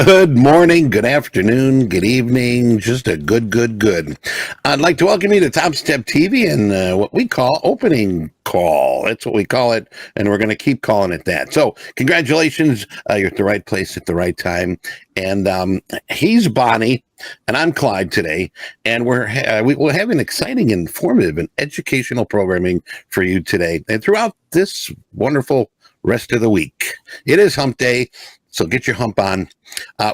Good morning, good afternoon, good evening, just a good. I'd like to welcome you to TopstepTV and what we call opening call. That's what we call it, and we're going to keep calling it that. So congratulations, you're at the right place at the right time. And he's Bonnie, and I'm Clyde today, and we'll have an exciting, informative, and educational programming for you today and throughout this wonderful rest of the week. It is hump day. So get your hump on.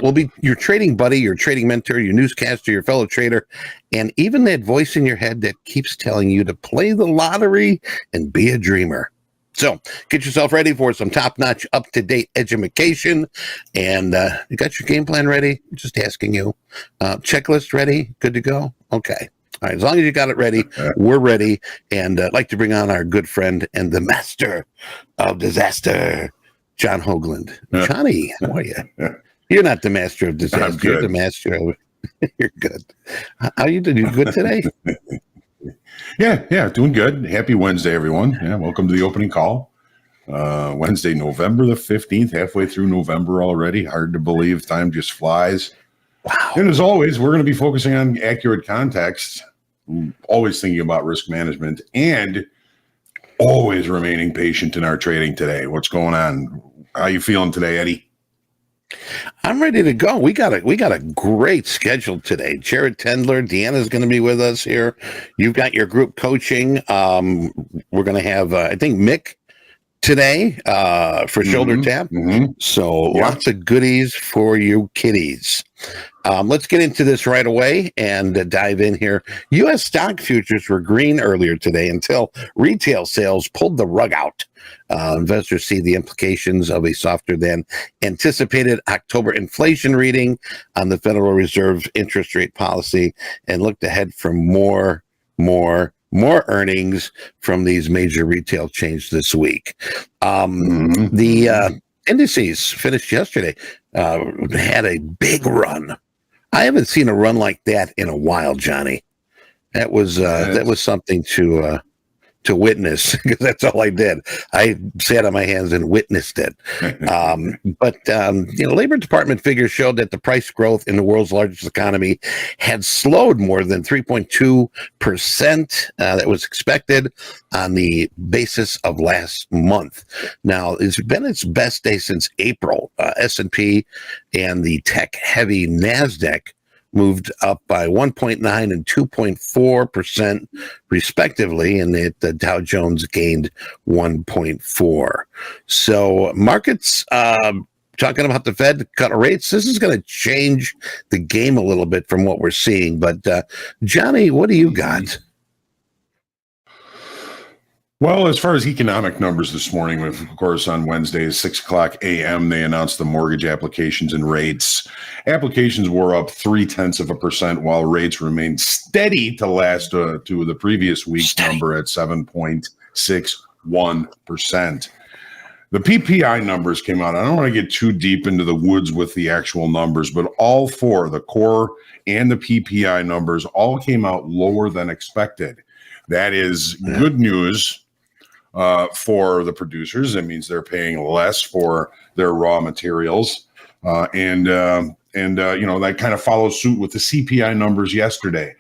We'll be your trading buddy, your trading mentor, your newscaster, your fellow trader, and even that voice in your head that keeps telling you to play the lottery and be a dreamer. So get yourself ready for some top-notch, up-to-date education. And you got your game plan ready? Just asking you. Checklist ready? Good to go? Okay. All right, as long as you got it ready, we're ready. And I'd like to bring on our good friend and the master of disaster, John Hoagland. Johnny, how are you? You're not the master of disaster. You're the master of... You're good. How are you doing? You good today? Yeah, doing good. Happy Wednesday, everyone. Yeah, welcome to the opening call. Wednesday, November the 15th, halfway through November already. Hard to believe. Time just flies. Wow. And as always, we're going to be focusing on accurate context, always thinking about risk management, and always remaining patient in our trading today. What's going on? How you feeling today, Eddie? I'm ready to go. We got a great schedule today. Jared Tendler, Deanna's going to be with us here. You've got your group coaching. We're going to have, I think, Mick today for shoulder tap. So lots of goodies for you kiddies. Let's get into this right away and dive in here. U.S. stock futures were green earlier today until retail sales pulled the rug out. Investors see the implications of a softer than anticipated October inflation reading on the Federal Reserve interest rate policy and looked ahead for more earnings from these major retail chains this week. The indices finished yesterday, had a big run. I haven't seen a run like that in a while, Johnny. That was something to witness, because that's all I did. I sat on my hands and witnessed it. But Labor Department figures showed that the price growth in the world's largest economy had slowed more than 3.2%. That was expected on the basis of last month. Now, it's been its best day since April. S&P and the tech-heavy NASDAQ moved up by 1.9 and 2.4% respectively, and the Dow Jones gained 1.4. So markets, talking about the Fed cut rates, this is going to change the game a little bit from what we're seeing. But Johnny, what do you got? Well, as far as economic numbers this morning, of course, on Wednesday at 6 o'clock a.m., they announced the mortgage applications and rates. Applications were up 0.3%, while rates remained steady to the previous week's number at 7.61%. The PPI numbers came out. I don't want to get too deep into the woods with the actual numbers, but all four, the core and the PPI numbers, all came out lower than expected. That is good news for the producers. That means they're paying less for their raw materials, and that kind of follows suit with the CPI numbers yesterday.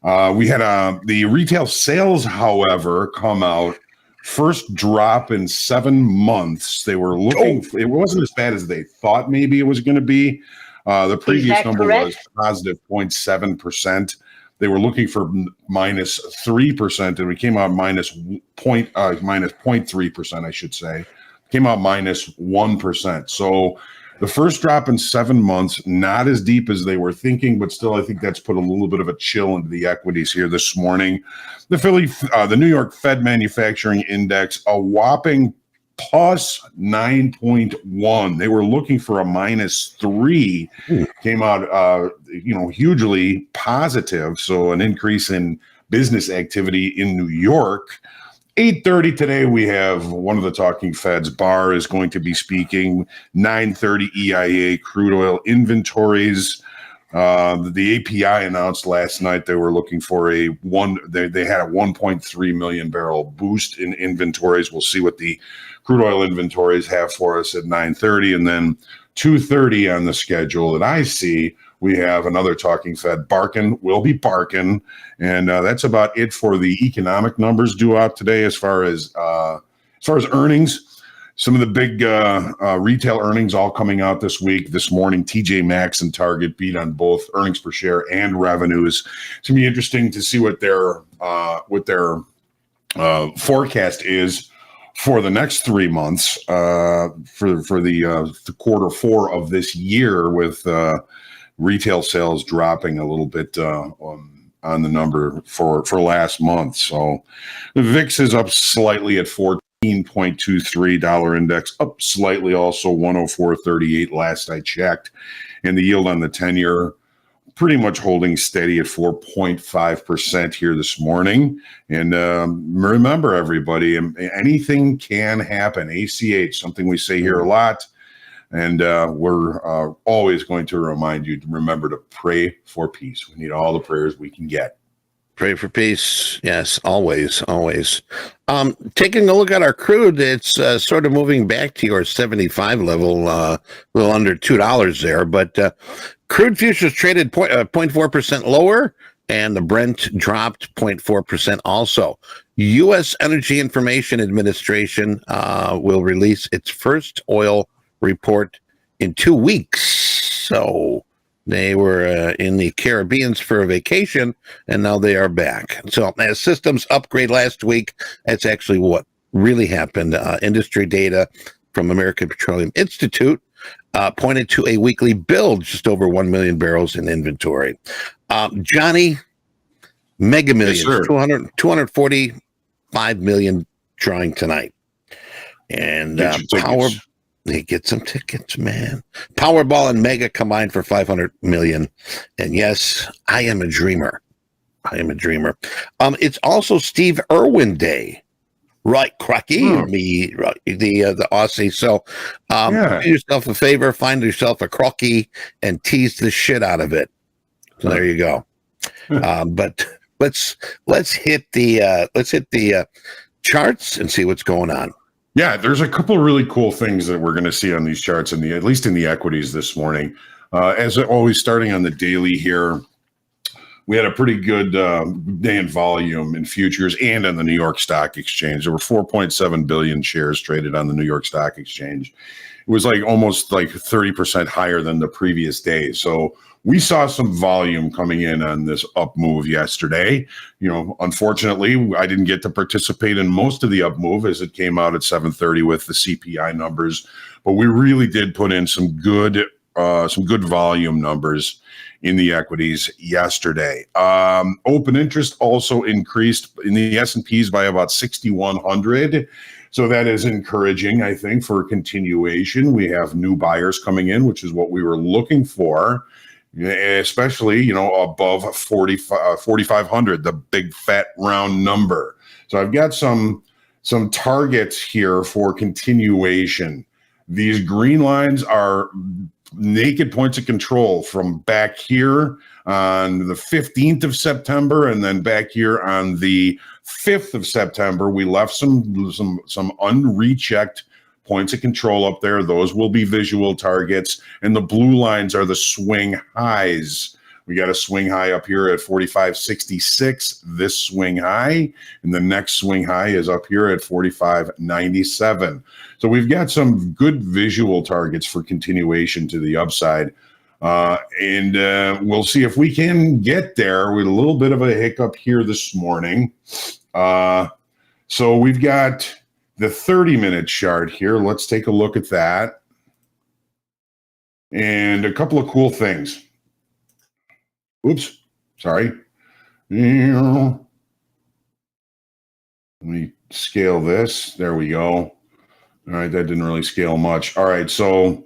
We had the retail sales, however, come out. First drop in 7 months. They were looking. It wasn't as bad as they thought maybe it was going to be. The previous number was positive 0.7%. They were looking for minus 3%, and we came out minus 0.3%, I should say. Came out minus 1%. So the first drop in 7 months, not as deep as they were thinking, but still, I think that's put a little bit of a chill into the equities here this morning. The New York Fed Manufacturing Index, a whopping plus 9.1. They were looking for a minus 3. Came out, hugely positive. So an increase in business activity in New York. 8:30 today, we have one of the talking Feds. Barr is going to be speaking. 9:30 EIA crude oil inventories. The API announced last night they were looking for they had a 1.3 million barrel boost in inventories. We'll see what the crude oil inventories have for us at 9:30, and then 2:30 on the schedule that I see. We have another talking Fed barking. Will be barking, and that's about it for the economic numbers due out today. As far as earnings. Some of the big retail earnings all coming out this week. This morning, TJ Maxx and Target beat on both earnings per share and revenues. It's gonna be interesting to see what their forecast is for the next 3 months for the quarter 4 of this year, with retail sales dropping a little bit on the number for last month. So the VIX is up slightly at 14.23 dollar index, up slightly also 104.38 last I checked, and the yield on the 10-year pretty much holding steady at 4.5% here this morning. And remember, everybody, anything can happen. ACH, something we say here a lot, and we're always going to remind you to remember to pray for peace. We need all the prayers we can get. Pray for peace. Yes, always, always. Taking a look at our crude, it's sort of moving back to your 75 level, a little under $2 there. But crude futures traded 0.4% lower, and the Brent dropped 0.4% also. U.S. Energy Information Administration will release its first oil report in 2 weeks. So they were in the Caribbean for a vacation, and now they are back. So as systems upgrade last week, that's actually what really happened. Industry data from American Petroleum Institute pointed to a weekly build, just over 1 million barrels in inventory. Johnny, Mega Millions, Yes, 245 million drawing tonight. And Power... They get some tickets, man. Powerball and Mega combined for 500 million. And yes, I am a dreamer. It's also Steve Irwin Day. Right, Cracky, me, right, the Aussie. So do yourself a favor, find yourself a crocky and tease the shit out of it. So there you go. But let's hit the charts and see what's going on. Yeah, there's a couple of really cool things that we're going to see on these charts, at least in the equities this morning. As always, starting on the daily here, we had a pretty good day in volume in futures and on the New York Stock Exchange. There were 4.7 billion shares traded on the New York Stock Exchange. It was almost 30% higher than the previous day. So we saw some volume coming in on this up move yesterday. Unfortunately, I didn't get to participate in most of the up move as it came out at 7:30 with the CPI numbers, but we really did put in some good volume numbers in the equities yesterday. Open interest also increased in the S&Ps by about 6,100. So that is encouraging, I think, for continuation. We have new buyers coming in, which is what we were looking for, especially, above 4,500, the big fat round number. So I've got some targets here for continuation. These green lines are naked points of control from back here on the 15th of September, and then back here on the 5th of September, we left some unrechecked points of control up there. Those will be visual targets, and the blue lines are the swing highs. We got a swing high up here at 45.66, this swing high, and the next swing high is up here at 45.97. So we've got some good visual targets for continuation to the upside. And we'll see if we can get there with a little bit of a hiccup here this morning. So we've got the 30-minute chart here. Let's take a look at that. And a couple of cool things. Oops, sorry. Let me scale this. There we go. All right, that didn't really scale much. All right, so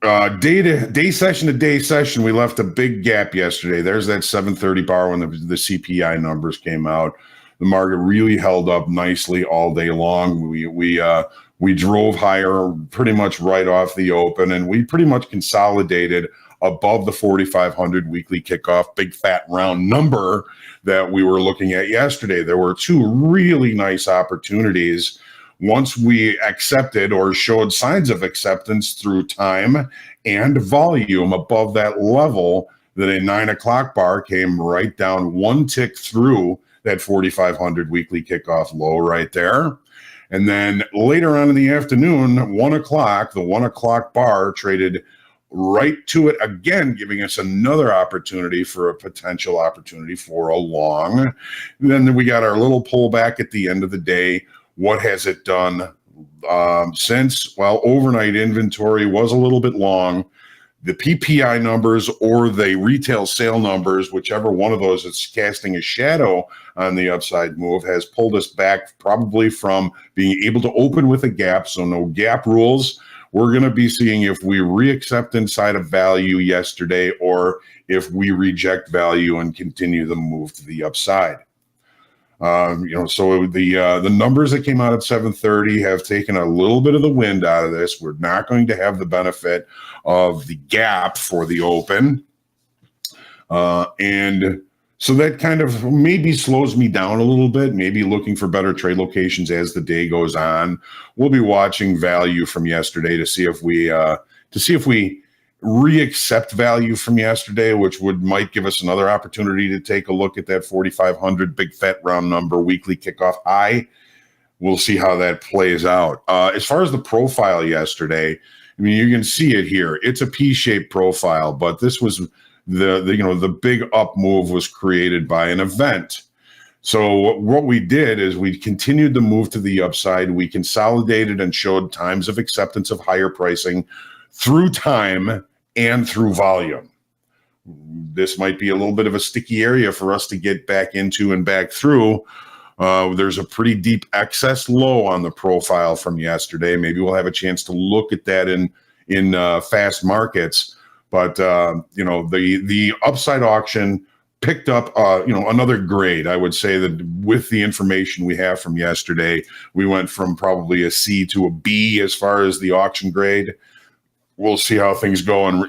day session to day session, we left a big gap yesterday. There's that 7:30 bar when the CPI numbers came out. The market really held up nicely all day long. We drove higher pretty much right off the open, and we pretty much consolidated above the 4,500 weekly kickoff, big fat round number that we were looking at yesterday. There were two really nice opportunities once we accepted or showed signs of acceptance through time and volume above that level. That a 9 o'clock bar came right down one tick through that 4,500 weekly kickoff low right there. And then later on in the afternoon, 1 o'clock, the 1 o'clock bar traded right to it again, giving us another opportunity for a potential opportunity for a long. Then we got our little pullback at the end of the day. What has it done since? Well, overnight inventory was a little bit long. The PPI numbers or the retail sale numbers, whichever one of those is casting a shadow on the upside move, has pulled us back probably from being able to open with a gap. So no gap rules. We're going to be seeing if we reaccept inside of value yesterday or if we reject value and continue the move to the upside. So the numbers that came out at 7:30 have taken a little bit of the wind out of this. We're not going to have the benefit of the gap for the open. And so that kind of maybe slows me down a little bit, maybe looking for better trade locations as the day goes on. We'll be watching value from yesterday to see if we reaccept value from yesterday, which might give us another opportunity to take a look at that 4,500 big fat round number weekly kickoff high. We'll see how that plays out. As far as the profile yesterday, I mean, you can see it here. It's a P-shaped profile, but this was the big up move was created by an event. So what we did is we continued the move to the upside. We consolidated and showed times of acceptance of higher pricing through time and through volume. This might be a little bit of a sticky area for us to get back into and back through. There's a pretty deep excess low on the profile from yesterday. Maybe we'll have a chance to look at that in fast markets. But the upside auction picked up another grade. I would say that with the information we have from yesterday, we went from probably a C to a B as far as the auction grade. We'll see how things go. And,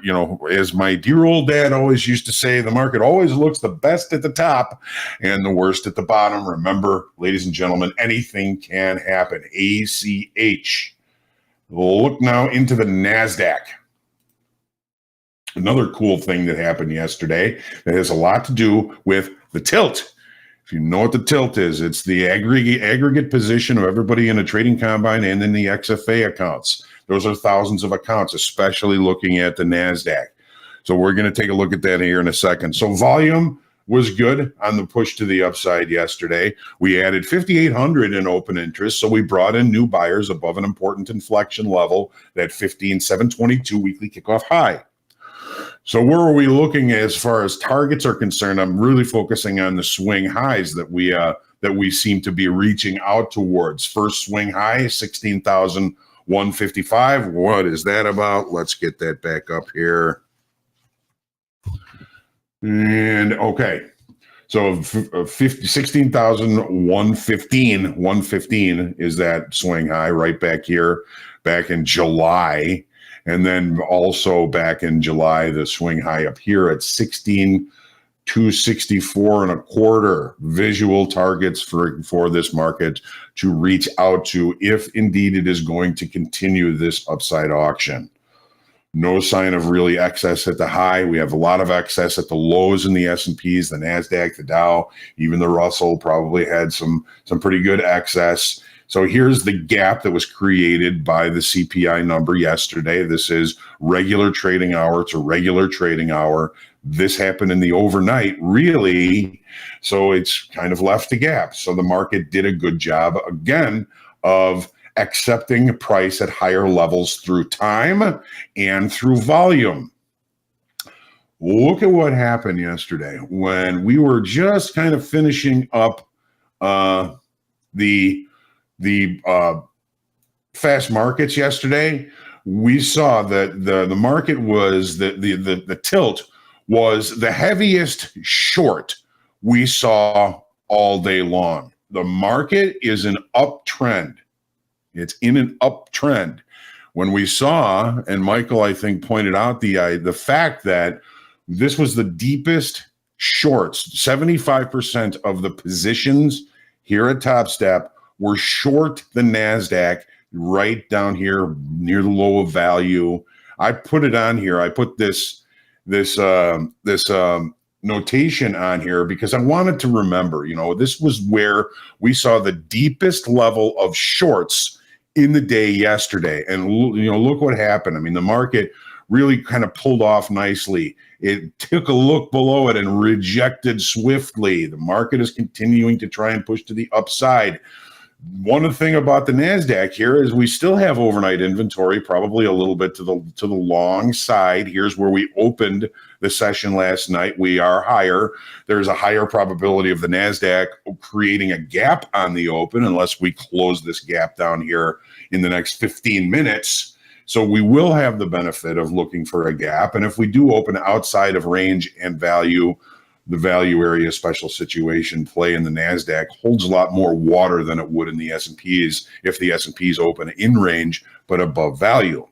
as my dear old dad always used to say, the market always looks the best at the top and the worst at the bottom. Remember, ladies and gentlemen, anything can happen. ACH. We'll look now into the NASDAQ. Another cool thing that happened yesterday that has a lot to do with the tilt. If you know what the tilt is, it's the aggregate position of everybody in a trading combine and in the XFA accounts. Those are thousands of accounts, especially looking at the NASDAQ. So we're going to take a look at that here in a second. So volume was good on the push to the upside yesterday. We added 5,800 in open interest, so we brought in new buyers above an important inflection level, that 15,722 weekly kickoff high. So where are we looking as far as targets are concerned? I'm really focusing on the swing highs that we seem to be reaching out towards. First swing high, 16,155. What is that about? Let's get that back up here. And okay, so 16,115 is that swing high right back here, back in July. And then also back in July, the swing high up here at 16,264.25 visual targets for this market to reach out to if indeed it is going to continue this upside auction. No sign of really excess at the high. We have a lot of excess at the lows in the S&Ps, the NASDAQ, the Dow, even the Russell probably had some pretty good excess. So here's the gap that was created by the CPI number yesterday. This is regular trading hour to regular trading hour. This happened in the overnight, really. So it's kind of left a gap. So the market did a good job, again, of accepting price at higher levels through time and through volume. Look at what happened yesterday when we were just kind of finishing up the fast markets yesterday. We saw that the market was the tilt was the heaviest short we saw all day long. The market is an uptrend. It's in an uptrend. when we saw, and Michael, I think, pointed out the fact that this was the deepest shorts. 75% of the positions here at Topstep were short the NASDAQ right down here near the low of value. I put it on here. I put this notation on here because I wanted to remember, this was where we saw the deepest level of shorts in the day yesterday. And, look what happened. I mean, the market really kind of pulled off nicely. It took a look below it and rejected swiftly. The market is continuing to try and push to the upside. One thing about the NASDAQ here is we still have overnight inventory, probably a little bit to the long side. Here's where we opened the session last night. We are higher. There's a higher probability of the NASDAQ creating a gap on the open unless we close this gap down here in the next 15 minutes. So we will have the benefit of looking for a gap. And if we do open outside of range and value, the value area special situation play in the NASDAQ holds a lot more water than it would in the S&Ps if the S&Ps open in range but above value.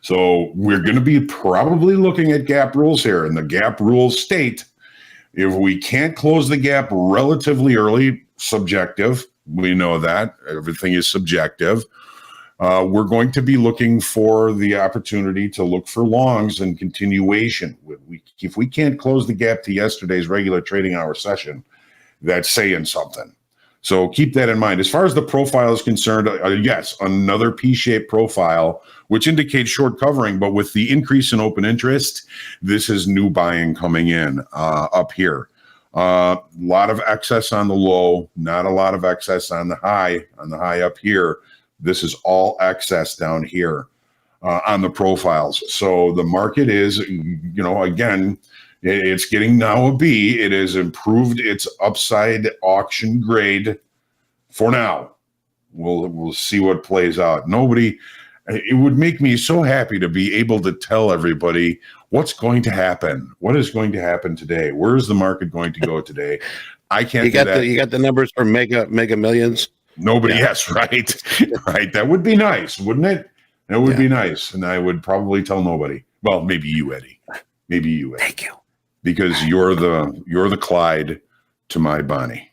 So we're going to be probably looking at gap rules here. And the gap rules state if we can't close the gap relatively early, subjective, we know that. Everything is subjective. We're going to be looking for the opportunity to look for longs and continuation. If we can't close the gap to yesterday's regular trading hour session, that's saying something. So keep that in mind. As far as the profile is concerned, yes, another P-shaped profile, which indicates short covering, but with the increase in open interest, this is new buying coming in up here. A lot of excess on the low, not a lot of excess on the high up here. This is all excess down here on the profiles. So the market is, again, it's getting now a B. It has improved its upside auction grade for now. We'll see what plays out. It would make me so happy to be able to tell everybody what's going to happen. What is going to happen today? Where is the market going to go today? I can't do that. You got the numbers for mega millions? Nobody, yes, right. Right. That would be nice, wouldn't it? That would be nice. And I would probably tell nobody. Well, maybe you, Eddie. Maybe you, Eddie. Thank you. Because you're the Clyde to my Bonnie.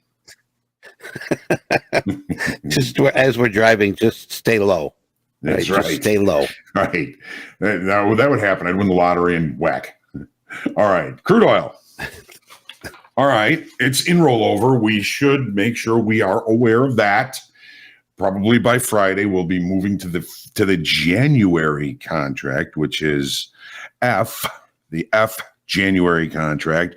Just as we're driving, just stay low. That's right. Just stay low. Right. That would happen. I'd win the lottery and whack. All right. Crude oil. All right, it's in rollover. We should make sure we are aware of that. Probably by Friday, we'll be moving to the January contract, which is the F January contract.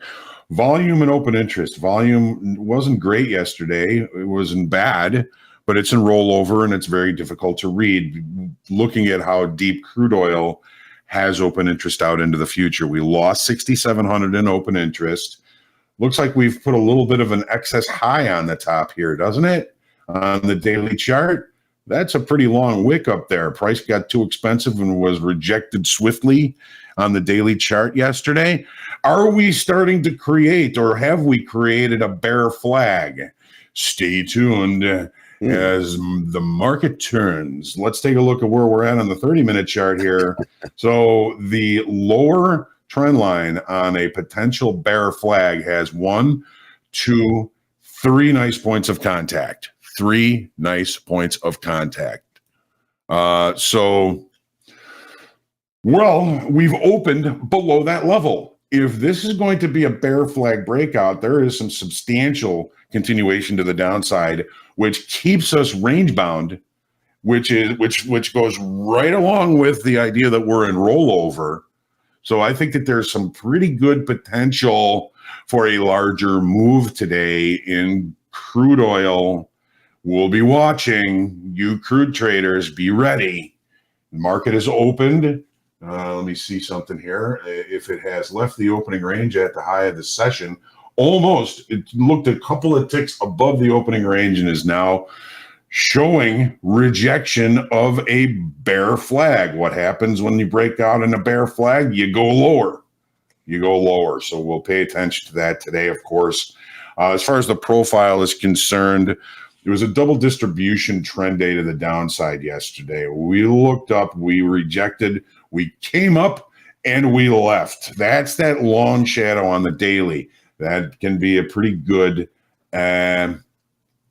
Volume and open interest. Volume wasn't great yesterday. It wasn't bad, but it's in rollover and it's very difficult to read. Looking at how deep crude oil has open interest out into the future. We lost 6,700 in open interest. Looks like we've put a little bit of an excess high on the top here, doesn't it? On the daily chart, that's a pretty long wick up there. Price got too expensive and was rejected swiftly on the daily chart yesterday. Are we starting to create, or have we created, a bear flag? Stay tuned as the market turns. Let's take a look at where we're at on the 30-minute chart here. So the lower trend line on a potential bear flag has 1, 2, 3 nice points of contact. 3 nice points of contact. We've opened below that level. If this is going to be a bear flag breakout, there is some substantial continuation to the downside, which keeps us range bound, which goes right along with the idea that we're in rollover. So I think that there's some pretty good potential for a larger move today in crude oil. We'll be watching. You crude traders, be ready. The market is opened. Let me see something here. If it has left the opening range at the high of the session, almost, it looked a couple of ticks above the opening range and is now showing rejection of a bear flag. What happens when you break out in a bear flag? You go lower. So we'll pay attention to that today, of course. As far as the profile is concerned, It was a double distribution trend day to the downside yesterday. We looked up, we rejected, we came up, and we left. That's that long shadow on the daily. That can be a pretty good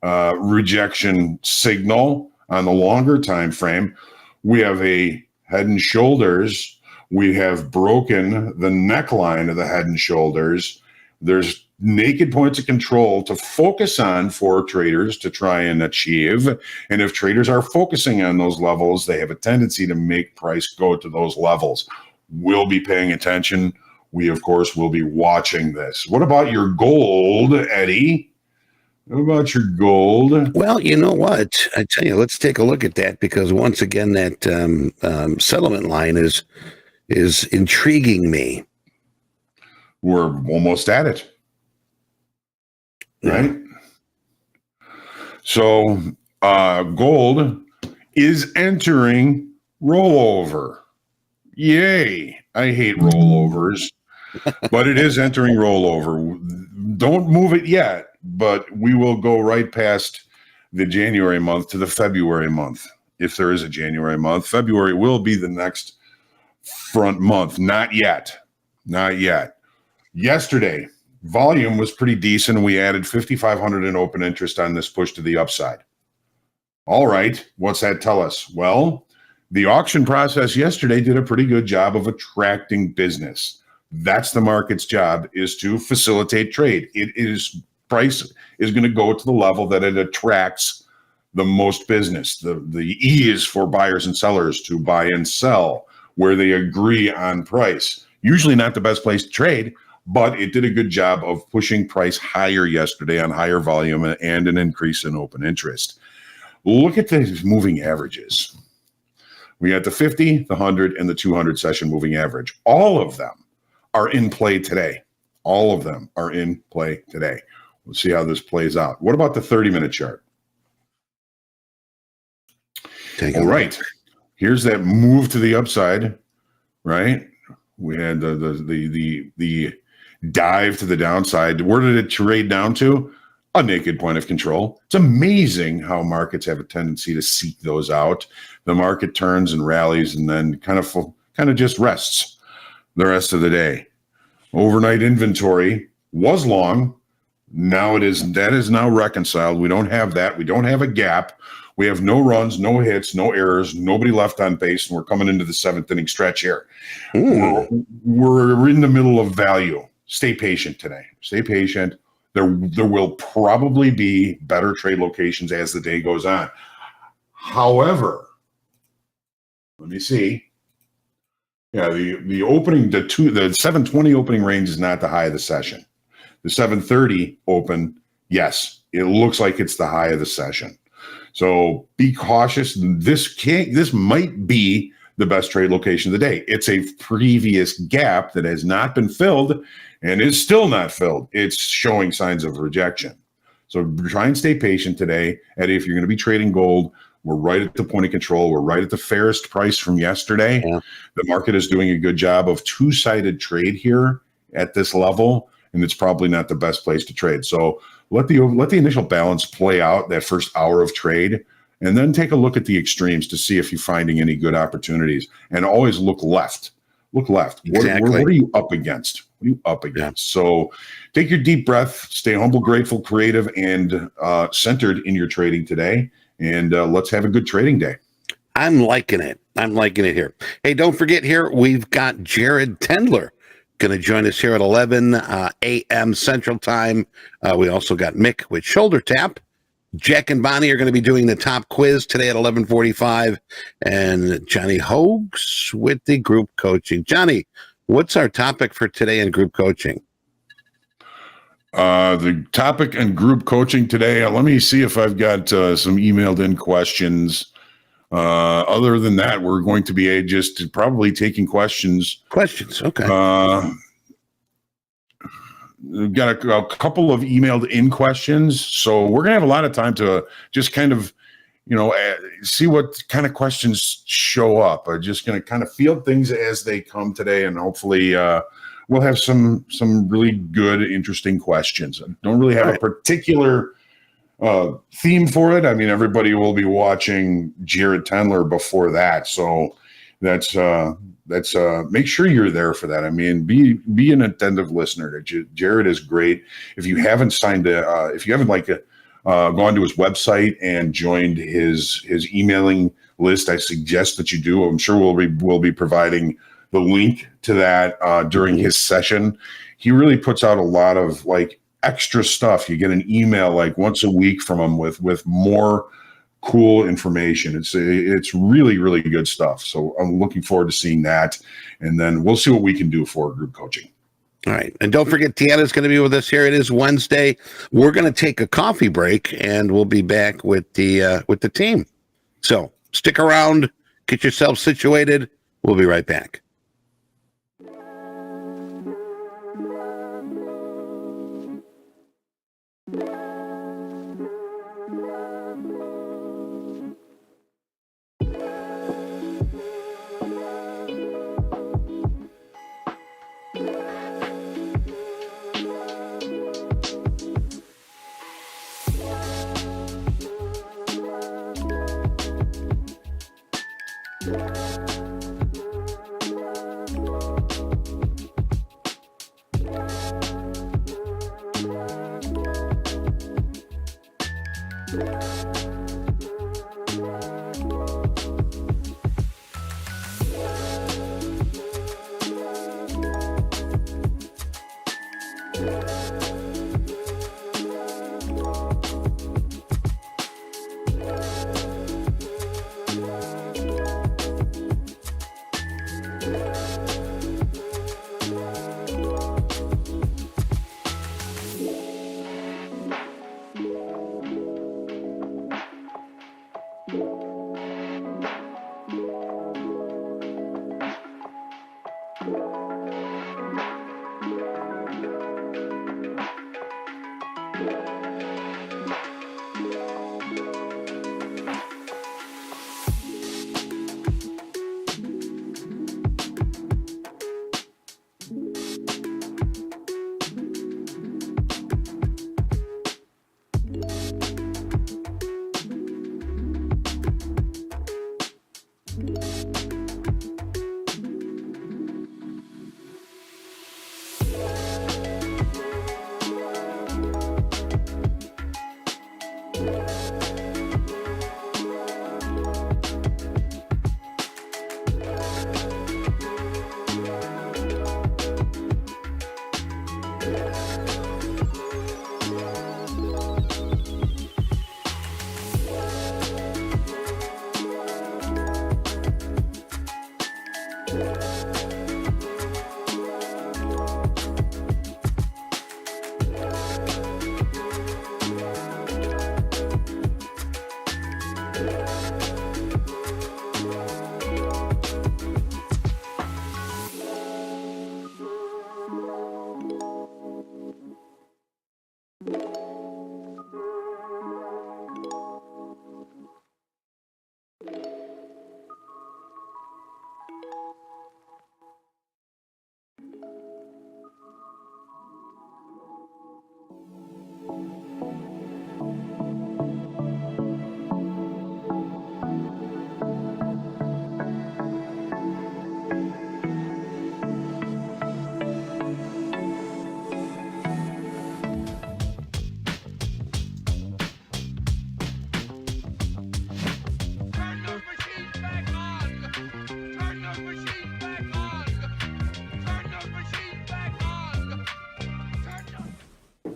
rejection signal on the longer time frame. We have a head and shoulders. We have broken the neckline of the head and shoulders. There's naked points of control to focus on for traders to try and achieve. And if traders are focusing on those levels, they have a tendency to make price go to those levels. We'll be paying attention. We, of course, will be watching this. What about your gold, Eddie? What about your gold? Well, you know what? I tell you, let's take a look at that, because once again, that settlement line is intriguing me. We're almost at it. Right? So gold is entering rollover. Yay. I hate rollovers, but it is entering rollover. Don't move it yet, but we will go right past the January month to the February month. If there is a January month, February will be the next front month. Not yet. Not yet. Yesterday, volume was pretty decent. We added 5,500 in open interest on this push to the upside. All right. What's that tell us? Well, the auction process yesterday did a pretty good job of attracting business. That's the market's job, is to facilitate trade. Price is going to go to the level that it attracts the most business, the ease for buyers and sellers to buy and sell, where they agree on price. Usually not the best place to trade, but it did a good job of pushing price higher yesterday on higher volume and an increase in open interest. Look at the moving averages. We got the 50, the 100, and the 200 session moving average. All of them are in play today. All of them are in play today. We'll see how this plays out. What about the 30-minute chart? All right. Here's that move to the upside, right? We had the dive to the downside. Where did it trade down to? A naked point of control. It's amazing how markets have a tendency to seek those out. The market turns and rallies and then kind of just rests the rest of the day. Overnight inventory was long. Now that is now reconciled. We don't have that. We don't have a gap. We have no runs, no hits, no errors, nobody left on base, and we're coming into the seventh inning stretch here. We're in the middle of value. Stay patient today. Stay patient. There will probably be better trade locations as the day goes on. However, let me see. Yeah, the opening, the 720 opening range is not the high of the session. The 730 open, yes, it looks like it's the high of the session. So be cautious. This might be the best trade location of the day. It's a previous gap that has not been filled and is still not filled. It's showing signs of rejection. So try and stay patient today. Eddie, if you're going to be trading gold, we're right at the point of control. We're right at the fairest price from yesterday. Yeah. The market is doing a good job of two-sided trade here at this level, and it's probably not the best place to trade. So let the initial balance play out, that first hour of trade, and then take a look at the extremes to see if you're finding any good opportunities. And always look left. Look left. Exactly. What are you up against? What are you up against? Yeah. So take your deep breath, stay humble, grateful, creative, and centered in your trading today. And let's have a good trading day. I'm liking it. I'm liking it here. Hey, don't forget here, we've got Jared Tendler going to join us here at 11 a.m. Central Time. We also got Mick with Shoulder Tap. Jack and Bonnie are going to be doing the top quiz today at 11:45, and Johnny Hoax with the group coaching. Johnny, what's our topic for today in group coaching? The topic in group coaching today, let me see if I've got some emailed in questions. Other than that, we're going to be just probably taking questions. Okay. We've got a couple of emailed in questions, so we're gonna have a lot of time to just kind of, see what kind of questions show up. I'm just gonna kind of field things as they come today, and hopefully we'll have some really good, interesting questions. I don't really have a particular theme for it. I mean, everybody will be watching Jared Tendler before that, so that's make sure you're there for that. I mean, be an attentive listener. Jared is great. If you haven't signed if you haven't gone to his website and joined his emailing list, I suggest that you do. I'm sure we'll be providing the link to that during his session. He really puts out a lot of extra stuff. You get an email once a week from him with more cool information. It's really, really good stuff. So I'm looking forward to seeing that. And then we'll see what we can do for group coaching. All right. And don't forget, Tiana's going to be with us here. It is Wednesday. We're going to take a coffee break and we'll be back with the team. So stick around, get yourself situated. We'll be right back.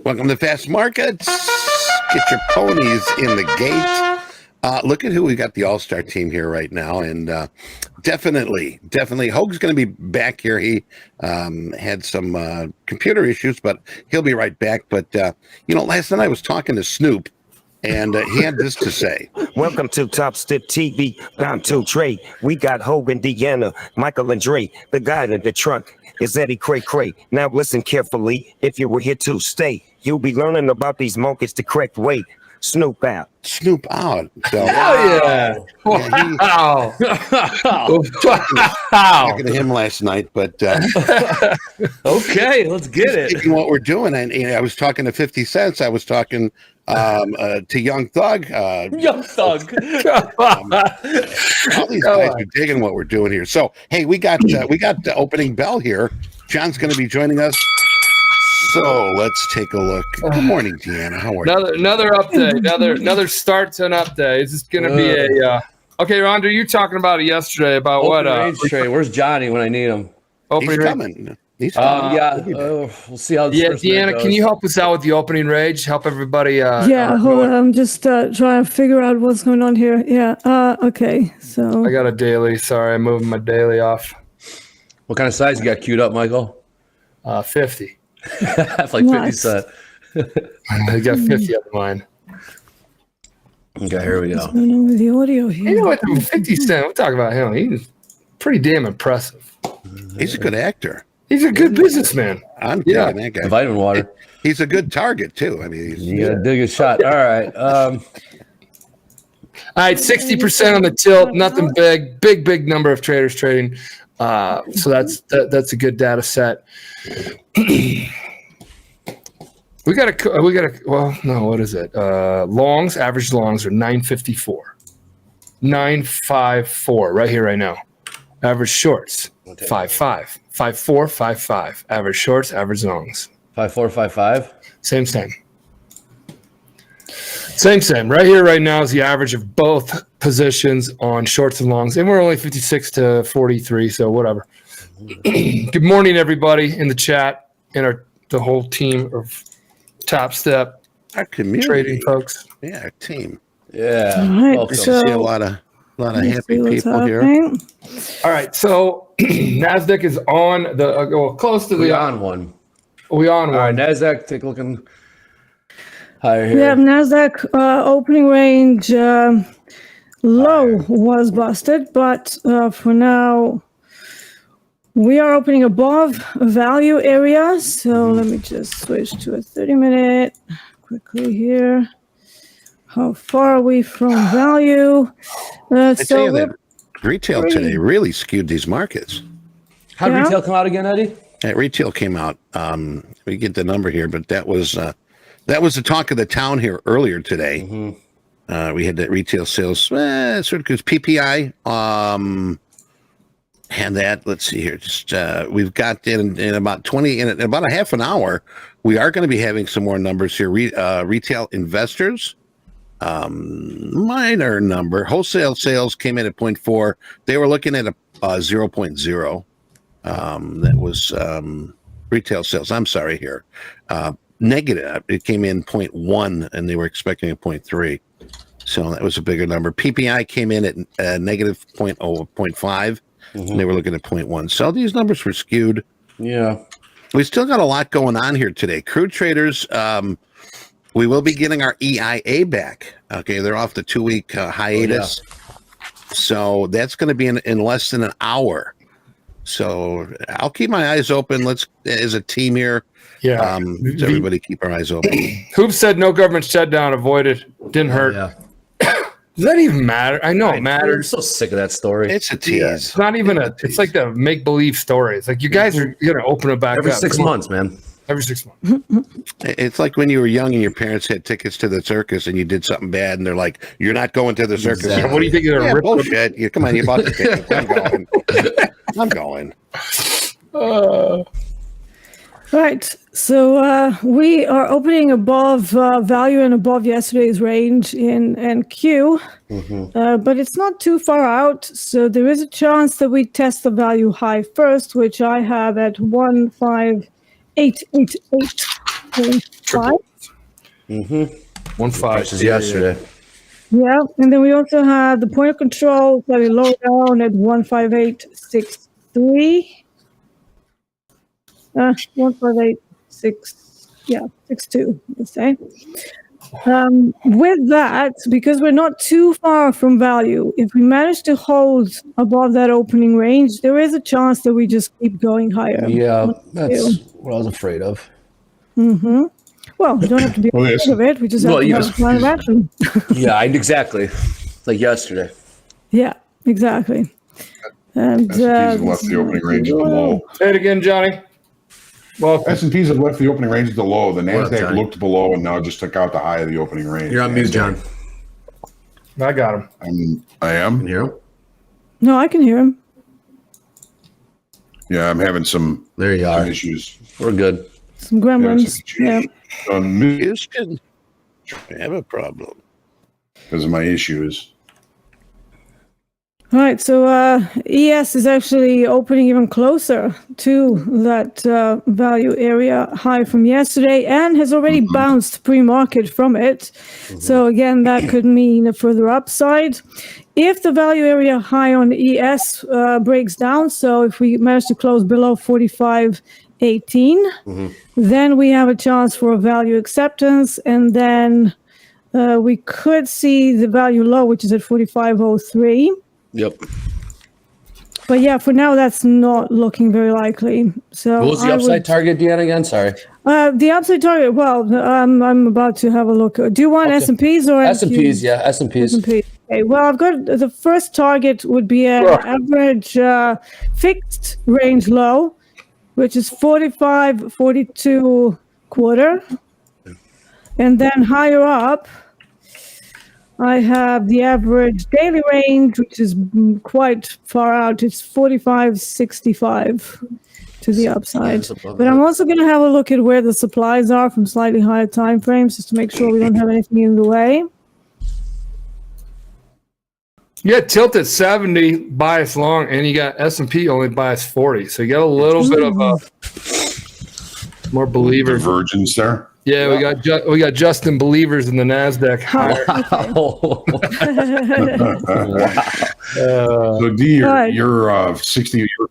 Welcome to Fast Markets. Get your ponies in the gate. Look at who we got the all-star team here right now. And definitely, Hoag's going to be back here. He had some computer issues, but he'll be right back. But, last night I was talking to Snoop, and he had this to say. Welcome to TopstepTV, bound to trade. We got Hogan, Deanna, Michael, and Dre. The guy in the trunk is Eddie Cray. Now listen carefully. If you were here to stay, you'll be learning about these markets the correct way. Snoop out. Snoop out. So, yeah. Wow. talking to him last night, but Okay, let's get it. speaking of what we're doing, and I was talking to 50 Cents. I was talking to Young Thug. Young Thug. All these guys are digging what we're doing here. So, hey, we got the opening bell here. John's going to be joining us. So let's take a look. Good morning, Deanna. How are you? Another update. Another start to an update. It's just gonna be a. Okay, Rhonda, you talking about it yesterday about Open what? range trade. Where's Johnny when I need him? He's Opening range. coming. He's coming. We'll see how this Yeah, first night Deanna, goes. can you help us out with the opening rage? Help everybody. Yeah, hold on. I'm just trying to figure out what's going on here. Yeah. Okay. So I got a daily. Sorry, I'm moving my daily off. What kind of size you got queued up, Michael? 50. That's like 50 Nice. cent. I got 50 of mine. Okay, here we what's go. going on with the audio here? You know what? 50 Cent. We'll talk about him. He's pretty damn impressive. He's a good actor. He's a good businessman. I'm Yeah. digging that The guy. vitamin water. He's a good target too. I mean, You gotta dig a shot. All right. All right, 60% on the tilt. Nothing big. Big number of traders trading. So that's a good data set. We got a. Well, no, what is it? Longs, average longs are 954, 954 right here, right now. Average shorts 55, 54, 55. Average shorts, average longs. 5455. Same. Right here, right now is the average of both positions on shorts and longs, and we're only 56 to 43, so whatever. Good morning, everybody in the chat and the whole team of Topstep our community, trading folks. Yeah, our team. Yeah. All right, Welcome. so- See a lot of Let's happy see what's people here. happening. All right, so Nasdaq is on the close to we the on one. We on All right, one. NASDAQ, take a looking higher We have here. NASDAQ opening range low was busted, but for now, we are opening above value area. So let me just switch to a 30-minute quickly here. How far are we from value? I tell So you that we're retail pretty- today really skewed these markets. How did Yeah. retail come out again, Eddie? That retail came out. We get the number here, but that was the talk of the town here earlier today. We had that retail sales sort of because PPI. And that, let's see here. Just we've got in about in about a half an hour, we are going to be having some more numbers here. Retail investors, minor number. Wholesale sales came in at 0.4. They were looking at a 0.0. That was retail sales. I'm sorry here. Negative. It came in 0.1, and they were expecting a 0.3. So that was a bigger number. PPI came in at negative 0.5. And they were looking at 0.1. So these numbers were skewed. Yeah. We still got a lot going on here today. Crude traders, we will be getting our EIA back. Okay, they're off the 2-week hiatus. So that's going to be in less than an hour. So I'll keep my eyes open. Let's, as a team here, Yeah. so everybody keep our eyes open. Hoop said no government shutdown avoided. Didn't hurt. Yeah. Does that even matter? I know it I'm matters. so sick of that story. It's a tease. It's not even it's like the make believe story. It's like you guys are gonna open it back Every up 6 months, man. Every 6 months. It's like when you were young and your parents had tickets to the circus and you did something bad and they're like, "You're not going to the circus." Exactly. What do you think they're Yeah, gonna rip? bullshit. You come on, you bought the tickets. I'm going. Right. So we are opening above value and above yesterday's range in NQ, but it's not too far out. So there is a chance that we test the value high first, which I have at 15888.5. 1.5 Versus yesterday. Yeah, and then we also have the point of control slightly low down at 15863. 15862, let's say. With that, because we're not too far from value, if we manage to hold above that opening range, there is a chance that we just keep going higher. Yeah, that's what I was afraid of. Well, we don't have to be Well, afraid of it. We just have Well, to you have a just- plan of action. Yeah, exactly. Like yesterday. Yeah, exactly. And S&Ps have left the opening range at the low. Say it again, Johnny. Well, S&Ps have left the opening range at the low. The What up, NASDAQ Johnny? looked below and now just took out the high of the opening range. You're on mute, John. I got him. I Can am. you hear him? no, I can hear him. Yeah, I'm having some There you are. issues. We're good. Some gremlins. Yeah. Houston, I have a problem. Because of my issues. All right, so ES is actually opening even closer to that value area high from yesterday and has already bounced pre-market from it. So again, that could mean a further upside. If the value area high on ES breaks down, so if we manage to close below 45.18, then we have a chance for a value acceptance, and then we could see the value low, which is at 45.03. Yep. But yeah, for now, that's not looking very likely. So What was the upside target, Deanna, again? Sorry. The upside target, well, I'm about to have a look. Do you want Okay. S&Ps or S&Ps, yeah, S&Ps. S&P? Okay, well, I've got the first target would be an average fixed range low, which is 45.42 quarter. And then higher up, I have the average daily range, which is quite far out. It's 45.65 to the upside. But I'm also going to have a look at where the supplies are from slightly higher time frames, just to make sure we don't have anything in the way. You got tilt at 70 bias long, and you got S&P only bias 40. So you got a little bit of a more believer. Divergence there. Yeah, we got Justin believers in the Nasdaq. So D, Right. your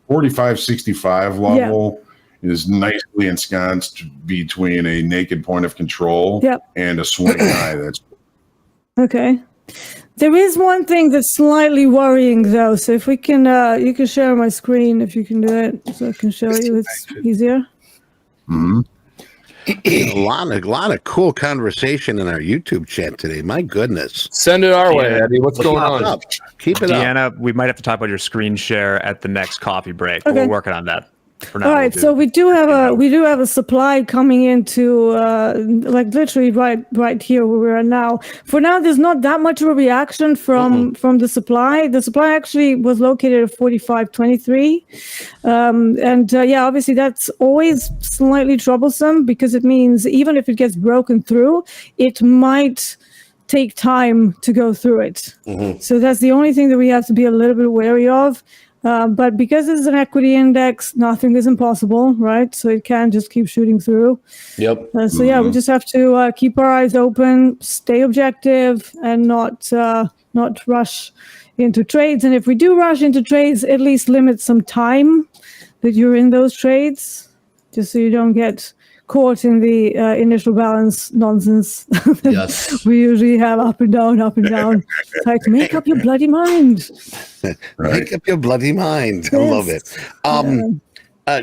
45-65 level is nicely ensconced between a naked point of control and a swing high. That's Okay. There is one thing that's slightly worrying, though. So if we can, you can share my screen if you can do it, so I can show you. It's easier. A lot of cool conversation in our YouTube chat today. My goodness. Send it our way, Eddie. What's going Keep it on? up. Keep it up. Deanna, we might have to talk about your screen share at the next coffee break. Okay. We're working on that. For now, All right, so we do have a supply coming into like literally right here where we are now. For now, there's not that much of a reaction from the supply. The supply actually was located at 45.23, and obviously that's always slightly troublesome because it means even if it gets broken through, it might take time to go through it. So that's the only thing that we have to be a little bit wary of. But because it's an equity index, nothing is impossible, right? So it can just keep shooting through. Yep. We just have to keep our eyes open, stay objective, and not rush into trades. And if we do rush into trades, at least limit some time that you're in those trades, just so you don't get caught in the initial balance nonsense. Yes. We usually have up and down. Like, make up your bloody mind. Make up your bloody mind. I love it.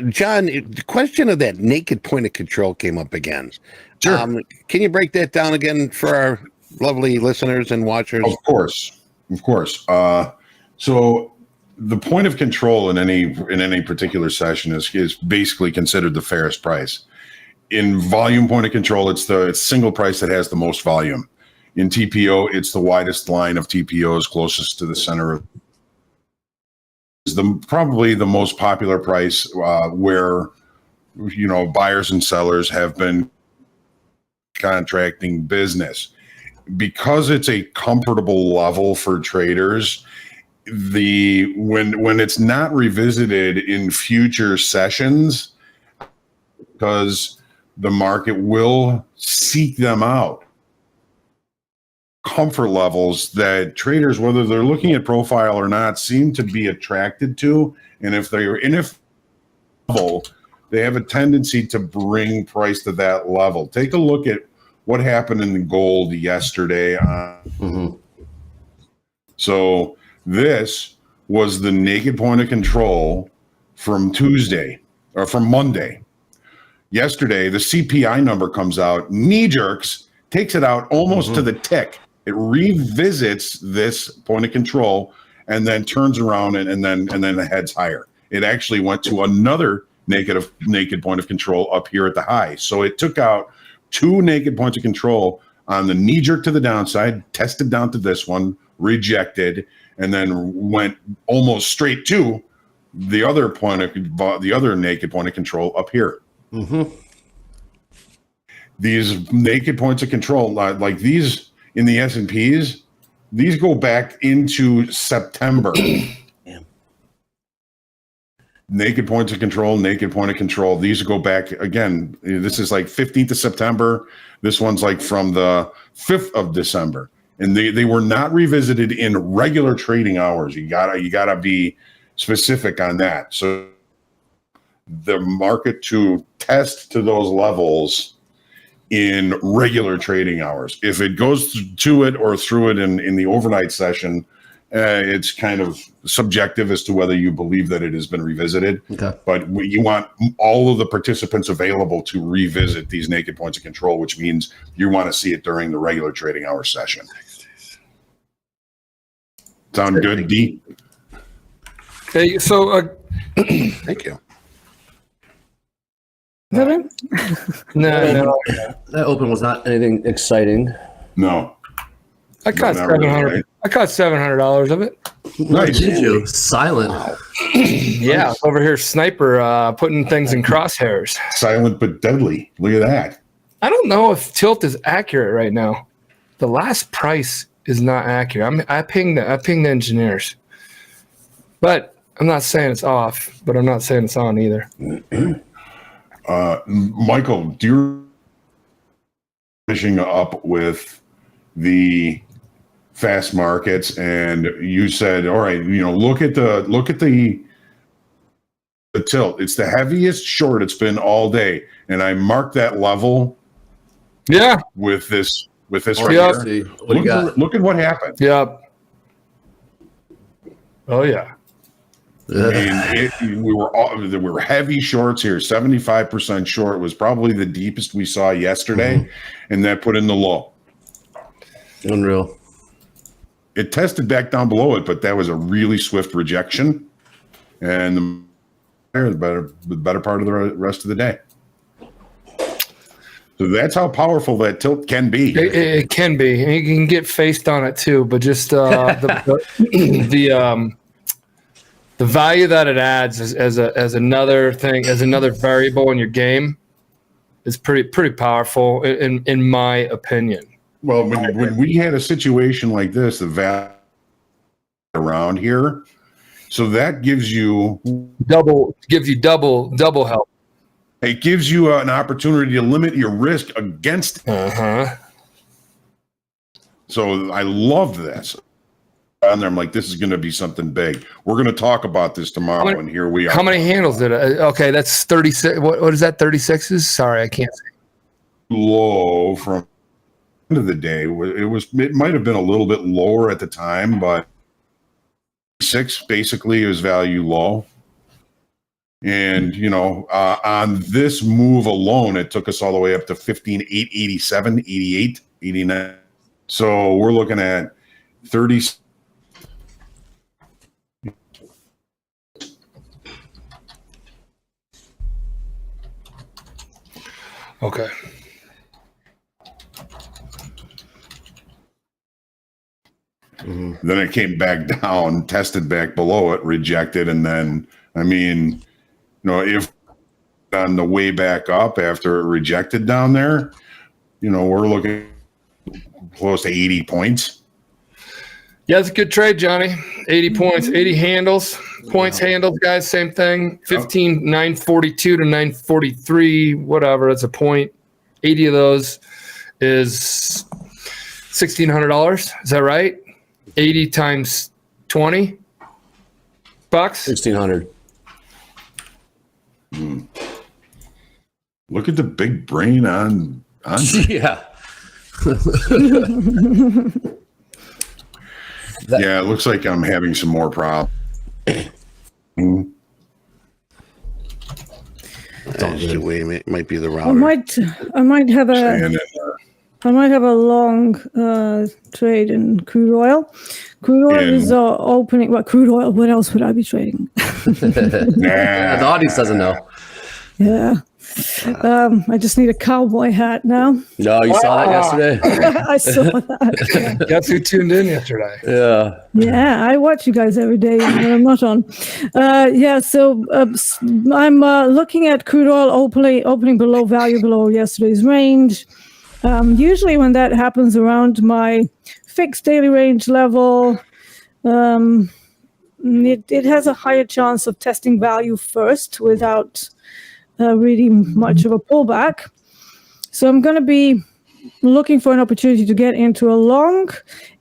John, the question of that naked point of control came up again. Sure. Can you break that down again for our lovely listeners and watchers? Of course. So the point of control in any particular session is basically considered the fairest price. In volume point of control, it's single price that has the most volume. In TPO, it's the widest line of TPOs closest to the center of is probably the most popular price where buyers and sellers have been contracting business. Because it's a comfortable level for traders, when it's not revisited in future sessions, because the market will seek them out. Comfort levels that traders, whether they're looking at profile or not, seem to be attracted to. And if they're in a level, they have a tendency to bring price to that level. Take a look at what happened in the gold yesterday. So this was the naked point of control from Tuesday or from Monday. yesterday, the CPI number comes out, knee jerks, takes it out almost to the tick. It revisits this point of control and then turns around and then it heads higher. It actually went to another naked point of control up here at the high. So it took out 2 naked points of control on the knee jerk to the downside, tested down to this one, rejected, and then went almost straight to the other naked point of control up here. These naked points of control, like these in the S&Ps, these go back into September. Naked points of control, naked point of control. These go back again. This is like 15th of September. This one's like from the 5th of December. And they were not revisited in regular trading hours. You gotta be specific on that. So the market to test to those levels in regular trading hours. If it goes to it or through it in the overnight session, it's kind of subjective as to whether you believe that it has been revisited. Okay. But you want all of the participants available to revisit these naked points of control, which means you want to see it during the regular trading hour session. Sound good, D? Hey, so Thank you. no. That open was not anything exciting. No. I caught Not really, $700. right? I caught $700 of it. Nice. Did you? Silent. Yeah, Nice. over here, sniper putting things in crosshairs. Silent but deadly. Look at that. I don't know if tilt is accurate right now. The last price is not accurate. I pinged the engineers, but I'm not saying it's off. But I'm not saying it's on either. Michael, do you finishing up with the fast markets, and you said, all right, look at the tilt. It's the heaviest short it's been all day, and I marked that level. Yeah. With this right Yeah. here. What do you got? Look at what happened. Yep. Oh yeah. And we were heavy shorts here. 75% short was probably the deepest we saw yesterday, and that put in the low. Unreal. It tested back down below it, but that was a really swift rejection, and the better part of the rest of the day. So that's how powerful that tilt can be. It can be. And you can get faced on it too, but just the value that it adds as another thing, as another variable in your game, is pretty powerful in my opinion. Well, when we had a situation like this, the value around here, so that gives you double help. It gives you an opportunity to limit your risk against it. So I love this. On there, I'm like, this is going to be something big. We're going to talk about this tomorrow, and here we are. How many handles did it? Okay, that's 36. What is that? 36s? Sorry, I can't see. Low from the end of the day. It might have been a little bit lower at the time, but 6 basically is value low. And, on this move alone, it took us all the way up to 15,887, 88, 89. So we're looking at 30. Okay. Then it came back down, tested back below it, rejected, and then, if on the way back up after it rejected down there, we're looking close to 80 points. Yeah, it's a good trade, Johnny. 80 points, 80 handles. Points handles, guys, same thing. 942 to 943, whatever. That's a point. 80 of those is $1,600. Is that right? 80 times 20 bucks. 1,600. Look at the big brain on. Yeah. Yeah, it looks like I'm having some more problems. That's all It might be the I router. might have Staying a in long trade in crude oil. Crude oil is opening. What crude oil? What else would I be trading? Yeah, the audience doesn't know. Yeah. I just need a cowboy hat now. No, you saw that yesterday? I saw that. Guess who tuned in yesterday? Yeah. Yeah, I watch you guys every day when I'm not on. So I'm looking at crude oil opening below value below yesterday's range. Usually when that happens around my fixed daily range level, it has a higher chance of testing value first without really much of a pullback. So I'm going to be looking for an opportunity to get into a long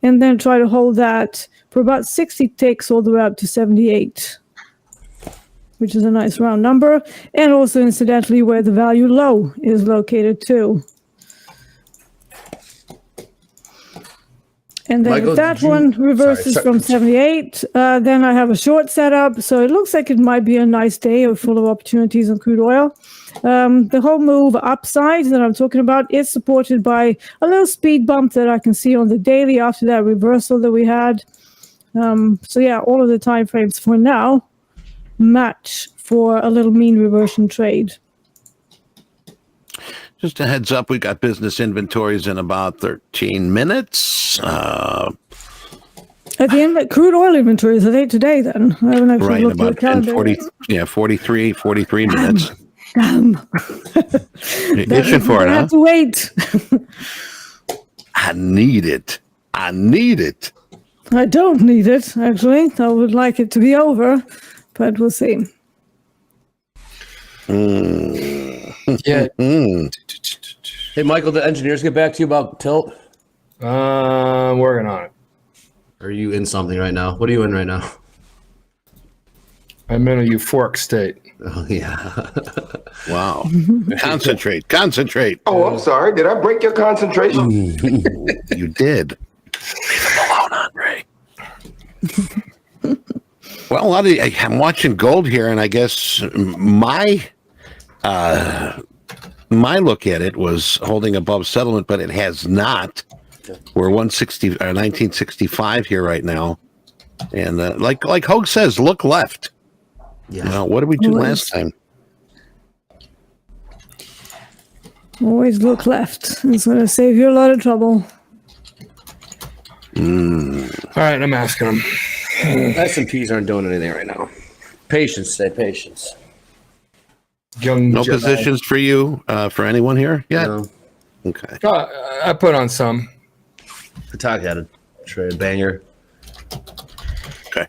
and then try to hold that for about 60 ticks all the way up to 78, which is a nice round number. And also incidentally where the value low is located too. And then Michael, if that one reverses from 78, then I have a short setup. So it looks like it might be a nice day full of opportunities on crude oil. The whole move upside that I'm talking about is supported by a little speed bump that I can see on the daily after that reversal that we had. So yeah, all of the time frames for now match for a little mean reversion trade. Just a heads up, we got business inventories in about 13 minutes. At the end, crude oil inventories, are they today then? I haven't actually Right, looked at the about calendar. 43 minutes. Damn. You're itching for it, I huh? have to wait. I need it. I don't need it, actually. I would like it to be over, but we'll see. Yeah. Hey, Michael, the engineers get back to you about tilt? Working on it. Are you in something right now? What are you in right now? I'm in a euphoric state. Oh, yeah. Wow. Concentrate. Oh, I'm sorry. Did I break your concentration? You did. Leave him alone, Andre. Well, I'm watching gold here, and I guess my look at it was holding above settlement, but it has not. We're 1965 here right now, and like Hogue says, look left. Yeah. Now, what did we do last time? Always look left. It's going to save you a lot of trouble. All right, I'm asking them. S&Ps aren't doing anything right now. Patience, say patience. Young No Jedi. positions for you, for anyone here yet? No. Okay. I put on some. Patak had a trade banger. Okay.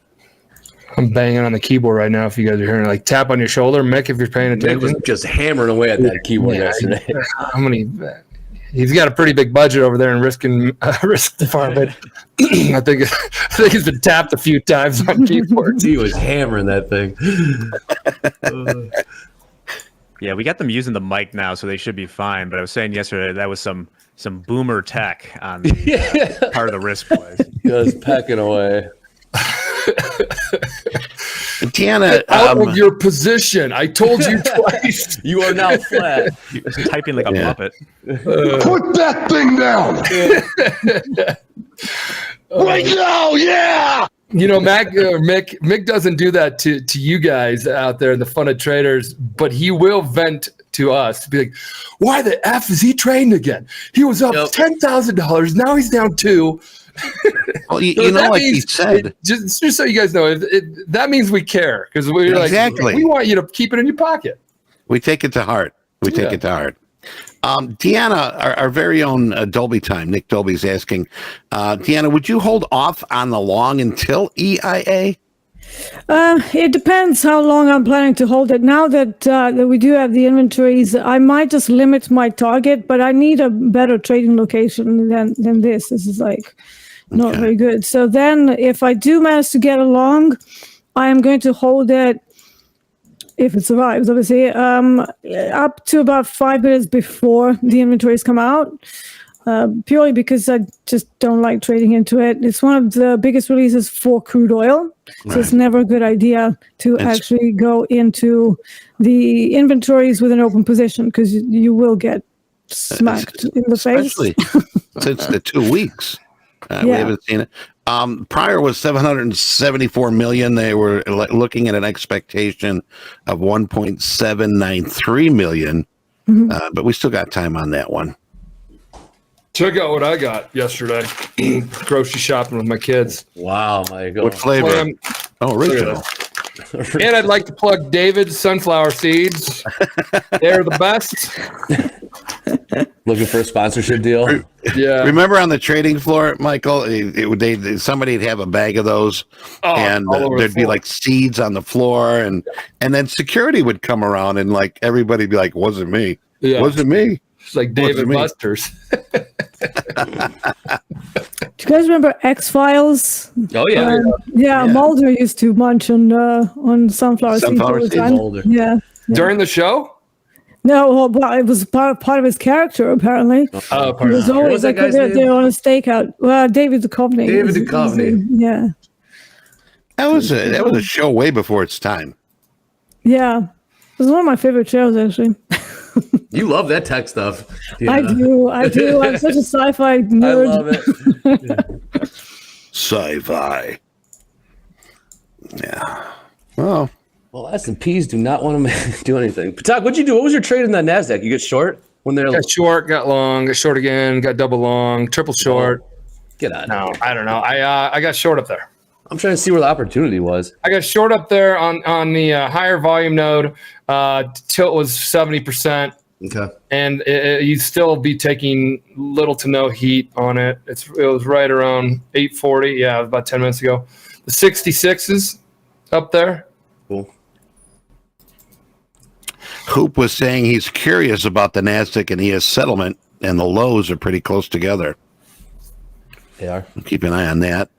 I'm banging on the keyboard right now. If you guys are hearing, like tap on your shoulder, Mick, if you're paying Nick was attention. just hammering away at that keyboard Yeah, yesterday. How many? He's got a pretty big budget over there in risk department. I think he's been tapped a few times on keyboards. He was hammering that thing. Yeah, we got them using the mic now, so they should be fine. But I was saying yesterday that was some boomer tech on the part of the risk plays. Just pecking away. Tiana, Out of your position. I told you twice. You are now flat. Just typing like a Yeah. Muppet. Put that thing down. Right now, yeah. You know, Mick doesn't do that to you guys out there in the fun of traders, but he will vent to us to be like, why the F is he trading again? He was up $10,000. Now he's down $2,000. well, you So know, that like he means- said, just so you guys know, that means we care because we're Exactly. like, we want you to keep it in your pocket. we take it to heart. Deanna, our very own Dolby time, Nick Dolby's asking, Deanna, would you hold off on the long until EIA? It depends how long I'm planning to hold it. Now that we do have the inventories, I might just limit my target, but I need a better trading location than this. This is like not very good. So then if I do manage to get along, I am going to hold it, if it survives, obviously, up to about 5 minutes before the inventories come out. purely because I just don't like trading into it. It's one of the biggest releases for crude oil, so it's never a good idea to actually go into the inventories with an open position because you will get smacked in the face. Especially since the 2 weeks. We haven't seen it. Prior was 774 million. They were looking at an expectation of 1.793 million, but we still got time on that one. Check out what I got yesterday. Grocery shopping with my kids. Wow, Michael. What flavor? Original. And I'd like to plug David's sunflower seeds. They're the best. Looking for a sponsorship deal? Yeah. Remember on the trading floor, Michael, somebody'd have a bag of those, and there'd be like seeds on the floor, and then security would come around, and like everybody'd be like, "Wasn't me. Yeah. Wasn't me." It's like David Buster's. Do you guys remember X-Files? Oh, yeah. Yeah, Mulder used to munch on sunflower seeds all the time. Mulder. Yeah. During the show? No, well, it was part of his character, apparently. Oh, It was always like they're on a stakeout. Well, David Duchovny. David Duchovny. Yeah. That was a show way before its time. Yeah. It was one of my favorite shows, actually. You love that tech stuff. Yeah. I do. I'm such a sci-fi nerd. I love it. Sci-fi. Yeah. Well, S&Ps do not want to do anything. Patak, what'd you do? What was your trade in that NASDAQ? You get short when they're Got short, got long, got short again, got double long, triple short. Get out. No, I don't know. I got short up there. I'm trying to see where the opportunity was. I got short up there on the higher volume node. Tilt was 70%. Okay. And you'd still be taking little to no heat on it. It was right around 840. Yeah, it was about 10 minutes ago. The 66s up there. Cool. Hoop was saying he's curious about the NASDAQ and ES settlement, and the lows are pretty close together. They are. Keep an eye on that.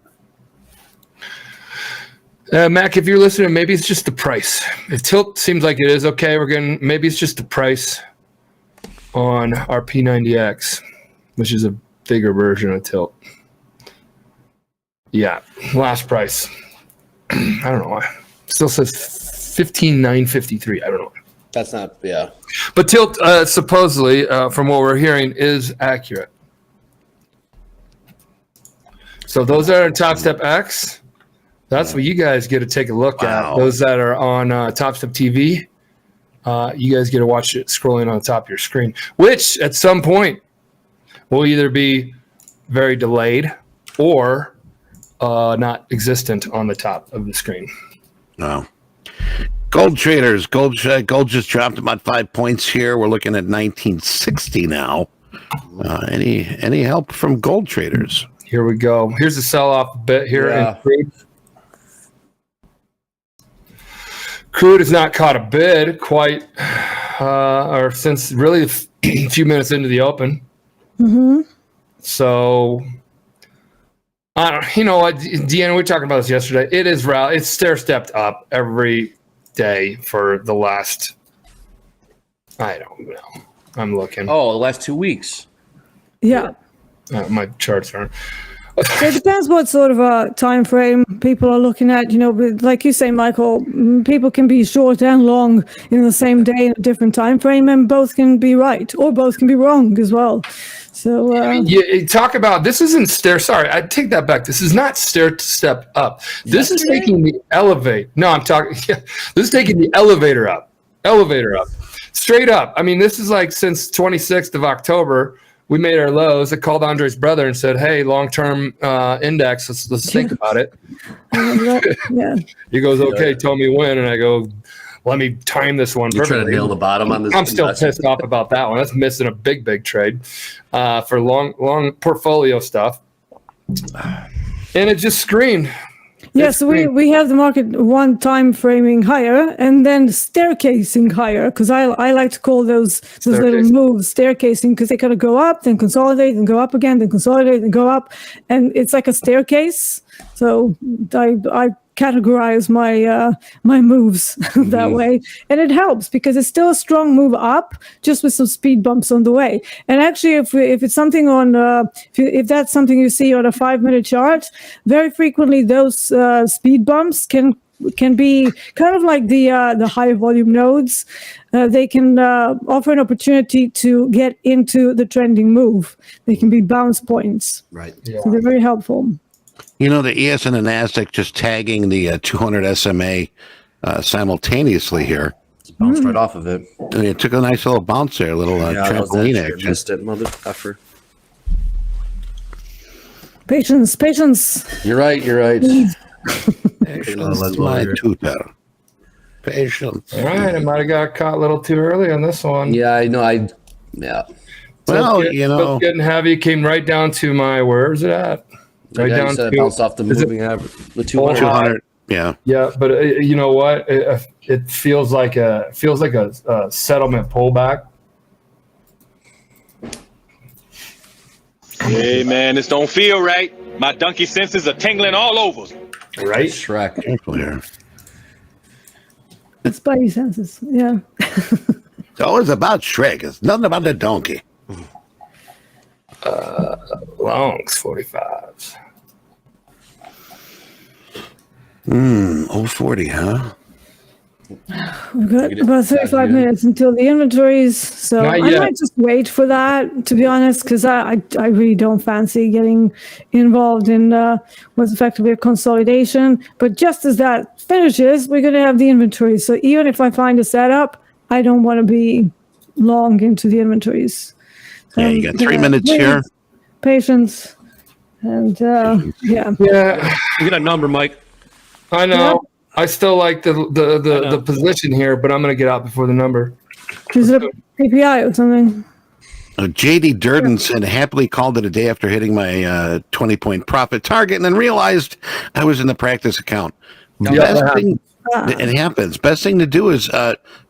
Mac, if you're listening, maybe it's just the price. If tilt seems like it is okay, maybe it's just the price on our P90X, which is a bigger version of tilt. Yeah, last price. I don't know why. Still says 15,953. I don't know. That's not, yeah. But tilt supposedly, from what we're hearing, is accurate. So those are Topstep X. That's what you guys get to take a look at. Those that are on Topstep TV, you guys get to watch it scrolling on the top of your screen, which at some point will either be very delayed or not existent on the top of the screen. No. Gold traders. Gold just dropped about 5 points here. We're looking at 1960 now. Any help from gold traders? Here we go. Here's a sell-off bit here in crude. Crude has not caught a bid quite, or since really a few minutes into the open. Mm-hmm. So, I don't. You know what, Deanna? We were talking about this yesterday. It is it's stair-stepped up every day for the last. I don't know. I'm looking. Oh, the last 2 weeks. Yeah. My charts aren't. So it depends what sort of a time frame people are looking at. You know, like you say, Michael, people can be short and long in the same day in a different time frame, and both can be right or both can be wrong as well. So you talk about this isn't stair. Sorry, I take that back. This is not stair step up. This is taking the elevate. No, I'm talking. Yeah, this is taking the elevator up. Elevator up, straight up. I mean, this is like since 26th of October. We made our lows. I called Andre's brother and said, "Hey, long-term index. Let's think about it." Yeah. He goes, "Okay, tell me when." And I go, "Let me time this one." You're trying to nail the bottom on this. I'm still pissed off about that one. That's missing a big trade for long portfolio stuff, and it just screamed. Yeah, so we have the market one time framing higher and then staircasing higher, because I like to call those little moves staircasing, because they kind of go up, then consolidate, and go up again, then consolidate, and go up, and it's like a staircase. So I categorize my moves that way, and it helps because it's still a strong move up, just with some speed bumps on the way. And actually, if it's something on if that's something you see on a 5-minute chart, very frequently those speed bumps can be kind of like the high volume nodes. They can offer an opportunity to get into the trending move. They can be bounce points. Right. So they're very helpful. You know, the ES and the NASDAQ just tagging the 200 SMA simultaneously here. Just bounced right off of it. And it took a nice little bounce there, a little trampoline action. Missed it, mother effer. Patience. You're right. Patience, my tutor. Patience. All right, I might have got caught a little too early on this one. Yeah, I know. Yeah. Well, Good, you know, getting heavy came right down to my. Where is it at? Right Yeah, you down said to. it bounced off the moving average. The 200. 200. Yeah. Yeah, but you know what? It feels like a settlement pullback. Hey man, this don't feel right. My donkey senses are tingling all over. Right? Shrek. Careful here. Spidey senses. Yeah. It's always about Shrek. It's nothing about the donkey. Longs 45s. 040, huh? We've got about 35 minutes until the inventories, so Not I yet. might just wait for that, to be honest, because I really don't fancy getting involved in what's effectively a consolidation. But just as that finishes, we're going to have the inventories. So even if I find a setup, I don't want to be long into the inventories. Yeah, you got 3 minutes here. Patience, and yeah. Yeah, You get a number, Mike. I know. Yep. I still like the position here, but I'm going to get out before the number. Is it a PPI or something? JD Durden said, happily called it a day after hitting my 20-point profit target and then realized I was in the practice account. Yeah, Best thing, it happens. Best thing to do is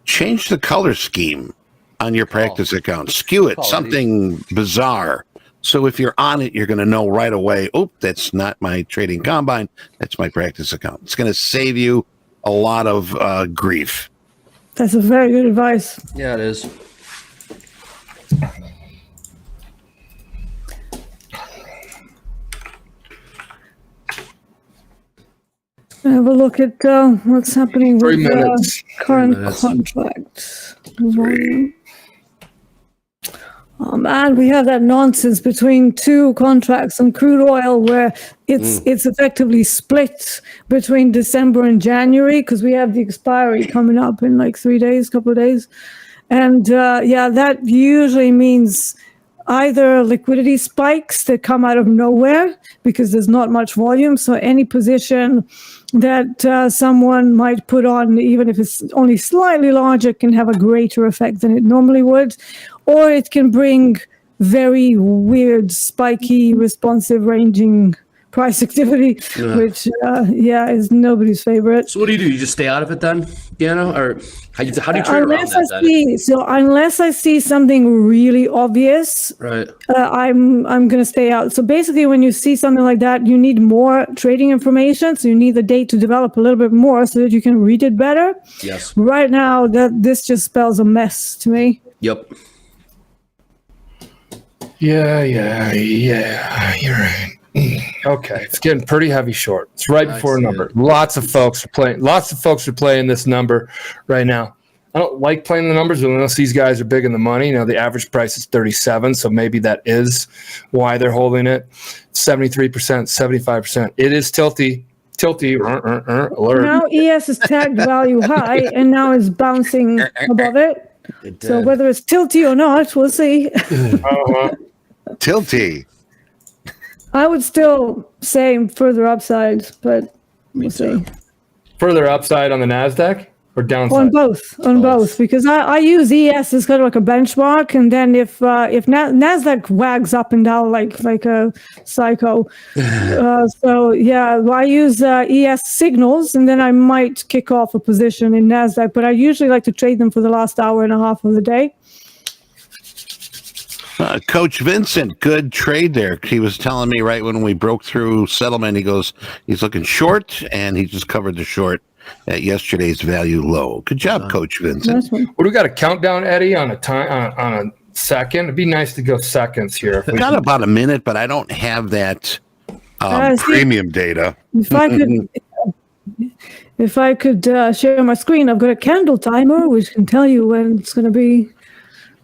change the color scheme on your practice account. Skew it, something bizarre. So if you're on it, you're going to know right away, oh, that's not my trading combine. That's my practice account. It's going to save you a lot of grief. That's a very good advice. Yeah, it is. Have a look at what's happening 3 with minutes. current 3 minutes. contracts. Oh man, we have that nonsense between two contracts on crude oil where it's effectively split between December and January because we have the expiry coming up in like 3 days, couple of days. And yeah, that usually means either liquidity spikes that come out of nowhere because there's not much volume. So any position that someone might put on, even if it's only slightly larger, can have a greater effect than it normally would. Or it can bring very weird, spiky, responsive ranging price activity, which, yeah, is nobody's favorite. So what do? You just stay out of it then, Deanna? Or how do you trade around that then? Unless I see something really obvious, Right. I'm going to stay out. So basically, when you see something like that, you need more trading information. So you need the date to develop a little bit more so that you can read it better. Yes. Right now, this just spells a mess to me. Yep. Yeah, you're right. Okay, it's getting pretty heavy short. It's right before a number. Lots of folks are playing this number right now. I don't like playing the numbers unless these guys are big in the money. You know, the average price is 37, so maybe that is why they're holding it. 73%, 75%. It is tilty. Alert. Now ES is tagged value high, and now it's bouncing above it. So whether it's tilty or not, we'll see. Tilty. I would still say further upside, but we'll see. Further upside on the NASDAQ or downside? On both, because I use ES as kind of like a benchmark, and then if Nasdaq wags up and down like a psycho, so yeah, I use ES signals, and then I might kick off a position in Nasdaq, but I usually like to trade them for the last hour and a half of the day. Coach Vincent, good trade there. He was telling me right when we broke through settlement, he goes, he's looking short, and he just covered the short at yesterday's value low. Good job, Coach Vincent. What do we got a countdown, Eddie, on a time on a second? It'd be nice to go seconds here. I got about a minute, but I don't have that premium data. If I could share my screen, I've got a candle timer which can tell you when it's going to be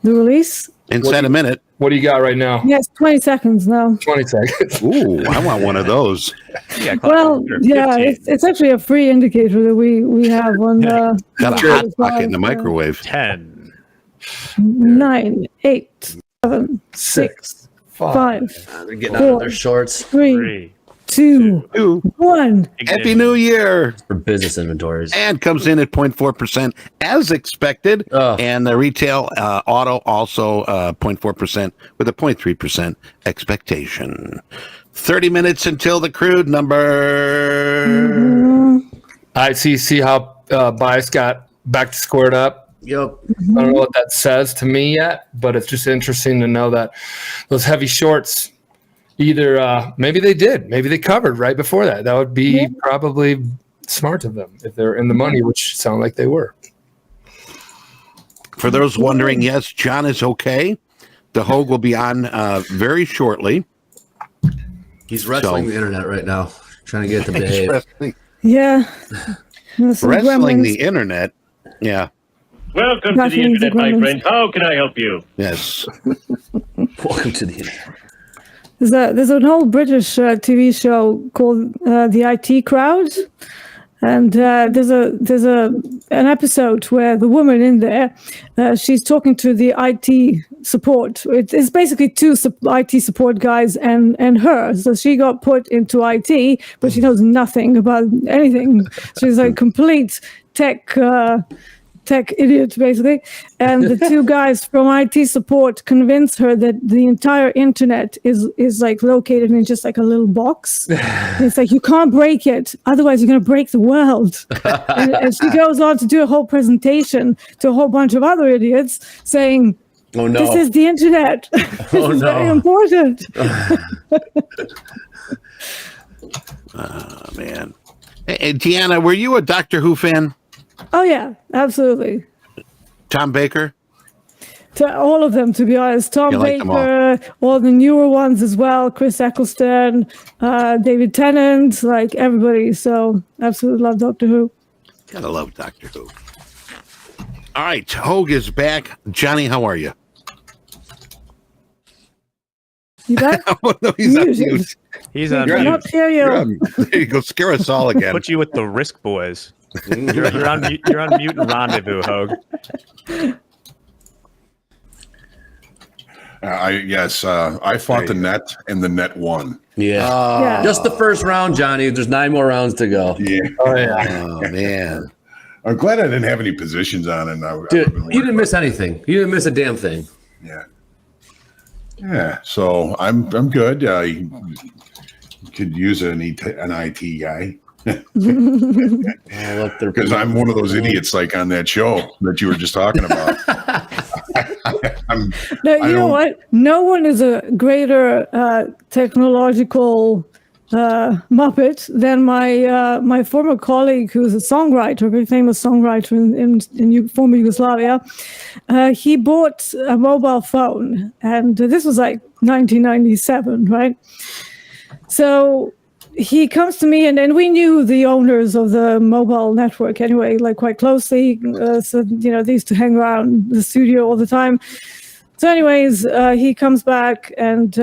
the release. Inside a minute. What do you got right now? Yes, 20 seconds now. 20 seconds. Ooh, I want one of those. Yeah, Well, yeah, it's actually a free indicator that we have on the. Got a hot pocket in the microwave. 10. 9, 8, 7, 6, 5, They're getting out of their shorts 3, 2, 1. Happy New Year. for business inventories. And comes in at 0.4% as expected. And the retail auto also 0.4% with a 0.3% expectation. 30 minutes until the crude number. I see how Bias got back to squared up. Yep. I don't know what that says to me yet, but it's just interesting to know that those heavy shorts either maybe they covered right before that. That would be probably smart of them if they're in the money, which sound like they were. For those wondering, yes, John is okay. The Hogue will be on very shortly. He's wrestling the internet right now, trying to get it to behave. Yeah. Wrestling the internet. Yeah. Welcome to the internet, my friend. How can I help you? Yes. Welcome to the internet. There's an old British TV show called The IT Crowd, and there's an episode where the woman in there, she's talking to the IT support. It's basically two IT support guys and her. So she got put into IT, but she knows nothing about anything. She's a complete tech idiot, basically. And the two guys from IT support convince her that the entire internet is like located in just like a little box. And it's like, you can't break it, otherwise you're going to break the world. and she goes on to do a whole presentation to a whole bunch of other idiots saying, oh no, this is the internet. This is very important. Oh, man. Hey, Deanna, were you a Doctor Who fan? Oh, yeah, absolutely. Tom Baker? To all of them, to be honest. Tom like Baker, all the newer ones as well. Chris Eccleston, David Tennant, like everybody. So absolutely love Doctor Who. Gotta love Doctor Who. All right, Hogue is back. Johnny, how are you? You back? Oh, no, he's on mute. He's on You're mute. Not hear you. There you go. Scare us all again. Put you with the Risk Boys. You're on mute. You're on mute and rendezvous, Hogue. I fought the net and the net won. Yeah. Just the first round, Johnny. There's 9 more rounds to go. Yeah. Oh, man. I'm glad I didn't have any positions on it. Dude, you didn't miss anything. You didn't miss a damn thing. Yeah. Yeah. So I'm good. You could use an IT guy. Because I'm one of those idiots like on that show that you were just talking about. You know what? No one is a greater technological muppet than my former colleague, who's a songwriter, a very famous songwriter in former Yugoslavia. He bought a mobile phone, and this was like 1997, right? So he comes to me, and we knew the owners of the mobile network anyway, like quite closely. So, they used to hang around the studio all the time. So anyways, he comes back and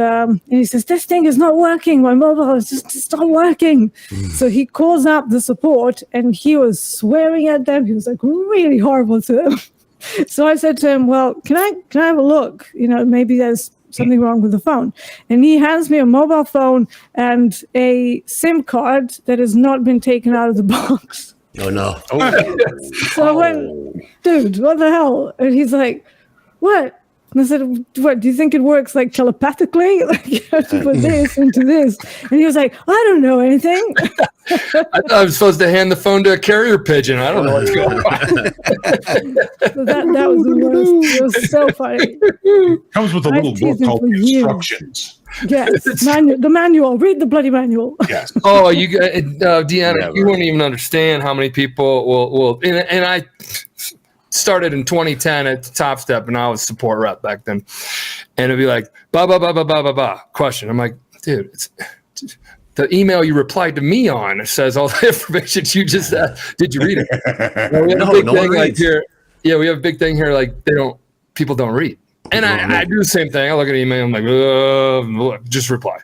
he says, this thing is not working. My mobile is just not working. So he calls up the support, and he was swearing at them. He was like really horrible to them. So I said to him, well, can I have a look? Maybe there's something wrong with the phone. And he hands me a mobile phone and a SIM card that has not been taken out of the box. Oh no. So I went, dude, what the hell? And he's like, what? And I said, what, do you think it works like telepathically? Like you have to put this into this. And he was like, I don't know anything. I thought I was supposed to hand the phone to a carrier pigeon. I don't know what's going on. So that was the worst. It was so funny. Comes with a little book called Instructions. Yes, the manual. Read the bloody manual. Yes. Oh, you Deanna, you wouldn't even understand how many people will and I started in 2010 at Topstep, and I was support rep back then. And it'd be like, question. I'm like, dude, it's the email you replied to me on says all the information you just asked. Did you read it? We have a big thing like here. Yeah, we have a big thing here. Like people don't read. And I do the same thing. I look at an email. I'm like, just reply.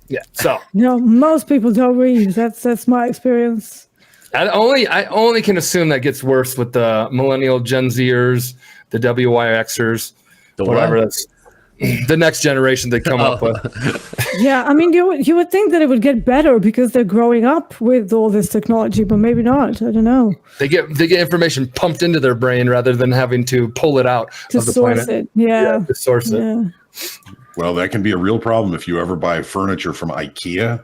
Yeah. So no, most people don't read. That's my experience. I only can assume that gets worse with the millennial Gen Zers, the WYXers, whatever. That's the next generation they come up with. Yeah, I mean, you would think that it would get better because they're growing up with all this technology, but maybe not. I don't know. They get information pumped into their brain rather than having to pull it out of the source planet. It. Yeah, to source it. Well, that can be a real problem if you ever buy furniture from IKEA.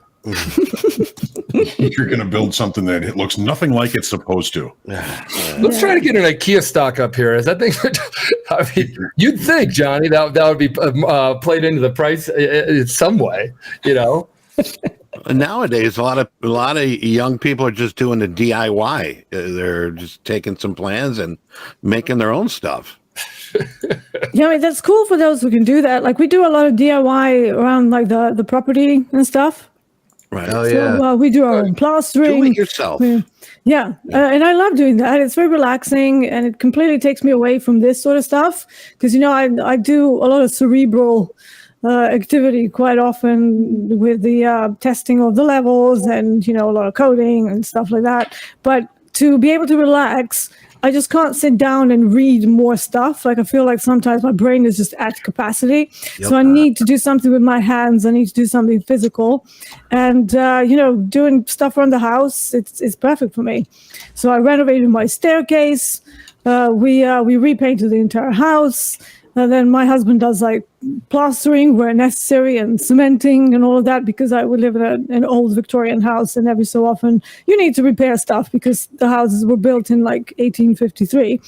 You're going to build something that it looks nothing like it's supposed to. Let's try to get an IKEA stock up here. Is that thing? I mean, you'd think, Johnny, that would be played into the price in some way, you know. Nowadays, a lot of young people are just doing the DIY. They're just taking some plans and making their own stuff. Yeah, I mean, that's cool for those who can do that. Like we do a lot of DIY around like the property and stuff. Right. Oh yeah. So, we do our own plastering. Do it yourself. Yeah, and I love doing that. It's very relaxing, and it completely takes me away from this sort of stuff because I do a lot of cerebral activity quite often with the testing of the levels and a lot of coding and stuff like that. But to be able to relax, I just can't sit down and read more stuff. Like I feel like sometimes my brain is just at capacity. Yep. So I need to do something with my hands. I need to do something physical. And, doing stuff around the house, it's perfect for me. So I renovated my staircase. We repainted the entire house. And then my husband does like plastering where necessary and cementing and all of that because I would live in an old Victorian house, and every so often you need to repair stuff because the houses were built in like 1853.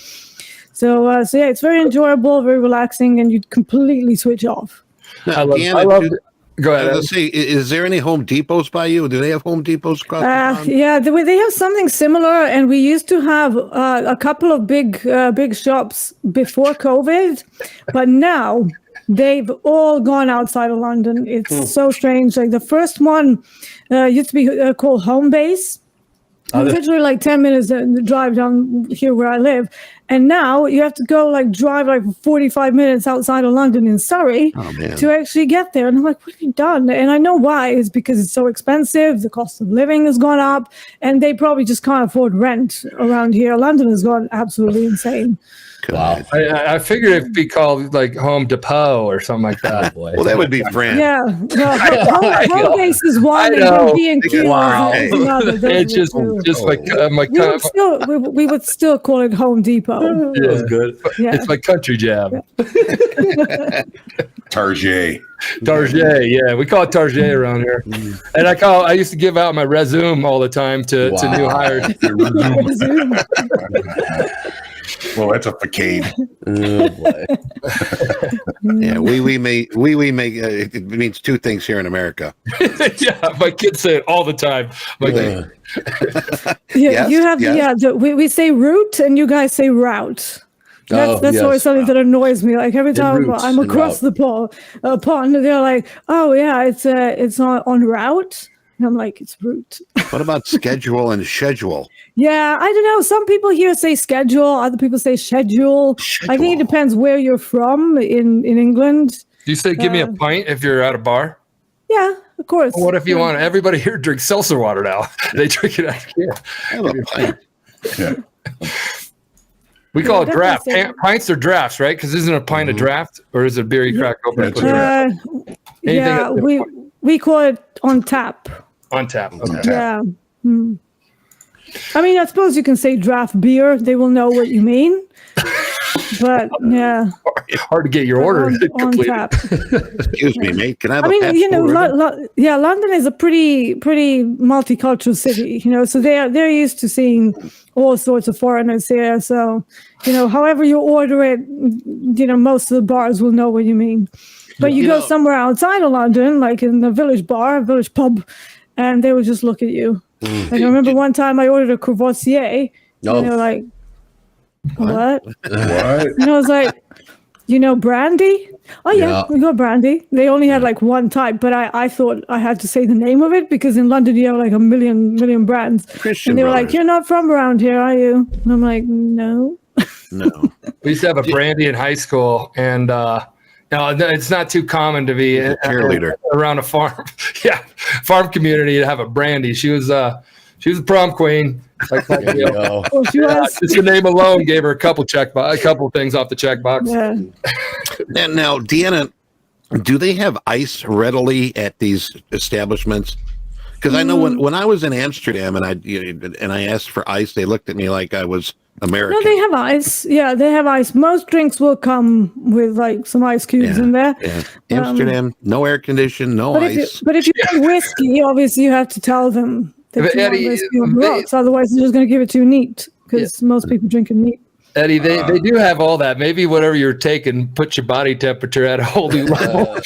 So yeah, it's very enjoyable, very relaxing, and you completely switch off. Now, I love Go ahead. Let's see. Is there any Home Depots by you? Do they have Home Depots across the pond? Yeah, they have something similar, and we used to have a couple of big shops before COVID, but now they've all gone outside of London. It's so strange. Like the first one used to be called Home Base. Literally like 10 minutes drive down here where I live. And now you have to go drive 45 minutes outside of London in Surrey to actually get there. And I'm like, what have you done? And I know why. It's because it's so expensive. The cost of living has gone up and they probably just can't afford rent around here. London has gone absolutely insane. Wow. I figured it'd be called Home Depot or something like that. Well, that would be France. Yeah. No, home base is one and B&Q Wow. is another. It's just like we would still call it Home Depot. Yeah, it's good. Yeah. It's my country jab. Target. Yeah, we call it Target around here. And I used to give out my resume all the time to new hires. Well, that's a facade. Oh, boy. Yeah, we make it means two things here in America. Yeah, my kids say it all the time. Yeah, you have we say route and you guys say route. That's always something that annoys me. Like every time I'm across the pond, they're like, "Oh yeah, it's on route." And I'm like, "It's route." What about schedule and schedule? Yeah, I don't know. Some people here say schedule. Other people say schedule. I think it depends where you're from in England. Do you say give me a pint if you're at a bar? Yeah, of course. What if you want? Everybody here drinks seltzer water now. They drink it out here. Yeah. We call it draft. Pints are drafts, right? Because isn't a pint a draft, or is it a beer you crack open? Yeah, we call it on tap. On tap. Okay. Yeah. I mean, I suppose you can say draft beer. They will know what you mean. But yeah, hard to get your order on completed. tap. Excuse me, mate. Can I have I a mean, Pabst you know, Blue Ribbon? London is a pretty multicultural city, you know, so they're used to seeing all sorts of foreigners here. So, you know, however you order it, you know, most of the bars will know what you mean. But you go somewhere outside of London, like in the village pub, and they will just look at you. Like I remember one time I ordered a Courvoisier, and they're like, what? And I was like, you know, brandy? Oh yeah, we got brandy. They only had like one type, but I thought I had to say the name of it because in London you have like a million brands. Christian and they were Brothers. like, you're not from around here, are you? And I'm like, no. No. We used to have a brandy in high school, and no, it's not too common to be a cheerleader around a farm. Farm community to have a brandy. She was a prom queen. Like, Well, she was. just the name alone gave her a couple things off the checkbox. Yeah. And now, Deanna, do they have ice readily at these establishments? Because I know when I was in Amsterdam and I asked for ice, they looked at me like I was American. No, they have ice. Yeah, they have ice. Most drinks will come with like some ice cubes in there. Yeah. Amsterdam, no air condition, no ice. But if you want whiskey, obviously you have to tell them that you want whiskey on the rocks. Otherwise, they're just going to give it to you neat because most people drink it neat. Eddie, they do have all that. Maybe whatever you're taking, put your body temperature at a whole new level.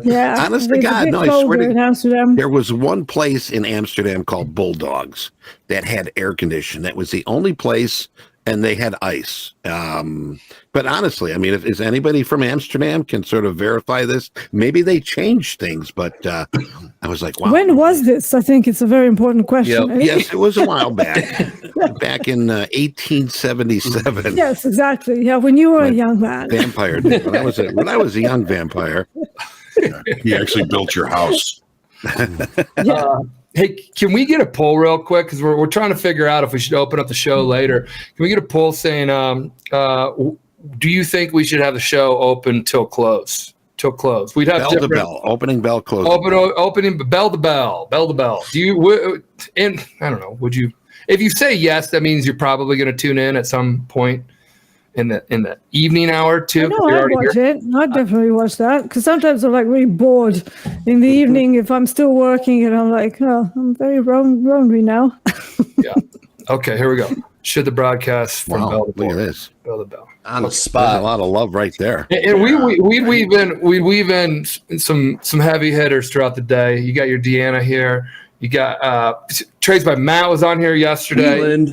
Yeah. Honest to God, no, I swear in Amsterdam. there was one place in Amsterdam called Bulldogs that had air conditioning. That was the only place, and they had ice. But honestly, I mean, is anybody from Amsterdam can sort of verify this? Maybe they changed things, but I was like, wow. When was this? I think it's a very important question. Yep. Yes, it was a while back. Back in 1877. Yes, exactly. Yeah, when you were a young man. Vampire did. When I was a young vampire. He actually built your house. Hey, can we get a poll real quick? Because we're trying to figure out if we should open up the show later. Can we get a poll saying, do you think we should have the show open till close? Till close. We'd have bell to bell, opening bell, closing. Opening bell to bell. Do you? And I don't know. Would you? If you say yes, that means you're probably going to tune in at some point in the evening hour too. No, I'd watch it. I'd definitely watch that because sometimes I'm like really bored in the evening if I'm still working and I'm like, oh, I'm very lonely now. Yeah. Okay, here we go. Should the broadcast from bell to bell? Look at this. Bell to bell. On the spot. There's a lot of love right there. And we weave in some heavy hitters throughout the day. You got your Deanna here. You got Trades by Matt was on here yesterday.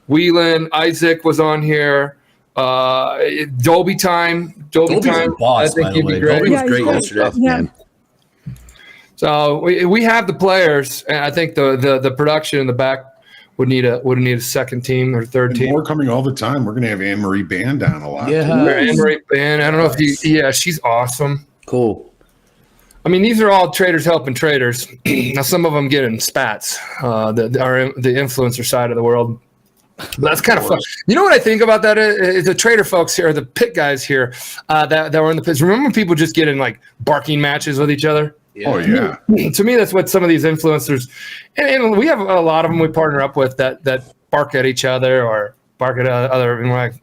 Wheeland. Isaac was on here. Dolby time. Dolby's a boss, I think by the he'd be way. great. Dolby was great yesterday. Yeah. So we have the players, and I think the production in the back would need a second team or third team. More coming all the time. We're going to have Anne-Marie Band on a lot. Yeah, Anne-Marie Band. I don't know if she's awesome. Cool. I mean, these are all traders helping traders. Now, some of them get in spats, are the influencer side of the world. But that's kind of fun. You know what I think about that is the trader folks here, the pit guys here that were in the pits. Remember when people just get in like barking matches with each other? Yeah. Oh, yeah. To me, that's what some of these influencers, and we have a lot of them we partner up with that bark at each other or bark at other, and we're like,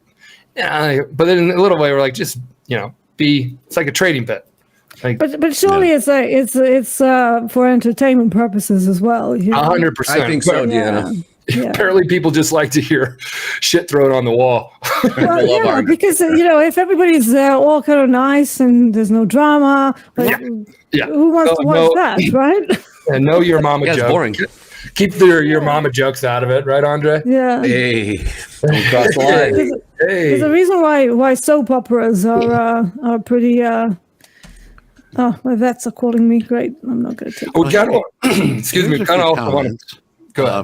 yeah. But then in a little way, we're like, just it's like a trading pit. Like, but surely it's for entertainment purposes as well. 100%. I think so, Deanna. Yeah. Apparently, people just like to hear shit thrown on the wall. Well, yeah, because if everybody's all kind of nice and there's no drama, like, who wants to watch that, right? And know your mama joke. Boring. Keep your mama jokes out of it, right, Andre? Yeah. Hey, don't cross the line. There's a reason why soap operas are pretty. Oh, my vets are calling me. Great. I'm not going to take. Excuse me. Kind of comments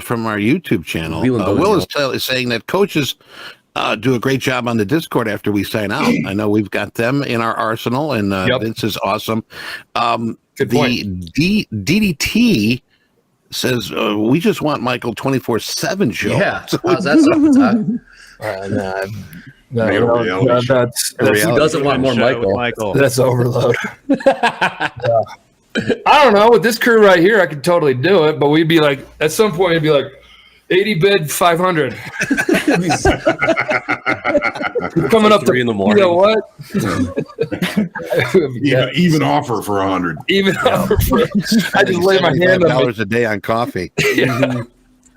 from our YouTube channel. Will is saying that coaches do a great job on the Discord after we sign out. I know we've got them in our arsenal, and Vince is awesome. Good point. The DDT says we just want Michael 24/7 show. Yeah, how's that sound? Who doesn't want more Michael? That's overload. I don't know. With this crew right here, I could totally do it. But we'd be like, at some point, it'd be like, 80 bid 500. Coming up to 3 in the morning. You know what? Even offer for 100. Even offer for. I just lay my hand on $75 a day on coffee. 80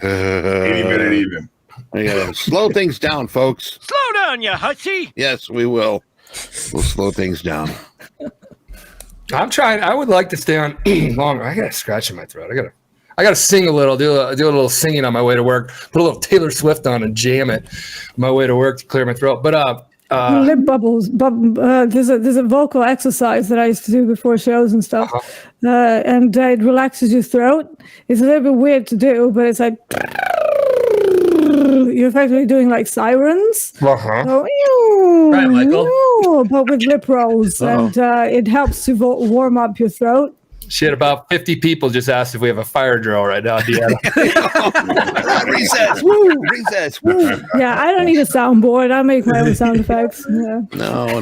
minute even. We gotta slow things down, folks. Slow down, you hussy. Yes, we will. We'll slow things down. I'm trying. I would like to stay on longer. I got a scratch in my throat. I gotta sing a little. Do a little singing on my way to work. Put a little Taylor Swift on and jam it on my way to work to clear my throat. But lip bubbles. There's a vocal exercise that I used to do before shows and stuff, and it relaxes your throat. It's a little bit weird to do, but it's like you're effectively doing like sirens. Right, Michael. But with lip rolls, and it helps to warm up your throat. Shit, about 50 people just asked if we have a fire drill right now, Deanna. Recess, woo, recess, woo. Yeah, I don't need a soundboard. I make my own sound effects. Yeah. No. Yeah,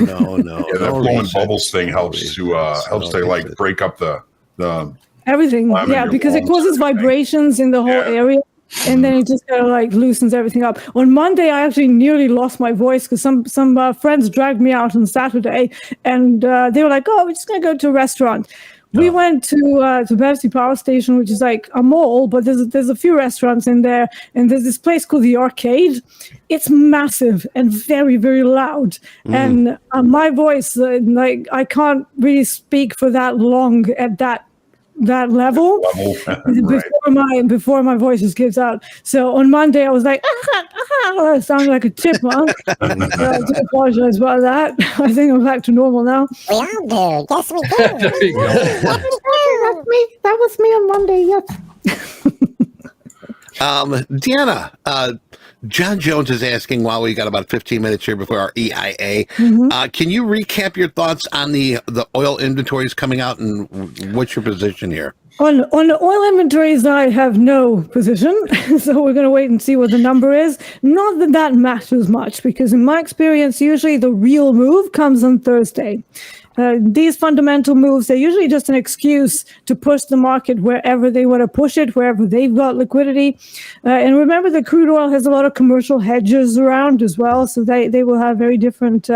that blowing bubbles thing helps to like break up the Everything. Yeah, because it causes vibrations in the whole area. And then it just kind of like loosens everything up. On Monday, I actually nearly lost my voice because some friends dragged me out on Saturday, and they were like, "Oh, we're just gonna go to a restaurant." We went to Betsy Power Station, which is like a mall, but there's a few restaurants in there, and there's this place called the Arcade. It's massive and very, very loud, and my voice, like I can't really speak for that long at that level before my voice just gives out. So on Monday I was like, I sounded like a chipmunk. I do apologize about that. I think I'm back to normal now. We all do. Yes, we do. There you go. That was me on Monday. Yes. Deanna, John Jones is asking while we got about 15 minutes here before our EIA. Can you recap your thoughts on the oil inventories coming out and what's your position here? On the oil inventories, I have no position, so we're going to wait and see what the number is. Not that matters much, because in my experience, usually the real move comes on Thursday. These fundamental moves, they're usually just an excuse to push the market wherever they want to push it, wherever they've got liquidity. And remember, the crude oil has a lot of commercial hedges around as well, so they will have very different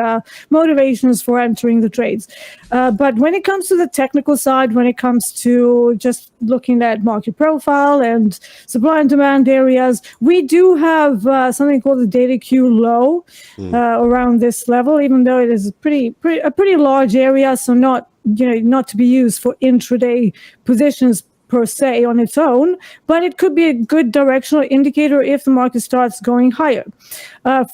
motivations for entering the trades. But when it comes to the technical side, when it comes to just looking at market profile and supply and demand areas, we do have something called the data queue low around this level, even though it is a pretty large area, so not to be used for intraday positions per se on its own, but it could be a good directional indicator if the market starts going higher.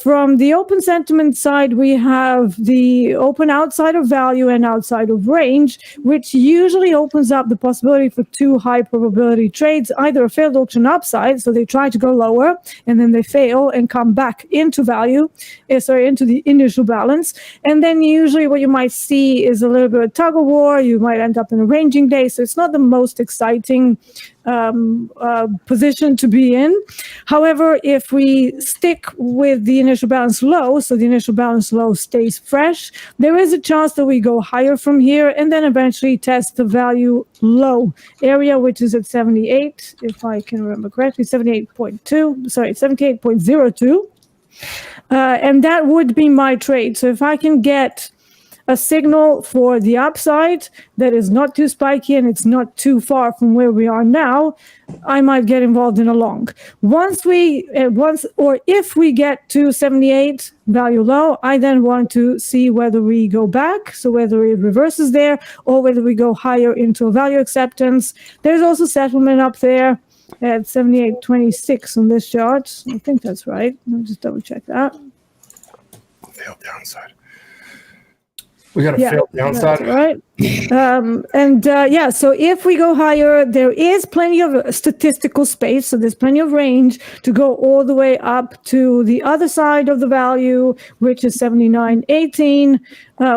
From the open sentiment side, we have the open outside of value and outside of range, which usually opens up the possibility for two high probability trades, either a failed auction upside, so they try to go lower and then they fail and come back into value, into the initial balance. And then usually what you might see is a little bit of tug of war. You might end up in a ranging day, so it's not the most exciting position to be in. However, if we stick with the initial balance low, so the initial balance low stays fresh, there is a chance that we go higher from here and then eventually test the value low area, which is at 78, if I can remember correctly, 78.02. And that would be my trade. So if I can get a signal for the upside that is not too spiky and it's not too far from where we are now, I might get involved in a long. If we get to 78 value low, I then want to see whether we go back, so whether it reverses there or whether we go higher into a value acceptance. There's also settlement up there at 78.26 on this chart. I think that's right. Let me just double check that. Failed downside. We got a failed downside. Right. So if we go higher, there is plenty of statistical space. So there's plenty of range to go all the way up to the other side of the value, which is 79.18,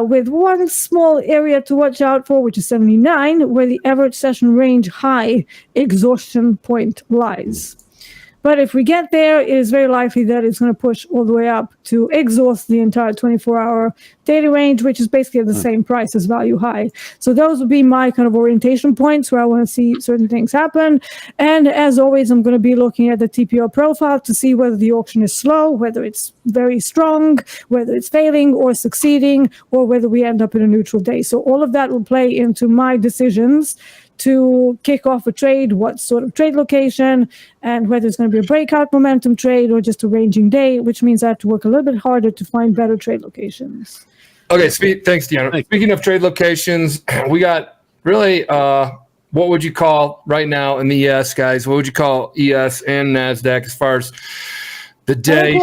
with one small area to watch out for, which is 79, where the average session range high exhaustion point lies. But if we get there, it is very likely that it's going to push all the way up to exhaust the entire 24-hour daily range, which is basically at the same price as value high. So those would be my kind of orientation points where I want to see certain things happen. And as always, I'm going to be looking at the TPO profile to see whether the auction is slow, whether it's very strong, whether it's failing or succeeding, or whether we end up in a neutral day. So all of that will play into my decisions to kick off a trade, what sort of trade location, and whether it's going to be a breakout momentum trade or just a ranging day, which means I have to work a little bit harder to find better trade locations. Okay, thanks, Deanna. Speaking of trade locations, we got really, what would you call right now in the ES, guys? What would you call ES and NASDAQ as far as the day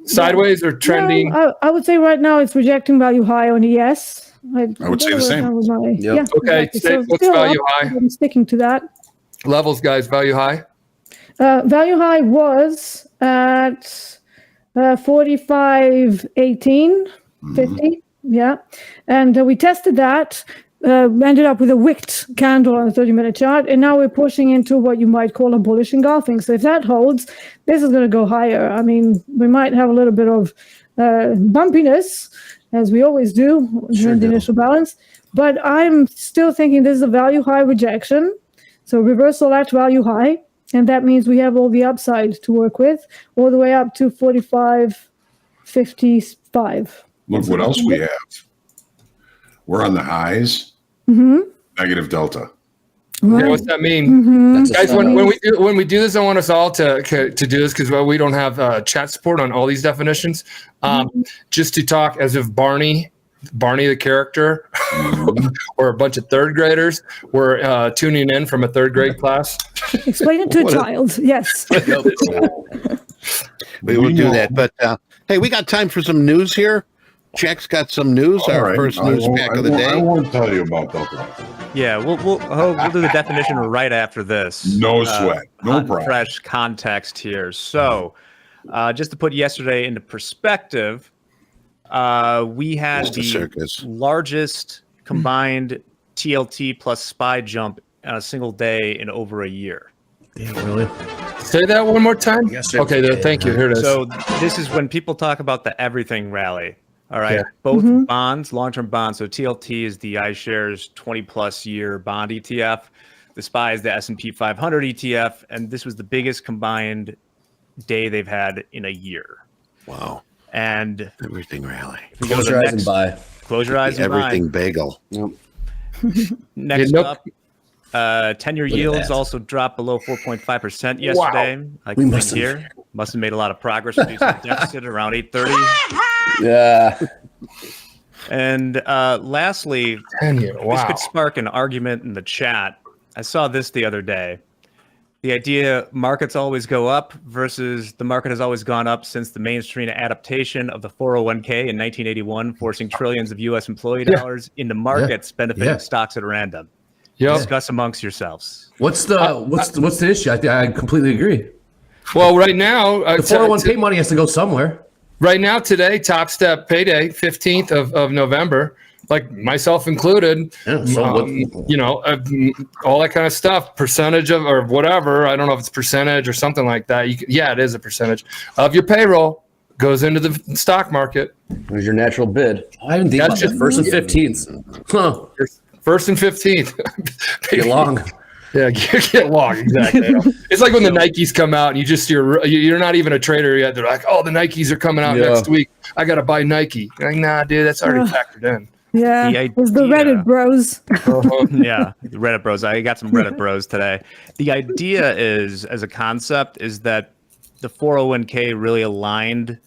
sideways or trending? No, I would say right now it's rejecting value high on ES. I would say the same. Yeah. Okay, Exactly. So what's still value up, high? I'm sticking to that. Levels, guys, value high? Value high was at 45.18, 50. Yeah. And we tested that. Ended up with a wicked candle on the 30-minute chart, and now we're pushing into what you might call a bullish engulfing. So if that holds, this is going to go higher. I mean, we might have a little bit of bumpiness, as we always do during the initial balance, but I'm still thinking this is a value high rejection. So reversal at value high, and that means we have all the upside to work with, all the way up to 45.55. Look what else we have. We're on the highs. Negative delta. Right. Yeah, what's that mean? Guys, when we do this, I want us all to do this because we don't have chat support on all these definitions. Just to talk as if Barney the character, or a bunch of third graders were tuning in from a third grade class. Explain it to a child. Yes. We will do that. But hey, we got time for some news here. Jack's got some news. Our first news pack of the day. I won't tell you about Delta. Yeah, we'll do the definition right after this. No sweat. No problem. Fresh context here. So, just to put yesterday into perspective, we had the largest combined TLT plus SPY jump on a single day in over a year. Damn, really? Say that one more time. Okay, thank you. Here it is. So this is when people talk about the everything rally. All right, both bonds, long-term bonds. So TLT is the iShares 20-plus year bond ETF. The SPY is the S&P 500 ETF, and this was the biggest combined day they've had in a year. Wow! And everything rally. Close your eyes and buy. Close your eyes and buy. Everything bagel. Next up, 10-year yields also dropped below 4.5% yesterday. Wow. Like we must have made a lot of progress, reducing the deficit around 830. Yeah. And lastly, this could spark an argument in the chat. I saw this the other day. The idea markets always go up versus the market has always gone up since the mainstream adaptation of the 401k in 1981, forcing trillions of U.S. employee dollars into markets benefiting stocks at random. Discuss amongst yourselves. What's the issue? I completely agree. Well, right now, the 401k money has to go somewhere. Right now, today, Topstep payday, 15th of November, like myself included, all that kind of stuff, percentage of or whatever. I don't know if it's percentage or something like that. It is a percentage of your payroll goes into the stock market. There's your natural bid. I haven't think about it. First and 15th. Huh. First and 15th. Get long. Yeah, get long. Exactly. It's like when the Nikes come out and you're not even a trader yet. They're like, oh, the Nikes are coming out next week. I got to buy Nike. You're like, nah, dude, that's already factored in. Yeah, it's the Reddit bros. Yeah, the Reddit bros. I got some Reddit bros today. The idea is, as a concept, is that the 401k really aligned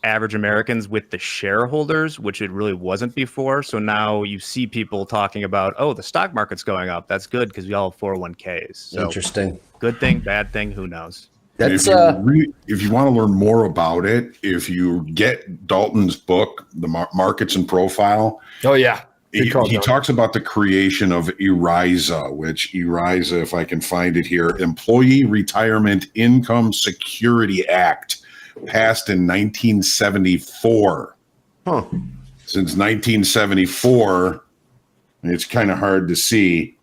average Americans with the shareholders, which it really wasn't before. So now you see people talking about, oh, the stock market's going up. That's good because we all have 401ks. So interesting. Good thing, bad thing, who knows? That's if you want to learn more about it, if you get Dalton's book, The Markets and Profile. Oh, yeah. He talks about the creation of ERISA, which ERISA, if I can find it here, Employee Retirement Income Security Act, passed in 1974. Since 1974, it's kind of hard to see.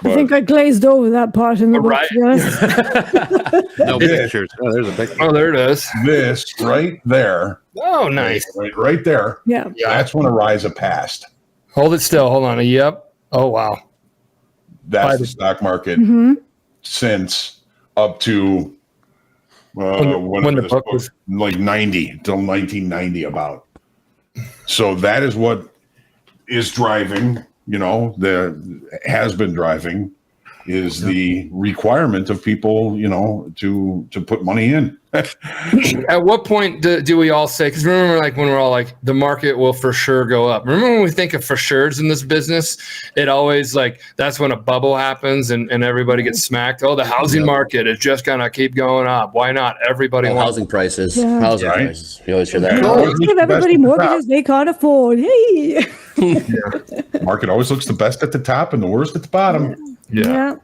I think I glazed over that part in the book. Right. Yes. No pictures. Oh, there's a picture. Oh, there it is. This right there. Oh, nice. Right there. Yeah. That's when Ariza passed. Hold it still. Hold on. Yep. Oh, wow. That's the stock market since up to when the book was like 90 till 1990 about. So that is what is driving, has been driving is the requirement of people, to put money in. At what point do we all say, because remember, like when we're all like, the market will for sure go up. Remember when we think of for sure's in this business, it always like, that's when a bubble happens and everybody gets smacked. Oh, the housing market is just going to keep going up. Why not? Everybody wants housing prices. Yeah. Housing prices. You always hear that. Let's give everybody mortgages they can't afford. Yay! Market always looks the best at the top and the worst at the bottom. Yeah,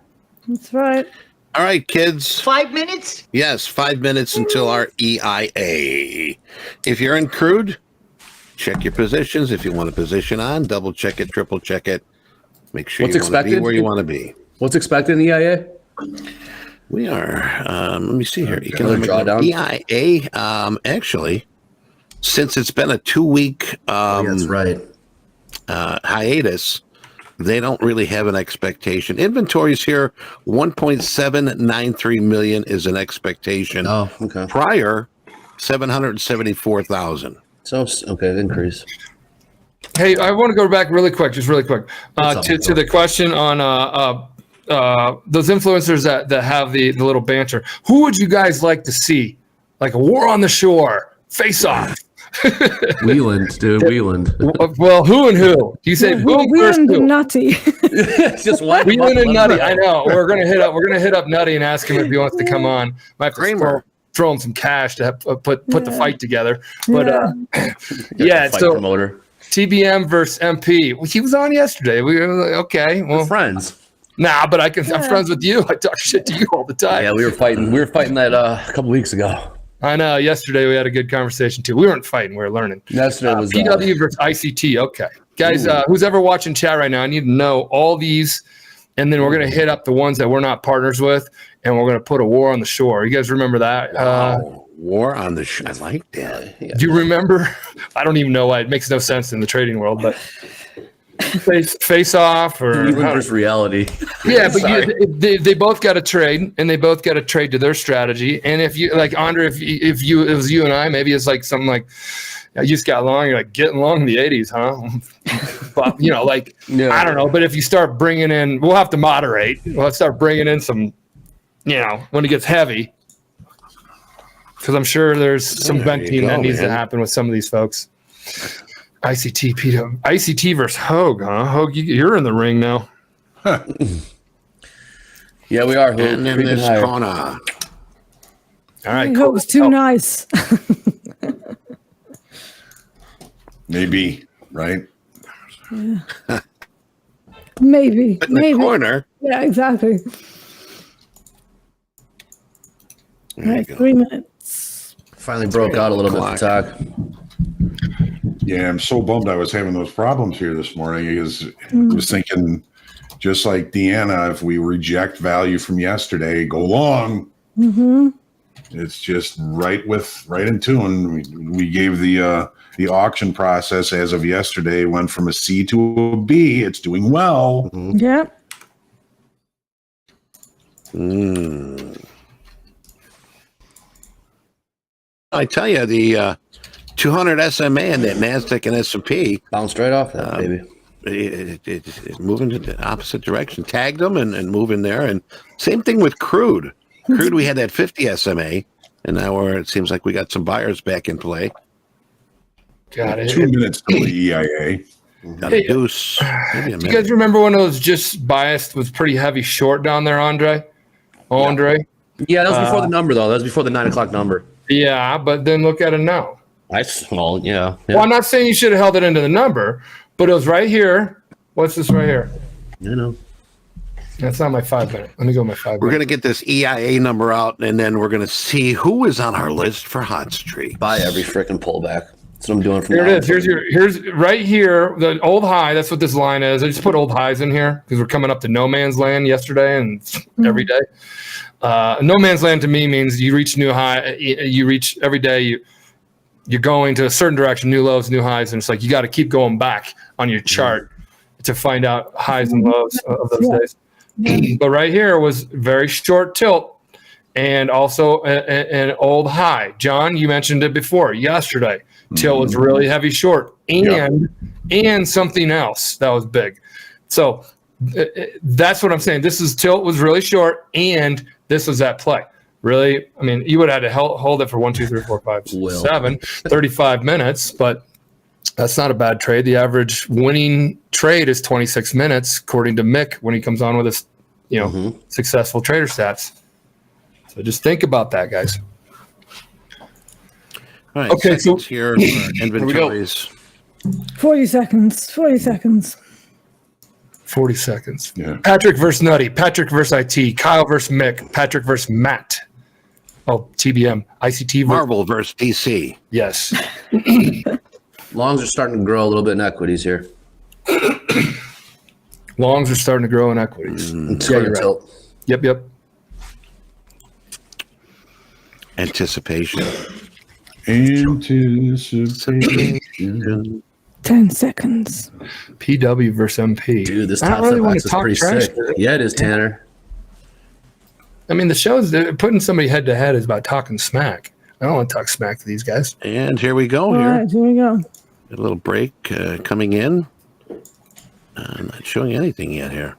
that's right. All right, kids. 5 minutes? Yes, 5 minutes until our EIA. If you're in crude, check your positions. If you want a position on, double check it, triple check it. Make sure What's you want to be expected? where you want to be. What's expected in the EIA? We are, let me see here. Economic drawdown. EIA, actually, since it's been a 2-week that's right. Hiatus, they don't really have an expectation. Inventories here, 1.793 million is an expectation. Oh, okay. Prior, 774,000. So, okay, increase. Hey, I want to go back really quick, to the question on those influencers that have the little banter. Who would you guys like to see? Like a war on the shore, face off. Wieland, dude, Wieland. Well, who and who? You say boom first. Wieland and Nutty. Just one. Wieland and Nutty. I know. We're gonna hit up Nutty and ask him if he wants to come on. Might have to throw him some cash to put the fight together. But so promoter. TBM versus MP. Well, he was on yesterday. We were like, okay, well, we're friends. Nah, but I'm friends with you. I talk shit to you all the time. Yeah, we were fighting that a couple weeks ago. I know. Yesterday we had a good conversation too. We weren't fighting. We were learning. Yesterday was PW versus ICT. Okay, guys, who's ever watching chat right now? I need to know all these, and then we're gonna hit up the ones that we're not partners with, and we're gonna put a war on the shore. You guys remember that? War on the shore. I like that. Do you remember? I don't even know why. It makes no sense in the trading world, but face off or versus reality. Yeah, but they both got to trade, and they both got to trade to their strategy. And if you like Andre, if it was you and I, maybe it's like something like you just got along. You're like getting along in the 80s, huh? But I don't know. But if you start bringing in, we'll have to moderate. We'll have to start bringing in some, when it gets heavy, because I'm sure there's some venting that needs to happen with some of these folks. ICT versus Hogue, huh? Hogue, you're in the ring now. Yeah, we are. And then this corner. All right, cool. It was too nice. Maybe, right? Yeah. Maybe. But in the corner. Yeah, exactly. All right, 3 minutes. Finally broke out a little bit, Patak. Yeah, I'm so bummed I was having those problems here this morning because I was thinking, just like Deanna, if we reject value from yesterday, go long. Mm-hmm. It's just right in tune. We gave the auction process as of yesterday went from a C to a B. It's doing well. Mm-hmm. Yeah. I tell you, the 200 SMA and that NASDAQ and S&P bounced right off that, baby. It's moving in the opposite direction. Tagged them and moving there. And same thing with crude. Crude, we had that 50 SMA, and now it seems like we got some buyers back in play. Got it. 2 minutes till the EIA. Got a deuce. Do you guys remember when it was just biased with pretty heavy short down there, Andre? Yeah, that was before the number, though. That was before the 9 o'clock number. Yeah, but then look at it now. Yeah. Well, I'm not saying you should have held it into the number, but it was right here. What's this right here? I know. That's not my 5 minute. Let me go my 5 minute. We're going to get this EIA number out, and then we're going to see who is on our list for hot streak. Buy every freaking pullback. That's what I'm doing. Here it is. Here's right here, the old high. That's what this line is. I just put old highs in here because we're coming up to no man's land yesterday and every day. No man's land to me means you reach new high. You reach every day. You're going to a certain direction, new lows, new highs, and it's like you got to keep going back on your chart to find out highs and lows of those days. But right here was very short tilt and also an old high. John, you mentioned it before yesterday. Tilt was really heavy short and something else that was big. So that's what I'm saying. Tilt was really short and this was at play. Really, I mean, you would have had to hold it for 1, 2, 3, 4, 5, 7, 35 minutes, but that's not a bad trade. The average winning trade is 26 minutes, according to Mick, when he comes on with his, successful trader stats. So just think about that, guys. All right, okay, so here are inventories. 40 seconds. 40 seconds. 40 seconds. Yeah. Patrick versus Nutty. Patrick versus IT. Kyle versus Mick. Patrick versus Matt. Oh, TBM. ICT. Marvel versus DC. Yes. Longs are starting to grow a little bit in equities here. Longs are starting to grow in equities. Yeah, you're right. Yep. Anticipation. 10 seconds. PW versus MP. Dude, this top really is pretty sick. Yeah, it is, Tanner. I mean, the shows putting somebody head to head is about talking smack. I don't want to talk smack to these guys. And here we go. All right, here we go. A little break coming in. I'm not showing anything yet here.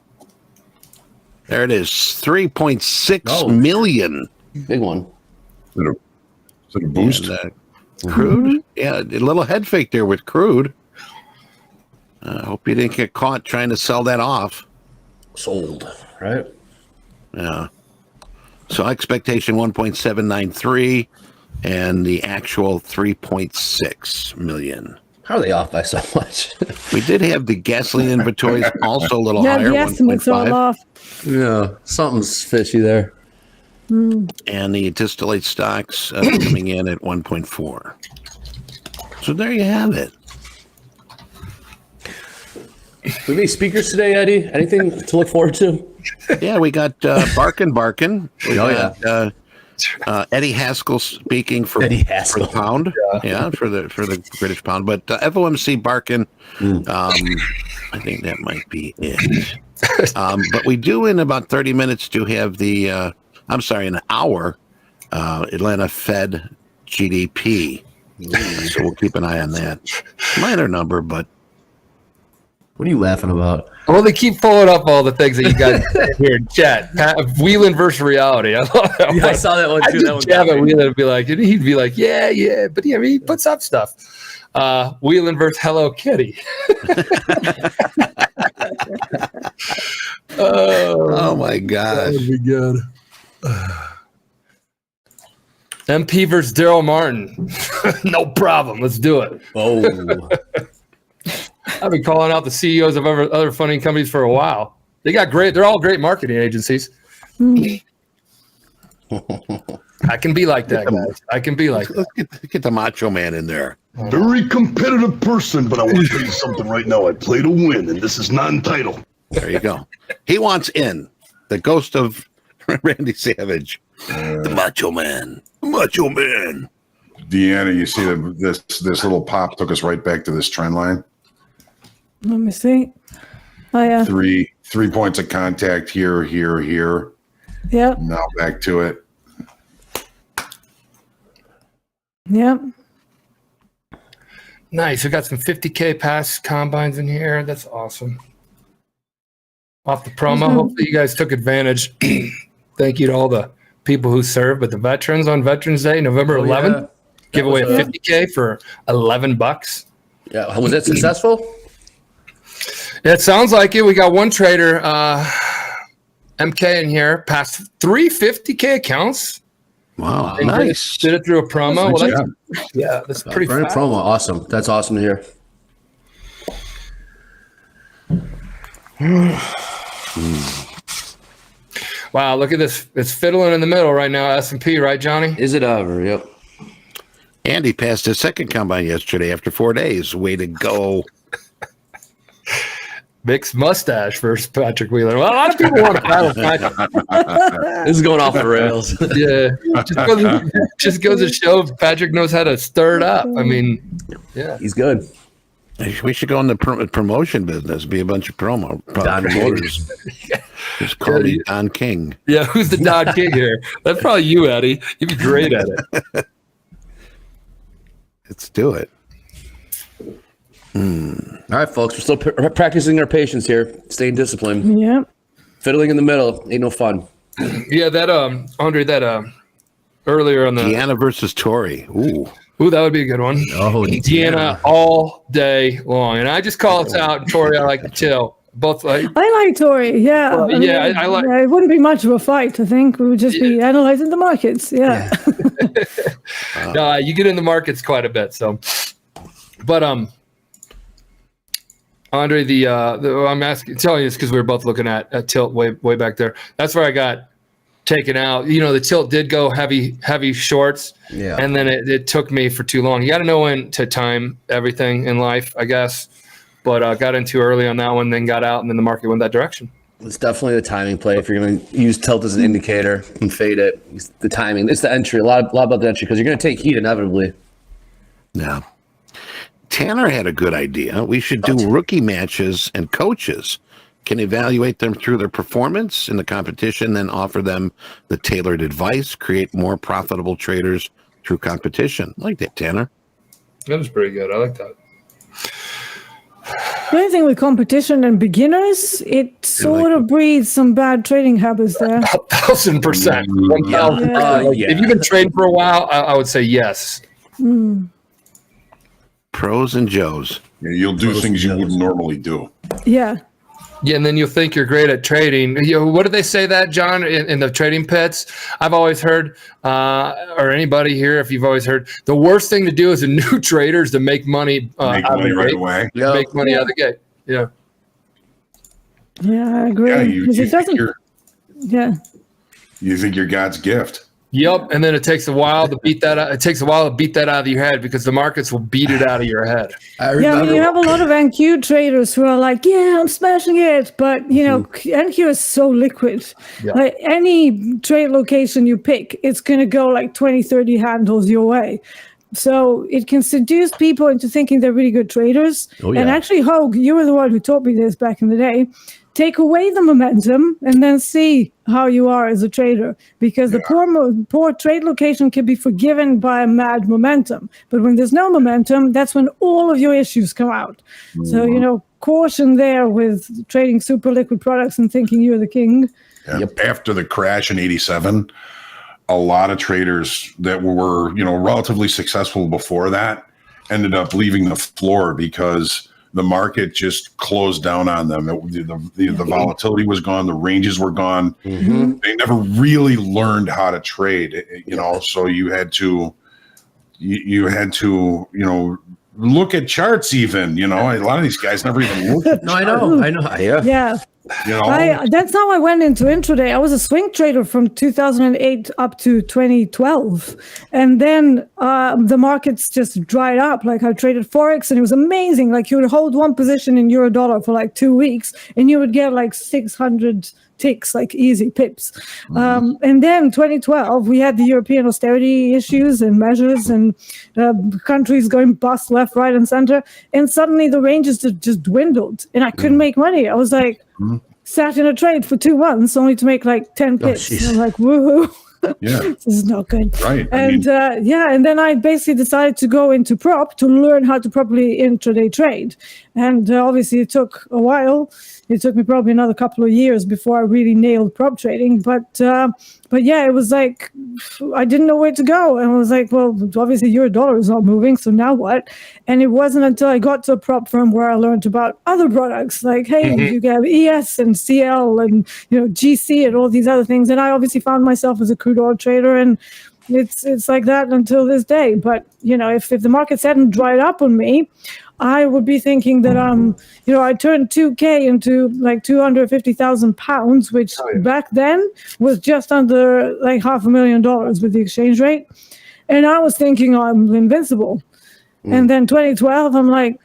There it is. 3.6 million. Big one. Is it a boost? And, crude? Yeah, a little head fake there with crude. I hope you didn't get caught trying to sell that off. Sold, right? Yeah. So expectation 1.793 and the actual 3.6 million. How are they off by so much? We did have the gasoline inventories also a little higher. Yeah, the estimates all off. Yeah, something's fishy there. And the distillate stocks coming in at 1.4. So there you have it. We have any speakers today, Eddie? Anything to look forward to? Yeah, we got Barkin. Eddie Haskell speaking for the pound. Yeah, for the British pound. But FOMC Barkin, I think that might be it. But we do in about 30 minutes to have the, an hour, Atlanta Fed GDP. So we'll keep an eye on that. Minor number, but. What are you laughing about? Well, they keep following up all the things that you guys here in chat. Wheelan versus reality. I love that one. I saw that one too. Wheelan would be like, he'd be like, yeah, but yeah, he puts up stuff. Wheelan versus Hello Kitty. Oh my gosh. That would be good. MP versus Daryl Martin. No problem. Let's do it. Oh. I've been calling out the CEOs of other funding companies for a while. They're all great marketing agencies. I can be like that, guys. I can be like that. Get the macho man in there. Very competitive person, but I want to tell you something right now. I play to win, and this is not entitled. There you go. He wants in. The ghost of Randy Savage. The macho man. Macho man. Deanna, you see this little pop took us right back to this trend line. Let me see. Oh, yeah. Three points of contact here. Yep. Now back to it. Yep. Nice. We got some 50K pass combines in here. That's awesome. Off the promo. Hopefully you guys took advantage. Thank you to all the people who served, but the veterans on Veterans Day, November 11th, give away a 50K for $11. Yeah. Was that successful? It sounds like it. We got one trader, MK, in here, passed 3 50K accounts. Wow, nice. Did it through a promo. That's pretty fast. Promo. Awesome. That's awesome to hear. Wow, look at this. It's fiddling in the middle right now, S&P, right, Johnny? Is it ever? Yep. Andy passed his second combine yesterday after 4 days. Way to go. Mixed mustache versus Patrick Wheeler. Well, a lot of people want to battle Patrick. This is going off the rails. Yeah. Just goes to show Patrick knows how to stir it up. I mean, yeah. He's good. We should go in the promotion business, be a bunch of promoters. Just call me Don King. Yeah, who's the Don King here? That's probably you, Eddie. You'd be great at it. Let's do it. All right, folks. We're still practicing our patience here. Staying disciplined. Yeah. Fiddling in the middle ain't no fun. Yeah, that Andre, that earlier on the Deanna versus Tori. Ooh, that would be a good one. Oh, Deanna all day long, and I just call us out. And Tori, I like to chill. Both like. I like Tori. Yeah. I like. Yeah, it wouldn't be much of a fight. I think we would just be analyzing the markets. Yeah. No, you get in the markets quite a bit. So, but Andre, I'm telling you this because we were both looking at tilt way back there. That's where I got taken out. You know, the tilt did go heavy shorts. Yeah. And then it took me for too long. You got to know when to time everything in life, I guess. But got in too early on that one, then got out, and then the market went that direction. It's definitely the timing play. If you're going to use tilt as an indicator and fade it, it's the timing. It's the entry. A lot about the entry because you're going to take heat inevitably. Yeah. Tanner had a good idea. We should do rookie matches, and coaches can evaluate them through their performance in the competition, then offer them the tailored advice, create more profitable traders through competition. I like that, Tanner. That was pretty good. I like that. The only thing with competition and beginners, it sort of breeds some bad trading habits there. 1,000%. 1,000%. Yeah. If you've been trading for a while, I would say yes. Pros and Joes. Yeah, you'll do things you wouldn't normally do. Yeah. Yeah, and then you'll think you're great at trading. What did they say that, John, in the trading pits? I've always heard, or anybody here, if you've always heard, the worst thing to do as a new trader is to make money Make money right away. Yep. Make money out of the gate. Yeah. Yeah, I agree. Yeah, you think you're God's gift. Yep, and then it takes a while to beat that. It takes a while to beat that out of your head because the markets will beat it out of your head. Yeah, I mean, you have a lot of NQ traders who are like, "Yeah, I'm smashing it," but you know, NQ is so liquid. Yeah. Like any trade location you pick, it's going to go like 20, 30 handles your way. So it can seduce people into thinking they're really good traders. Oh, yeah. And actually, Hogue, you were the one who taught me this back in the day. Take away the momentum and then see how you are as a trader, because the poor trade location can be forgiven by a mad momentum. But when there's no momentum, that's when all of your issues come out. So, you know, caution there with trading super liquid products and thinking you're the king. Yeah. Yep. After the crash in 87, a lot of traders that were, you know, relatively successful before that ended up leaving the floor because the market just closed down on them. The volatility was gone. The ranges were gone. Mm-hmm. They never really learned how to trade, you know, so you had to, you know, look at charts even, you know, a lot of these guys never even looked at charts. I know. Yeah. You know, that's how I went into intraday. I was a swing trader from 2008 up to 2012. And then the markets just dried up. Like I traded Forex and it was amazing. Like you would hold one position in euro dollar for like 2 weeks and you would get like 600 ticks, like easy pips. And then 2012, we had the European austerity issues and measures and countries going bust left, right, and center. And suddenly the ranges just dwindled and I couldn't make money. I was like, sat in a trade for 2 months only to make like 10 pips. I'm like, woohoo. Yeah. This is not good. Right. And and then I basically decided to go into prop to learn how to properly intraday trade. And obviously it took a while. It took me probably another couple of years before I really nailed prop trading. But yeah, it was like I didn't know where to go. And I was like, well, obviously your dollar is not moving, so now what? And it wasn't until I got to a prop firm where I learned about other products like, hey, you have ES and CL and, you know, GC and all these other things. And I obviously found myself as a crude oil trader, and it's like that until this day. But, you know, if the markets hadn't dried up on me, I would be thinking that, you know, I turned 2K into like 250,000 pounds, which back then was just under like $500,000 with the exchange rate. And I was thinking I'm invincible. And then 2012, I'm like,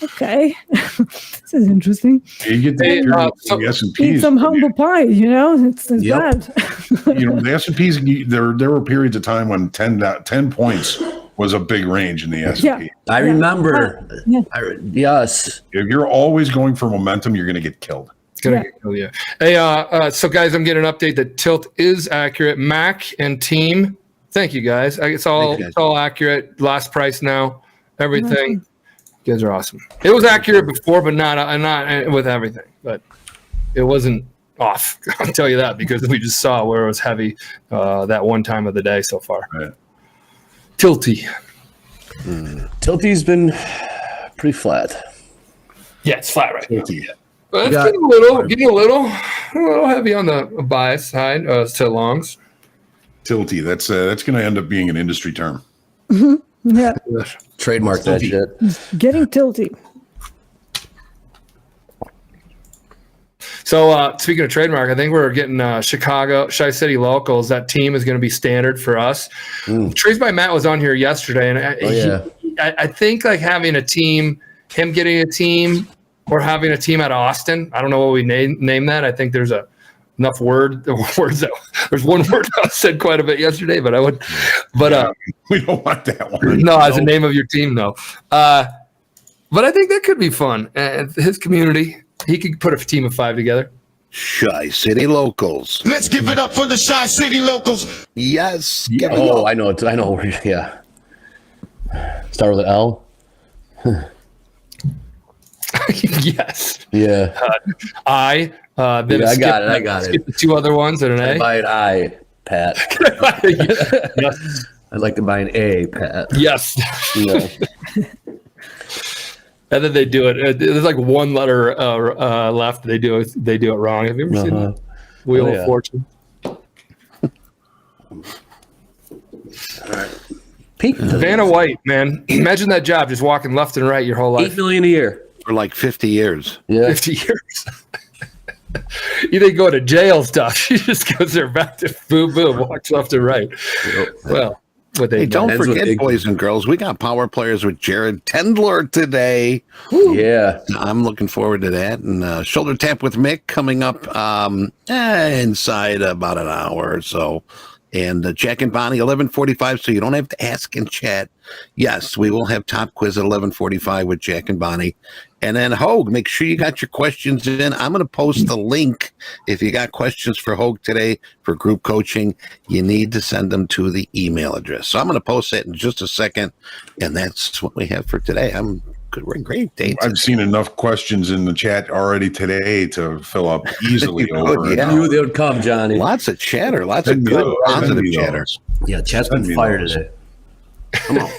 okay, this is interesting. You get the S&Ps. Eat some humble pie, it's bad. The S&Ps, there were periods of time when 10 points was a big range in the S&P. Yeah. I remember. Yes. If you're always going for momentum, you're going to get killed. Get killed, yeah. Hey, so guys, I'm getting an update that tilt is accurate. Mac and team, thank you guys. It's all accurate. Last price now. Everything. You guys are awesome. It was accurate before, but not with everything. But it wasn't off. I'll tell you that because we just saw where it was heavy that one time of the day so far. Right. Tilty. Tilty's been pretty flat. Yeah, it's flat right now. But it's getting a little heavy on the bias side to longs. Tilty. That's going to end up being an industry term. Yeah. Trademark that shit. Getting tilty. So speaking of trademark, I think we're getting Chicago Chi-City locals. That team is going to be standard for us. Trace by Matt was on here yesterday, and I think like having a team, him getting a team, or having a team at Austin. I don't know what we name that. I think there's enough words that there's one word I said quite a bit yesterday, but I would. But we don't want that one. No, as the name of your team, no. But I think that could be fun. His community. He could put a team of 5 together. Chi-City locals. Let's give it up for the Chi-City locals. Yes. Oh, I know. I know. Yeah. Start with an L. Yes. Yeah. I got it. Skip the 2 other ones and an A. Buy an I, Pat. Yes. I'd like to buy an A, Pat. Yes. Yeah. And then they do it. There's like one letter left. They do it wrong. Have you ever seen that? Wheel of Fortune? All right. Vanna White, man. Imagine that job, just walking left and right your whole life. $8 million a year for like 50 years. Yeah, 50 years. You didn't go to jail stuff. She just goes there back to boom, walks left and right. Yep. Well. Hey, don't forget, boys and girls, we got power players with Jared Tendler today. Woo. Yeah. I'm looking forward to that. And shoulder tap with Mick coming up inside about an hour or so. And Jack and Bonnie, 11:45, so you don't have to ask in chat. Yes, we will have Top Quiz at 11:45 with Jack and Bonnie. And then Hogue, make sure you got your questions in. I'm going to post the link. If you got questions for Hogue today for group coaching, you need to send them to the email address. So I'm going to post that in just a second. And that's what we have for today. We're in great dates. I've seen enough questions in the chat already today to fill up easily over. Yeah. I knew they would come, Johnny. Lots of chatter. Lots of good, positive chatter. Yeah, chat's been fired today. Come on.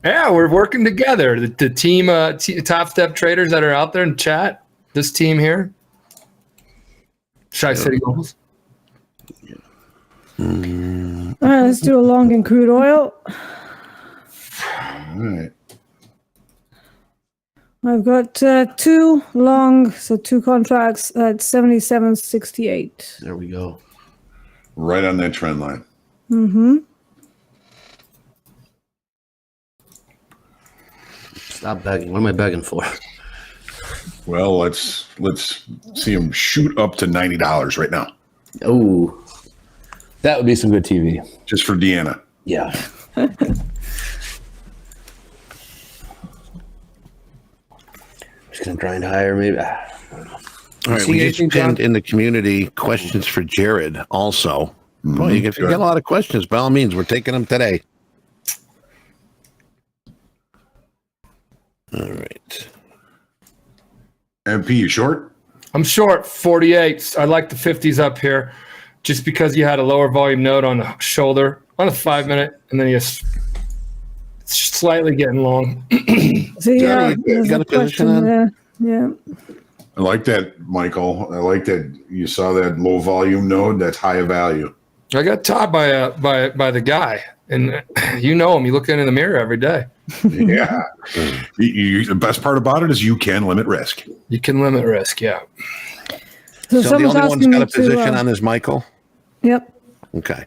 Yeah, we're working together. The team, Top Step traders that are out there in chat, this team here, Chi-City locals. All right, let's do a long in crude oil. All right. I've got 2 long, so 2 contracts at 77.68. There we go. Right on that trend line. Mm-hmm. Stop begging. What am I begging for? Well, let's see him shoot up to $90 right now. Oh, that would be some good TV. Just for Deanna. Yeah. Just gonna grind higher, maybe. All right, we just pinned in the community questions for Jared also. Well, if you got a lot of questions, by all means, we're taking them today. All right. MP, you short? I'm short 48. I like the 50s up here just because you had a lower volume node on the shoulder on a 5-minute, and then it's slightly getting long. So yeah, you got a position on there. Yeah. I like that, Michael. I like that you saw that low volume node. That's high value. I got taught by the guy, and you know him. You look in the mirror every day. Yeah. The best part about it is you can limit risk. You can limit risk, yeah. So the only one's got a position on is Michael? Yep. Okay.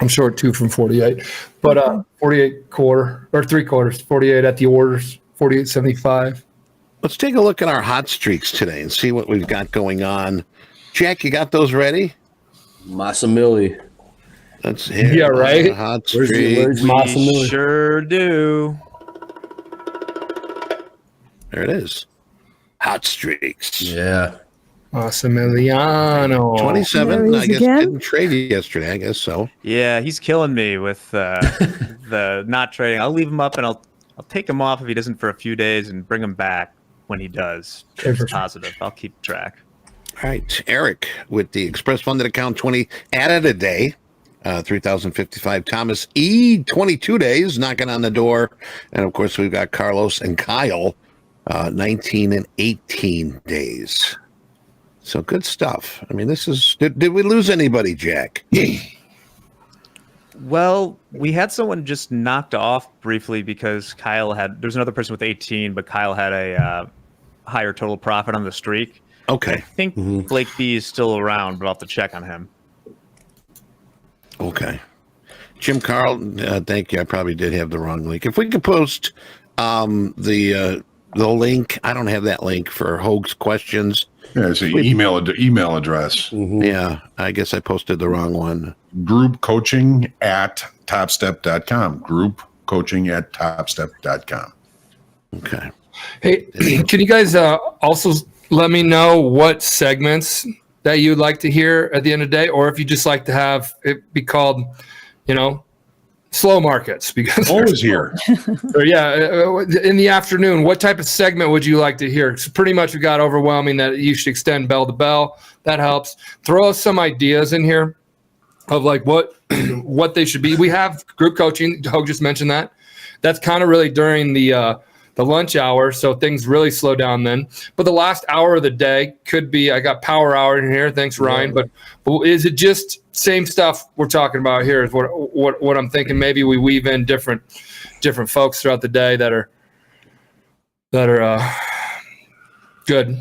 I'm short 2 from 48, but 48 quarter or 3/4, 48 at the orders, 48.75. Let's take a look at our hot streaks today and see what we've got going on. Jack, you got those ready? Masamilli. Let's hear Yeah, right. Hot Where's streaks. Masamilli? Sure do. There it is. Hot streaks. Yeah. Massimiliano. 27. There I he is guess again. didn't trade it yesterday. I guess so. Yeah, he's killing me with the not trading. I'll leave him up and I'll take him off if he doesn't for a few days and bring him back when he does. It's positive. I'll keep track. All right. Eric with the Express Funded account 20 added a day. 3,055. Thomas E 22 days knocking on the door. And of course, we've got Carlos and Kyle 19 and 18 days. So good stuff. I mean, this is. Did we lose anybody, Jack? Well, we had someone just knocked off briefly because there's another person with 18, but Kyle had a higher total profit on the streak. Okay. I think Blake B is still around, but I'll have to check on him. Okay. Jim Carl, thank you. I probably did have the wrong link. If we could post the link, I don't have that link for Hoag's questions. Yeah, it's an email address. Yeah, I guess I posted the wrong one. Group coaching at topstep.com. Group coaching at topstep.com. Okay. Hey, can you guys also let me know what segments that you'd like to hear at the end of the day, or if you just like to have it be called, slow markets? Because always here. Or in the afternoon, what type of segment would you like to hear? So pretty much we got overwhelming that you should extend bell to bell. That helps. Throw us some ideas in here of like what they should be. We have group coaching. Hoag just mentioned that. That's kind of really during the lunch hour, so things really slow down then. But the last hour of the day could be, I got power hour in here. Thanks, Ryan. But is it just same stuff we're talking about here? Is what I'm thinking. Maybe we weave in different folks throughout the day that are good.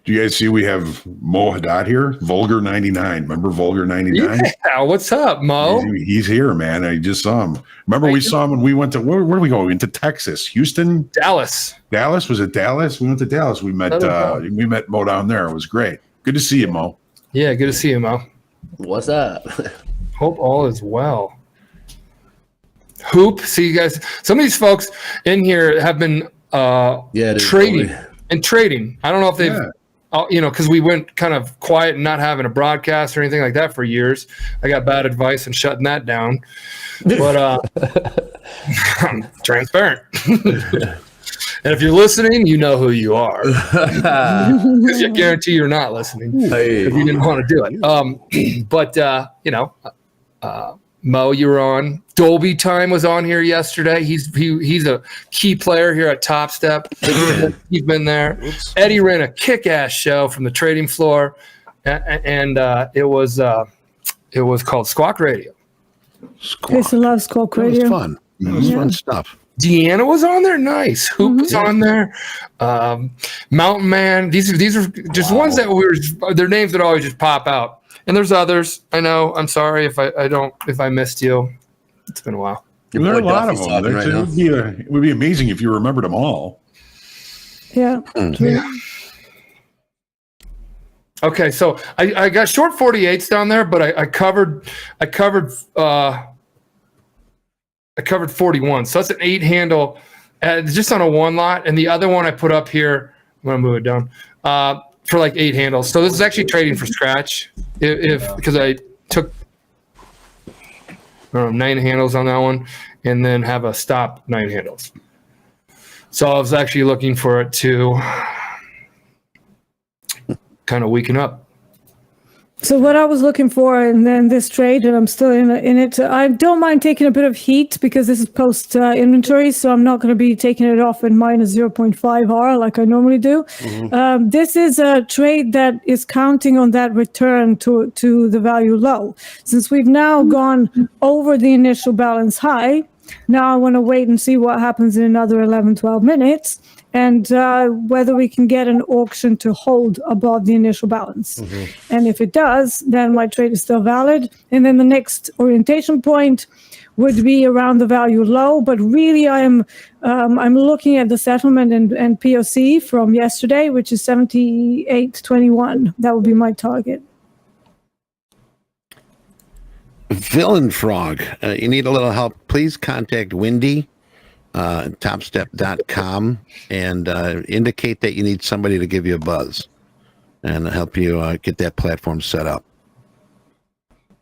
Do you guys see we have Mo Haddad here? Vulgar 99. Remember Vulgar 99? Yeah, what's up, Mo? He's here, man. I just saw him. Remember we saw him when we went to, where did we go? We went to Texas, Houston? Dallas. Dallas? Was it Dallas? We went to Dallas. We met Mo down there. It was great. Good to see you, Mo. Yeah, good to see you, Mo. What's up? Hope all is well. Hoop. See you guys. Some of these folks in here have been trading. I don't know if they've because we went kind of quiet and not having a broadcast or anything like that for years. I got bad advice and shutting that down. But I'm transparent. And if you're listening, you know who you are. Because I guarantee you're not listening if you didn't want to do it. But Mo, you were on. Dolby Time was on here yesterday. He's a key player here at Topstep. He's been there. Oops. Eddie ran a kick-ass show from the trading floor, and it was called Squawk Radio. Chris loves Squawk Radio. It was fun. It was fun stuff. Deanna was on there. Nice. Hoop was on there. Mountain Man. These are just ones that their names would always just pop out. And there's others. I know. I'm sorry if I missed you. It's been a while. There are a lot of them. It would be amazing if you remembered them all. Yeah. Yeah. Okay, so I got short 48s down there, but I covered 41. So that's an 8 handle, just on a one lot, and the other one I put up here. I'm gonna move it down for like 8 handles. So this is actually trading for scratch, because I took 9 handles on that one, and then have a stop 9 handles. So I was actually looking for it to kind of weaken up. So what I was looking for, and then this trade, and I'm still in it. I don't mind taking a bit of heat because this is post inventory, so I'm not going to be taking it off in minus 0.5 R like I normally do. This is a trade that is counting on that return to the value low. Since we've now gone over the initial balance high, now I want to wait and see what happens in another 11, 12 minutes. and whether we can get an auction to hold above the initial balance. And if it does, then my trade is still valid. And then the next orientation point would be around the value low, but really I'm looking at the settlement and POC from yesterday, which is 78.21. That would be my target. Villain Frog, you need a little help, please contact Wendy, topstep.com, and indicate that you need somebody to give you a buzz and help you get that platform set up.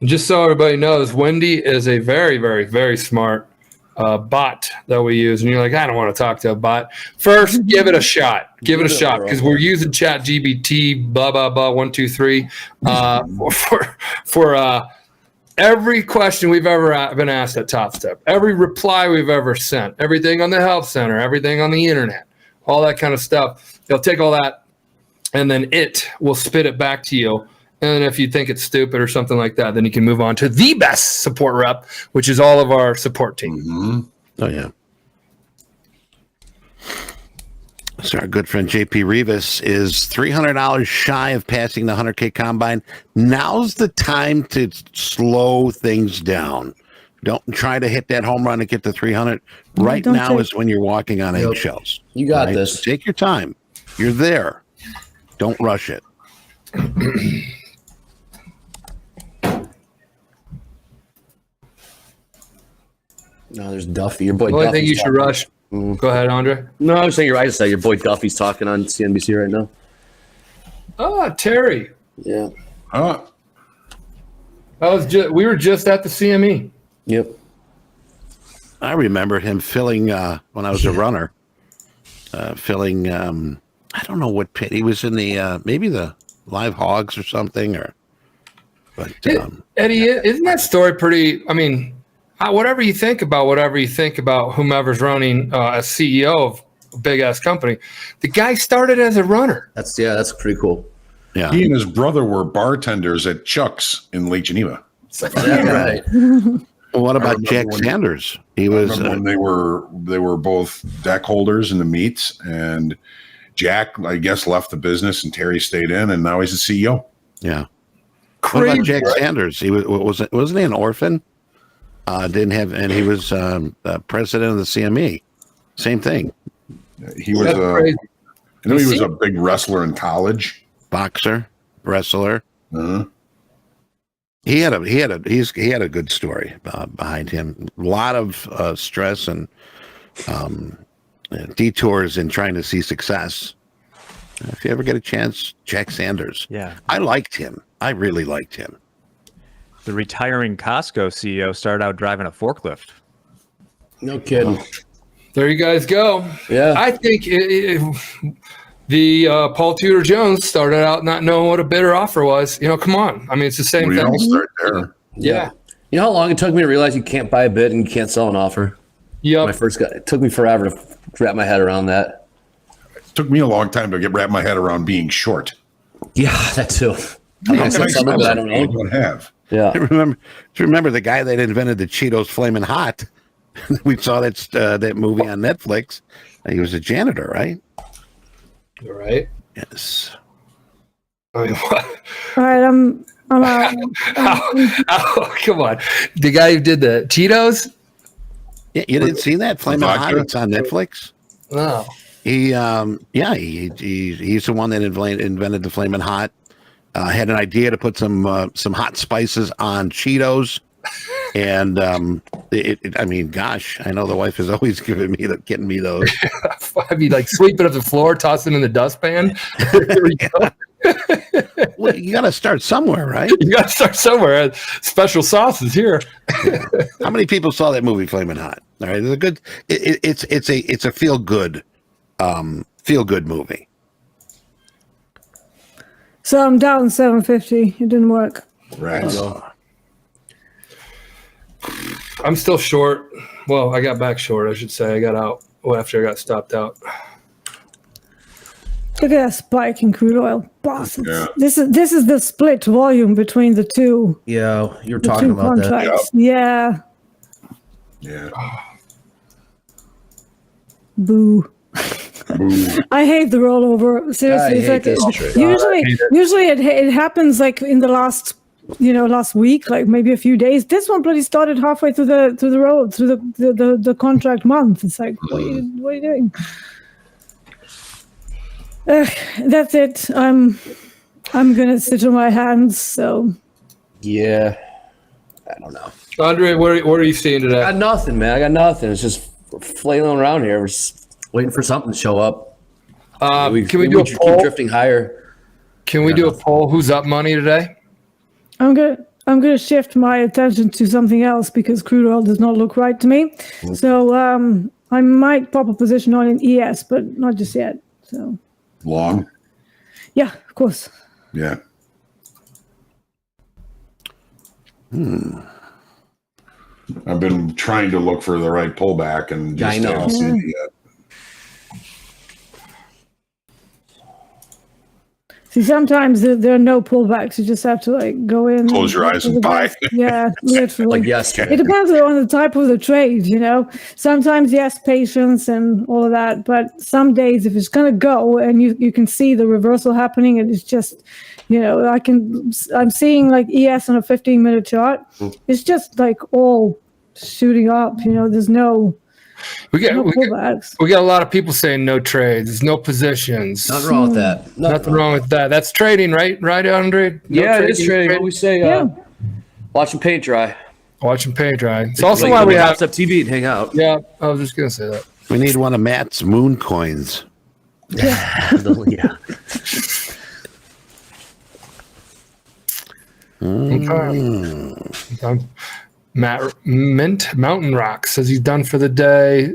Just so everybody knows, Wendy is a very, very, very smart bot that we use. And you're like, I don't want to talk to a bot. First, give it a shot. Give it a shot, because we're using ChatGPT, blah, blah, blah, 1, 2, 3, for every question we've ever been asked at Topstep, every reply we've ever sent, everything on the help center, everything on the internet, all that kind of stuff. They'll take all that, and then it will spit it back to you. And if you think it's stupid or something like that, then you can move on to the best support rep, which is all of our support team. Oh, yeah. So our good friend JP Rivas is $300 shy of passing the 100K combine. Now's the time to slow things down. Don't try to hit that home run and get to 300. Right now is when you're walking on eggshells. You got this. So take your time. You're there. Don't rush it. No, there's Duffy. Your boy. The only Duffy's thing you should talking. rush. Go ahead, Andre. No, I was saying I just said your boy Duffy's talking on CNBC right now. Oh, Terry. Yeah. We were just at the CME. Yep. I remember him filling when I was a runner. Filling. I don't know what pit he was in. The maybe the Live Hogs or something. But Eddie, isn't that story pretty? I mean, whatever you think about whomever's running as CEO of a big ass company, the guy started as a runner. That's pretty cool. Yeah. He and his brother were bartenders at Chuck's in Lake Geneva. Right. Well, what about Jack Sanders? He was when they were both deck holders in the meets, and Jack, I guess, left the business and Terry stayed in, and now he's the CEO. Yeah. Crazy, what about Jack Sanders? He wasn't he an orphan? Didn't have, and he was president of the CME. Same thing. He was I know he was a big wrestler in college. Boxer, wrestler. He had a good story behind him. A lot of stress and detours in trying to see success. If you ever get a chance, Jack Sanders. Yeah, I liked him. I really liked him. The retiring Costco CEO started out driving a forklift. No kidding. There you guys go. Yeah. I think the Paul Tudor Jones started out not knowing what a bidder offer was. Come on. I mean, it's the same thing. All start there. Yeah. You know how long it took me to realize you can't buy a bid and you can't sell an offer? Yep. It took me forever to wrap my head around that. It took me a long time to wrap my head around being short. Yeah, that too. I don't have. Yeah. Remember the guy that invented the Cheetos Flamin' Hot? We saw that movie on Netflix. He was a janitor, right? Right. Yes. I mean, what? All right, I'm out. Oh, come on. The guy who did the Cheetos? Yeah, you didn't see that Flamin' Hot? It's on Netflix. No. He's the one that invented the Flamin' Hot. Had an idea to put some hot spices on Cheetos, and I mean, gosh, I know the wife is always getting me those. I mean, like sweep it up the floor, toss it in the dustpan. There we go. Well, you got to start somewhere, right? You got to start somewhere. Special sauces here. How many people saw that movie, Flamin' Hot? All right, it's a good. It's a feel good movie. So I'm down 750. It didn't work. Right. I'm still short. Well, I got back short, I should say. I got out after I got stopped out. Look at that spike in crude oil. Bastards. Yeah. This is the split volume between the two. Yeah, you were talking about contracts. that. Yeah. Yeah. Boo. I hate the rollover. Seriously, I hate this trick. Usually it happens like in the last week, like maybe a few days. This one bloody started halfway through the contract month. It's like, what are you doing? That's it. I'm gonna sit on my hands. So yeah, I don't know. Andre, what are you seeing today? I got nothing, man. I got nothing. It's just flailing around here. We're just waiting for something to show up. Can we do a poll? Keep drifting higher. Can we do a poll? Who's up money today? I'm gonna shift my attention to something else because crude oil does not look right to me. So I might pop a position on an ES, but not just yet. So long. Yeah, of course. Yeah. I've been trying to look for the right pullback and just haven't seen it yet. See, sometimes there are no pullbacks. You just have to like go in, close your eyes and buy. Yeah, literally. Like yesterday. It depends on the type of the trade, you know. Sometimes yes, patience and all of that, but some days if it's gonna go and you can see the reversal happening, and it's just, you know, I'm seeing like ES on a 15-minute chart. It's just like all shooting up, you know. There's no. We got a lot of people saying no trades, no positions. Nothing wrong with that. Nothing wrong with that. That's trading, right? Right, Andre? Yeah, it is trading. What we say? Watch them paint dry. Watch them paint dry. It's also why we have TopstepTV and hang out. Yeah, I was just gonna say that. We need one of Matt's moon coins. Yeah. Okay. Mountain Rock says he's done for the day.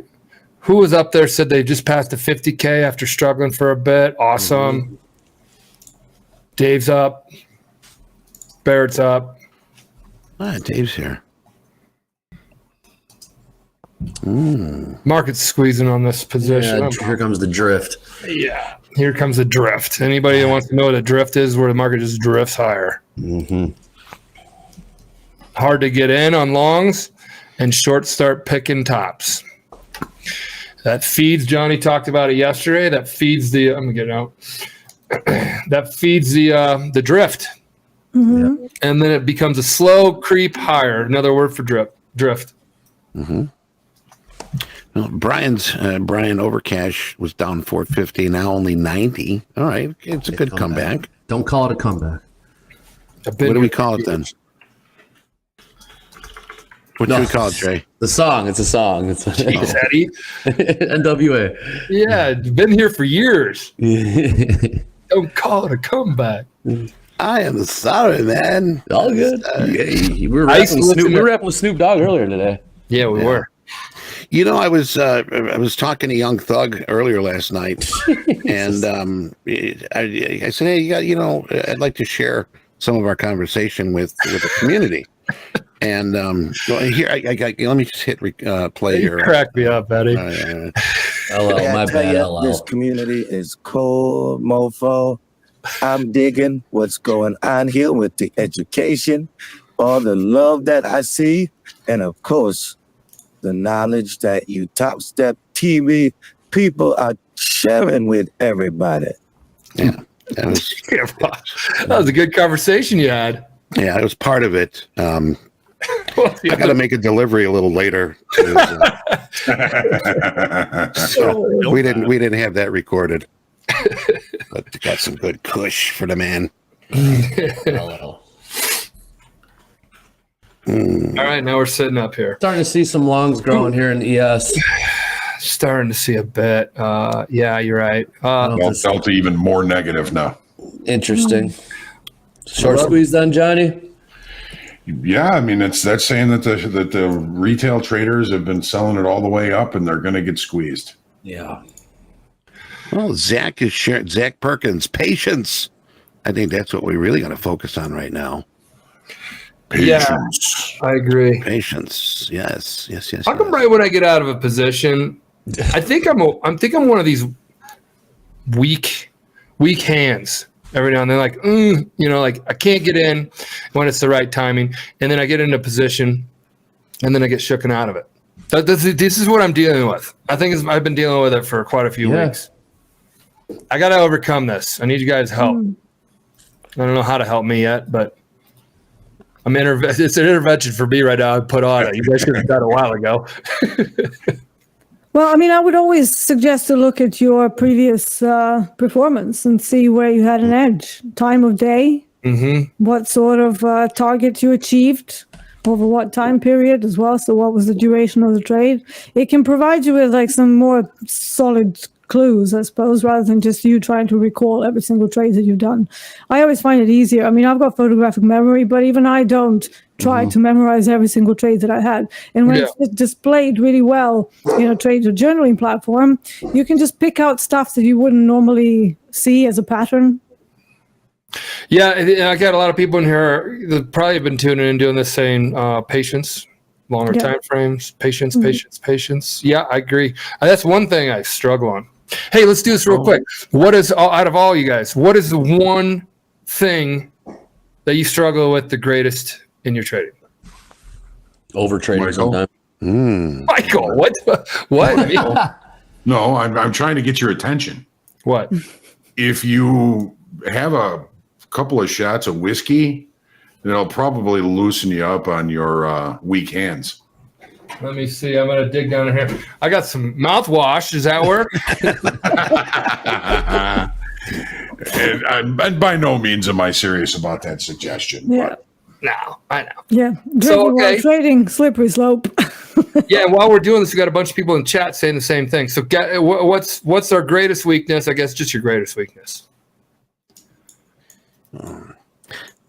Who was up there said they just passed the 50K after struggling for a bit. Awesome. Dave's up. Barrett's up. Dave's here. Market's squeezing on this position. Yeah, here comes the drift. Yeah, here comes the drift. Anybody that wants to know what a drift is, where the market just drifts higher. Hard to get in on longs, and shorts start picking tops. That feeds, Johnny talked about it yesterday, that feeds the, I'm going to get it out. That feeds the drift. And then it becomes a slow creep higher. Another word for drift. Well, Brian Overcash was down 450, now only 90. All right, it's a good comeback. Don't call it a comeback. What do we call it then? What do we call it, Jay? The song. It's a song. It's Jeez, Eddie. NWA. Yeah, been here for years. Don't call it a comeback. I am sorry, man. All good. We were rapping with Snoop Dogg earlier today. Yeah, we were. You know, I was talking to Young Thug earlier last night, and I said, hey, I'd like to share some of our conversation with the community. And here, let me just hit play here. You crack me up, Eddie. Hello, my bad. Hello. This community is cold, mofo. I'm digging what's going on here with the education, all the love that I see, and of course, the knowledge that you Topstep TV people are sharing with everybody. Yeah, that was a good conversation you had. Yeah, it was part of it. I got to make a delivery a little later. So we didn't have that recorded, but got some good kush for the man. All right, now we're sitting up here. Starting to see some longs growing here in ES. Starting to see a bit. Yeah, you're right. Delta even more negative now. Interesting. Short squeeze then, Johnny? Yeah, I mean that's saying that the retail traders have been selling it all the way up, and they're going to get squeezed. Yeah. Well, Zach Perkins, patience. I think that's what we're really going to focus on right now. Patience. Yeah, I agree. Patience. Yes. How come right when I get out of a position, I think I'm one of these weak hands. Every now and then, like, like I can't get in when it's the right timing, and then I get into a position, and then I get shooken out of it. This is what I'm dealing with. I think I've been dealing with it for quite a few weeks. I got to overcome this. I need you guys' help. I don't know how to help me yet, but it's an intervention for me right now. I put on it. You guys should have done it a while ago. Well, I mean, I would always suggest to look at your previous performance and see where you had an edge. Time of day, what sort of target you achieved, over what time period as well. So what was the duration of the trade? It can provide you with like some more solid clues, I suppose, rather than just you trying to recall every single trade that you've done. I always find it easier. I mean, I've got photographic memory, but even I don't try to memorize every single trade that I had. And when it's displayed really well in a trade or journaling platform, you can just pick out stuff that you wouldn't normally see as a pattern. Yeah, and I got a lot of people in here that probably have been tuning in doing this, saying patience, longer time frames, patience. Yeah, I agree. That's one thing I struggle on. Hey, let's do this real quick. What is, out of all you guys, what is the one thing that you struggle with the greatest in your trading? Over trading sometimes. Michael, what? No, I'm trying to get your attention. What? If you have a couple of shots of whiskey, it'll probably loosen you up on your weak hands. Let me see. I'm going to dig down in here. I got some mouthwash. Does that work? and by no means am I serious about that suggestion. Yeah. No, I know. Yeah. Drinking while trading, slippery slope. Yeah. While we're doing this, we got a bunch of people in chat saying the same thing. So what's our greatest weakness? I guess just your greatest weakness.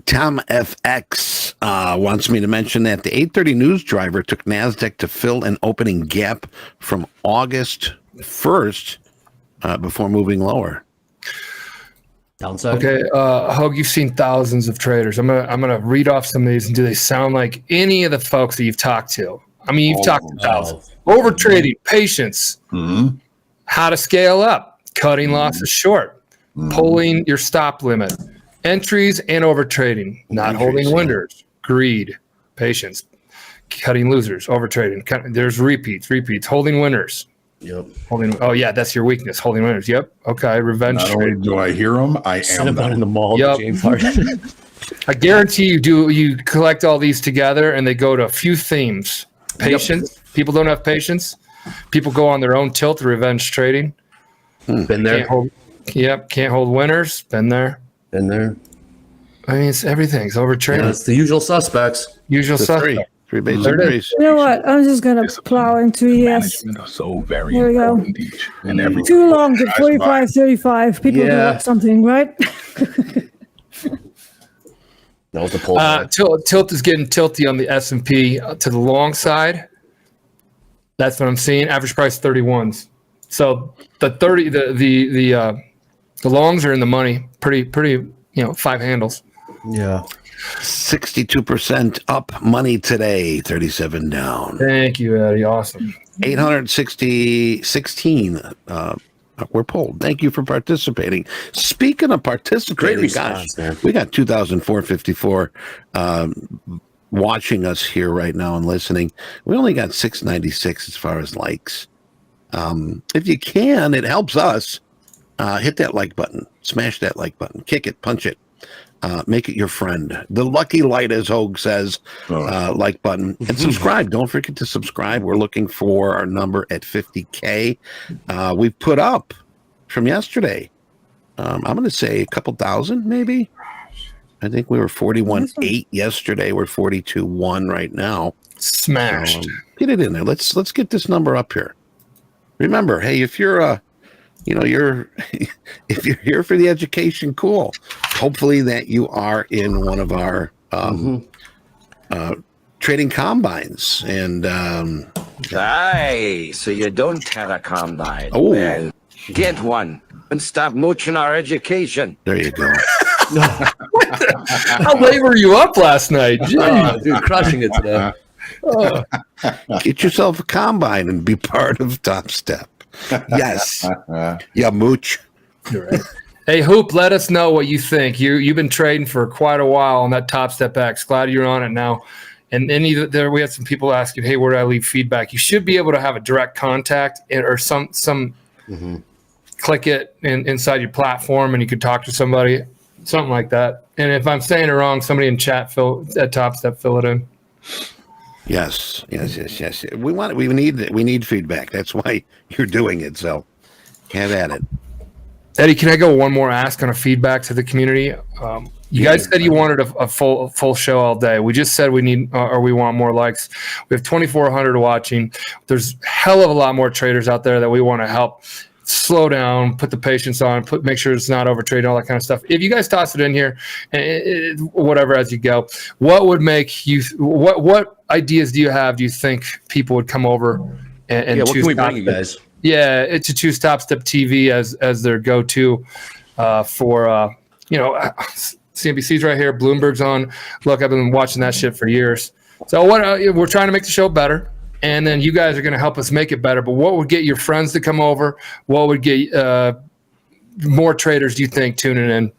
Tom FX wants me to mention that the 8:30 news driver took NASDAQ to fill an opening gap from August 1st before moving lower. Downside. Okay, Hogue, you've seen thousands of traders. I'm gonna read off some of these, and do they sound like any of the folks that you've talked to? I mean, you've talked to thousands. Over trading, patience, how to scale up, cutting losses short, pulling your stop limit. Entries and over trading, not holding winners, greed, patience, cutting losers, over trading. There's repeats, holding winners. Yep. Oh yeah, that's your weakness. Holding winners. Yep. Okay. Revenge Not trade. only do I hear them, I am them. In the mall. Yep. I guarantee you collect all these together and they go to a few themes. Patience. Yep. People don't have patience. People go on their own tilt, revenge trading. Been there. Can't hold winners. Been there. Been there. I mean, it's everything's over trading. Yeah, it's the usual suspects. Three basic threes. You know what? I'm just going to plow into ES. So very there we go. And too long to 45.35. People do like something, right? That was the pull. Tilt is getting tilty on the S&P to the long side. That's what I'm seeing. Average price 31s. So the 30, the longs are in the money. Pretty. 5 handles. Yeah. 62% up money today, 37 down. Thank you, Eddie. Awesome. 816 we're pulled. Thank you for participating. Speaking of participating, Great response, man. We got 2,454 watching us here right now and listening. We only got 696 as far as likes. If you can, it helps us. Hit that like button. Smash that like button. Kick it. Punch it. Make it your friend. The lucky light, as Hogue says, like button. And subscribe. Don't forget to subscribe. We're looking for our number at 50K. We've put up from yesterday, I'm going to say a couple thousand, maybe. I think we were 41.8 yesterday. We're 42.1 right now. Smashed. Get it in there. Let's get this number up here. Remember, hey, if you're if you're here for the education, cool. Hopefully that you are in one of our trading combines. And Aye, so you don't have a combine. Oh. Well, get one and stop mooching our education. There you go. How late were you up last night? Dude, crushing it today. Get yourself a combine and be part of Topstep. Yes. Yeah, mooch. Right. Hey, Hoop, let us know what you think. You've been trading for quite a while on that Topstep X. Glad you're on it now. And there we had some people asking, hey, where do I leave feedback? You should be able to have a direct contact or some click it inside your platform and you could talk to somebody, something like that. And if I'm saying it wrong, somebody in chat at Topstep, fill it in. Yes. We need feedback. That's why you're doing it. So have at it. Eddie, can I go one more ask on a feedback to the community? You guys said you wanted a full show all day. We just said we need or we want more likes. We have 2,400 watching. There's hell of a lot more traders out there that we want to help slow down, put the patience on, make sure it's not overtrading, all that kind of stuff. If you guys toss it in here, whatever as you go, what would make you? What ideas do you have? Do you think people would come over and what choose? can we bring you guys? Yeah, to choose TopstepTV as their go-to for CNBC's right here, Bloomberg's on. Look, I've been watching that shit for years. So we're trying to make the show better, and then you guys are going to help us make it better. But what would get your friends to come over? What would get more traders, do you think, tuning in?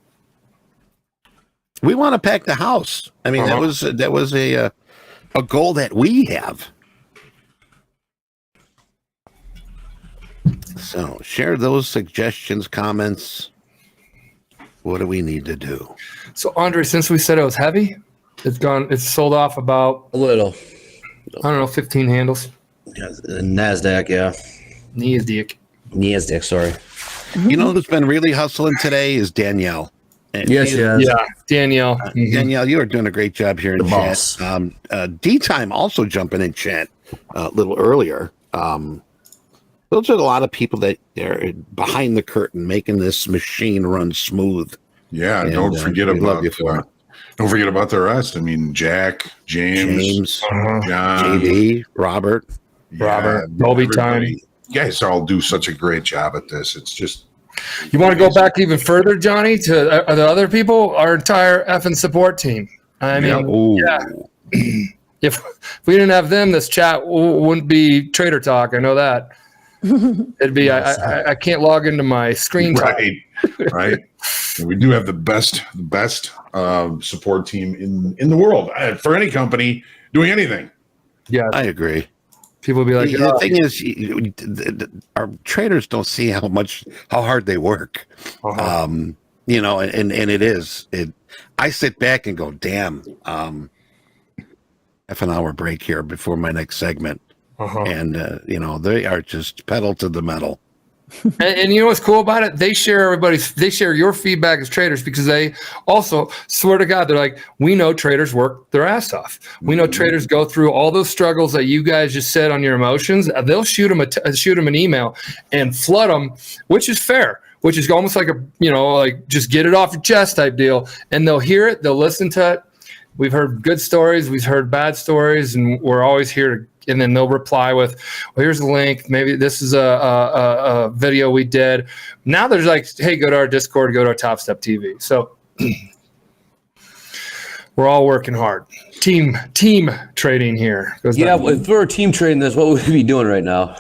We want to pack the house. I mean, that was a goal that we have. So share those suggestions, comments. What do we need to do? So Andre, since we said it was heavy, it's sold off about a little. I don't know, 15 handles. Yeah, NASDAQ, yeah. NASDAQ, sorry. You know who's been really hustling today is Danielle. Yes, yeah, Danielle. Danielle, you are doing a great job here in the chat. Boss. D-Time also jumping in chat a little earlier. Those are a lot of people that are behind the curtain making this machine run smooth. Yeah, and don't forget about the rest. I mean, Jack, James, John, JD, Robert, Dolby Time. You guys all do such a great job at this. It's just. You want to go back even further, Johnny, to the other people? Our entire effing support team. I mean, if we didn't have them, this chat wouldn't be Trader Talk. I know that. It'd be I can't log into my screen time. Right. And we do have the best support team in the world for any company doing anything. Yeah, I agree. People would be like, the thing is, our traders don't see how hard they work. And it is. I sit back and go, damn. Half an hour break here before my next segment. And they are just pedal to the metal. And you know what's cool about it? They share your feedback as traders, because they also swear to God, they're like, we know traders work their ass off. We know traders go through all those struggles that you guys just said on your emotions. They'll shoot them an email and flood them, which is fair, which is almost like just get it off your chest type deal. And they'll hear it, they'll listen to it. We've heard good stories, we've heard bad stories, and we're always here to. And then they'll reply with, well, here's a link. Maybe this is a video we did. Now there's like, hey, go to our Discord, go to our TopstepTV. So we're all working hard. Team trading here. If we're team trading this, what would we be doing right now?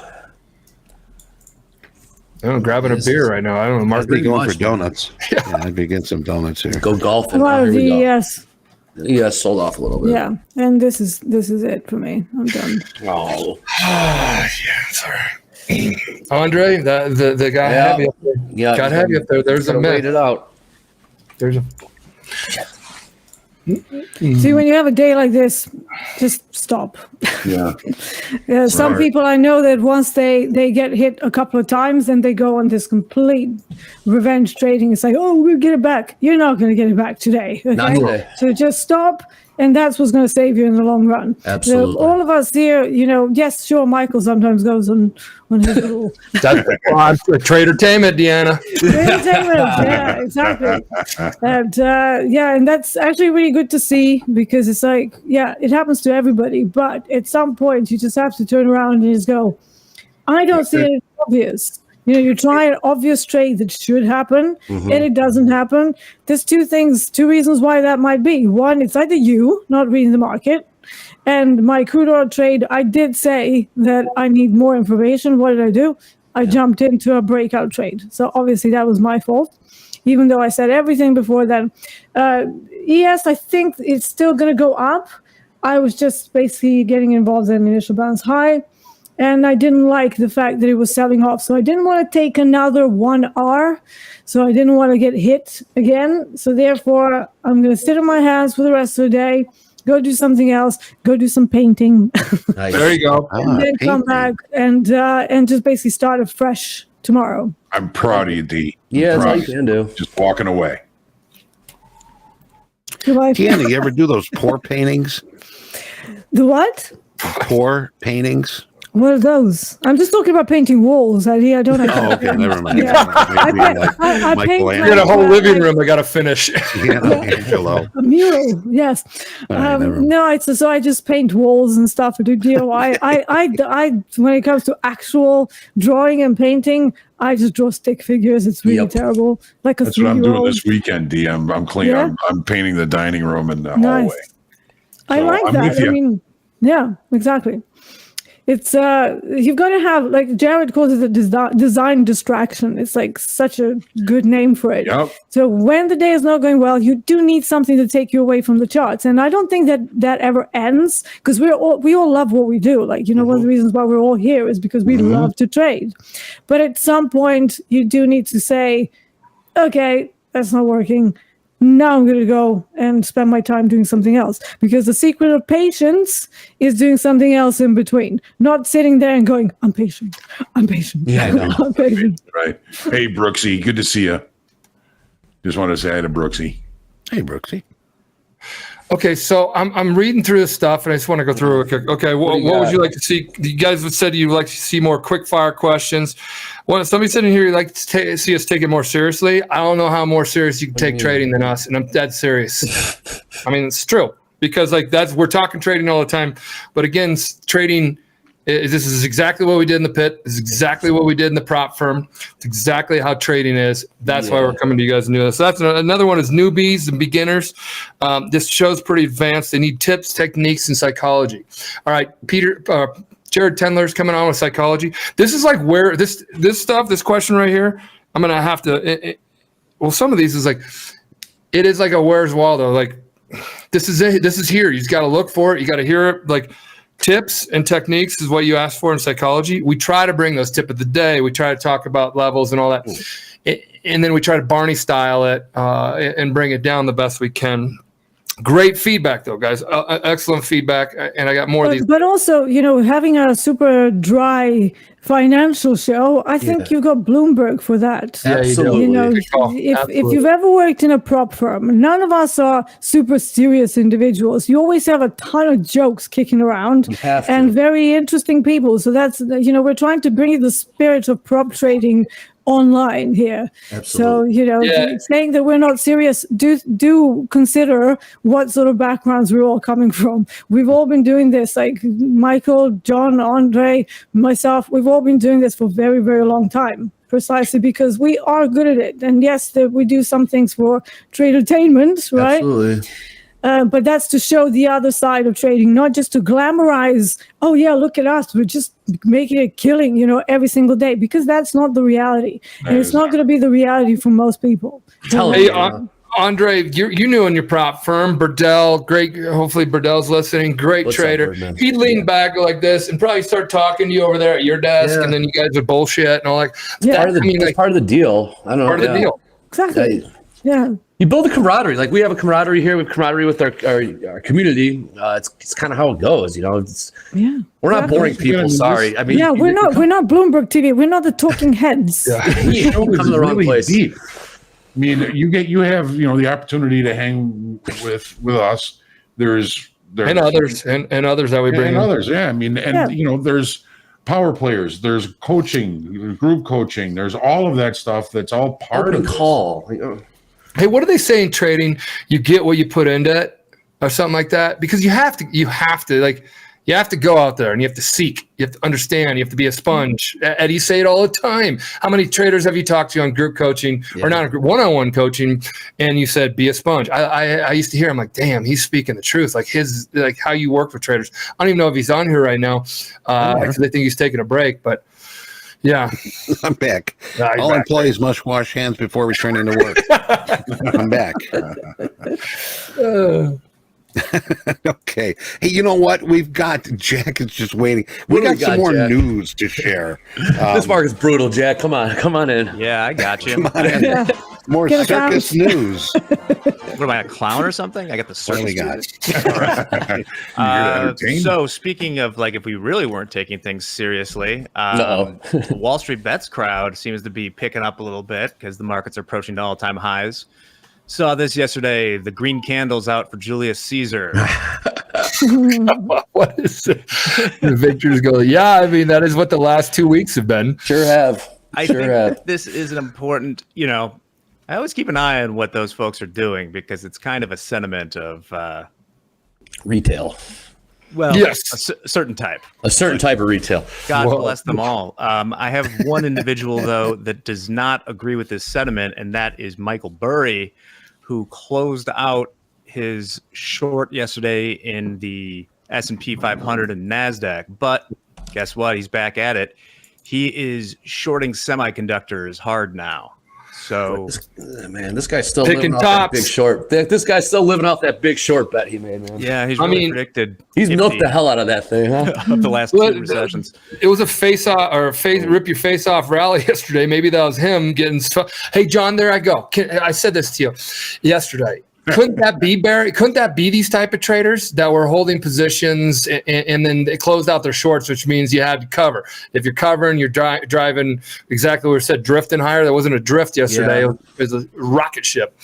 I'm grabbing a beer right now. I don't know. Mark, I'd be going for donuts. Yeah, I'd be getting some donuts here. Go golfing. Well, yes. Yeah, sold off a little bit. Yeah, and this is it for me. I'm done. Oh, yeah, sorry. Andre, the guy heavy up there. Yeah, got heavy up there. There's a myth. Wait it out. There's a. See, when you have a day like this, just stop. Yeah. Some people I know that once they get hit a couple of times, then they go on this complete revenge trading. It's like, oh, we'll get it back. You're not going to get it back today. Okay? Not today. So just stop, and that's what's going to save you in the long run. Absolutely. All of us here, yes, sure, Michael sometimes goes on his little. That's tradertainment, Deanna. Tradertainment, yeah, exactly. And and that's actually really good to see, because it's like, it happens to everybody, but at some point you just have to turn around and just go, I don't see it obvious. You try an obvious trade that should happen, and it doesn't happen. There's two reasons why that might be. One, it's either you not reading the market. And my crude oil trade, I did say that I need more information. What did I do? I jumped into a breakout trade. So obviously that was my fault, even though I said everything before that. ES, I think it's still going to go up. I was just basically getting involved in an initial bounce high. and I didn't like the fact that it was selling off. So I didn't want to take another 1R. So I didn't want to get hit again. So therefore, I'm going to sit on my hands for the rest of the day, go do something else, go do some painting. Nice. There you go. And then come back and just basically start afresh tomorrow. I'm proud of you, D. Yeah, that's Proud. all you can do. Just walking away. Deanna, you ever do those pour paintings? The what? Pour paintings? What are those? I'm just talking about painting walls. I don't have. Oh, okay, never mind. Yeah. I paint. We got a whole living room I got to finish. Angelo. A mural, yes. No, so I just paint walls and stuff. I when it comes to actual drawing and painting, I just draw stick figures. It's really terrible. Like That's what I'm doing this weekend, D. I'm cleaning. Yeah? I'm painting the dining room and the Nice. hallway. I like I'm that. with you. I mean, yeah, exactly. It's you've got to have, like Jared calls it, a design distraction. It's like such a good name for it. Yep. So when the day is not going well, you do need something to take you away from the charts. And I don't think that ever ends, because we all love what we do. Like, one of the reasons why we're all here is because we love to trade. But at some point, you do need to say, okay, that's not working. Now I'm going to go and spend my time doing something else, because the secret of patience is doing something else in between, not sitting there and going, I'm patient. Yeah, I know. I'm patient. Right. Hey, Brooksy, good to see you. Just wanted to say hi to Brooksy. Hey, Brooksy. Okay, so I'm reading through this stuff, and I just want to go through it. Okay, what would you like to see? You guys have said you'd like to see more quick fire questions. Somebody said in here you'd like to see us take it more seriously. I don't know how more serious you can take trading than us, and I'm dead serious. I mean, it's true, because we're talking trading all the time, but again, trading. This is exactly what we did in the pit. This is exactly what we did in the prop firm. It's exactly how trading is. That's why we're coming to you guys and doing this. So that's another one is newbies and beginners. This show's pretty advanced. They need tips, techniques, and psychology. All right, Jared Tendler's coming on with psychology. This is like where this stuff, this question right here, I'm going to have to, some of these is like, it is like a Where's Waldo? Like, this is it. This is here. You just got to look for it. You got to hear it. Like, tips and techniques is what you asked for in psychology. We try to bring those tip of the day. We try to talk about levels and all that. And then we try to Barney style it and bring it down the best we can. Great feedback, though, guys. Excellent feedback. And I got more of these. But also, having a super dry financial show, I think you got Bloomberg for that. Absolutely. If you've ever worked in a prop firm, none of us are super serious individuals. You always have a ton of jokes kicking around and very interesting people. So that's, we're trying to bring the spirit of prop trading online here. Absolutely. So saying that we're not serious, do consider what sort of backgrounds we're all coming from. We've all been doing this, like Michael, John, Andre, myself, we've all been doing this for a very, very long time, precisely because we are good at it. And yes, we do some things for tradertainment, right? Absolutely. But that's to show the other side of trading, not just to glamorize, oh yeah, look at us, we're just making a killing, every single day, because that's not the reality. And it's not going to be the reality for most people. Hey, Andre, you knew in your prop firm, Burdell, great, hopefully Burdell's listening, great trader. He'd lean back like this and probably start talking to you over there at your desk, and then you guys would bullshit and all that. That's part of the deal. I don't know. Part of the deal. Exactly. Yeah. You build a camaraderie. Like we have a camaraderie here. We have camaraderie with our community. It's kind of how it goes. We're not boring people. Sorry. I mean, we're not Bloomberg TV. We're not the talking heads. Come to the wrong place. Deep. I mean, you have the opportunity to hang with us. There's and others that we bring and others. Yeah, I mean, there's power players. There's coaching, group coaching. There's all of that stuff. That's all part of the call. Hey, what do they say in trading? You get what you put into it, or something like that. Because you have to go out there and you have to seek. You have to understand. You have to be a sponge. Eddie say it all the time. How many traders have you talked to on group coaching or not one-on-one coaching? And you said be a sponge. I used to hear him like, damn, he's speaking the truth. Like how you work with traders. I don't even know if he's on here right now because I think he's taking a break, but. Yeah, I'm back. All employees must wash hands before returning to work. I'm back. Okay. Hey, you know what? We've got Jack is just waiting. We got some more news to share. This market's brutal, Jack. Come on in. Yeah, I got you. Come on in. Yeah. More Get us circus out. news. What am I, a clown or something? I got the What do circus. we got? So speaking of like, if we really weren't taking things seriously, Uh-oh. the Wall Street Bets crowd seems to be picking up a little bit because the markets are approaching all-time highs. Saw this yesterday. The green candles out for Julius Caesar. What is it? The victors go, yeah, I mean, that is what the last 2 weeks have been. Sure have. I think that this is an important, I always keep an eye on what those folks are doing because it's kind of a sentiment of Retail. well, Yes. a certain type. A certain type of retail. God Whoa. bless them all. I have one individual though that does not agree with this sentiment, and that is Michael Burry, who closed out his short yesterday in the S&P 500 and NASDAQ. But guess what? He's back at it. He is shorting semiconductors hard now. So, Man, this guy's still Picking living off that tops. big short. This guy's still living off that big short bet he made, man. yeah, he's I really mean, predicted He's 50 milked the hell out of that thing, huh? of the last Well, two recessions. It was a face-off or rip your face off rally yesterday. Maybe that was him getting stuff. Hey, John, there I go. I said this to you yesterday. Couldn't that be Barry? Couldn't that be these type of traders that were holding positions and then they closed out their shorts, which means you had to cover. If you're covering, you're driving exactly what we said, drifting higher. There wasn't a drift yesterday. Yeah. It was a rocket ship.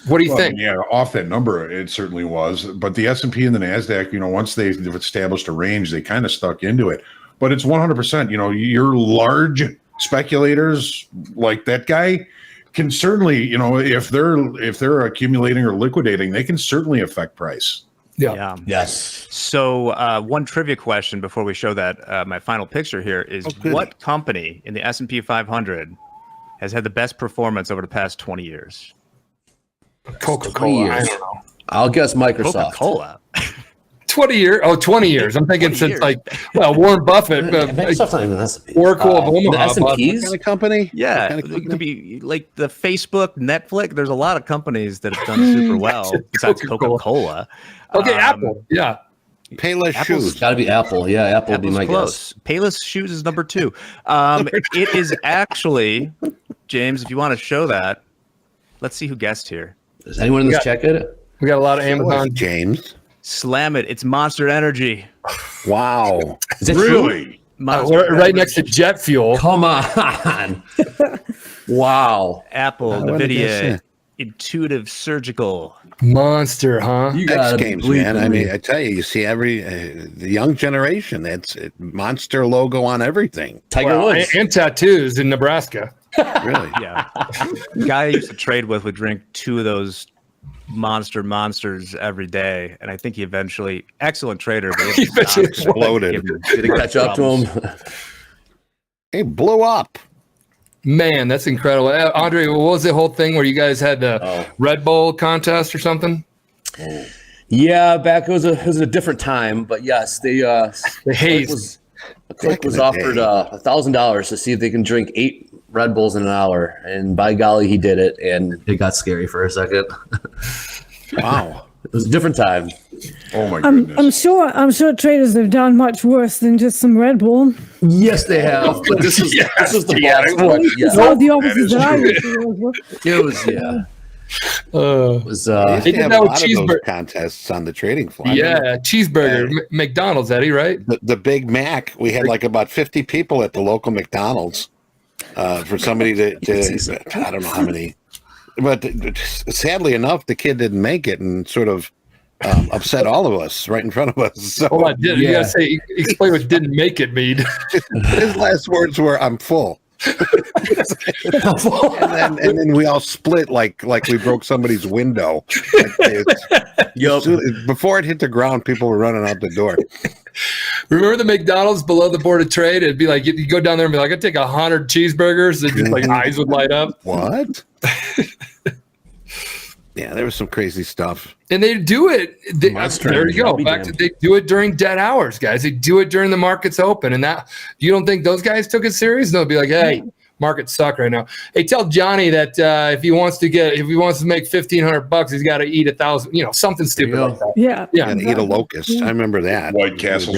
What do you think? Yeah, off that number, it certainly was. But the S&P and the NASDAQ, once they've established a range, they kind of stuck into it. But it's 100%, your large speculators like that guy can certainly, if they're accumulating or liquidating, they can certainly affect price. Yeah. Yes. So one trivia question before we show that my final picture here is what company in the S&P 500 has had the best performance over the past 20 years? Coca-Cola. I don't know. I'll guess Microsoft. Coca-Cola. 20 years. Oh, 20 years. I'm thinking since Warren Buffett, Microsoft's not even S&P. Oracle of Omaha. The S&Ps? Kind of company? Yeah, What kind of it could be like the Facebook, Netflix. There's a lot of companies that have done super well besides Coca-Cola. Okay, Apple. Yeah. Payless Apple's shoes. Got to be Apple. Yeah, Apple would be my close. Payless shoes is number 2. It is actually, James, if you want to show that, let's see who guessed here. guess. Does anyone in this chat get it? We got a lot of Amazon. James. Slam it. It's Monster Energy. Wow. Is it Really? We're right next to jet fuel. Come on. Wow. Apple, NVIDIA, Intuitive Surgical. Monster, huh? You X got Games, man. I mean, I tell you, you see the young generation. That's Monster logo on everything. Tiger Woods. And tattoos in Nebraska. Really? Yeah. The guy I used to trade with would drink 2 of those monsters every day, and I think he eventually, excellent trader, but He eventually exploded. Did it catch up to him? He blew up. Man, that's incredible. Andre, what was the whole thing where you guys had the Red Bull contest or something? Yeah, back it was a different time, but yes, the haze. A clerk was offered $1,000 to see if they can drink 8 Red Bulls in an hour, and by golly, he did it, and it got scary for a second. Wow. It was a different time. Oh my goodness. I'm sure traders have done much worse than just some Red Bull. Yes, they have. But this is the bottom one. Yeah. All the offices that I went to. It was It was They have a lot of those contests on the trading floor. Yeah, cheeseburger, McDonald's, Eddie, right? The Big Mac. We had like about 50 people at the local McDonald's for somebody to I don't know how many, but sadly enough, the kid didn't make it and sort of upset all of us right in front of us. So Hold on, you gotta say, explain what didn't make it mean. His last words were, "I'm full." and then we all split like we broke somebody's window. Before it hit the ground, people were running out the door. Remember the McDonald's below the Board of Trade? It'd be like you go down there and be like, "I'd take 100 cheeseburgers," and just like eyes would light up. What? Yeah, there was some crazy stuff. And they do it. There you go. They do it during dead hours, guys. They do it during the markets open. And that you don't think those guys took it serious? They'll be like, "Hey, markets suck right now. Hey, tell Johnny that if he wants to make $1,500, he's got to eat 1,000. Something stupid like that. Yeah, yeah. Eat a locust. I remember that. White Castles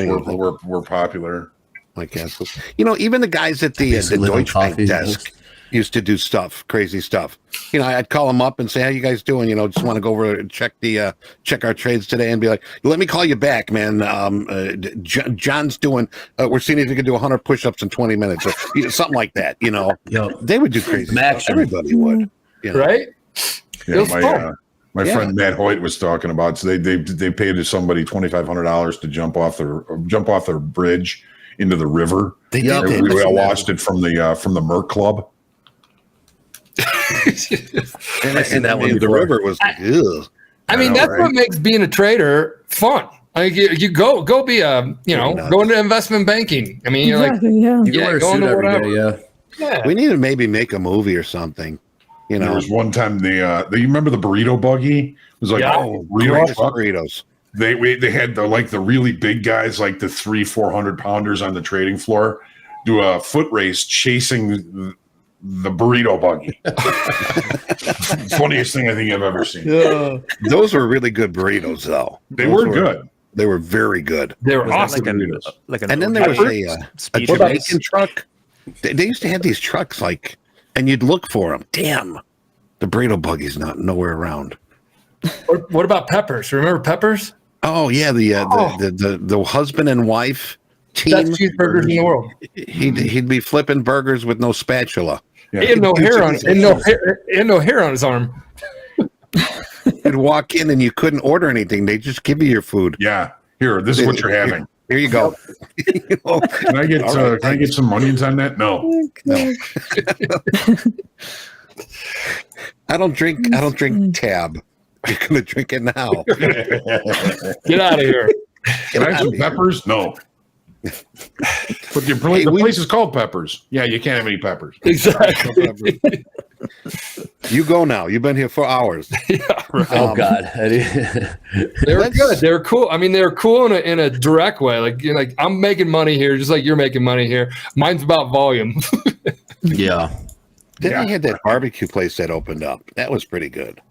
were popular. White Castles. Even the guys at the Deutsche Bank desk used to do crazy stuff. I'd call them up and say, "How you guys doing? Just want to go over and check our trades today," and be like, "Let me call you back, man. John's doing. We're seeing if you can do 100 push-ups in 20 minutes, or something like that." They would do crazy stuff. Everybody would, right? Yeah, my friend Matt Hoyt was talking about. So they paid somebody $2,500 to jump off their bridge into the river. We all watched it from the Merc Club. And I seen that one. The river was like, ugh. I mean, that's what makes being a trader fun. Like you go be go into investment banking. I mean, you wear a going to whatever. Yeah. We need to maybe make a movie or something. There was one time you remember the burrito buggy? It was like burritos. They had the really big guys, like the 300-400 pounders on the trading floor, do a foot race chasing the burrito buggy. Funniest thing I think I've ever seen. Those were really good burritos, though. They were good. They were very good. They were awesome. And then there was a Jamaican truck. They used to have these trucks, and you'd look for them. Damn, the burrito buggy's nowhere around. What about Peppers? Remember Peppers? Oh yeah, the husband and wife team. Best cheeseburgers in the world. He'd be flipping burgers with no spatula. Yeah. He had no hair on no hair on his arm. You'd walk in and you couldn't order anything. They just give you your food. Yeah, this is what you're having. Here you go. Can I get some onions on that? No. I don't drink tab. You're gonna drink it now. Get out of here. Can I have some peppers? No. But the place is called Peppers. Yeah, you can't have any peppers. Exactly. You go now. You've been here for hours. Oh God. They were good. They were cool. I mean, they were cool in a direct way. Like I'm making money here, just like you're making money here. Mine's about volume. Yeah. Then they had that barbecue place that opened up. That was pretty good.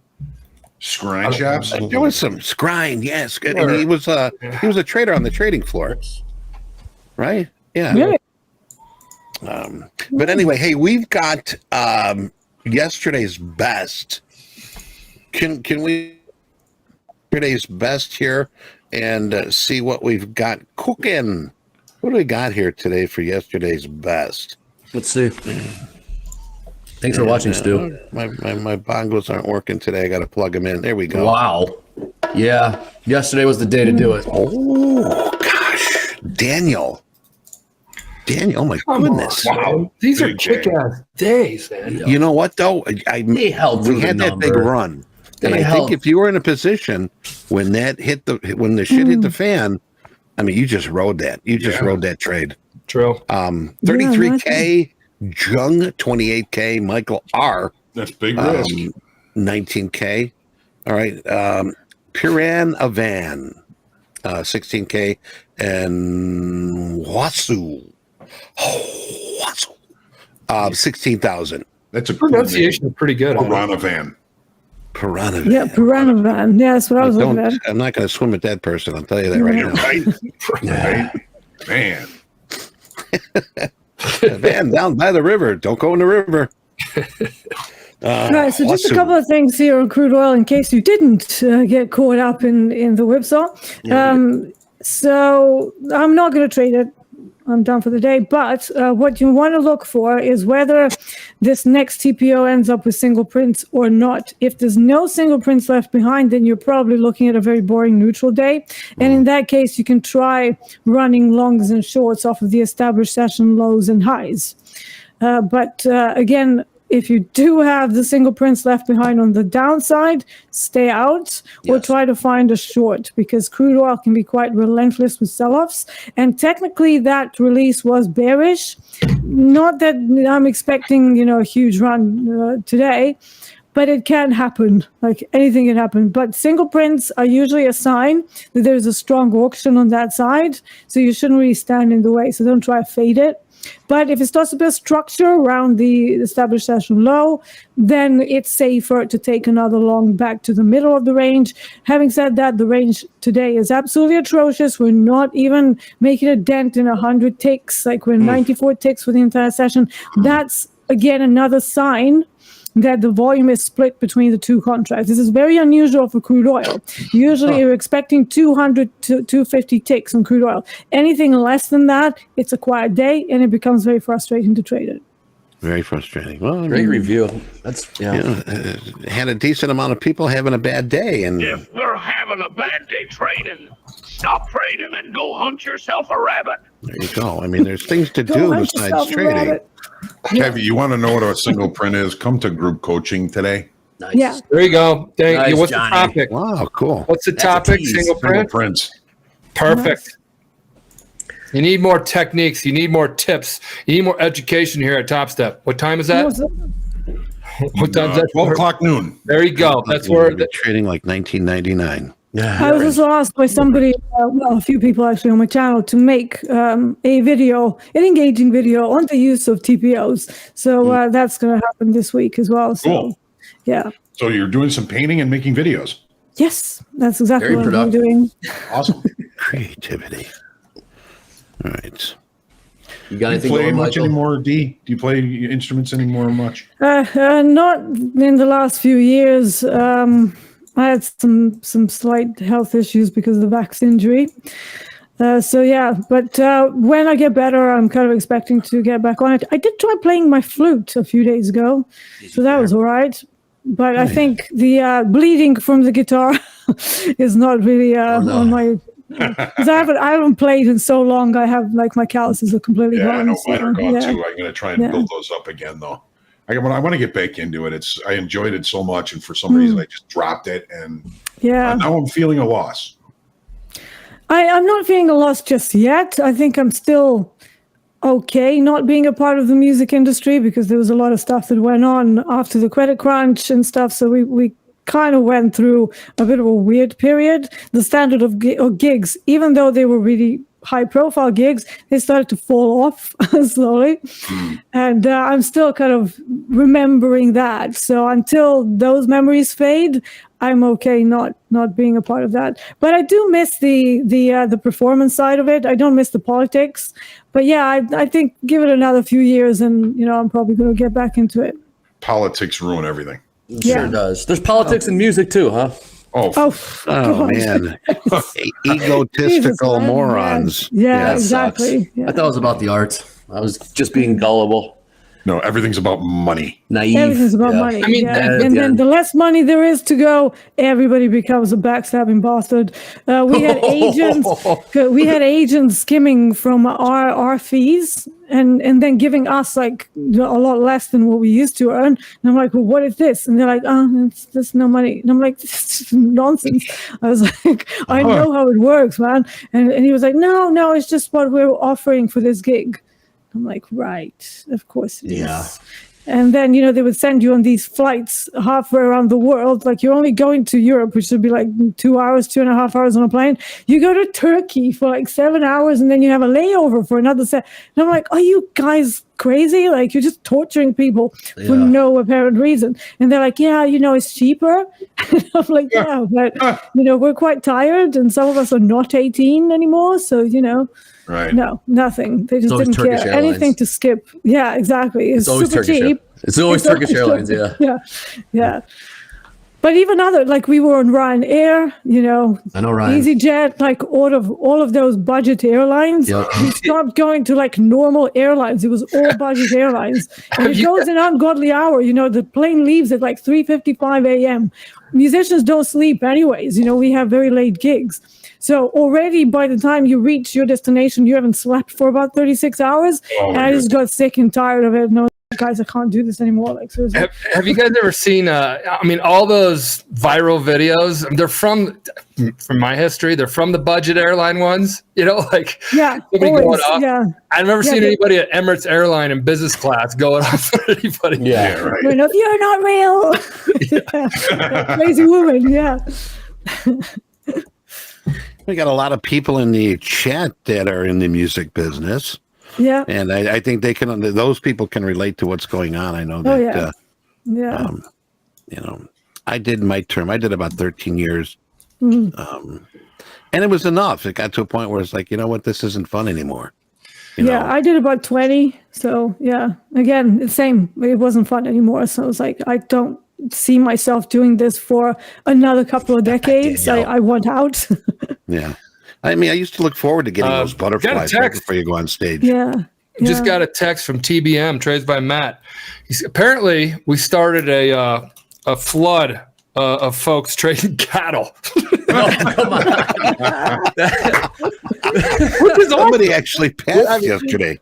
Scrine shops. There was some Scrine, yes. And he was a trader on the trading floor, right? Yeah. But anyway, hey, we've got yesterday's best. Can we yesterday's best here and see what we've got cooking? What do we got here today for yesterday's best? Let's see. Thanks for watching, Stu. My bongos aren't working today. I got to plug them in. There we go. Wow. Yeah. Yesterday was the day to do it. Oh, gosh. Daniel. Oh, my goodness. Wow. These are kick-ass days, man. You know what, though? We had that big run. And I think if you were in a position when the shit hit the fan, I mean, you just rode that. You just rode that trade. True. 33K. Jung 28K, Michael R. That's big risk. 19K. All right. Piran Avan 16K and Wasu 16,000. That's a pronunciation is pretty good. Piranavan. Yeah, Piranavan. Yeah, that's what I was looking at. I'm not going to swim with that person. I'll tell you that right now. Right. Man. Man, down by the river. Don't go in the river. Right, so just a couple of things here on crude oil in case you didn't get caught up in the whipsaw. So I'm not going to trade it. I'm done for the day. But what you want to look for is whether this next TPO ends up with single prints or not. If there's no single prints left behind, then you're probably looking at a very boring neutral day. And in that case, you can try running longs and shorts off of the established session lows and highs. But again, if you do have the single prints left behind on the downside, stay out or try to find a short because crude oil can be quite relentless with sell-offs. And technically that release was bearish. Not that I'm expecting, a huge run today, but it can happen. Like anything can happen. But single prints are usually a sign that there's a strong auction on that side. So you shouldn't really stand in the way. So don't try to fade it. But if it starts to build structure around the established session low, then it's safer to take another long back to the middle of the range. Having said that, the range today is absolutely atrocious. We're not even making a dent in 100 ticks, like we're 94 ticks for the entire session. That's, again, another sign that the volume is split between the two contracts. This is very unusual for crude oil. Usually you're expecting 200 to 250 ticks on crude oil. Anything less than that, it's a quiet day, and it becomes very frustrating to trade it. Very frustrating. Well, I Great mean, review. That's had a decent amount of people having a bad day, and If you're having a bad day trading, stop trading and go hunt yourself a rabbit. there you go. I mean, there's things to do besides trading. Kevin, you want to know what a single print is? Come to group coaching today. Nice. Yeah. There you go. Thank Nice, you. What's Johnny. the topic? Wow, cool. What's the That's a topic? tease. Single Single print? prints. Perfect. You need more techniques. You need more tips. You need more education here at Topstep. What time is that? What time is that? 12 o'clock noon. There you go. That's where Trading like 1999. I was also asked by somebody, a few people actually on my channel, to make a video, an engaging video on the use of TPOs. So that's going to happen this week as well. So, Cool. yeah. So you're doing some painting and making videos. Yes, that's exactly Very what I'm productive. doing. Awesome. Creativity. All right. You got Do you anything play going, much Michael? anymore, D? Do you play instruments anymore much? Not in the last few years. I had some slight health issues because of the back injury. So yeah, but when I get better, I'm kind of expecting to get back on it. I did try playing my flute a few days ago, so that was all right. But I think the bleeding from the guitar is not really on my. Because I haven't played in so long. I have like my calluses are completely Yeah, I gone. know mine are gone yeah. too. I'm going to try and build those up again, though. I want to get back into it. I enjoyed it so much, and for some reason, I just dropped it, and Yeah. now I'm feeling a loss. I'm not feeling a loss just yet. I think I'm still okay not being a part of the music industry because there was a lot of stuff that went on after the credit crunch and stuff. So we kind of went through a bit of a weird period. The standard of gigs, even though they were really high profile gigs, they started to fall off slowly. And I'm still kind of remembering that. So until those memories fade, I'm okay not being a part of that. But I do miss the performance side of it. I don't miss the politics. But yeah, I think give it another few years and, I'm probably going to get back into it. Politics ruin everything. It sure does. There's politics in music too, huh? Oh man. Egotistical morons. Yeah, exactly. I thought it was about the arts. I was just being gullible. No, everything's about money. Naive. Everything's about money. And then the less money there is to go, everybody becomes a backstabbing bastard. We had agents skimming from our fees and then giving us like a lot less than what we used to earn. And I'm like, well, what is this? And they're like, there's no money. And I'm like, this is nonsense. I was like, I know how it works, man. And he was like, no, it's just what we're offering for this gig. I'm like, right, of course it is. Yeah. And then, they would send you on these flights halfway around the world. Like you're only going to Europe, which would be like 2.5 hours on a plane. You go to Turkey for like 7 hours and then you have a layover for another set. And I'm like, are you guys crazy? Like you're just torturing people for no apparent reason. And they're like, yeah, it's cheaper. And I'm like, yeah, but, we're quite tired and some of us are not 18 anymore. So, Right. No, nothing. They just It's didn't Turkish care. Airlines. Anything to skip. Yeah, exactly. It's always super Turkish cheap. It's always Turkish Airlines, yeah. Yeah. But even we were on Ryanair, I know Ryan. EasyJet, like all of those budget airlines. Yep. We stopped going to like normal airlines. It was all budget airlines. And it goes an ungodly hour. The plane leaves at like 3:55 a.m. Musicians don't sleep anyways. We have very late gigs. So already by the time you reach your destination, you haven't slept for about 36 hours. And I just got sick and tired of it. And I was like, guys, I can't do this anymore. Like, seriously. Have you guys ever seen? I mean, all those viral videos. They're from my history. They're from the budget airline ones. You know, like somebody going off. Yeah. I've never seen anybody at Emirates Airline in business class going off on anybody. Yeah, right. Well, if you're not real, crazy woman. Yeah. We got a lot of people in the chat that are in the music business. Yeah. And I think those people can relate to what's going on. I know that, you know, I did my term. I did about 13 years. And it was enough. It got to a point where it's like, you know what, this isn't fun anymore. You know? I did about 20. So yeah, again, it's same. It wasn't fun anymore. So it was like, I don't see myself doing this for another couple of decades. I want out. Yeah. I mean, I used to look forward to getting those butterflies right before you go on stage. Yeah. Just got a text from TBM, trades by Matt. Apparently, we started a flood of folks trading cattle. Come on. Somebody actually passed yesterday.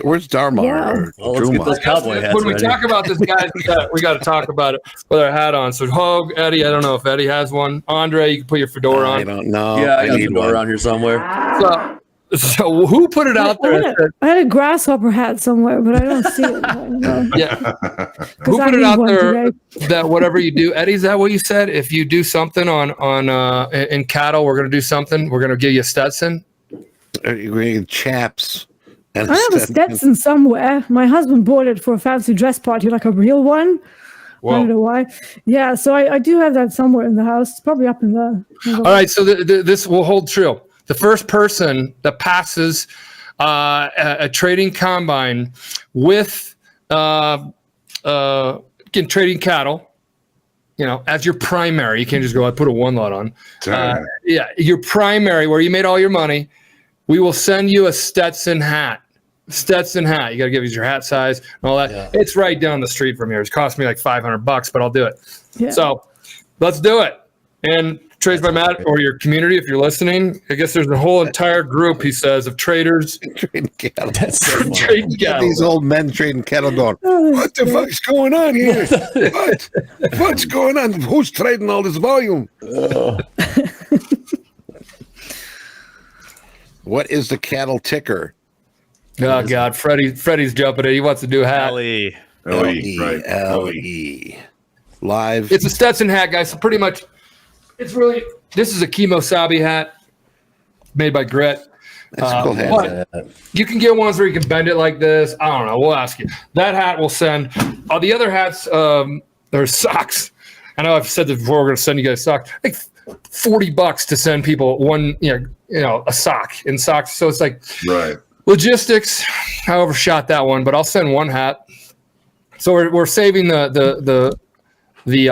Where's Dharma? Let's get those cowboy hats when we ready. talk about this, guys, we got to talk about it with our hat on. So, Hogue, Eddie, I don't know if Eddie has one. Andre, you can put your fedora on. I don't know. Yeah, I got a fedora around here somewhere. So who put it out there? I had a grasshopper hat somewhere, but I don't see it. Yeah. Who put it out there that whatever you do, Eddie, is that what you said? If you do something on in cattle, we're going to do something. We're going to give you a Stetson. Chaps. I have a Stetson somewhere. My husband bought it for a fancy dress party, like a real one. Whoa. I don't know why. Yeah, so I do have that somewhere in the house. It's probably up in the. All right, so this will hold true. The first person that passes a trading combine with trading cattle, you know, as your primary, you can't just go, I put a one lot on. Your primary, where you made all your money, we will send you a Stetson hat. Stetson hat. You got to give us your hat size and all that. Yeah. It's right down the street from here. It's cost me like $500, but I'll do it. Yeah. So let's do it. And Trades by Matt, or your community, if you're listening, I guess there's a whole entire group, he says, of traders trading cattle. That's so trading cattle. These old men trading cattle going, what the fuck's going on here? What's going on? Who's trading all this volume? What is the cattle ticker? Oh God, Freddie's jumping in. He wants to do a hat. LE. Live. It's a Stetson hat, guys. So pretty much, it's really, this is a Kimosabi hat made by Grit. That's a cool hat. You can get ones where you can bend it like this. I don't know. We'll ask you. That hat will send. The other hats, there's socks. I know I've said this before. We're going to send you guys socks. Like $40 to send people one, a sock in socks. So it's like logistics. I overshot that one, but I'll send one hat. So we're saving the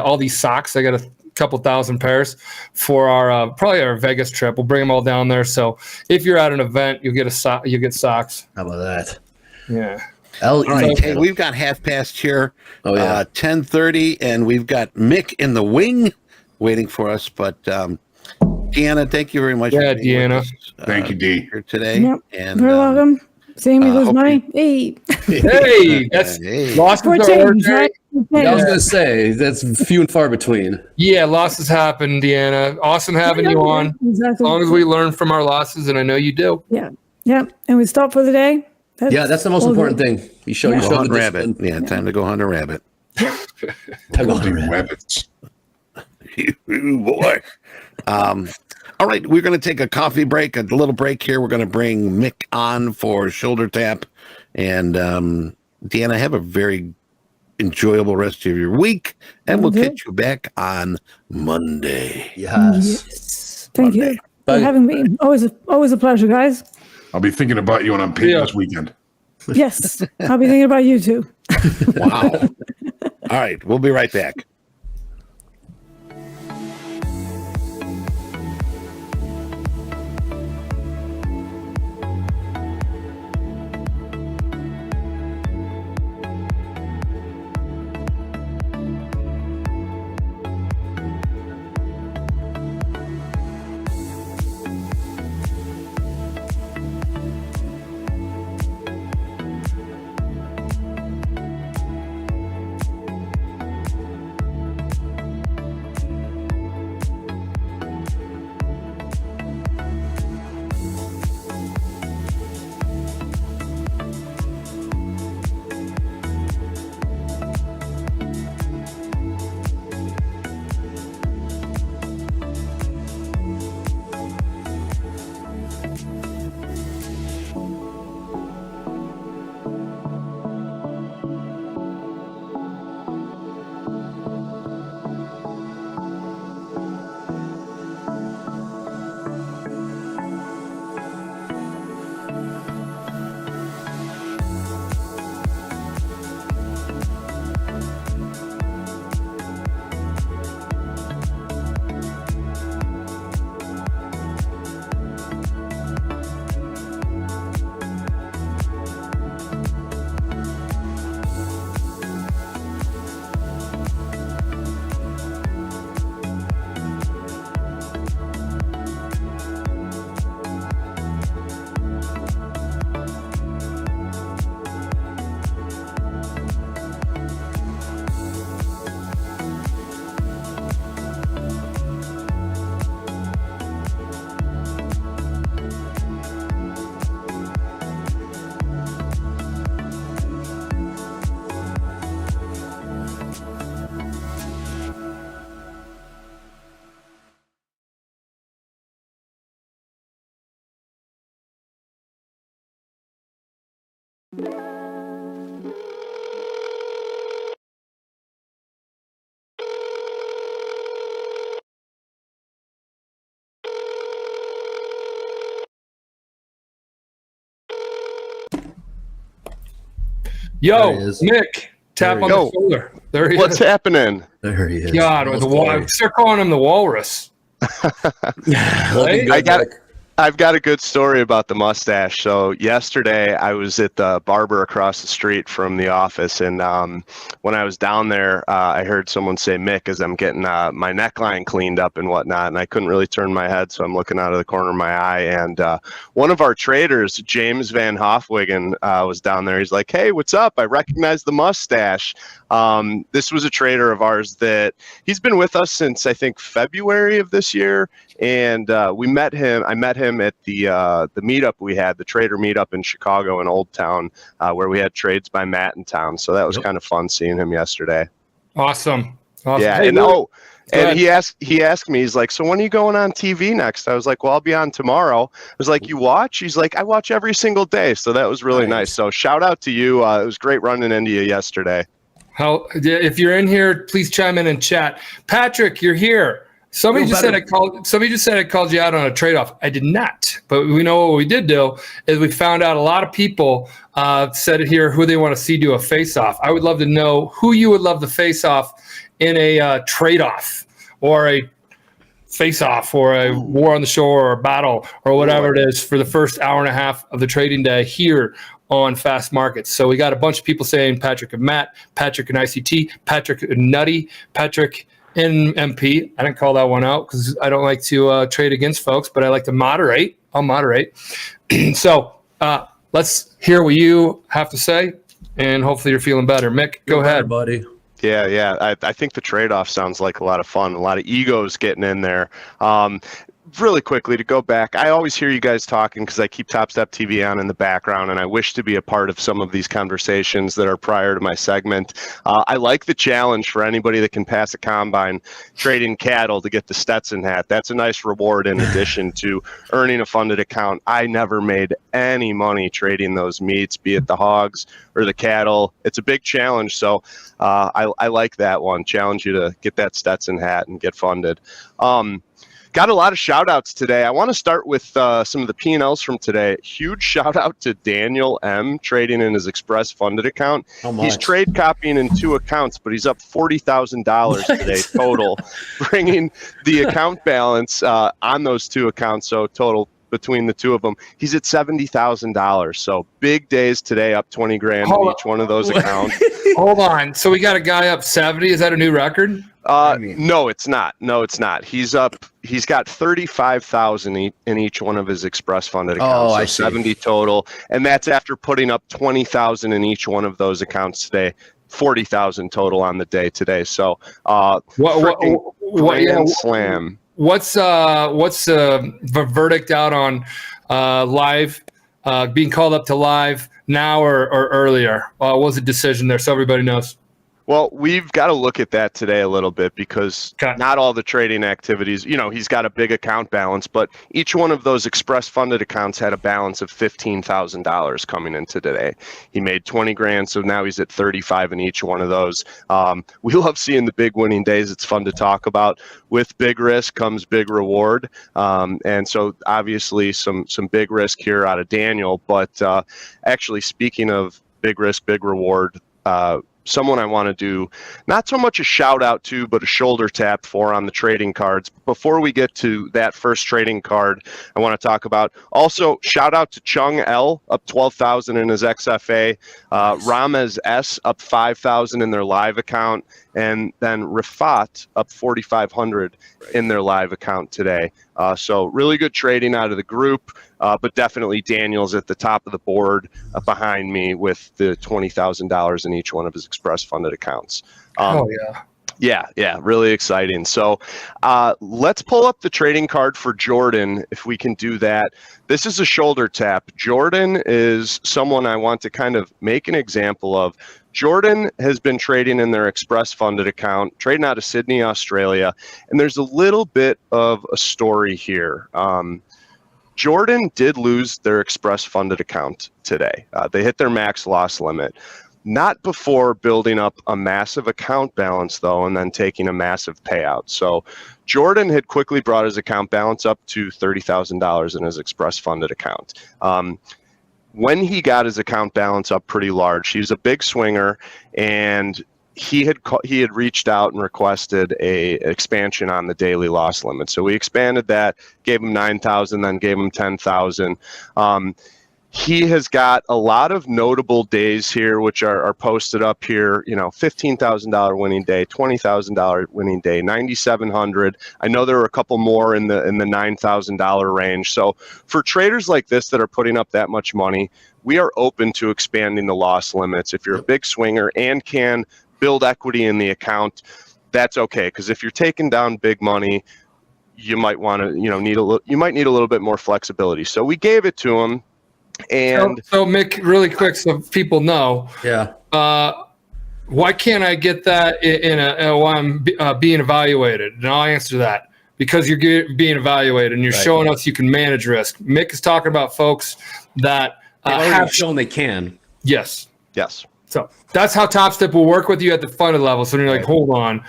all these socks. I got a couple thousand pairs for our probably our Vegas trip. We'll bring them all down there. So if you're at an event, you'll get you get socks. How about that? Yeah. All right, hey, we've got half past here. 10:30, and we've got Mick in the wing waiting for us. But Deanna, thank you very much. Yeah, Deanna. Thank you, D. Here today. Yep. And very welcome. Same equals money. Hey, that's losses are ordinary. I was gonna say that's few and far between. Yeah, losses happen, Deanna. Awesome having you on. Exactly. As long as we learn from our losses, and I know you do. Yeah, and we stop for the day. That's the most important thing. You show the rabbit. Yeah, time to go hunt a rabbit. Time to hunt rabbits. You boy. All right, we're going to take a coffee break, a little break here. We're going to bring Mick on for shoulder tap. And Deanna, have a very enjoyable rest of your week. And we'll catch you back on Monday. Yes. Thank you for having me. Always a pleasure, guys. I'll be thinking about you when I'm paid this weekend. Yes, I'll be thinking about you too. Wow. All right, we'll be right back. Yo, There he is. Nick, tap on the shoulder. There he is. What's happening? There he is. God, with the wall. Start calling him the walrus. Looking good, I've got a good story about the mustache. So yesterday I was at the barber across the street from the office, and when I was down there, I heard someone say Mick as I'm getting my neckline cleaned up and whatnot, and I couldn't really turn my head, so I'm looking out of the corner of my eye, and one of our traders, James Van Hofwegen, was down there. He's like, "Hey, what's up? I recognize the mustache." This was a trader of ours that he's been with us since I think February of this year, and I met him at the meetup we had, the trader meetup in Chicago in Old Town, where we had trades by Matt in town. So that was kind of fun seeing him yesterday. Awesome. Yeah, hey, and he asked me, he's like, "So when are you going on TV next?" I was like, "Well, I'll be on tomorrow." I was like, "You watch?" He's like, "I watch every single day." So that was really nice. So shout out to you. It was great running into you yesterday. If you're in here, please chime in and chat. Patrick, you're here. Somebody just said I called you out on a trade-off. I did not, but we know what we did do is we found out a lot of people said here who they want to see do a face-off. I would love to know who you would love to face-off in a trade-off or a face-off or a war on the shore or a battle or whatever it is for the first hour and a half of the trading day here on Fast Markets. So we got a bunch of people saying Patrick and Matt, Patrick and ICT, Patrick and Nutty, Patrick and MP. I didn't call that one out because I don't like to trade against folks, but I like to moderate. I'll moderate. So let's hear what you have to say, and hopefully you're feeling better. Mick, go ahead, buddy. Yeah. I think the trade-off sounds like a lot of fun, a lot of egos getting in there. Really quickly to go back, I always hear you guys talking because I keep TopstepTV on in the background, and I wish to be a part of some of these conversations that are prior to my segment. I like the challenge for anybody that can pass a combine trading cattle to get the Stetson hat. That's a nice reward in addition to earning a funded account. I never made any money trading those meats, be it the hogs or the cattle. It's a big challenge, so I like that one. Challenge you to get that Stetson hat and get funded. Got a lot of shout outs today. I want to start with some of the P&Ls from today. Huge shout out to Daniel M. trading in his Express funded account. He's trade copying in 2 accounts, but he's up $40,000 today total, bringing the account balance on those 2 accounts. So total between the 2 of them, he's at $70,000. So big days today, up 20 grand in each one of those accounts. Hold on. So we got a guy up 70. Is that a new record? No, it's not. He's got 35,000 in each one of his Express funded accounts. I so see. 70 total, and that's after putting up 20,000 in each one of those accounts today. 40,000 total on the day today. So grand slam. What's the verdict out on live being called up to live now or earlier? What was the decision there so everybody knows? Well, we've got to look at that today a little bit because not all the trading activities, he's got a big account balance, but each one of those Express funded accounts had a balance of $15,000 coming into today. He made 20 grand, so now he's at 35 in each one of those. We love seeing the big winning days. It's fun to talk about. With big risk comes big reward. And so obviously some big risk here out of Daniel, but actually speaking of big risk, big reward, someone I want to do not so much a shout out to, but a shoulder tap for on the trading cards. Before we get to that first trading card, I want to talk about also shout out to Chung L, up 12,000 in his XFA, Ramez S up 5,000 in their live account, and then Rafat up 4,500 in their live account today. So really good trading out of the group, but definitely Daniel's at the top of the board behind me with the $20,000 in each one of his Express funded accounts. Yeah, really exciting. So let's pull up the trading card for Jordan if we can do that. This is a shoulder tap. Jordan is someone I want to kind of make an example of. Jordan has been trading in their Express funded account, trading out of Sydney, Australia, and there's a little bit of a story here. Jordan did lose their express funded account today. They hit their max loss limit. Not before building up a massive account balance, though, and then taking a massive payout. So Jordan had quickly brought his account balance up to $30,000 in his express funded account. When he got his account balance up pretty large, he's a big swinger, and he had reached out and requested a expansion on the daily loss limit. So we expanded that, gave him 9,000, then gave him 10,000. He has got a lot of notable days here, which are posted up here. You know, $15,000 winning day, $20,000 winning day, 9,700. I know there were a couple more in the $9,000 range. So for traders like this that are putting up that much money, we are open to expanding the loss limits. If you're a big swinger and can build equity in the account, that's okay. Because if you're taking down big money, you might want to, you need a little bit more flexibility. So we gave it to him. And so Mick, really quick, so people know. Yeah. Why can't I get that while I'm being evaluated? And I'll answer that. Because you're being evaluated and you're showing us you can manage risk. Mick is talking about folks that have shown they can. Yes. Yes. So that's how Topstep will work with you at the funded level. So you're like, hold on.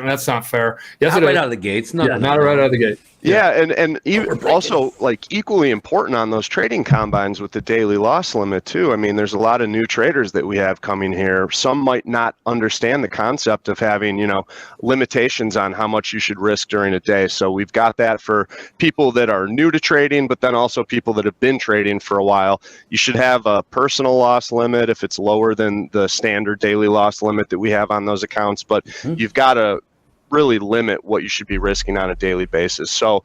That's not fair. Yes, not right out of the gates. Not right out of the gate. Yeah, and even also like equally important on those trading combines with the daily loss limit too. I mean, there's a lot of new traders that we have coming here. Some might not understand the concept of having, limitations on how much you should risk during a day. So we've got that for people that are new to trading, but then also people that have been trading for a while. You should have a personal loss limit if it's lower than the standard daily loss limit that we have on those accounts, but you've got to really limit what you should be risking on a daily basis. So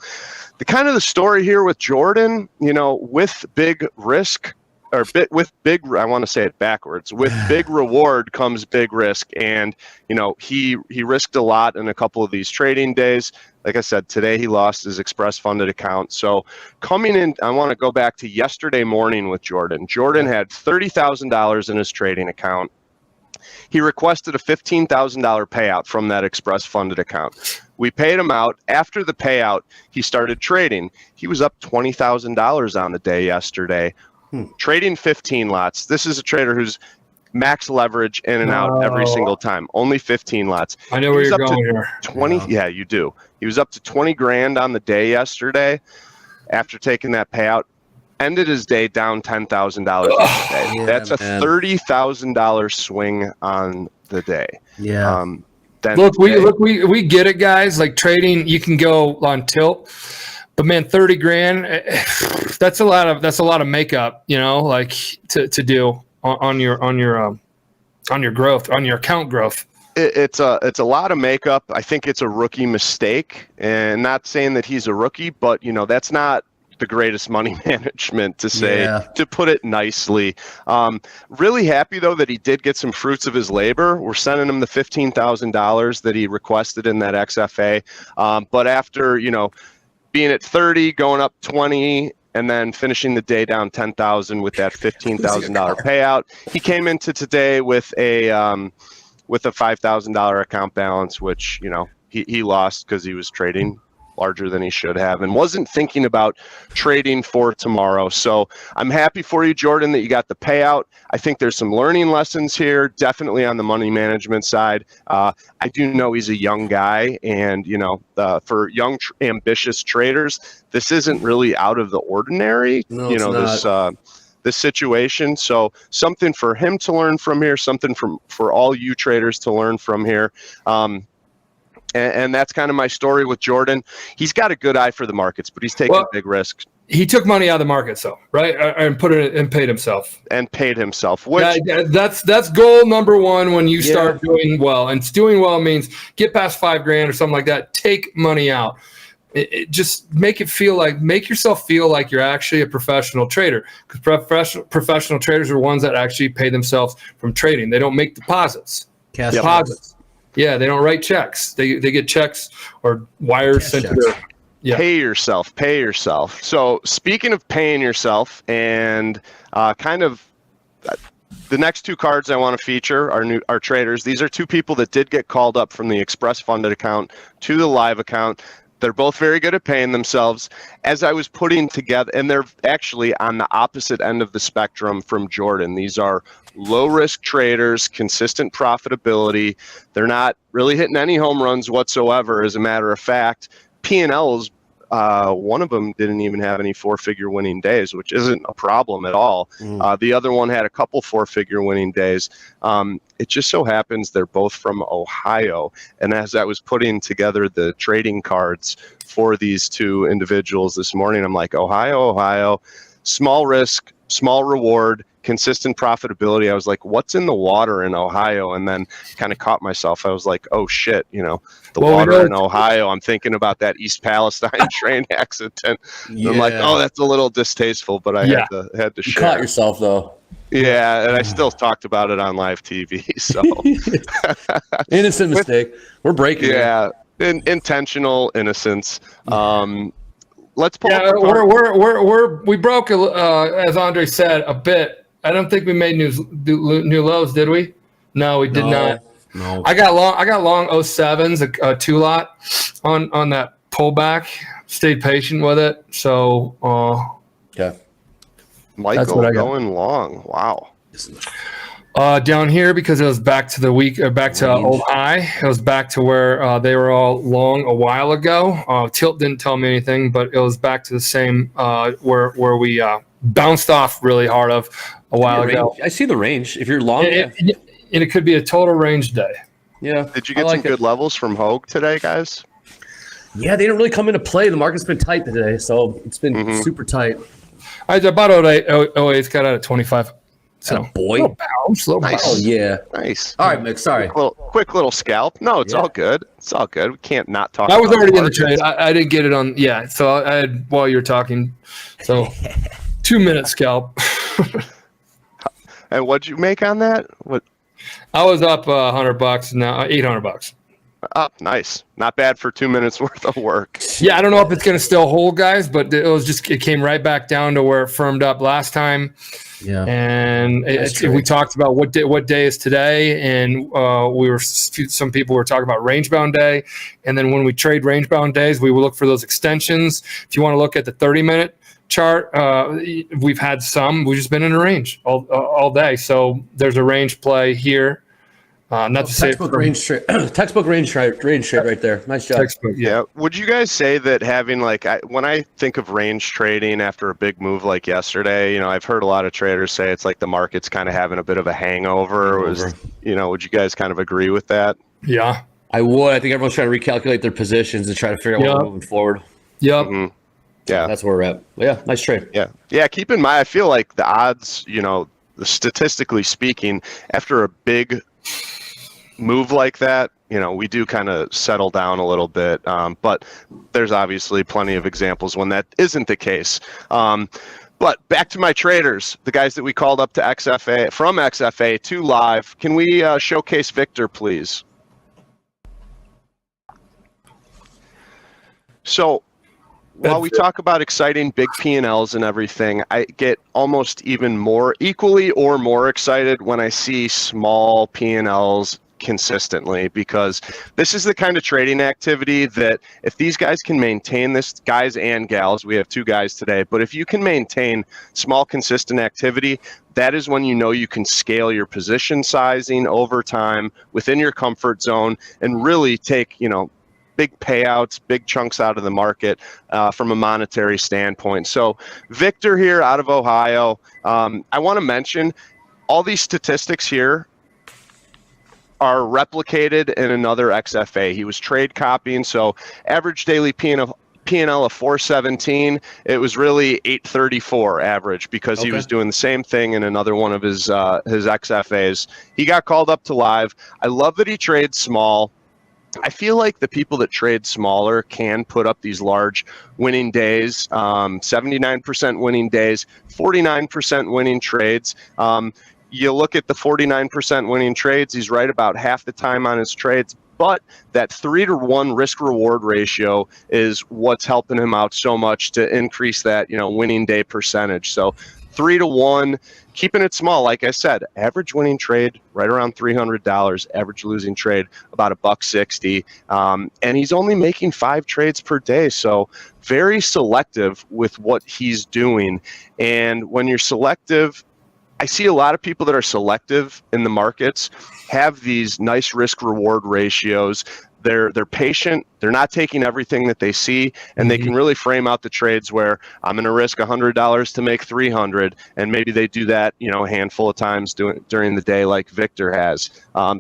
the story here with Jordan, with big risk I want to say it backwards. With big reward comes big risk. And, he risked a lot in a couple of these trading days. Like I said, today he lost his express funded account. So coming in, I want to go back to yesterday morning with Jordan. Jordan had $30,000 in his trading account. He requested a $15,000 payout from that express funded account. We paid him out. After the payout, he started trading. He was up $20,000 on the day yesterday, trading 15 lots. This is a trader who's max leverage in and out every single time. Only 15 lots. I know where you're going here. 20. Yeah, you do. He was up to 20 grand on the day yesterday after taking that payout. Ended his day down $10,000 yesterday. Yeah, that's a $30,000 swing on the day. Yeah. We get it, guys. Like trading, you can go on tilt, but man, 30 grand, that's a lot of makeup, like to do on your growth, on your account growth. It's a lot of makeup. I think it's a rookie mistake, and not saying that he's a rookie, but that's not the greatest money management to say, to put it nicely. Really happy though that he did get some fruits of his labor. We're sending him the $15,000 that he requested in that XFA. But after, being at 30, going up 20, and then finishing the day down 10,000 with that $15,000 payout, he came into today with a $5,000 account balance, which, he lost because he was trading larger than he should have and wasn't thinking about trading for tomorrow. So I'm happy for you, Jordan, that you got the payout. I think there's some learning lessons here, definitely on the money management side. I do know he's a young guy, and for young ambitious traders, this isn't really out of the ordinary. This situation. So something for him to learn from here, something for all you traders to learn from here. And that's kind of my story with Jordan. He's got a good eye for the markets, but he's taking big risks. He took money out of the market, right? And put it and paid himself. Which that's goal number one when you start doing well. And doing well means get past $5,000 or something like that. Take money out. It just make yourself feel like you're actually a professional trader. Because professional traders are ones that actually pay themselves from trading. They don't make deposits. Deposits. Yeah, they don't write checks. They get checks or wires sent to their. Yeah. Pay yourself. So speaking of paying yourself, and the next two cards I want to feature are traders. These are two people that did get called up from the express funded account to the live account. They're both very good at paying themselves. As I was putting together, and they're actually on the opposite end of the spectrum from Jordan. These are low-risk traders, consistent profitability. They're not really hitting any home runs whatsoever, as a matter of fact. P&Ls, one of them didn't even have any four-figure winning days, which isn't a problem at all. The other one had a couple four-figure winning days. It just so happens they're both from Ohio. And as I was putting together the trading cards for these two individuals this morning, I'm like, Ohio, small risk, small reward, consistent profitability. I was like, what's in the water in Ohio? And then kind of caught myself. I was like, oh shit, the water in Ohio. I'm thinking about that East Palestine train accident. Yeah. I'm like, oh, that's a little distasteful, but I had to share. You caught yourself though. Yeah, and I still talked about it on live TV. So innocent mistake. We're breaking. Yeah, intentional innocence. Let's pull. Yeah, we broke, as Andre said, a bit. I don't think we made new lows, did we? No, we did not. No. I got long 07s, a 2-lot on that pullback. Stayed patient with it. So yeah. Michael going long. Wow. Down here, because it was back to old high. It was back to where they were all long a while ago. Tilt didn't tell me anything, but it was back to the same where we bounced off really hard of a while ago. I see the range. If you're long, and it could be a total range day. Yeah. Did you get some good levels from Hogue today, guys? Yeah, they didn't really come into play. The market's been tight today, so it's been super tight. I bought 08's got out at 25. So boy, little bounce. Oh yeah, nice. All right, Mick. Sorry, quick little scalp. No, it's all good. It's all good. We can't not talk. I was already in the trade. I didn't get it on. Yeah, so I had while you were talking. So 2-minute scalp. And what'd you make on that? What? I was up $100 now, $800. Oh, nice. Not bad for 2 minutes worth of work. Yeah, I don't know if it's going to still hold, guys, but it came right back down to where it firmed up last time. Yeah, and we talked about what day is today, and some people were talking about range bound day, and then when we trade range bound days, we will look for those extensions. If you want to look at the 30-minute chart, we've had some. We've just been in a range all day, so there's a range play here. Not to say textbook range trade right there. Nice job. Textbook, yeah. Would you guys say that having when I think of range trading after a big move like yesterday, I've heard a lot of traders say it's like the market's kind of having a bit of a hangover. Would you guys kind of agree with that? Yeah, I would. I think everyone's trying to recalculate their positions and try to figure out what we're moving forward. Yep. Mm-hmm. Yeah, that's where we're at. Yeah, nice trade. Yeah. Keep in mind, I feel like the odds, statistically speaking, after a big move like that, we do kind of settle down a little bit, but there's obviously plenty of examples when that isn't the case. But back to my traders, the guys that we called up to from XFA to live. Can we showcase Victor, please? So while we talk about exciting big P&Ls and everything, I get almost even equally or more excited when I see small P&Ls consistently, because this is the kind of trading activity that if these guys can maintain this, guys and gals, we have 2 guys today, but if you can maintain small consistent activity, that is when you can scale your position sizing over time within your comfort zone and really take big payouts, big chunks out of the market from a monetary standpoint. So Victor here out of Ohio, I want to mention all these statistics here are replicated in another XFA. He was trade copying, so average daily P&L of 417. It was really 834 average because he was doing the same thing in another one of his XFAs. He got called up to live. I love that he trades small. I feel like the people that trade smaller can put up these large winning days, 79% winning days, 49% winning trades. You look at the 49% winning trades, he's right about half the time on his trades, but that 3-to-1 risk-reward ratio is what's helping him out so much to increase that winning day percentage. So 3-1, keeping it small. Like I said, average winning trade right around $300, average losing trade about $1.60, and he's only making 5 trades per day. So very selective with what he's doing. And when you're selective, I see a lot of people that are selective in the markets have these nice risk reward ratios. They're patient. They're not taking everything that they see, and they can really frame out the trades where I'm going to risk $100 to make 300, and maybe they do that, a handful of times during the day, like Victor has.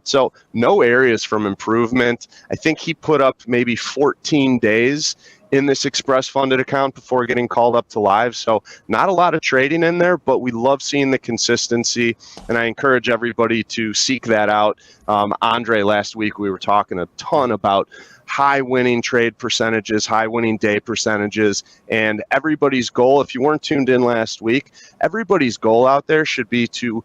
So no areas from improvement. I think he put up maybe 14 days in this express funded account before getting called up to live. So not a lot of trading in there, but we love seeing the consistency, and I encourage everybody to seek that out. Andre, last week we were talking a ton about high winning trade percentages, high winning day percentages, and everybody's goal, if you weren't tuned in last week, everybody's goal out there should be to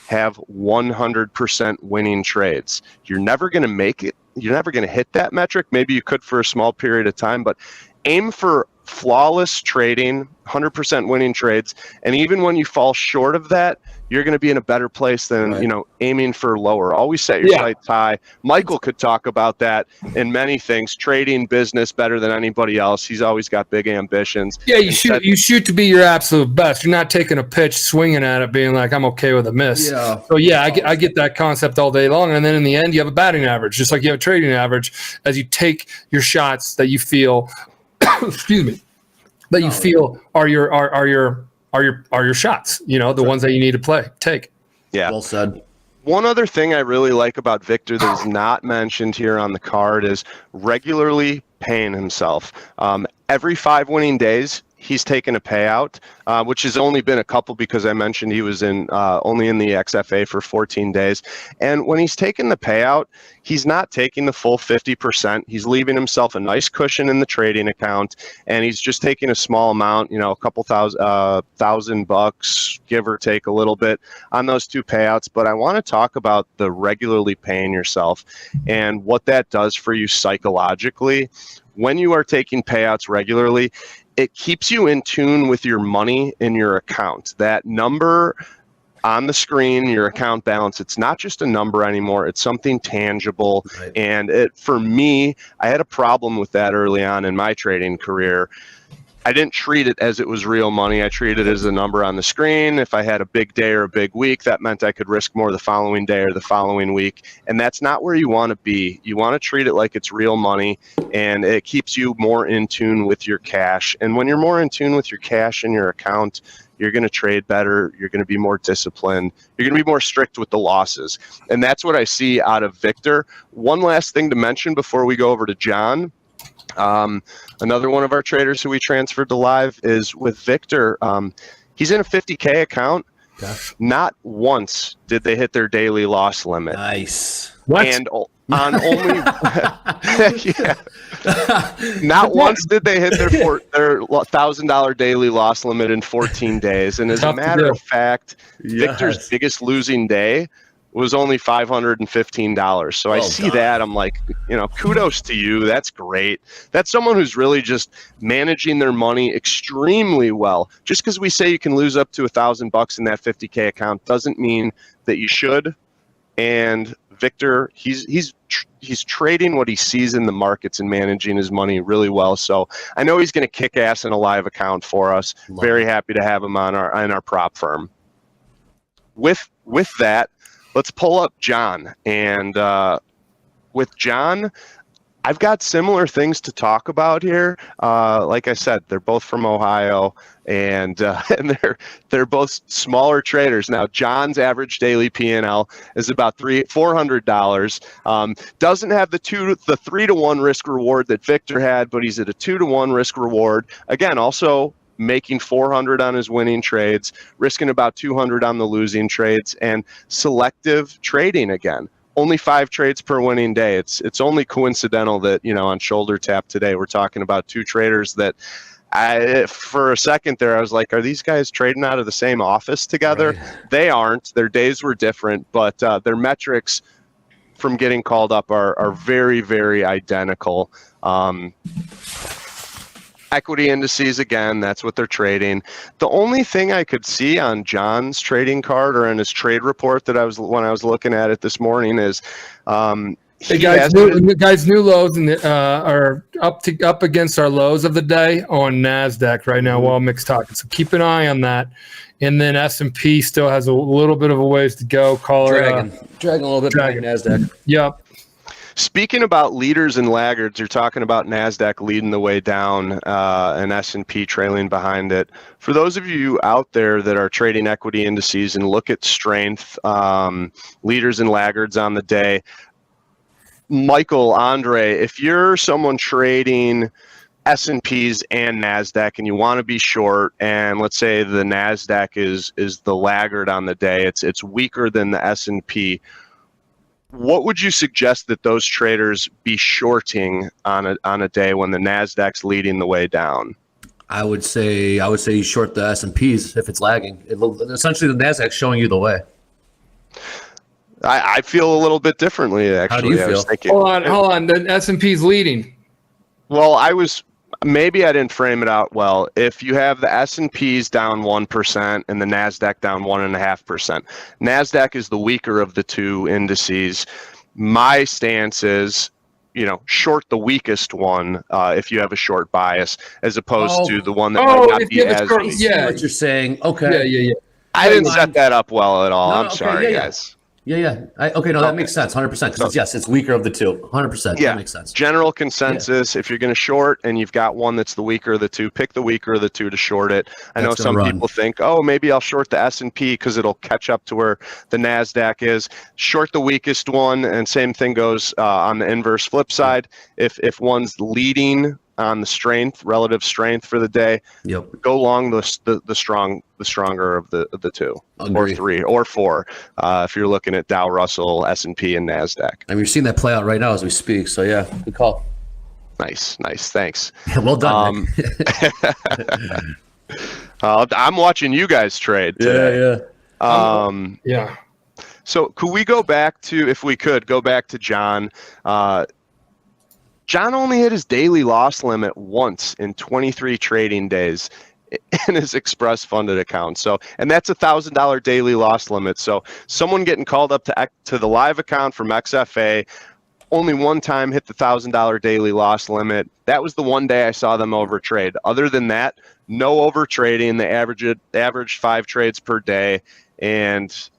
have 100% winning trades. You're never going to make it. You're never going to hit that metric. Maybe you could for a small period of time, but aim for flawless trading, 100% winning trades. And even when you fall short of that, you're going to be in a better place than, aiming for lower. Always set your sights high. Michael could talk about that in many things, trading, business better than anybody else. He's always got big ambitions. Yeah, you shoot to be your absolute best. You're not taking a pitch, swinging at it, being like, I'm okay with a miss. Yeah. So I get that concept all day long. And then in the end, you have a batting average, just like you have a trading average, as you take your shots that you feel excuse me, that you feel are your shots, the ones that you need to take. Yeah. Well said. One other thing I really like about Victor that is not mentioned here on the card is regularly paying himself. Every 5 winning days, he's taken a payout, which has only been a couple because I mentioned he was only in the XFA for 14 days. And when he's taken the payout, he's not taking the full 50%. He's leaving himself a nice cushion in the trading account, and he's just taking a small amount, a couple $1,000, give or take a little bit on those 2 payouts. But I want to talk about the regularly paying yourself and what that does for you psychologically. When you are taking payouts regularly, it keeps you in tune with your money in your account. That number on the screen, your account balance, it's not just a number anymore. It's something tangible. Right. And for me, I had a problem with that early on in my trading career. I didn't treat it as it was real money. I treated it as a number on the screen. If I had a big day or a big week, that meant I could risk more the following day or the following week. And that's not where you want to be. You want to treat it like it's real money, and it keeps you more in tune with your cash. And when you're more in tune with your cash in your account, you're going to trade better. You're going to be more disciplined. You're going to be more strict with the losses. And that's what I see out of Victor. One last thing to mention before we go over to John. Another one of our traders who we transferred to live is with Victor. He's in a 50K account. Okay. Not once did they hit their daily loss limit. Nice. What? And on only not once did they hit their $1,000 daily loss limit in 14 days. And as a matter of fact, Victor's biggest losing day was only $515. So I see that. I'm like, kudos to you. That's great. That's someone who's really just managing their money extremely well. Just because we say you can lose up to $1,000 in that 50K account doesn't mean that you should. And Victor, he's trading what he sees in the markets and managing his money really well. So I know he's going to kick ass in a live account for us. Very happy to have him on our prop firm. With that, let's pull up John. And with John, I've got similar things to talk about here. Like I said, they're both from Ohio, and they're both smaller traders. Now, John's average daily P&L is about $400. Doesn't have the 3-to-1 risk reward that Victor had, but he's at a 2-to-1 risk reward. Again, also making 400 on his winning trades, risking about 200 on the losing trades, and selective trading again. Only 5 trades per winning day. It's only coincidental that, on Shoulder Tap today, we're talking about 2 traders that for a second there, I was like, are these guys trading out of the same office together? Right. They aren't. Their days were different, but their metrics from getting called up are very, very identical. Equity indices, again, that's what they're trading. The only thing I could see on John's trading card or in his trade report that when I was looking at it this morning is hey guys, new lows are up against our lows of the day on NASDAQ right now while Mick's talking. So keep an eye on that. And then S&P still has a little bit of a ways to go. Dragging a little bit behind NASDAQ. Yep. Speaking about leaders and laggards, you're talking about NASDAQ leading the way down and S&P trailing behind it. For those of you out there that are trading equity indices and look at strength, leaders and laggards on the day, Michael, Andre, if you're someone trading S&Ps and NASDAQ and you want to be short, and let's say the NASDAQ is the laggard on the day, it's weaker than the S&P, what would you suggest that those traders be shorting on a day when the NASDAQ's leading the way down? I would say you short the S&Ps if it's lagging. Essentially, the NASDAQ's showing you the way. I feel a little bit differently, actually. How do you feel? Hold on. The S&P's leading. Well, maybe I didn't frame it out well. If you have the S&Ps down 1% and the NASDAQ down 1.5%, NASDAQ is the weaker of the two indices. My stance is, short the weakest one if you have a short bias, as opposed to the one that might not be as weak. Yeah, what you're saying. Okay. Yeah. I didn't set that up well at all. I'm sorry, guys. Yeah. That makes sense. 100%. Because it's weaker of the two. 100%. Yeah. That makes sense. General consensus: if you're going to short and you've got one that's the weaker of the two, pick the weaker of the two to short it. I know some people think, maybe I'll short the S&P because it'll catch up to where the NASDAQ is. Short the weakest one, and same thing goes on the inverse flip side. If one's leading on the relative strength for the day, go long the stronger of the two. Or three or four if you're looking at Dow, Russell, S&P, and NASDAQ. I mean, you're seeing that play out right now as we speak. So yeah, good call. Nice, thanks. Well done. I'm watching you guys trade today. Yeah. So could we go back to John? John only hit his daily loss limit once in 23 trading days in his Express funded account. So, and that's $1,000 daily loss limit. So someone getting called up to the live account from XFA only one time hit the $1,000 daily loss limit. That was the one day I saw them overtrade. Other than that, no overtrading. They averaged 5 trades per day, and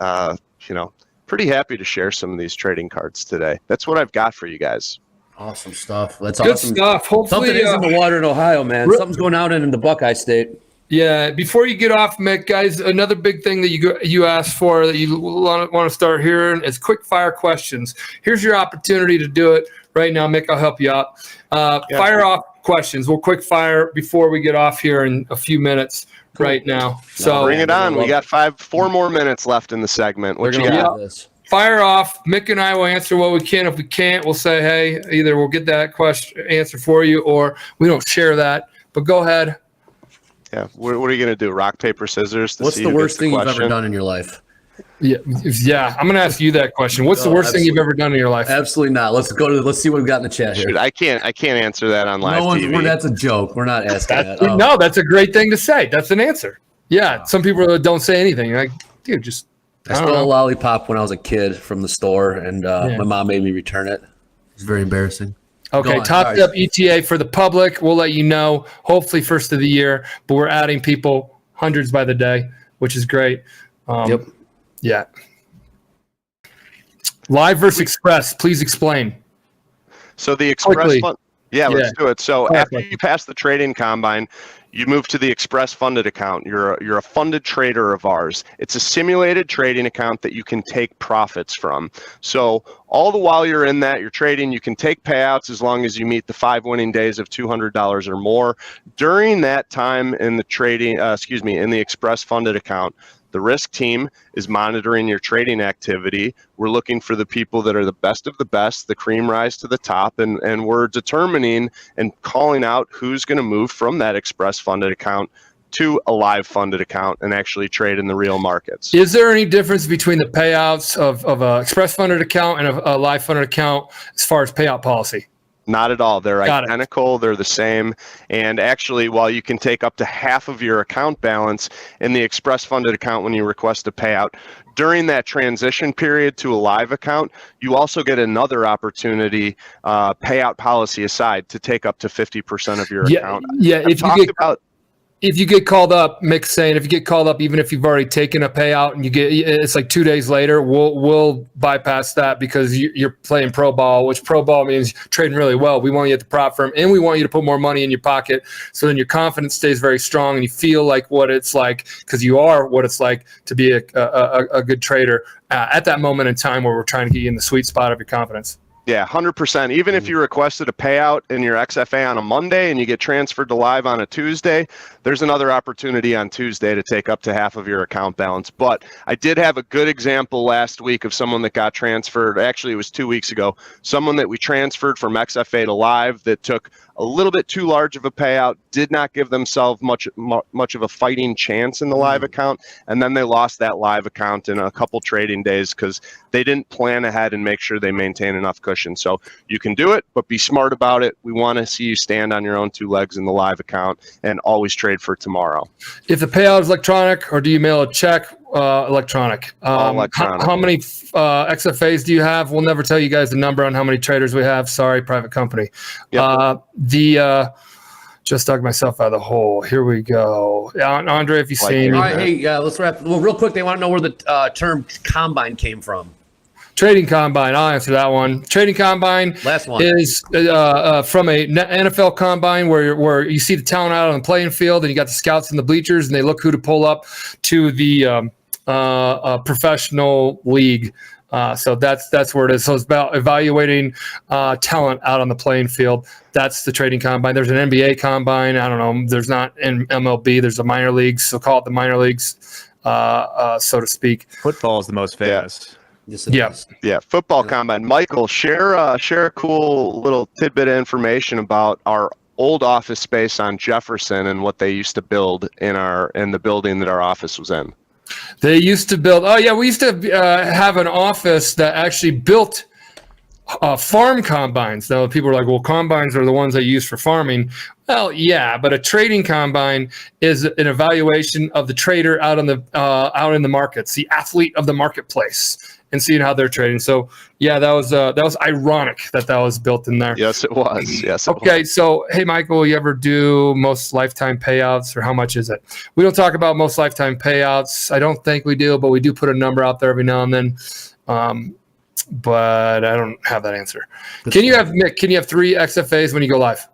pretty happy to share some of these trading cards today. That's what I've got for you guys. Awesome stuff. That's good awesome stuff. Hopefully, something is in the water in Ohio, man. Something's going out in the Buckeye State. Yeah. Before you get off, Mick, guys, another big thing that you asked for that you want to start hearing is quick fire questions. Here's your opportunity to do it right now, Mick. I'll help you out. Fire off questions. We'll quick fire before we get off here in a few minutes. Cool. Right now. So bring it on. We got 4 more minutes left in the segment. What you got? Fire off. Mick and I will answer what we can. If we can't, we'll say, hey, either we'll get that answer for you or we don't share that. But go ahead. Yeah. What are you going to do? Rock, paper, scissors? What's the worst thing you've ever done in your life? Yeah. I'm going to ask you that question. What's the worst thing you've ever done in your life? Absolutely not. Let's see what we've got in the chat here. Shoot, I can't answer that on live TV. That's a joke. We're not asking that. No, that's a great thing to say. That's an answer. Yeah. Some people don't say anything. You're like, dude, just. I stole a lollipop when I was a kid from the store, and my mom made me return it. It's very embarrassing. Okay, Topstep ETA for the public. We'll let you know, hopefully first of the year, but we're adding people, hundreds by the day, which is great. Yeah. Live versus Express, please explain. So the Express fund, let's do it. So after you pass the trading combine, you move to the Express funded account. You're a funded trader of ours. It's a simulated trading account that you can take profits from. So all the while you're in that, you're trading, you can take payouts as long as you meet the 5 winning days of $200 or more. During that time in the trading, in the Express funded account, the risk team is monitoring your trading activity. We're looking for the people that are the best of the best, the cream rise to the top, and we're determining and calling out who's going to move from that Express funded account to a live funded account and actually trade in the real markets. Is there any difference between the payouts of an Express funded account and a live funded account as far as payout policy? Not at all. They're Got it. identical. They're the same. And actually, while you can take up to half of your account balance in the express funded account when you request a payout, during that transition period to a live account, you also get another opportunity, payout policy aside, to take up to 50% of your account. Yeah, if you get called up, Mick's saying if you get called up, even if you've already taken a payout and it's like 2 days later, we'll bypass that because you're playing pro ball, which pro ball means trading really well. We want you at the prop firm and we want you to put more money in your pocket. So then your confidence stays very strong and you feel like what it's like, because you are what it's like to be a good trader at that moment in time where we're trying to get you in the sweet spot of your confidence. Yeah, 100%. Even if you requested a payout in your XFA on a Monday and you get transferred to live on a Tuesday, there's another opportunity on Tuesday to take up to half of your account balance. But I did have a good example last week of someone that got transferred. Actually, it was 2 weeks ago. Someone that we transferred from XFA to live that took a little bit too large of a payout, did not give themselves much of a fighting chance in the live account, and then they lost that live account in a couple trading days because they didn't plan ahead and make sure they maintain enough cushion. So you can do it, but be smart about it. We want to see you stand on your own 2 legs in the live account and always trade for tomorrow. If the payout is electronic, or do you mail a check? Electronic. Electronic. How many XFAs do you have? We'll never tell you guys the number on how many traders we have. Sorry, private company. Yep. Just dug myself out of the hole. Here we go. Andre, if you see me. All right, hey, let's wrap. Well, real quick, they want to know where the term combine came from. Trading combine. I'll answer that one. Trading combine Last one. is from a NFL combine where you see the talent out on the playing field and you got the scouts in the bleachers and they look who to pull up to the professional league. So that's where it is. So it's about evaluating talent out on the playing field. That's the trading combine. There's an NBA combine. I don't know. There's not in MLB. There's the minor leagues. So call it the minor leagues, so to speak. Football is the most famous. Yeah. Football combine. Michael, share a cool little tidbit of information about our old office space on Jefferson and what they used to build in the building that our office was in. They used to build. Oh yeah, we used to have an office that actually built farm combines. Now people are like, well, combines are the ones they use for farming. Well, yeah, but a trading combine is an evaluation of the trader out in the markets, the athlete of the marketplace, and seeing how they're trading. So yeah, that was ironic that was built in there. Yes, it was. Yes. Okay, so hey, Michael, you ever do most lifetime payouts, or how much is it? We don't talk about most lifetime payouts. I don't think we do, but we do put a number out there every now and then. But I don't have that answer. Can you have 3 XFAs when you go live?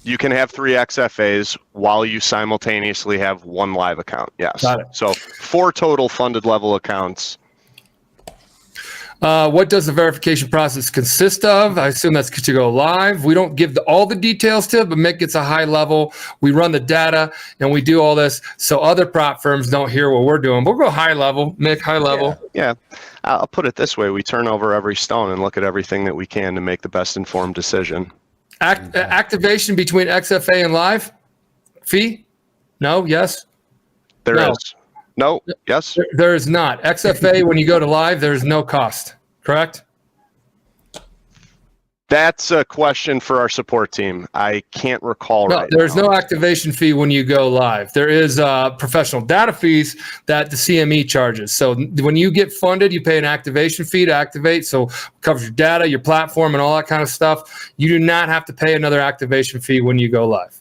You can have 3 XFAs while you simultaneously have 1 live account. Yes. Got it. So 4 total funded level accounts. What does the verification process consist of? I assume that's to go live. We don't give all the details to it, but Mick gets a high level. We run the data and we do all this so other prop firms don't hear what we're doing. We'll go high level, Mick, high level. Yeah. I'll put it this way. We turn over every stone and look at everything that we can to make the best informed decision. Activation between XFA and live? Fee? No? Yes? There is. No? Yes? There is not. XFA, when you go to live, there's no cost. Correct? That's a question for our support team. I can't recall right now. There's no activation fee when you go live. There is professional data fees that the CME charges. So when you get funded, you pay an activation fee to activate. So it covers your data, your platform, and all that kind of stuff. You do not have to pay another activation fee when you go live.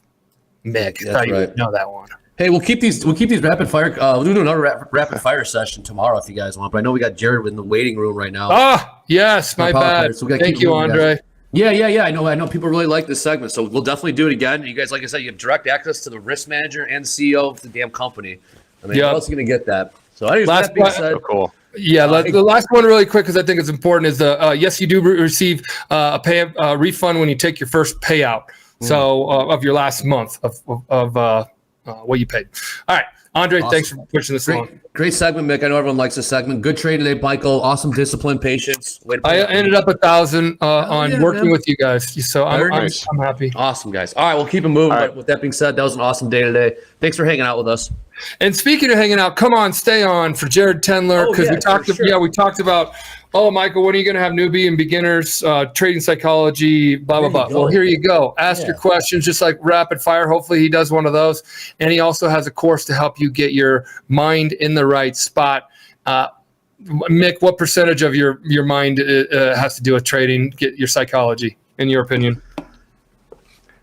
Mick, I thought you would know that one. Hey, we'll keep these rapid fire. We'll do another rapid fire session tomorrow if you guys want. But I know we got Jared in the waiting room right now. Ah, yes, my bad. So Thank you, Andre. Yeah. I know people really like this segment, so we'll definitely do it again. You guys, like I said, you have direct access to the risk manager and the CEO of the damn company. I mean, who else is going to get that? So, anyways, that being said, so cool. Yeah, the last one really quick because I think it's important is yes, you do receive a refund when you take your first payout. So of your last month of what you paid. All right, Andre, awesome. Thanks for pushing this along. Great segment, Mick. I know everyone likes this segment. Good trade today, Michael. Awesome discipline, patience. I ended up 1,000 on working with you guys, so I'm happy. Awesome, guys. All right, we'll keep it moving. Right. But with that being said, that was an awesome day today. Thanks for hanging out with us. And speaking of hanging out, come on, stay on for Jared Tendler because we talked about oh, Michael, when are you going to have newbie and beginners, trading psychology, blah, blah, blah. Well, here you go. Ask your questions, just like rapid fire. Hopefully he does one of those. And he also has a course to help you get your mind in the right spot. Mick, what percentage of your mind has to do with trading, get your psychology, in your opinion?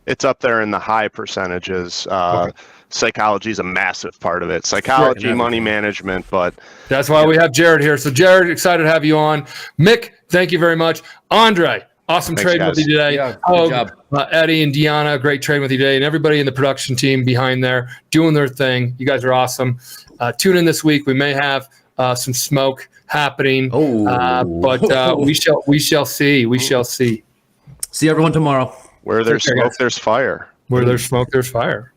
It's up there in the high percentages. Psychology is a massive part of it. Psychology, money management, but that's why we have Jared here. So Jared, excited to have you on. Mick, thank you very much. Andre, awesome trading with you today. Yeah, good job. Eddie and Deanna, great trading with you today, and everybody in the production team behind there doing their thing. You guys are awesome. Tune in this week. We may have some smoke happening, but we shall see. We shall see. See everyone tomorrow. Where there's smoke, there's fire. Where there's smoke, there's fire.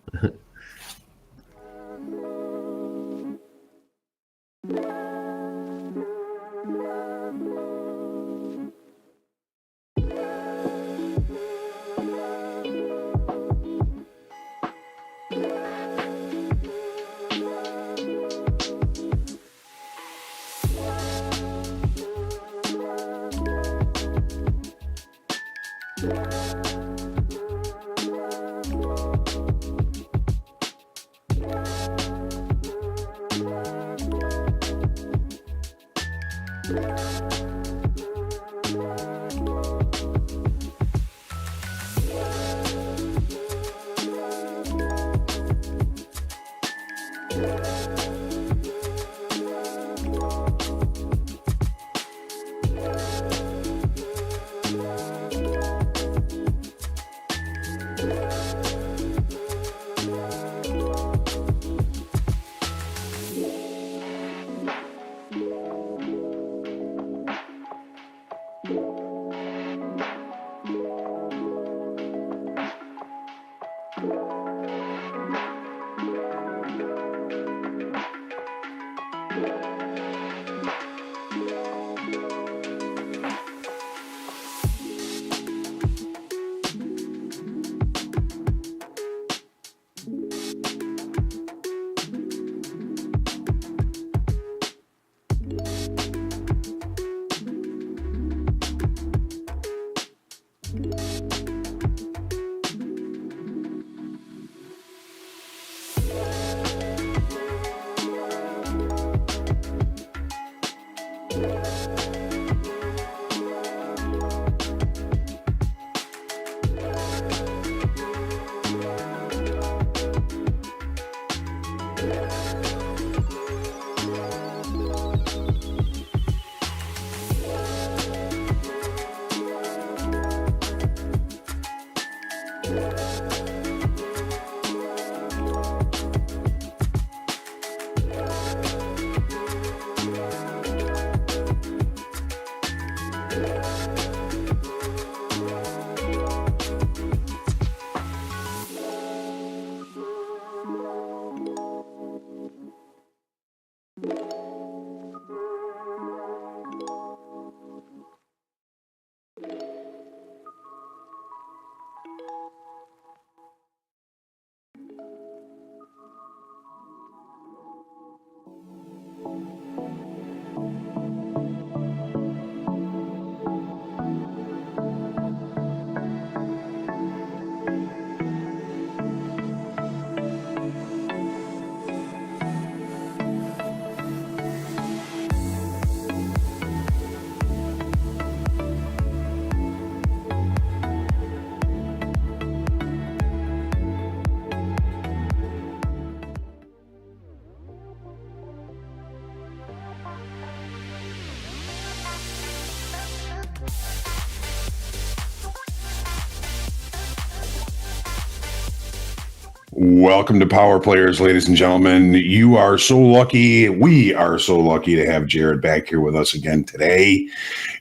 Welcome to Power Players, ladies and gentlemen. You are so lucky. We are so lucky to have Jared back here with us again today.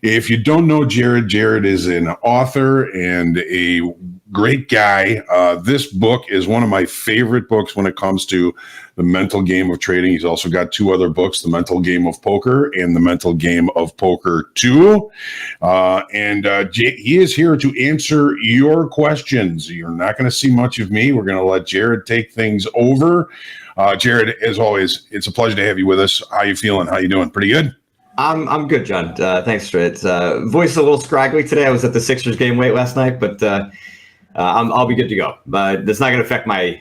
If you don't know Jared, Jared is an author and a great guy. This book is one of my favorite books when it comes to the mental game of trading. He's also got two other books, The Mental Game of Poker and The Mental Game of Poker 2. He is here to answer your questions. You're not going to see much of me. We're going to let Jared take things over. Jared, as always, it's a pleasure to have you with us. How you feeling? How you doing? Pretty good? I'm good, John. Thanks for it. Voice a little scraggly today. I was at the Sixers game late last night, but I'll be good to go. But that's not going to affect my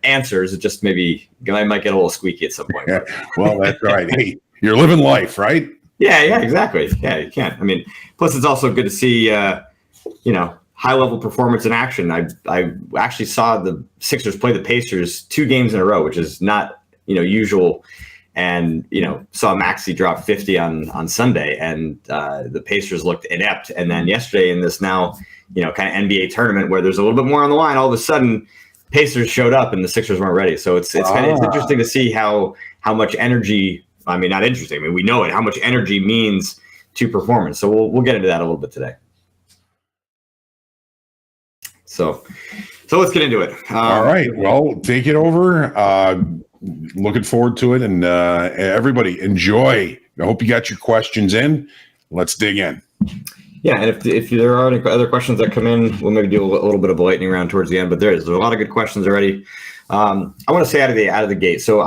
answers. It just maybe I might get a little squeaky at some point. Yeah, well, that's right. Hey, you're living life, right? Yeah, exactly. Yeah, you can't. I mean, plus it's also good to see, high level performance in action. I actually saw the Sixers play the Pacers 2 games in a row, which is not usual. And saw Maxey drop 50 on Sunday, and the Pacers looked inept. And then yesterday in this now kind of NBA tournament where there's a little bit more on the line, all of a sudden Pacers showed up and the Sixers weren't ready. So it's interesting to see how much energy. I mean, not interesting. I mean, we know it. How much energy means to performance. So we'll get into that a little bit today. So let's get into it. All right. Well, take it over. Looking forward to it, and everybody enjoy. I hope you got your questions in. Let's dig in. Yeah, and if there are any other questions that come in, we'll maybe do a little bit of a lightning round towards the end. But there's a lot of good questions already. I want to say out of the gate. So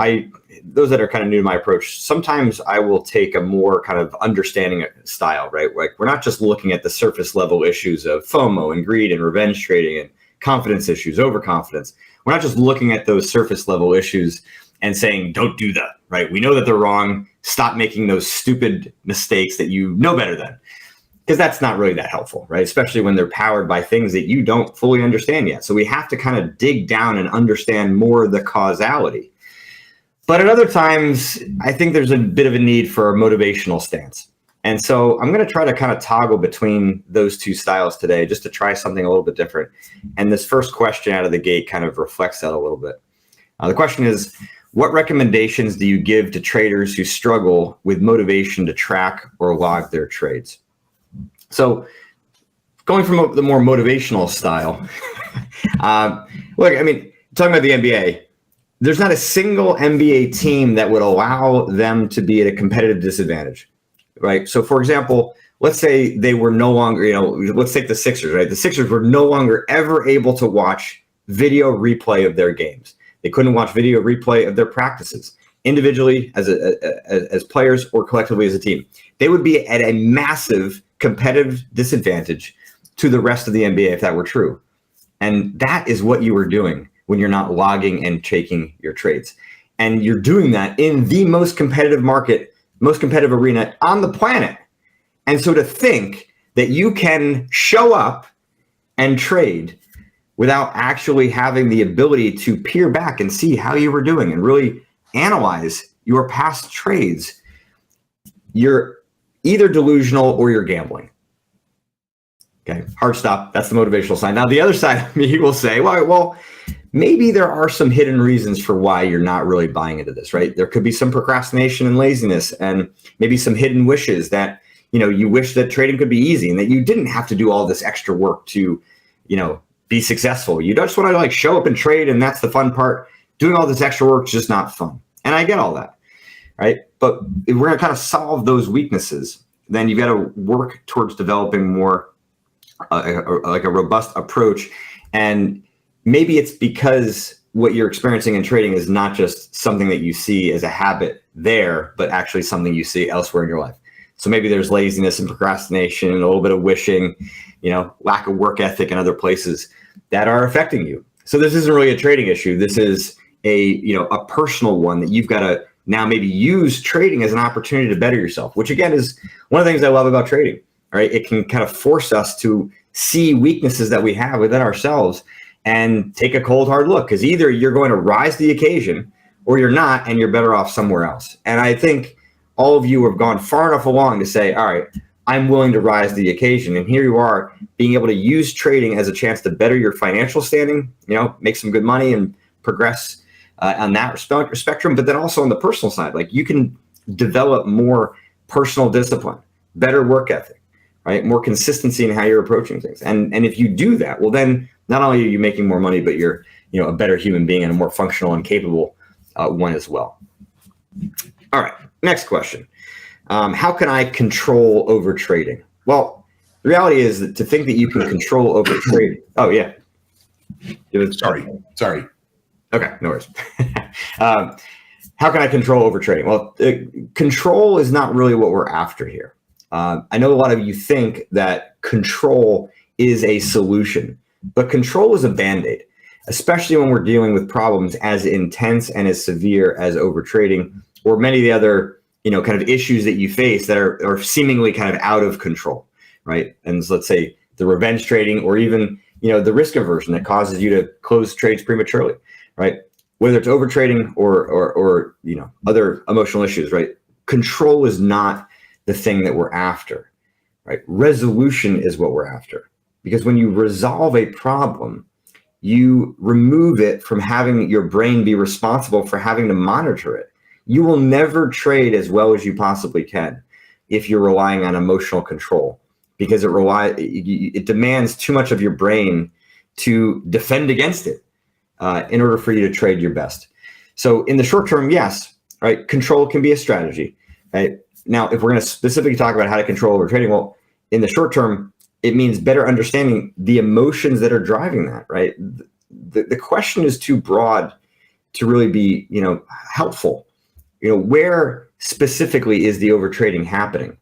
those that are kind of new to my approach, sometimes I will take a more kind of understanding style, right? Like we're not just looking at the surface level issues of FOMO and greed and revenge trading and confidence issues, overconfidence. We're not just looking at those surface level issues and saying, don't do that, right? We know that they're wrong. Stop making those stupid mistakes that you know better than. Because that's not really that helpful, right? Especially when they're powered by things that you don't fully understand yet. So we have to kind of dig down and understand more of the causality. But at other times, I think there's a bit of a need for a motivational stance. And so I'm going to try to kind of toggle between those two styles today just to try something a little bit different. And this first question out of the gate kind of reflects that a little bit. The question is, what recommendations do you give to traders who struggle with motivation to track or log their trades? So going from the more motivational style, look, I mean, talking about the NBA, there's not a single NBA team that would allow them to be at a competitive disadvantage, right? So for example, let's say they were no longer, let's take the Sixers, right? The Sixers were no longer ever able to watch video replay of their games. They couldn't watch video replay of their practices individually as players or collectively as a team. They would be at a massive competitive disadvantage to the rest of the NBA if that were true. And that is what you were doing when you're not logging and taking your trades. And you're doing that in the most competitive market, most competitive arena on the planet. And so to think that you can show up and trade without actually having the ability to peer back and see how you were doing and really analyze your past trades, you're either delusional or you're gambling. Okay, hard stop. That's the motivational side. Now, the other side of me will say, well, maybe there are some hidden reasons for why you're not really buying into this, right? There could be some procrastination and laziness and maybe some hidden wishes that, you wish that trading could be easy and that you didn't have to do all this extra work to, be successful. You just want to show up and trade, and that's the fun part. Doing all this extra work is just not fun. And I get all that, right? But if we're going to kind of solve those weaknesses, then you've got to work towards developing more like a robust approach. And maybe it's because what you're experiencing in trading is not just something that you see as a habit there, but actually something you see elsewhere in your life. So maybe there's laziness and procrastination and a little bit of wishing, lack of work ethic in other places that are affecting you. So this isn't really a trading issue. This is a personal one that you've got to now maybe use trading as an opportunity to better yourself, which again is one of the things I love about trading, right? It can kind of force us to see weaknesses that we have within ourselves and take a cold, hard look, because either you're going to rise to the occasion or you're not, and you're better off somewhere else. And I think all of you have gone far enough along to say, all right, I'm willing to rise to the occasion. And here you are being able to use trading as a chance to better your financial standing, make some good money and progress on that spectrum. But then also on the personal side, you can develop more personal discipline, better work ethic, right? More consistency in how you're approaching things. And if you do that, well, then not only are you making more money, but you're, a better human being and a more functional and capable one as well. All right. Next question. How can I control over trading? Well, the reality is that to think that you can control over trading. Oh, yeah. Sorry. Sorry. Okay, no worries. how can I control overtrading? Well, control is not really what we're after here. I know a lot of you think that control is a solution, but control is a band-aid, especially when we're dealing with problems as intense and as severe as overtrading or many of the other, kind of issues that you face that are seemingly kind of out of control, right? And so let's say the revenge trading, or even, the risk aversion that causes you to close trades prematurely, right? Whether it's overtrading or other emotional issues, right? Control is not the thing that we're after, right? Resolution is what we're after, because when you resolve a problem, you remove it from having your brain be responsible for having to monitor it. You will never trade as well as you possibly can if you're relying on emotional control, because it demands too much of your brain to defend against it in order for you to trade your best. So in the short term, yes, right? Control can be a strategy, right? Now, if we're going to specifically talk about how to control overtrading, well, in the short term, it means better understanding the emotions that are driving that, right? The question is too broad to really be, helpful. Where specifically is the overtrading happening?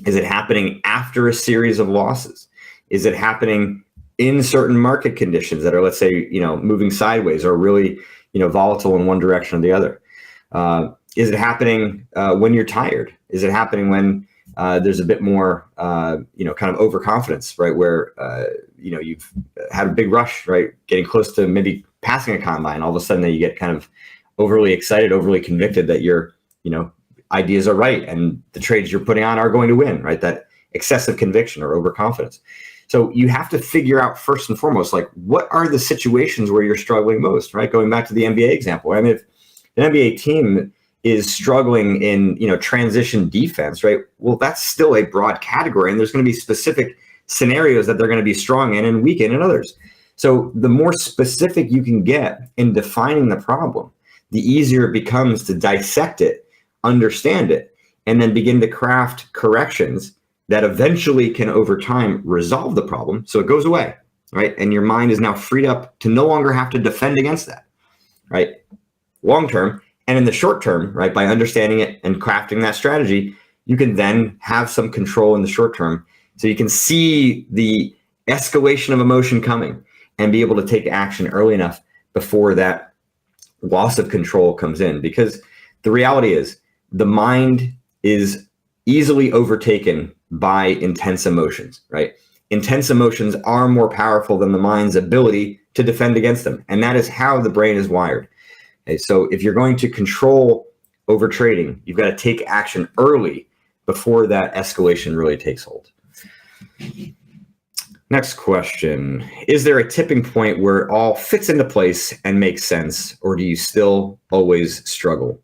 Is it happening after a series of losses? Is it happening in certain market conditions that are, let's say, moving sideways or really, volatile in one direction or the other? Is it happening when you're tired? Is it happening when there's a bit more, kind of overconfidence, right? Where, you've had a big rush, right? Getting close to maybe passing a combine. All of a sudden you get kind of overly excited, overly convicted that your, ideas are right and the trades you're putting on are going to win, right? That excessive conviction or overconfidence. So you have to figure out first and foremost, like, what are the situations where you're struggling most, right? Going back to the NBA example. I mean, if an NBA team is struggling in, transition defense, right? Well, that's still a broad category, and there's going to be specific scenarios that they're going to be strong in and weak in others. So the more specific you can get in defining the problem, the easier it becomes to dissect it, understand it, and then begin to craft corrections that eventually can, over time, resolve the problem so it goes away, right? And your mind is now freed up to no longer have to defend against that, right? Long term. And in the short term, right, by understanding it and crafting that strategy, you can then have some control in the short term. So you can see the escalation of emotion coming and be able to take action early enough before that loss of control comes in. Because the reality is the mind is easily overtaken by intense emotions, right? Intense emotions are more powerful than the mind's ability to defend against them. And that is how the brain is wired. Okay, so if you're going to control overtrading, you've got to take action early before that escalation really takes hold. Next question. Is there a tipping point where it all fits into place and makes sense, or do you still always struggle?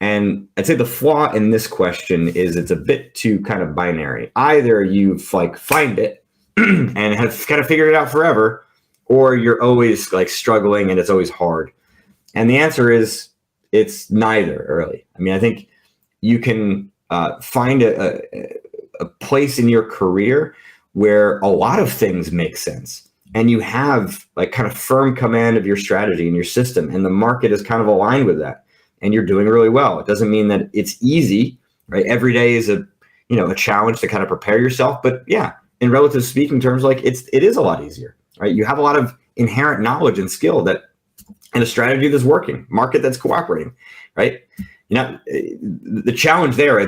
And I'd say the flaw in this question is it's a bit too kind of binary. Either you find it and have kind of figured it out forever, or you're always struggling and it's always hard. And the answer is it's neither, really. I mean, I think you can find a place in your career where a lot of things make sense and you have kind of firm command of your strategy and your system, and the market is kind of aligned with that and you're doing really well. It doesn't mean that it's easy, right? Every day is a challenge to kind of prepare yourself, but yeah, in relative speaking terms, it is a lot easier, right? You have a lot of inherent knowledge and skill and a strategy that's working, market that's cooperating, right? The challenge there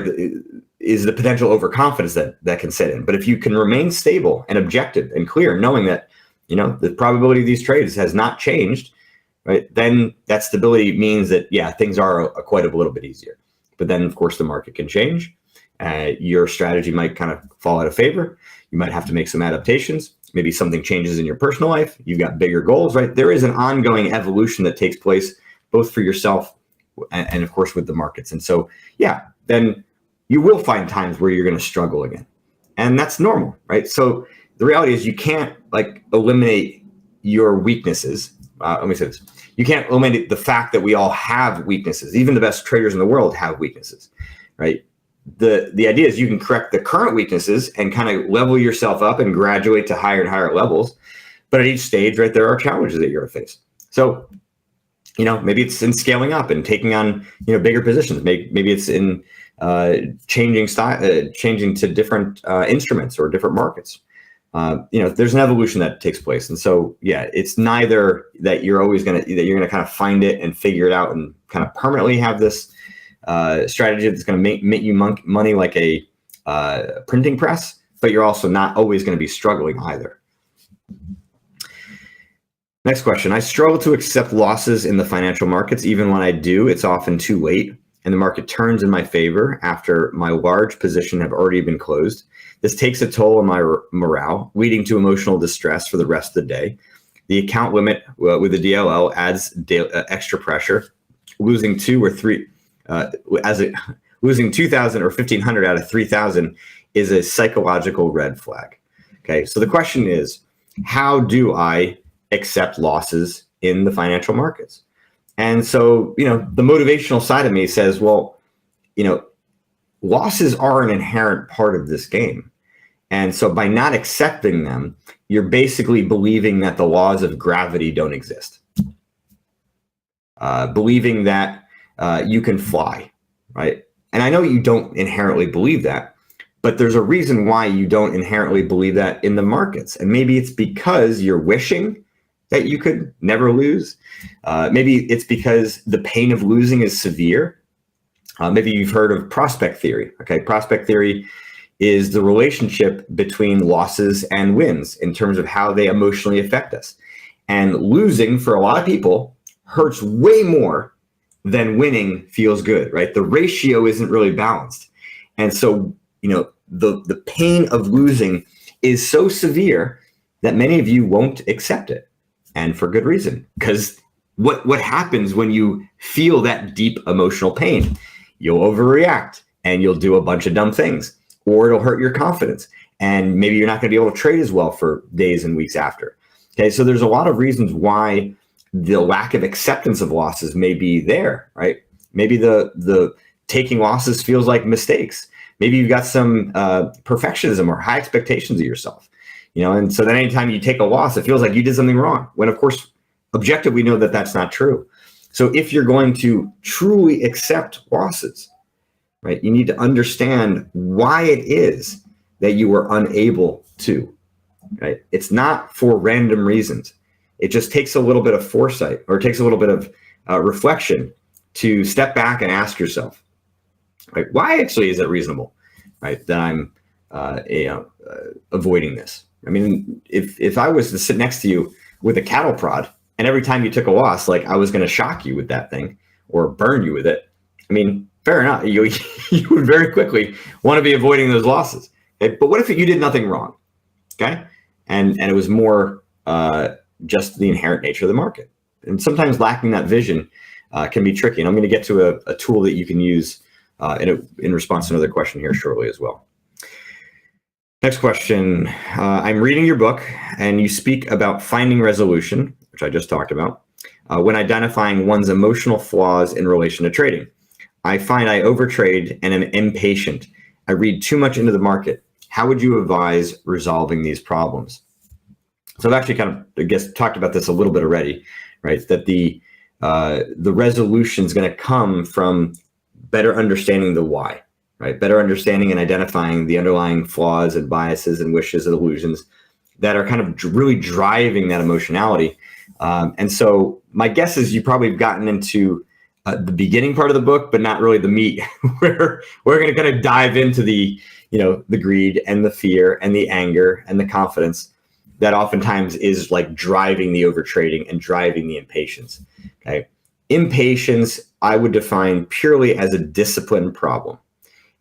is the potential overconfidence that can set in. But if you can remain stable and objective and clear, knowing that, the probability of these trades has not changed, right? Then that stability means that, yeah, things are quite a little bit easier. But then, of course, the market can change. Your strategy might kind of fall out of favor. You might have to make some adaptations. Maybe something changes in your personal life. You've got bigger goals, right? There is an ongoing evolution that takes place both for yourself and of course, with the markets. And so, yeah, then you will find times where you're going to struggle again. And that's normal, right? So the reality is you can't eliminate your weaknesses. Let me say this. You can't eliminate the fact that we all have weaknesses. Even the best traders in the world have weaknesses, right? The idea is you can correct the current weaknesses and kind of level yourself up and graduate to higher and higher levels. But at each stage, right, there are challenges that you're going to face. So maybe it's in scaling up and taking on, bigger positions. Maybe it's in changing to different instruments or different markets. There's an evolution that takes place. And so, it's neither that you're gonna kind of find it and figure it out and kind of permanently have this strategy that's going to make you money like a printing press, but you're also not always going to be struggling either. Next question. I struggle to accept losses in the financial markets. Even when I do, it's often too late and the market turns in my favor after my large position have already been closed. This takes a toll on my morale, leading to emotional distress for the rest of the day. The account limit with the DLL adds extra pressure. Losing 2 or 3, losing 2,000 or 1,500 out of 3,000 is a psychological red flag. Okay, so the question is, how do I accept losses in the financial markets? And so, the motivational side of me says, well, losses are an inherent part of this game. And so by not accepting them, you're basically believing that the laws of gravity don't exist. Believing that you can fly, right? And I know you don't inherently believe that, but there's a reason why you don't inherently believe that in the markets. And maybe it's because you're wishing that you could never lose. Maybe it's because the pain of losing is severe. Maybe you've heard of prospect theory. Okay, prospect theory is the relationship between losses and wins in terms of how they emotionally affect us. And losing for a lot of people hurts way more than winning feels good, right? The ratio isn't really balanced. And so, the pain of losing is so severe that many of you won't accept it. And for good reason, because what happens when you feel that deep emotional pain? You'll overreact and you'll do a bunch of dumb things, or it'll hurt your confidence. And maybe you're not going to be able to trade as well for days and weeks after. Okay, so there's a lot of reasons why the lack of acceptance of losses may be there, right? Maybe the taking losses feels like mistakes. Maybe you've got some perfectionism or high expectations of yourself, and so then anytime you take a loss, it feels like you did something wrong, when of course, objectively, we know that that's not true. So if you're going to truly accept losses, right, you need to understand why it is that you were unable to, right? It's not for random reasons. It just takes a little bit of foresight, or it takes a little bit of reflection to step back and ask yourself, right, why actually is it reasonable, right, that I'm avoiding this? I mean, if I was to sit next to you with a cattle prod, and every time you took a loss, like I was going to shock you with that thing or burn you with it, I mean, fair enough. You would very quickly want to be avoiding those losses. Okay? But what if you did nothing wrong? Okay, and it was more just the inherent nature of the market. And sometimes lacking that vision can be tricky. And I'm going to get to a tool that you can use in response to another question here shortly as well. Next question. I'm reading your book and you speak about finding resolution, which I just talked about, when identifying one's emotional flaws in relation to trading. I find I overtrade and am impatient. I read too much into the market. How would you advise resolving these problems? So I've actually kind of, I guess, talked about this a little bit already, right? That the resolution is going to come from better understanding the why, right? Better understanding and identifying the underlying flaws and biases and wishes and illusions that are kind of really driving that emotionality. And so my guess is you probably have gotten into the beginning part of the book, but not really the meat, where we're going to kind of dive into the, the greed and the fear and the anger and the confidence that oftentimes is like driving the overtrading and driving the impatience. Okay. Impatience, I would define purely as a discipline problem.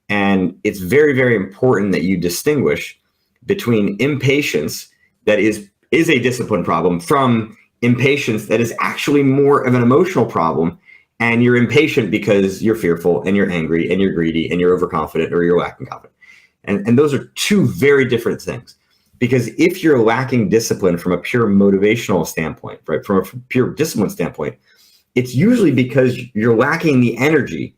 And it's very, very important that you distinguish between impatience that is a discipline problem from impatience that is actually more of an emotional problem. And you're impatient because you're fearful and you're angry and you're greedy and you're overconfident or you're lacking confidence. And those are two very different things. Because if you're lacking discipline from a pure motivational standpoint, right, from a pure discipline standpoint, it's usually because you're lacking the energy,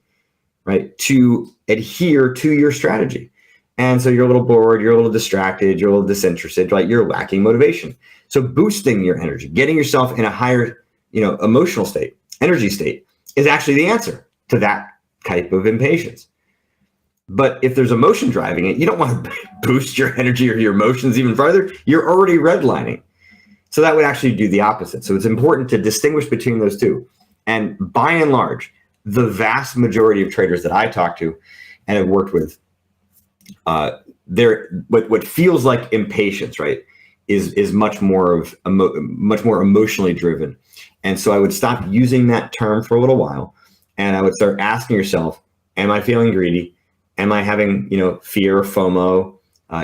right, to adhere to your strategy. And so you're a little bored, you're a little distracted, you're a little disinterested, right? You're lacking motivation. So boosting your energy, getting yourself in a higher, emotional state, energy state is actually the answer to that type of impatience. But if there's emotion driving it, you don't want to boost your energy or your emotions even further. You're already redlining. So that would actually do the opposite. So it's important to distinguish between those two. And by and large, the vast majority of traders that I talk to and have worked with, what feels like impatience, right, is much more emotionally driven. And so I would stop using that term for a little while, and I would start asking yourself, am I feeling greedy? Am I having, fear or FOMO?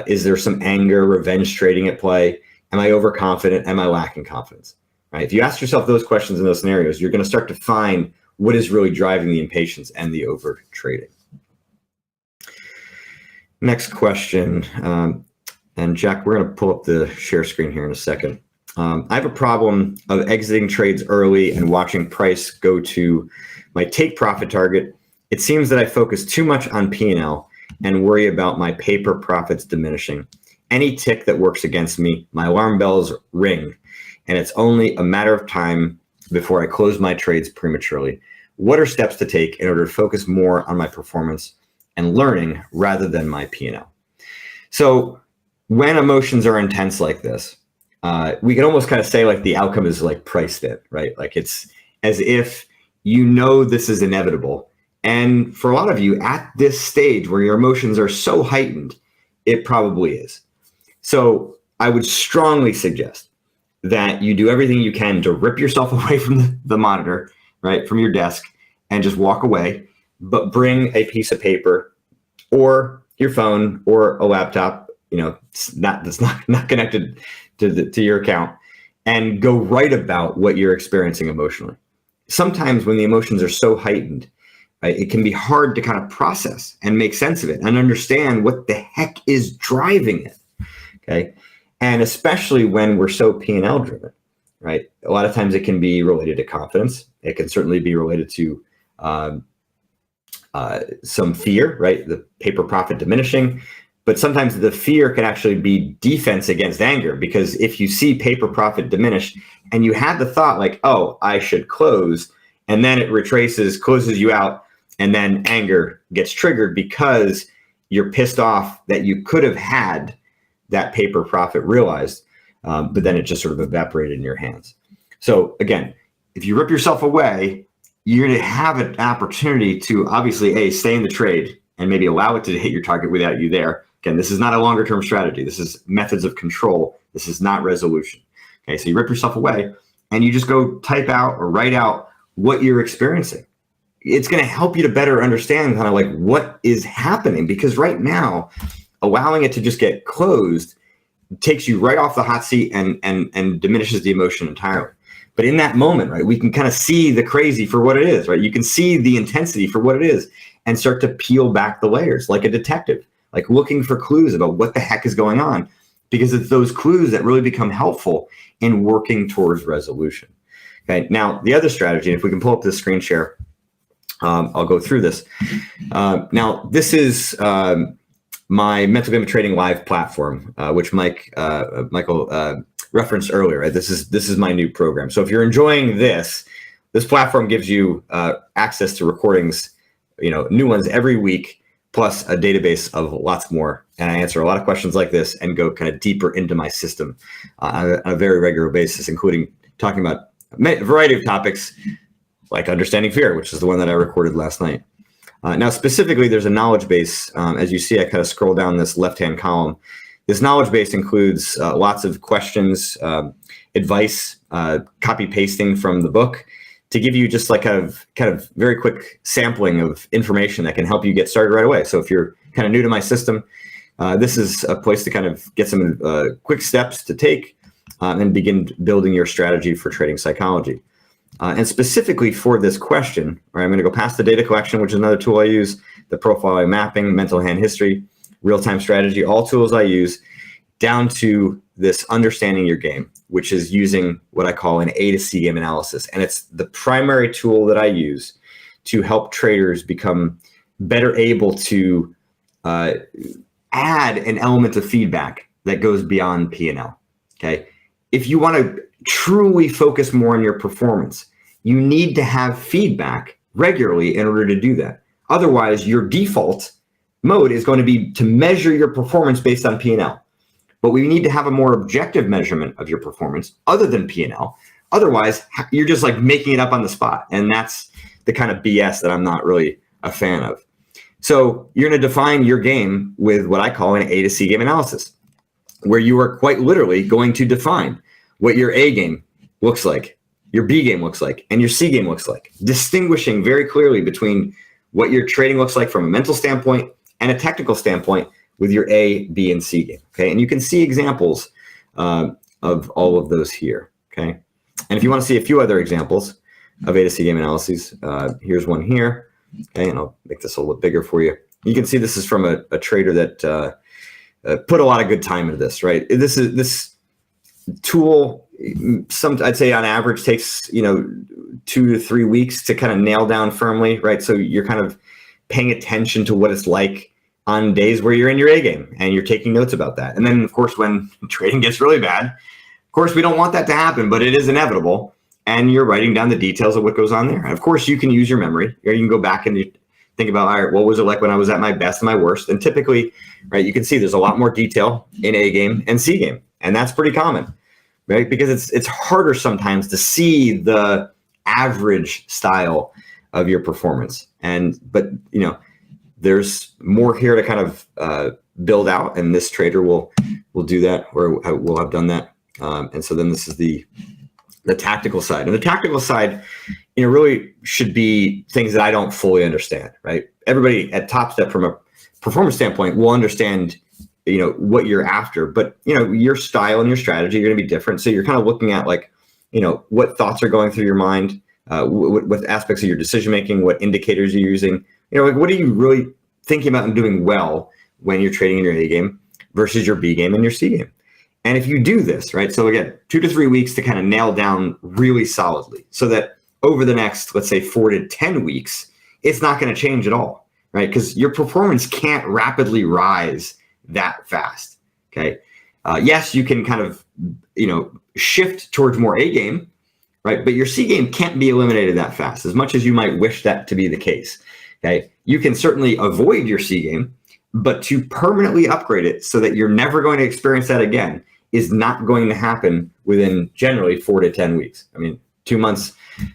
Is there some anger, revenge trading at play? Am I overconfident? Am I lacking confidence? Right? If you ask yourself those questions in those scenarios, you're going to start to find what is really driving the impatience and the over trading. Next question. And Jack, we're going to pull up the share screen here in a second. I have a problem of exiting trades early and watching price go to my take profit target. It seems that I focus too much on P&L and worry about my paper profits diminishing. Any tick that works against me, my alarm bells ring, and it's only a matter of time before I close my trades prematurely. What are steps to take in order to focus more on my performance and learning rather than my P&L? So when emotions are intense like this, we can almost kind of say like the outcome is like price fit, right? Like it's as if this is inevitable. And for a lot of you at this stage where your emotions are so heightened, it probably is. So I would strongly suggest that you do everything you can to rip yourself away from the monitor, right, from your desk, and just walk away, but bring a piece of paper or your phone or a laptop, that's not connected to your account, and go write about what you're experiencing emotionally. Sometimes when the emotions are so heightened, right, it can be hard to kind of process and make sense of it and understand what the heck is driving it. Okay. And especially when we're so P&L driven, right? A lot of times it can be related to confidence. It can certainly be related to some fear, right? The paper profit diminishing. But sometimes the fear can actually be defense against anger, because if you see paper profit diminish and you have the thought like, oh, I should close, and then it retraces, closes you out, and then anger gets triggered because you're pissed off that you could have had that paper profit realized, but then it just sort of evaporated in your hands. So again, if you rip yourself away, you're going to have an opportunity to obviously stay in the trade and maybe allow it to hit your target without you there. Again, this is not a longer term strategy. This is methods of control. This is not resolution. Okay, so you rip yourself away and you just go type out or write out what you're experiencing. It's going to help you to better understand kind of like what is happening, because right now, allowing it to just get closed takes you right off the hot seat and diminishes the emotion entirely. But in that moment, right, we can kind of see the crazy for what it is, right? You can see the intensity for what it is and start to peel back the layers like a detective, like looking for clues about what the heck is going on, because it's those clues that really become helpful in working towards resolution. Okay, now the other strategy, if we can pull up the screen share, I'll go through this. Now, this is my Mental Game Trading Live platform, which Michael referenced earlier. Right? This is my new program. So if you're enjoying this platform gives you access to recordings, new ones every week, plus a database of lots more. And I answer a lot of questions like this and go kind of deeper into my system on a very regular basis, including talking about a variety of topics like understanding fear, which is the one that I recorded last night. Now, specifically, there's a knowledge base. As you see, I kind of scroll down this left-hand column. This knowledge base includes lots of questions, advice, copy pasting from the book to give you just like kind of very quick sampling of information that can help you get started right away. So if you're kind of new to my system, this is a place to kind of get some quick steps to take and begin building your strategy for trading psychology. And specifically for this question, right, I'm going to go past the data collection, which is another tool I use, the profiling mapping, mental hand history, real-time strategy, all tools I use, down to this understanding your game, which is using what I call an A to C game analysis. And it's the primary tool that I use to help traders become better able to add an element of feedback that goes beyond P&L. Okay. If you want to truly focus more on your performance, you need to have feedback regularly in order to do that. Otherwise, your default mode is going to be to measure your performance based on P&L. But we need to have a more objective measurement of your performance other than P&L. Otherwise, you're just like making it up on the spot. And that's the kind of BS that I'm not really a fan of. So you're going to define your game with what I call an A to C game analysis, where you are quite literally going to define what your A game looks like, your B game looks like, and your C game looks like, distinguishing very clearly between what your trading looks like from a mental standpoint and a technical standpoint with your A, B, and C game. Okay, and you can see examples of all of those here. Okay, and if you want to see a few other examples of A to C game analyses, here's one here. Okay, and I'll make this a little bit bigger for you. You can see this is from a trader that put a lot of good time into this. Right, this tool, I'd say on average takes 2 to 3 weeks to kind of nail down firmly. Right, so you're kind of paying attention to what it's like on days where you're in your A game and you're taking notes about that. And then, of course, when trading gets really bad, of course, we don't want that to happen, but it is inevitable. And you're writing down the details of what goes on there. And of course, you can use your memory, or you can go back and you think about, all right, what was it like when I was at my best and my worst? And typically, right, you can see there's a lot more detail in A game and C game. And that's pretty common, right? Because it's harder sometimes to see the average style of your performance. But there's more here to kind of build out, and this trader will do that, or will have done that. And so then this is the tactical side. And the tactical side, really should be things that I don't fully understand, right? Everybody at Topstep from a performance standpoint will understand, what you're after, but your style and your strategy are going to be different. So you're kind of looking at like, what thoughts are going through your mind, what aspects of your decision making, what indicators you're using. Like what are you really thinking about and doing well when you're trading in your A game versus your B game and your C game? And if you do this, right, so again, 2 to 3 weeks to kind of nail down really solidly, so that over the next, let's say 4 to 10 weeks, it's not going to change at all, right? Because your performance can't rapidly rise that fast, okay? Yes, you can kind of, shift towards more A game, right? But your C game can't be eliminated that fast, as much as you might wish that to be the case. Okay, you can certainly avoid your C game, but to permanently upgrade it so that you're never going to experience that again is not going to happen within generally 4 to 10 weeks. I mean, 2 months,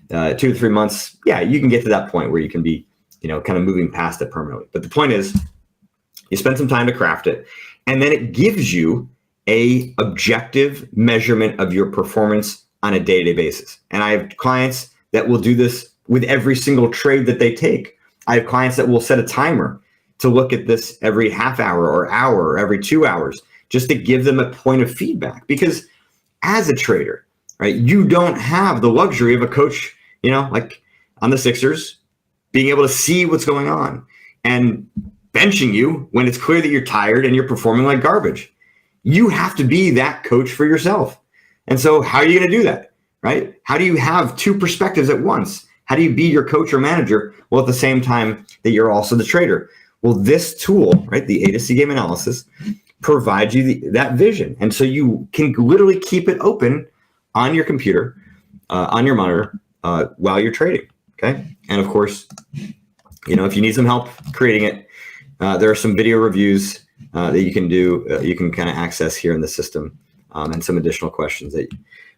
2 to 3 months, yeah, you can get to that point where you can be, kind of moving past it permanently. But the point is, you spend some time to craft it, and then it gives you a objective measurement of your performance on a day-to-day basis. And I have clients that will do this with every single trade that they take. I have clients that will set a timer to look at this every half hour or hour or every 2 hours, just to give them a point of feedback. Because as a trader, right, you don't have the luxury of a coach, like on the Sixers, being able to see what's going on and benching you when it's clear that you're tired and you're performing like garbage. You have to be that coach for yourself. And so how are you going to do that, right? How do you have two perspectives at once? How do you be your coach or manager while at the same time that you're also the trader? Well, this tool, right, the A to C game analysis, provides you that vision. And so you can literally keep it open on your computer, on your monitor, while you're trading, okay? And of course, if you need some help creating it, there are some video reviews that you can do, you can kind of access here in the system, and some additional questions that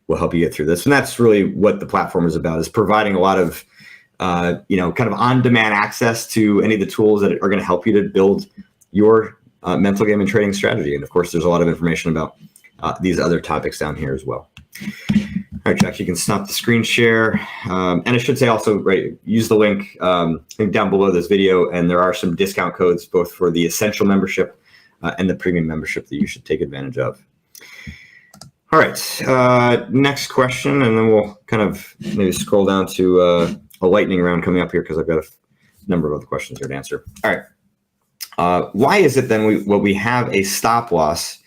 will help you get through this. And that's really what the platform is about, is providing a lot of, kind of on-demand access to any of the tools that are going to help you to build your mental game and trading strategy. And of course, there's a lot of information about these other topics down here as well. All right, Jack, you can stop the screen share. And I should say also, right, use the link down below this video, and there are some discount codes both for the Essential membership and the Premium membership that you should take advantage of. All right, next question, and then we'll kind of maybe scroll down to a lightning round coming up here, because I've got a number of other questions here to answer. All right, why is it then we have a stop loss?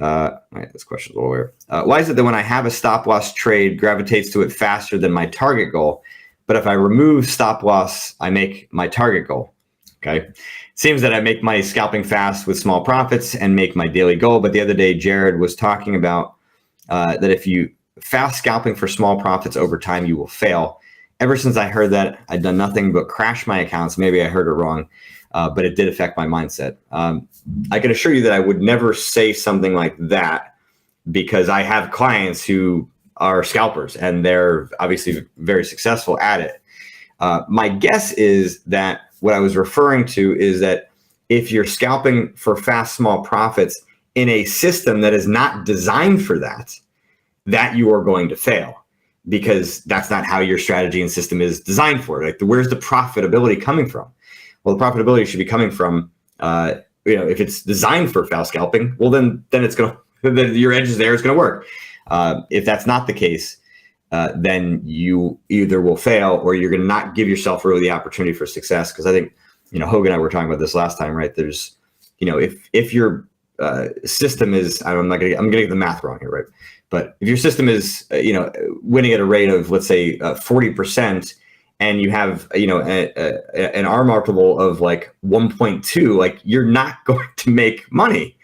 All right, this question's a little weird. Why is it that when I have a stop loss trade gravitates to it faster than my target goal, but if I remove stop loss, I make my target goal? Okay, it seems that I make my scalping fast with small profits and make my daily goal. But the other day, Jared was talking about that if you fast scalping for small profits over time, you will fail. Ever since I heard that, I'd done nothing but crash my accounts. Maybe I heard it wrong, but it did affect my mindset. I can assure you that I would never say something like that, because I have clients who are scalpers and they're obviously very successful at it. My guess is that what I was referring to is that if you're scalping for fast, small profits in a system that is not designed for that, that you are going to fail, because that's not how your strategy and system is designed for it. Like, where's the profitability coming from? Well, the profitability should be coming from, if it's designed for fast scalping, well, then it's going to, your edge is there, it's going to work. If that's not the case, then you either will fail or you're going to not give yourself really the opportunity for success. Because I think, Hogan and I were talking about this last time, right? There's, if your system is, I'm going to get the math wrong here, right? But if your system is, winning at a rate of, let's say, 40%, and you have, an R multiple of like 1.2, like, you're not going to make money.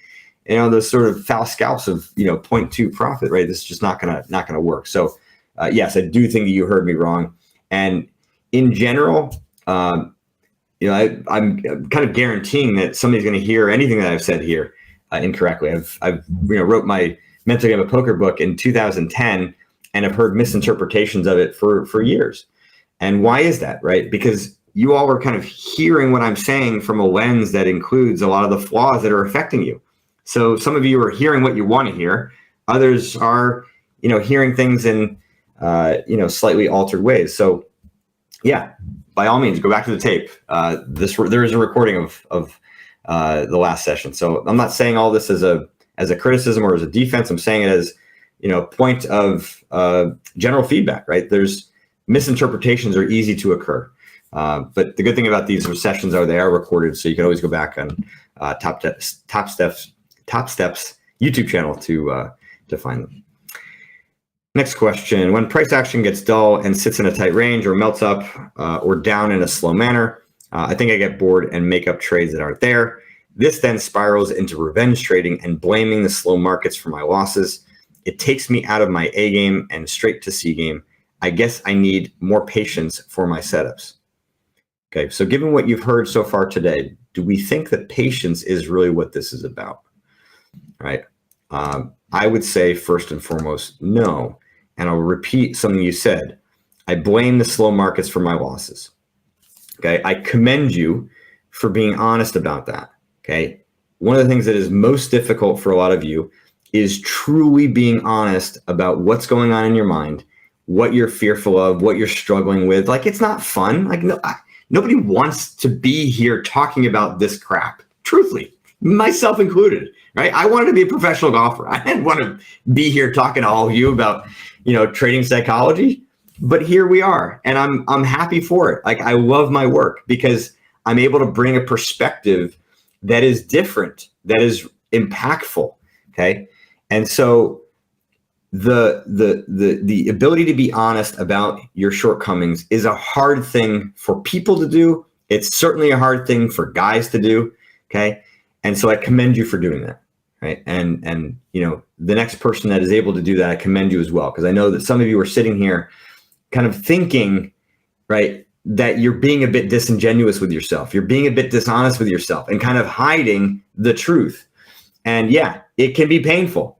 Those sort of foul scalps of, 0.2 profit, right? This is just not gonna work. So, yes, I do think that you heard me wrong. And in general, I'm kind of guaranteeing that somebody's going to hear anything that I've said here incorrectly. I've wrote my Mental Game of Poker book in 2010, and I've heard misinterpretations of it for years. And why is that, right? Because you all are kind of hearing what I'm saying from a lens that includes a lot of the flaws that are affecting you. So some of you are hearing what you want to hear. Others are, hearing things in, slightly altered ways. So, yeah, by all means, go back to the tape. There is a recording of the last session. So I'm not saying all this as a criticism or as a defense. I'm saying it as, point of general feedback, right? There's misinterpretations are easy to occur. But the good thing about these sessions are they are recorded, so you can always go back on Topstep's YouTube channel to find them. Next question: when price action gets dull and sits in a tight range or melts up or down in a slow manner, I think I get bored and make up trades that aren't there. This then spirals into revenge trading and blaming the slow markets for my losses. It takes me out of my A game and straight to C game. I guess I need more patience for my setups. Okay, so given what you've heard so far today, do we think that patience is really what this is about? Right? I would say first and foremost, no. And I'll repeat something you said. I blame the slow markets for my losses. Okay, I commend you for being honest about that. Okay, one of the things that is most difficult for a lot of you is truly being honest about what's going on in your mind, what you're fearful of, what you're struggling with. Like, it's not fun. Like, nobody wants to be here talking about this crap, truthfully, myself included, right? I wanted to be a professional golfer. I didn't want to be here talking to all of you about, trading psychology, but here we are, and I'm happy for it. Like, I love my work because I'm able to bring a perspective that is different, that is impactful. Okay. And so the ability to be honest about your shortcomings is a hard thing for people to do. It's certainly a hard thing for guys to do. Okay. And so I commend you for doing that. Right. And the next person that is able to do that, I commend you as well. Because I know that some of you are sitting here kind of thinking, right, that you're being a bit disingenuous with yourself. You're being a bit dishonest with yourself and kind of hiding the truth. And yeah, it can be painful,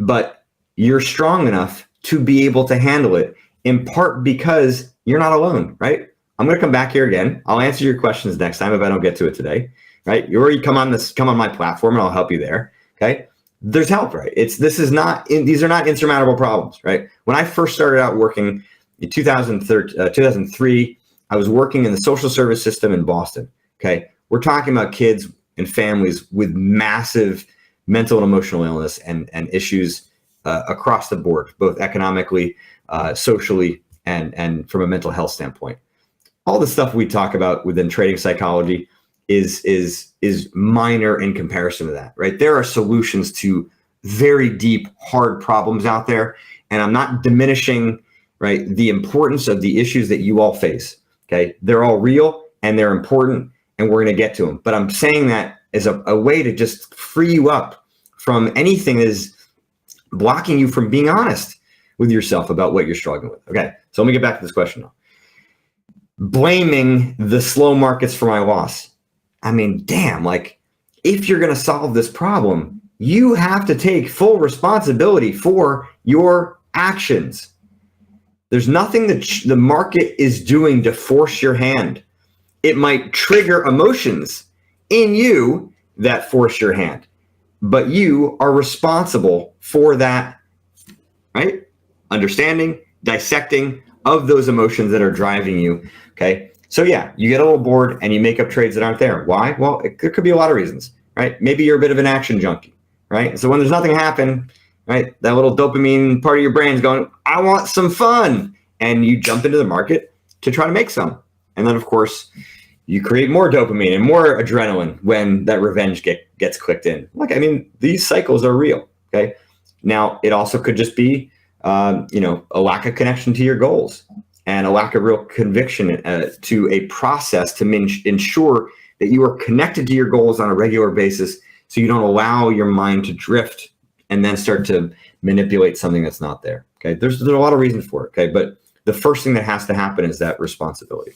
but you're strong enough to be able to handle it, in part because you're not alone, right? I'm going to come back here again. I'll answer your questions next time if I don't get to it today, right? You already come on my platform and I'll help you there. Okay. There's help, right? These are not insurmountable problems, right? When I first started out working in 2003, I was working in the social service system in Boston. Okay. We're talking about kids and families with massive mental and emotional illness and issues across the board, both economically, socially, and from a mental health standpoint. All the stuff we talk about within trading psychology is minor in comparison to that, right? There are solutions to very deep, hard problems out there, and I'm not diminishing, right, the importance of the issues that you all face. Okay, they're all real and they're important, and we're going to get to them. But I'm saying that as a way to just free you up from anything that is blocking you from being honest with yourself about what you're struggling with. Okay, so let me get back to this question now. blaming the slow markets for my loss. I mean, damn, like if you're going to solve this problem, you have to take full responsibility for your actions. There's nothing that the market is doing to force your hand. It might trigger emotions in you that force your hand, but you are responsible for that, right? Understanding, dissecting of those emotions that are driving you, okay? So yeah, you get a little bored and you make up trades that aren't there. Why? Well, there could be a lot of reasons, right? Maybe you're a bit of an action junkie, right? So when there's nothing happen, right, that little dopamine part of your brain's going, I want some fun. And you jump into the market to try to make some. And then, of course, you create more dopamine and more adrenaline when that revenge gets clicked in. Look, I mean, these cycles are real, okay? Now, it also could just be, a lack of connection to your goals and a lack of real conviction to a process to ensure that you are connected to your goals on a regular basis so you don't allow your mind to drift and then start to manipulate something that's not there, okay? There's a lot of reasons for it, okay? But the first thing that has to happen is that responsibility.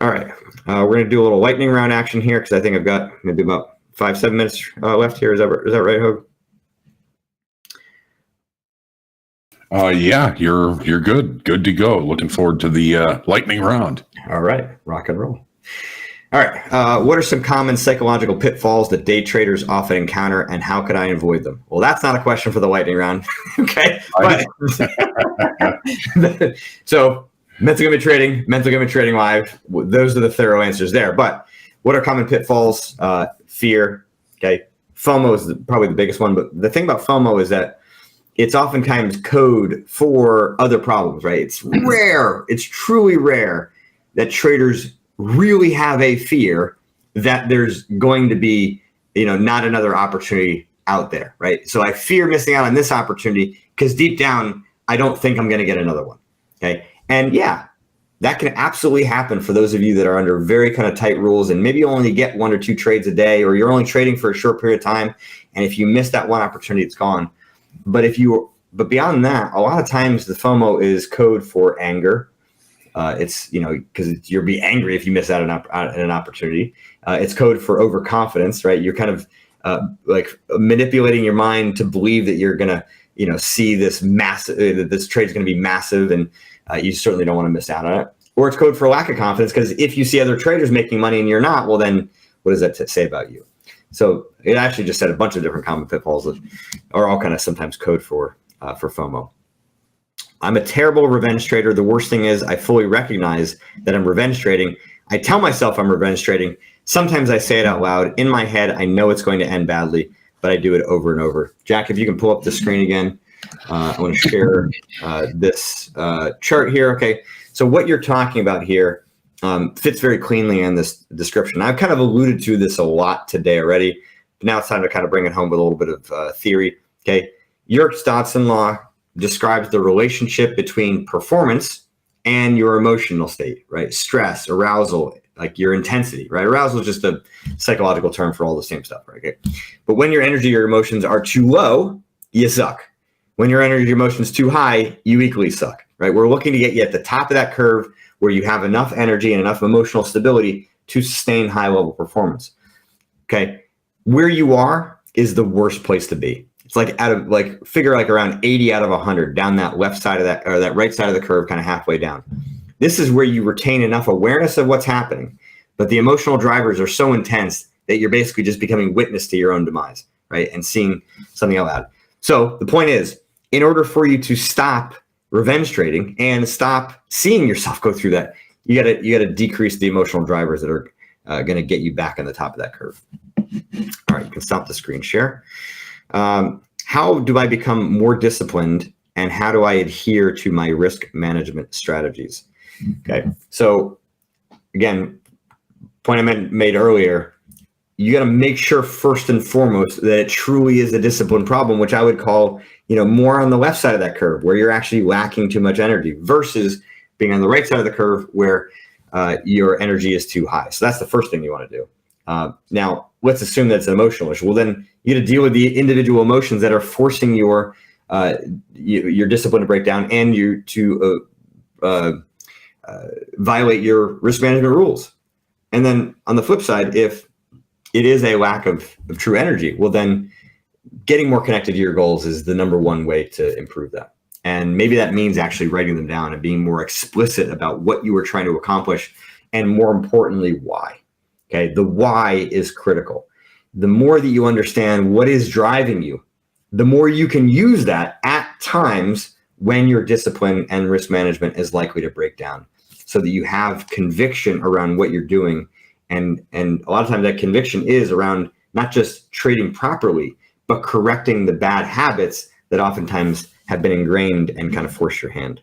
All right, we're going to do a little lightning round action here because I think I've got maybe about 5-7 minutes left here. Is that right, Hogue? Yeah, you're good to go. Looking forward to the lightning round. All right, rock and roll. All right, what are some common psychological pitfalls that day traders often encounter, and how could I avoid them? Well, that's not a question for the lightning round, okay? But, so mental game trading live. Those are the thorough answers there. But what are common pitfalls? Fear, okay? FOMO is probably the biggest one. But the thing about FOMO is that it's oftentimes code for other problems, right? It's rare. It's truly rare that traders really have a fear that there's going to be, not another opportunity out there, right? So I fear missing out on this opportunity because deep down, I don't think I'm going to get another one, okay? And yeah, that can absolutely happen for those of you that are under very kind of tight rules and maybe you only get 1 or 2 trades a day, or you're only trading for a short period of time. And if you miss that one opportunity, it's gone. But beyond that, a lot of times the FOMO is code for anger. It's, because you'll be angry if you miss out on an opportunity. It's code for overconfidence, right? You're kind of like manipulating your mind to believe that you're going to, see this massive, that this trade is going to be massive, and you certainly don't want to miss out on it. Or it's code for lack of confidence, because if you see other traders making money and you're not, well, then what does that say about you? So it actually just said a bunch of different common pitfalls that are all kind of sometimes code for FOMO. I'm a terrible revenge trader. The worst thing is I fully recognize that I'm revenge trading. I tell myself I'm revenge trading. Sometimes I say it out loud. In my head, I know it's going to end badly, but I do it over and over. Jack, if you can pull up the screen again, I want to share this chart here. Okay, so what you're talking about here fits very cleanly in this description. I've kind of alluded to this a lot today already, but now it's time to kind of bring it home with a little bit of theory. Okay, Yerkes Dodson law describes the relationship between performance and your emotional state, right? Stress, arousal, like your intensity, right? Arousal is just a psychological term for all the same stuff, right? Okay. But when your energy, your emotions are too low, you suck. When your energy, your emotions too high, you equally suck, right? We're looking to get you at the top of that curve where you have enough energy and enough emotional stability to sustain high level performance. Okay. Where you are is the worst place to be. It's like figure like around 80 out of 100 down that left side of that, or that right side of the curve, kind of halfway down. This is where you retain enough awareness of what's happening, but the emotional drivers are so intense that you're basically just becoming witness to your own demise, right? And seeing something out loud. So the point is, in order for you to stop revenge trading and stop seeing yourself go through that, you gotta decrease the emotional drivers that are going to get you back on the top of that curve. All right, you can stop the screen share. How do I become more disciplined, and how do I adhere to my risk management strategies? Okay, so again, point I made earlier, you got to make sure first and foremost that it truly is a discipline problem, which I would call, more on the left side of that curve where you're actually lacking too much energy versus being on the right side of the curve where your energy is too high. So that's the first thing you want to do. Now, let's assume that's an emotional issue. Well, then you got to deal with the individual emotions that are forcing your discipline to break down and you to violate your risk management rules. And then on the flip side, if it is a lack of true energy, well, then getting more connected to your goals is the number one way to improve that. And maybe that means actually writing them down and being more explicit about what you were trying to accomplish, and more importantly, why. Okay, the why is critical. The more that you understand what is driving you, the more you can use that at times when your discipline and risk management is likely to break down, so that you have conviction around what you're doing. And a lot of times that conviction is around not just trading properly, but correcting the bad habits that oftentimes have been ingrained and kind of force your hand.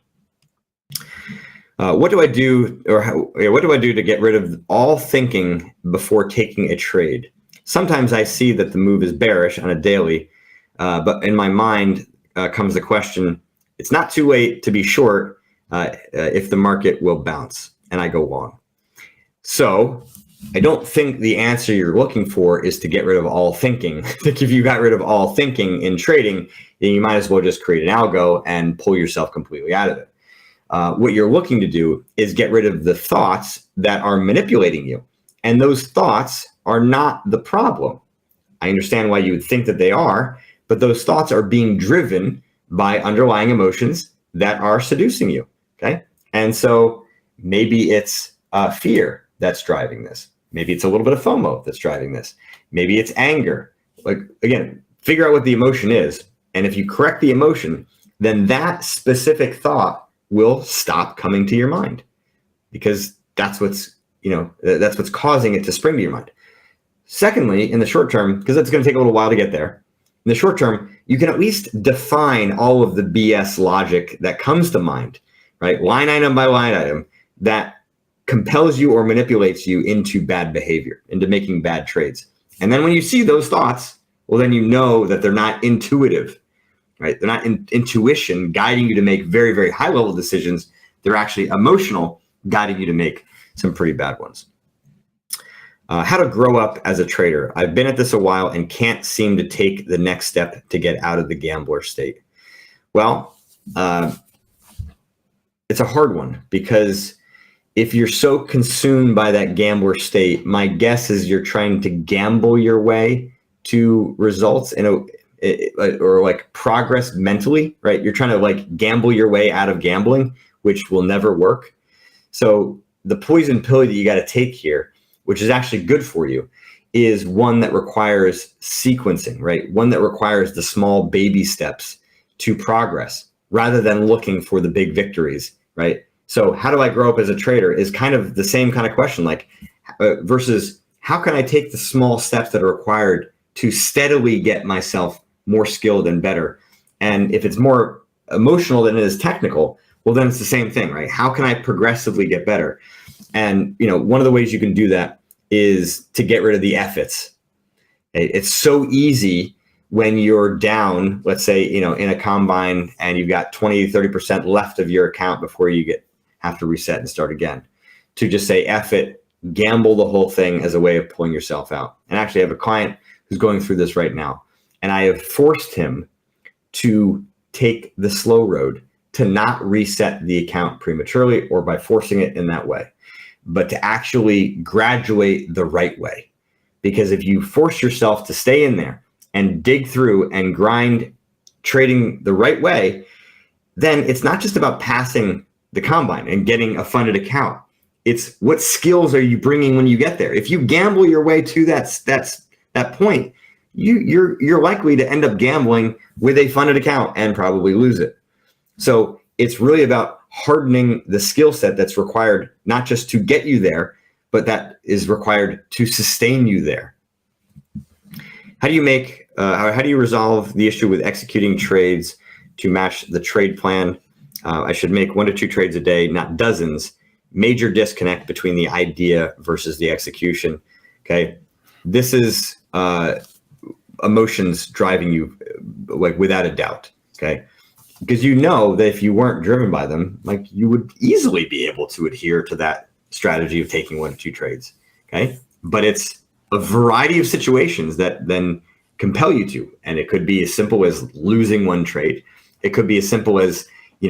What do I do, or what do I do to get rid of all thinking before taking a trade? Sometimes I see that the move is bearish on a daily, but in my mind comes the question, it's not too late to be short if the market will bounce, and I go long. So I don't think the answer you're looking for is to get rid of all thinking. I think if you got rid of all thinking in trading, then you might as well just create an algo and pull yourself completely out of it. What you're looking to do is get rid of the thoughts that are manipulating you. And those thoughts are not the problem. I understand why you would think that they are, but those thoughts are being driven by underlying emotions that are seducing you. Okay. And so maybe it's fear that's driving this. Maybe it's a little bit of FOMO that's driving this. Maybe it's anger. Like, again, figure out what the emotion is. And if you correct the emotion, then that specific thought will stop coming to your mind, because that's what's, that's what's causing it to spring to your mind. Secondly, in the short term, because it's going to take a little while to get there, in the short term, you can at least define all of the BS logic that comes to mind, right? Line item by line item that compels you or manipulates you into bad behavior, into making bad trades. And then when you see those thoughts, well, then you know that they're not intuitive, right? They're not intuition guiding you to make very, very high level decisions. They're actually emotional, guiding you to make some pretty bad ones. How to grow up as a trader. I've been at this a while and can't seem to take the next step to get out of the gambler state. Well, it's a hard one, because if you're so consumed by that gambler state, my guess is you're trying to gamble your way to results or like progress mentally, right? You're trying to like gamble your way out of gambling, which will never work. So the poison pill that you got to take here, which is actually good for you, is one that requires sequencing, right? One that requires the small baby steps to progress rather than looking for the big victories, right? So how do I grow up as a trader is kind of the same kind of question, like versus how can I take the small steps that are required to steadily get myself more skilled and better? And if it's more emotional than it is technical, well, then it's the same thing, right? How can I progressively get better? And, one of the ways you can do that is to get rid of the efforts. It's so easy when you're down, let's say, in a combine and you've got 20, 30% left of your account before you have to reset and start again, to just say, F it, gamble the whole thing as a way of pulling yourself out. And actually I have a client who's going through this right now, and I have forced him to take the slow road, to not reset the account prematurely or by forcing it in that way, but to actually graduate the right way. Because if you force yourself to stay in there and dig through and grind trading the right way, then it's not just about passing the combine and getting a funded account. It's what skills are you bringing when you get there? If you gamble your way to that point, you're likely to end up gambling with a funded account and probably lose it. So it's really about hardening the skill set that's required, not just to get you there, but that is required to sustain you there. How do you resolve the issue with executing trades to match the trade plan? I should make 1 to 2 trades a day, not dozens. Major disconnect between the idea versus the execution. Okay, this is emotions driving you, like without a doubt. Okay, because you know that if you weren't driven by them, like you would easily be able to adhere to that strategy of taking 1 to 2 trades. Okay, but it's a variety of situations that then compel you to, and it could be as simple as losing 1 trade. It could be as simple as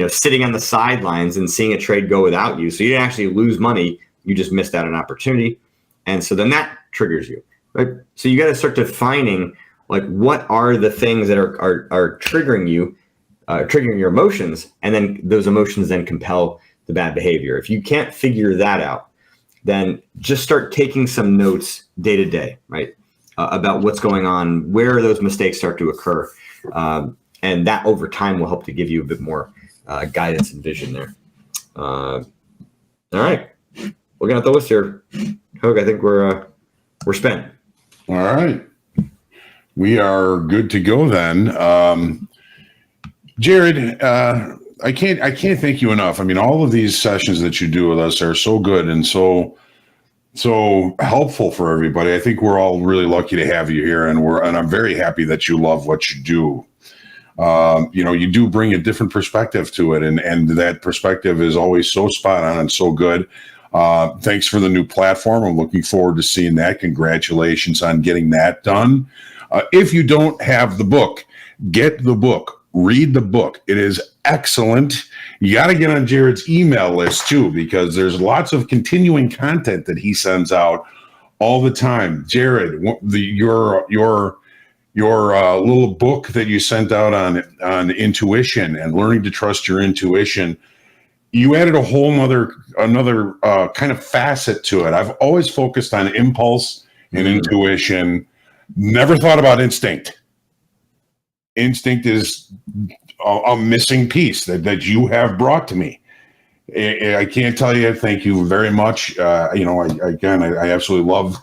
sitting on the sidelines and seeing a trade go without you. So you didn't actually lose money. You just missed out on an opportunity. And so then that triggers you, right? So you got to start defining like what are the things that are triggering you, triggering your emotions, and then those emotions then compel the bad behavior. If you can't figure that out, then just start taking some notes day to day, right? About what's going on, where those mistakes start to occur. And that over time will help to give you a bit more guidance and vision there. All right. Looking at the list here, Hogue, I think we're spent. All right. We are good to go then. Jared, I can't thank you enough. I mean, all of these sessions that you do with us are so good and so helpful for everybody. I think we're all really lucky to have you here, and I'm very happy that you love what you do. You do bring a different perspective to it, and that perspective is always so spot on and so good. Thanks for the new platform. I'm looking forward to seeing that. Congratulations on getting that done. If you don't have the book, get the book. Read the book. It is excellent. You got to get on Jared's email list too, because there's lots of continuing content that he sends out all the time. Jared, your little book that you sent out on intuition and learning to trust your intuition, you added a whole another kind of facet to it. I've always focused on impulse and intuition. Never thought about instinct. Instinct is a missing piece that you have brought to me. I can't tell you. Thank you very much. I absolutely love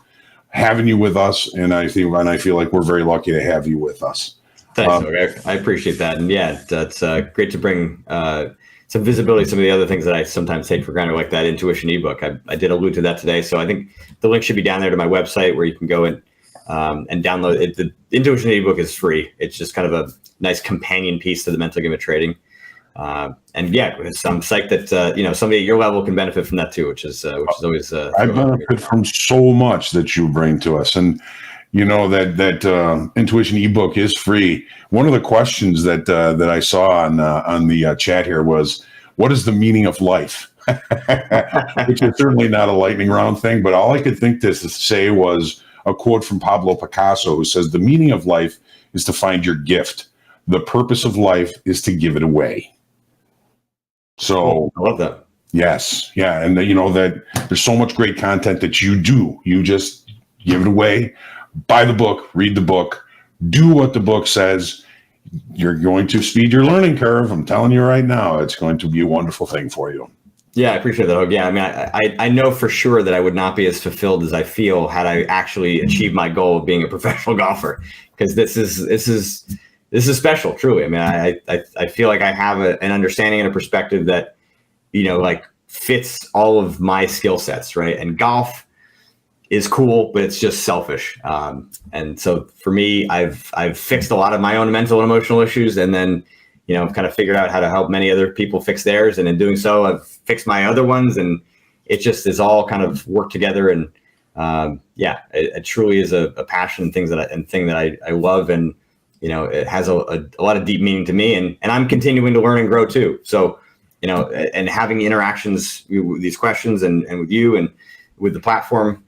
having you with us, and I feel like we're very lucky to have you with us. Thanks, I appreciate that, and yeah, that's great to bring some visibility to some of the other things that I sometimes take for granted, like that intuition ebook. I did allude to that today, so I think the link should be down there to my website where you can go and download it. The intuition ebook is free. It's just kind of a nice companion piece to the mental game of trading. And yeah, I'm psyched that somebody at your level can benefit from that too, which is always. I benefit from so much that you bring to us, and that intuition ebook is free. One of the questions that I saw on the chat here was, "What is the meaning of life?" Which is certainly not a lightning round thing, but all I could think to say was a quote from Pablo Picasso, who says, "The meaning of life is to find your gift. The purpose of life is to give it away." So I love that. Yes. Yeah. And that there's so much great content that you do. You just give it away, buy the book, read the book, do what the book says. You're going to speed your learning curve. I'm telling you right now, it's going to be a wonderful thing for you. Yeah, I appreciate that. Yeah, I mean, I know for sure that I would not be as fulfilled as I feel had I actually achieved my goal of being a professional golfer, because this is special, truly. I mean, I feel like I have an understanding and a perspective that, fits all of my skill sets, right? And golf is cool, but it's just selfish. And so for me, I've fixed a lot of my own mental and emotional issues, and then, I've kind of figured out how to help many other people fix theirs. And in doing so, I've fixed my other ones, and it just is all kind of worked together. And it truly is a passion and thing that I love. And, it has a lot of deep meaning to me, and I'm continuing to learn and grow too. So, and having the interactions with these questions and with you and with the platform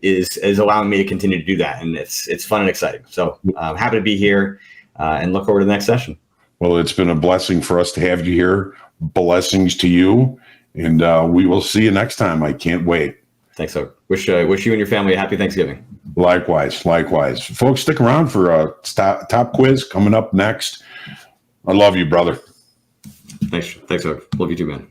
is allowing me to continue to do that. And it's fun and exciting. So I'm happy to be here and look forward to the next session. Well, it's been a blessing for us to have you here. Blessings to you. And we will see you next time. I can't wait. Thanks, Hogue. Wish you and your family a happy Thanksgiving. Likewise. Folks, stick around for a top quiz coming up next. I love you, brother. Thanks, Hogue. Love you too, man.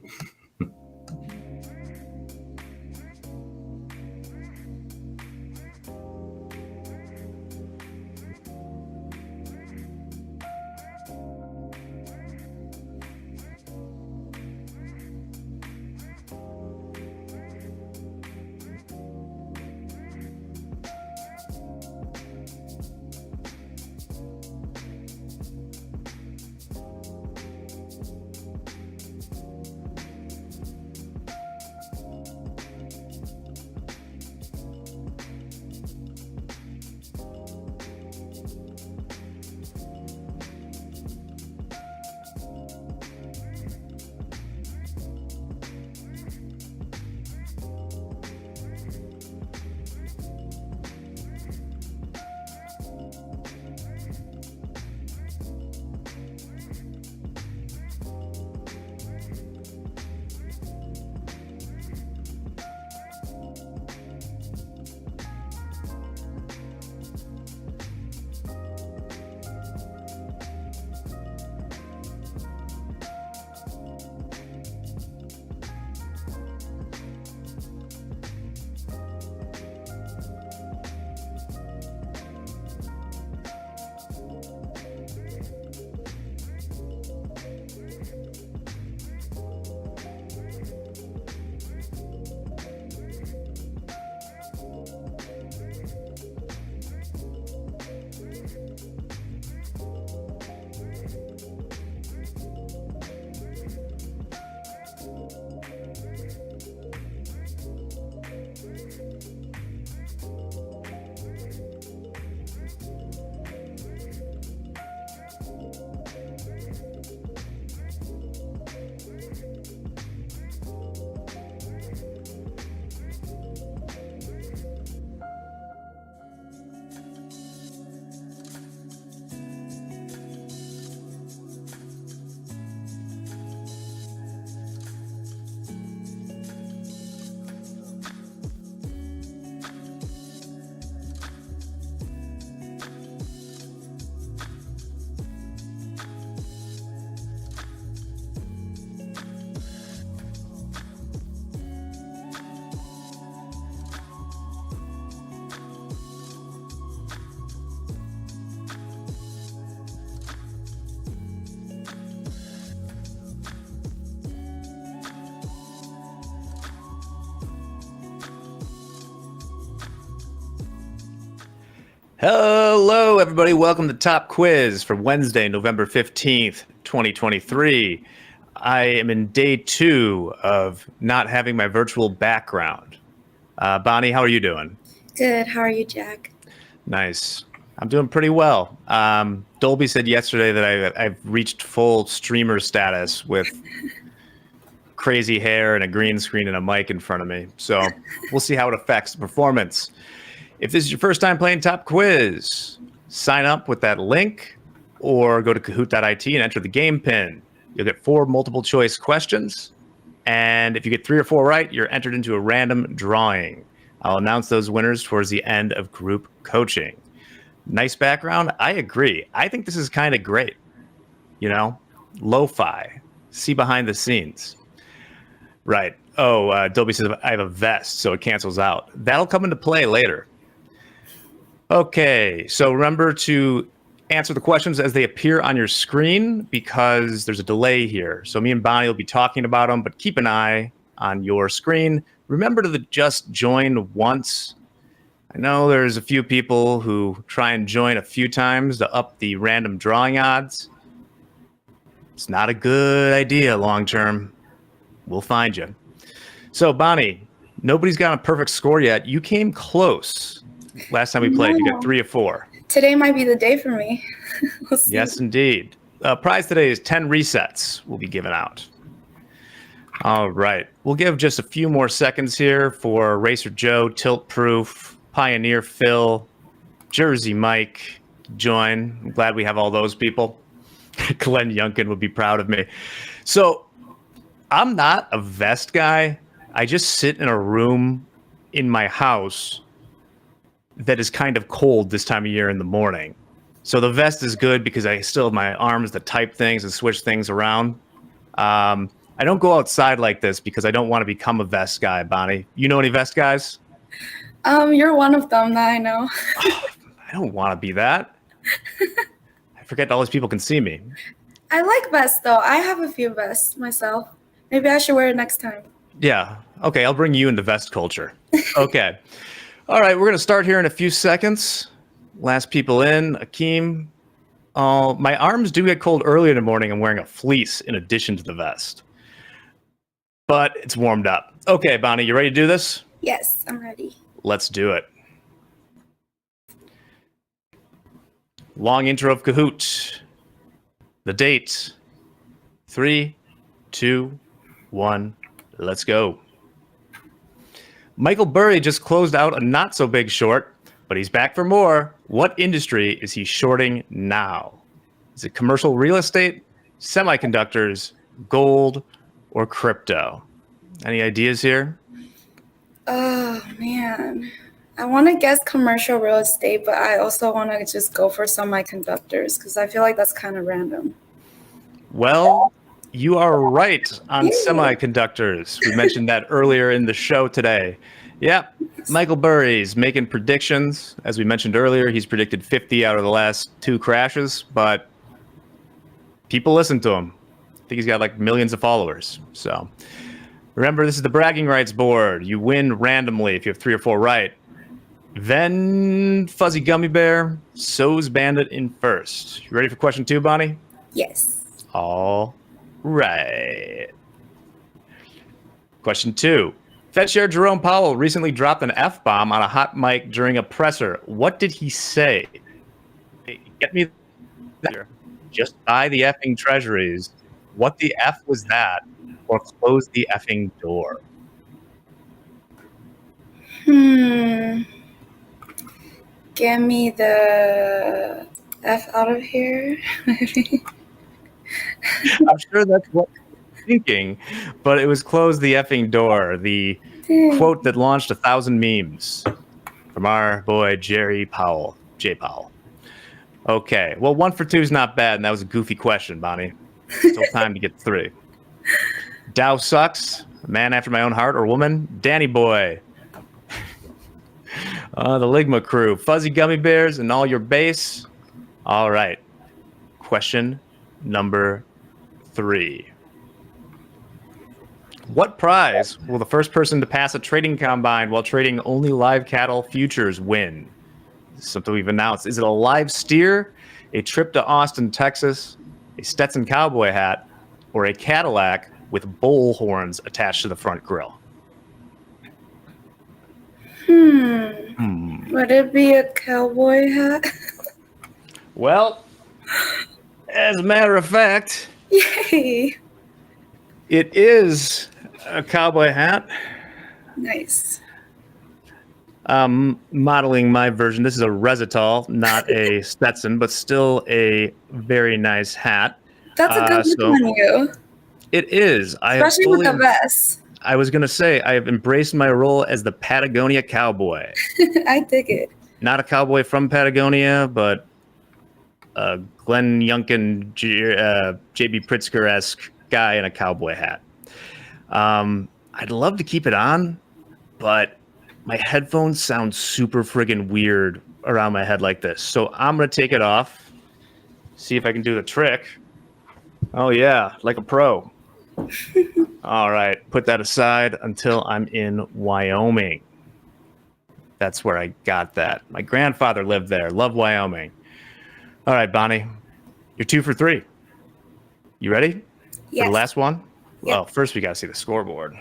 Hello, everybody. Welcome to Top Quiz for Wednesday, November 15th, 2023. I am in day 2 of not having my virtual background. Bonnie, how are you doing? Good. How are you, Jack? Nice. I'm doing pretty well. Dolby said yesterday that I've reached full streamer status with crazy hair and a green screen and a mic in front of me. So we'll see how it affects the performance. If this is your first time playing Top Quiz, sign up with that link or go to kahoot.it and enter the game pin. You'll get 4 multiple choice questions. And if you get 3 or 4 right, you're entered into a random drawing. I'll announce those winners towards the end of group coaching. Nice background. I agree. I think this is kind of great. You know, lo-fi, see behind the scenes. Right. Oh, Dolby says I have a vest, so it cancels out. That'll come into play later. Okay, so remember to answer the questions as they appear on your screen because there's a delay here. So me and Bonnie will be talking about them, but keep an eye on your screen. Remember to just join once. I know there's a few people who try and join a few times to up the random drawing odds. It's not a good idea long term. We'll find you. So Bonnie, nobody's got a perfect score yet. You came close. Last time we played, you got 3 or 4. Today might be the day for me. We'll see. Yes, indeed. Prize today is 10 resets will be given out. All right. We'll give just a few more seconds here for Racer Joe, Tilt Proof, Pioneer Phil, Jersey Mike, join. I'm glad we have all those people. Glenn Youngkin would be proud of me. So I'm not a vest guy. I just sit in a room in my house that is kind of cold this time of year in the morning. So the vest is good because I still have my arms to type things and switch things around. I don't go outside like this because I don't want to become a vest guy, Bonnie. You know any vest guys? You're one of them that I know. I don't want to be that. I forget all these people can see me. I like vests, though. I have a few vests myself. Maybe I should wear it next time. Yeah. Okay, I'll bring you into vest culture. Okay. All right, we're going to start here in a few seconds. Last people in, Akeem. My arms do get cold early in the morning. I'm wearing a fleece in addition to the vest. But it's warmed up. Okay, Bonnie, you ready to do this? Yes, I'm ready. Let's do it. Long intro of Kahoot. The date. 3, 2, 1. Let's go. Michael Burry just closed out a not-so-big short, but he's back for more. What industry is he shorting now? Is it commercial real estate, semiconductors, gold, or crypto? Any ideas here? Oh, man. I want to guess commercial real estate, but I also want to just go for semiconductors because I feel like that's kind of random. Well, you are right on semiconductors. We mentioned that earlier in the show today. Yep, Michael Burry's making predictions. As we mentioned earlier, he's predicted 50 out of the last 2 crashes, but people listen to him. I think he's got like millions of followers. So remember, this is the bragging rights board. You win randomly if you have 3 or 4 right. Then Fuzzy Gummy Bear, So's Bandit in first. You ready for question 2, Bonnie? Yes. All right. Question 2. Fed Chair Jerome Powell recently dropped an F-bomb on a hot mic during a presser. What did he say? Get me there. Just buy the effing treasuries. What the F was that? Or close the effing door. Get me the F out of here. I'm sure that's what you're thinking, but it was close the effing door. The quote that launched 1,000 memes from our boy Jerry Powell, J. Powell. Okay, well, 1 for 2 is not bad, and that was a goofy question, Bonnie. Still time to get 3. Dow sucks. A man after my own heart or woman? Danny Boy. The Ligma crew. Fuzzy Gummy Bears and all your base. All right. Question number 3. What prize will the first person to pass a trading combine while trading only live cattle futures win? something we've announced. Is it a live steer, a trip to Austin, Texas, a Stetson cowboy hat, or a Cadillac with bull horns attached to the front grille? Would it be a cowboy hat? Well, as a matter of fact, Yay! it is a cowboy hat. Nice. Modeling my version. This is a Resitol, not a Stetson, but still a very nice hat. That's a good look on you. It is. Especially with the vest. I was going to say, I have embraced my role as the Patagonia cowboy. I dig it. Not a cowboy from Patagonia, but Glenn Youngkin, J.B. Pritzker-esque guy in a cowboy hat. I'd love to keep it on, but my headphones sound super friggin' weird around my head like this. So I'm going to take it off, see if I can do the trick. Oh, yeah, like a pro. All right, put that aside until I'm in Wyoming. That's where I got that. My grandfather lived there. Love Wyoming. All right, Bonnie, you're 2 for 3. You ready? Yes. For the last one? Yep. Well, first we got to see the scoreboard.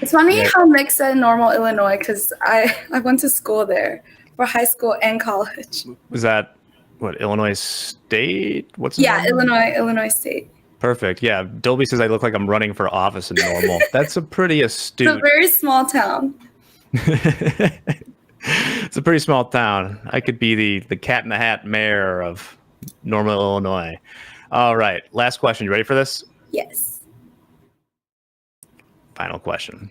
It's funny how Nick said Normal, Illinois, because I went to school there for high school and college. Was that, what, Illinois State? What's it Yeah, called? Illinois State. Perfect. Yeah, Dolby says I look like I'm running for office in Normal. That's a pretty astute. It's a very small town. It's a pretty small town. I could be the cat in the hat mayor of Normal, Illinois. All right, last question. You ready for this? Yes. Final question.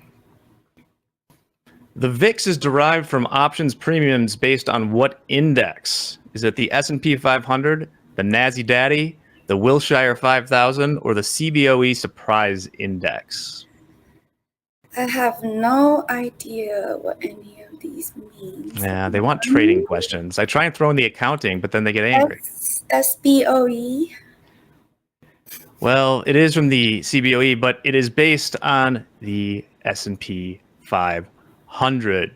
The VIX is derived from options premiums based on what index? Is it the S&P 500, the Nasdaq Daddy, the Wilshire 5000, or the CBOE Surprise Index? I have no idea what any of these mean. Yeah, they want trading questions. I try and throw in the accounting, but then they get angry. SBOE. Well, it is from the CBOE, but it is based on the S&P 500.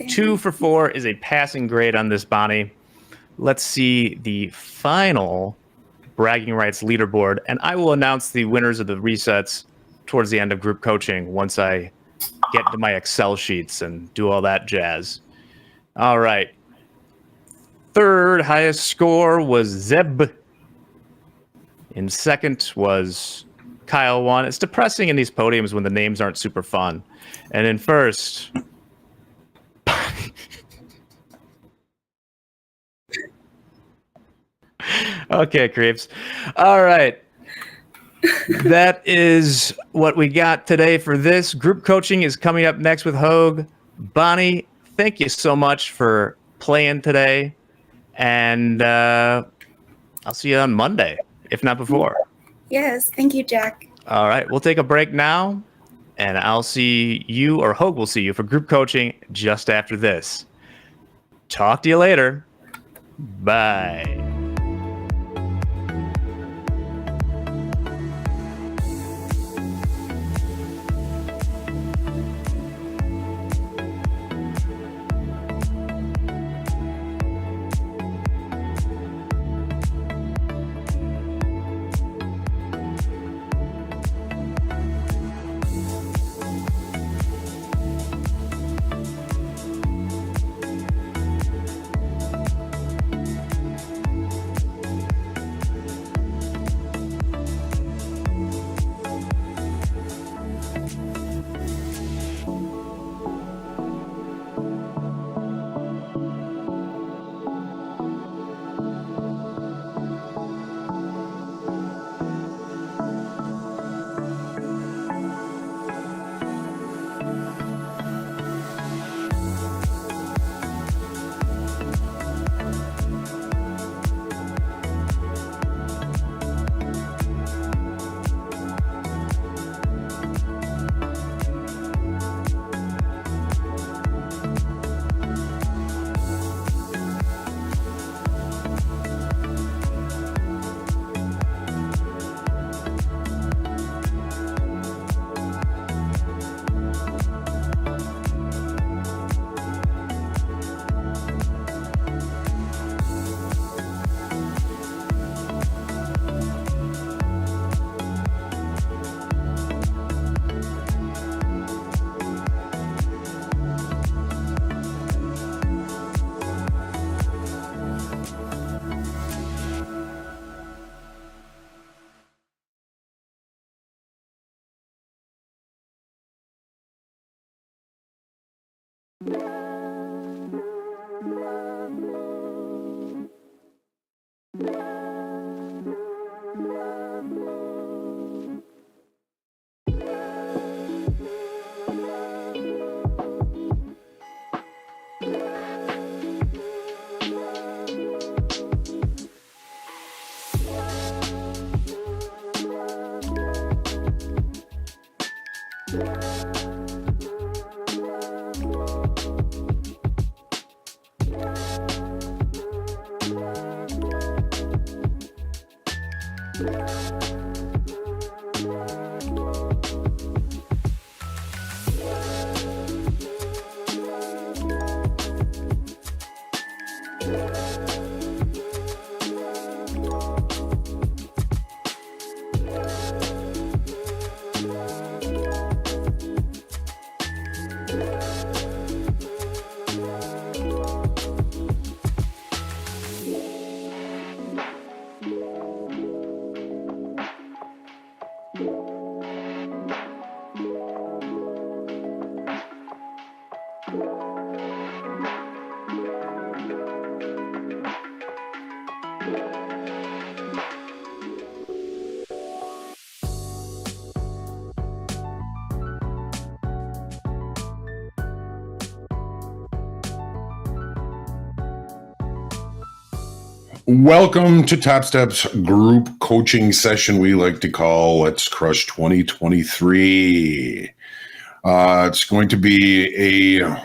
2 for 4 is a passing grade on this, Bonnie. Let's see the final bragging rights leaderboard, and I will announce the winners of the resets towards the end of group coaching once I get to my Excel sheets and do all that jazz. All right. Third highest score was Zeb. In second was Kyle 1. It's depressing in these podiums when the names aren't super fun. And in first, okay, creeps. All right. That is what we got today for this. Group coaching is coming up next with Hogue. Bonnie, thank you so much for playing today. And I'll see you on Monday, if not before. Yes, thank you, Jack. All right, we'll take a break now. And I'll see you, or Hogue will see you for group coaching just after this. Talk to you later. Bye. Welcome to Topstep's group coaching session we like to call Let's Crush 2023. It's going to be a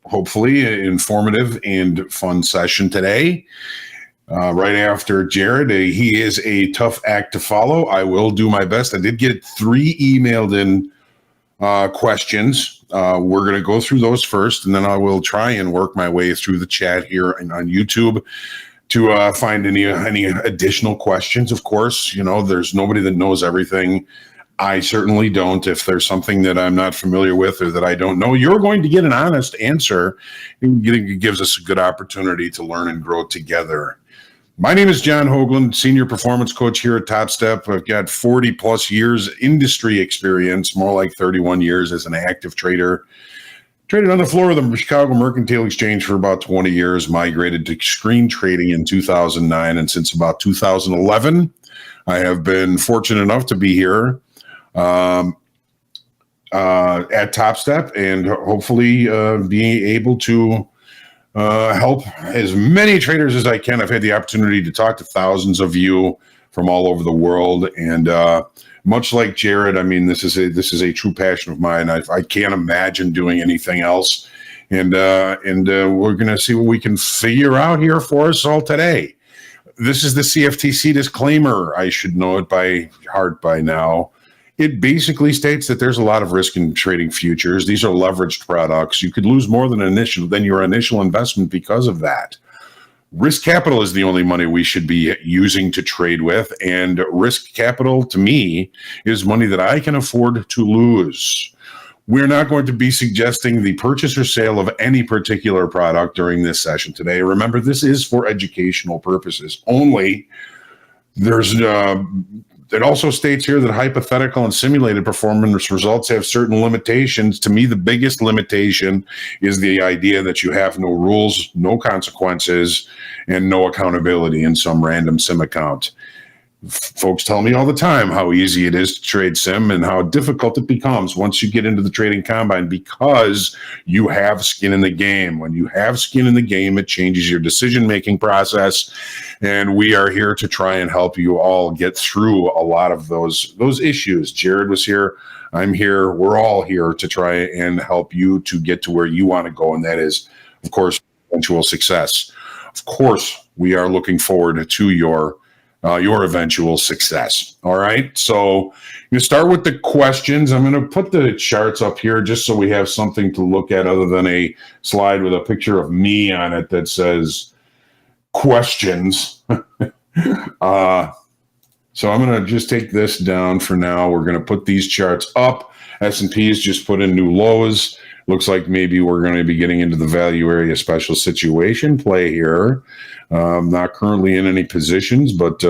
hopefully informative and fun session today. Right after Jared, he is a tough act to follow. I will do my best. I did get 3 emailed in questions. We're going to go through those first, and then I will try and work my way through the chat here and on YouTube to find any additional questions. Of course, you know, there's nobody that knows everything. I certainly don't. If there's something that I'm not familiar with or that I don't know, you're going to get an honest answer. It gives us a good opportunity to learn and grow together. My name is John Hoagland, Senior Performance Coach here at Topstep. I've got 40 plus years industry experience, more like 31 years as an active trader. Traded on the floor of the Chicago Mercantile Exchange for about 20 years, migrated to screen trading in 2009, and since about 2011, I have been fortunate enough to be here at Topstep and hopefully being able to help as many traders as I can. I've had the opportunity to talk to thousands of you from all over the world, and much like Jared, I mean, this is a true passion of mine. I can't imagine doing anything else, and we're going to see what we can figure out here for us all today. This is the CFTC disclaimer. I should know it by heart by now. It basically states that there's a lot of risk in trading futures. These are leveraged products. You could lose more than your initial investment because of that. Risk capital is the only money we should be using to trade with, and risk capital to me is money that I can afford to lose. We're not going to be suggesting the purchase or sale of any particular product during this session today. Remember, this is for educational purposes only. It also states here that hypothetical and simulated performance results have certain limitations. To me, the biggest limitation is the idea that you have no rules, no consequences, and no accountability in some random sim account. Folks tell me all the time how easy it is to trade sim and how difficult it becomes once you get into the trading combine because you have skin in the game. When you have skin in the game, it changes your decision-making process, and we are here to try and help you all get through a lot of those issues. Jared was here. I'm here. We're all here to try and help you to get to where you want to go, and that is, of course, eventual success. Of course, we are looking forward to your eventual success. All right. So you start with the questions. I'm going to put the charts up here just so we have something to look at other than a slide with a picture of me on it that says questions. So I'm going to just take this down for now. We're going to put these charts up. S&P has just put in new lows. Looks like maybe we're going to be getting into the value area special situation play here. Not currently in any positions, but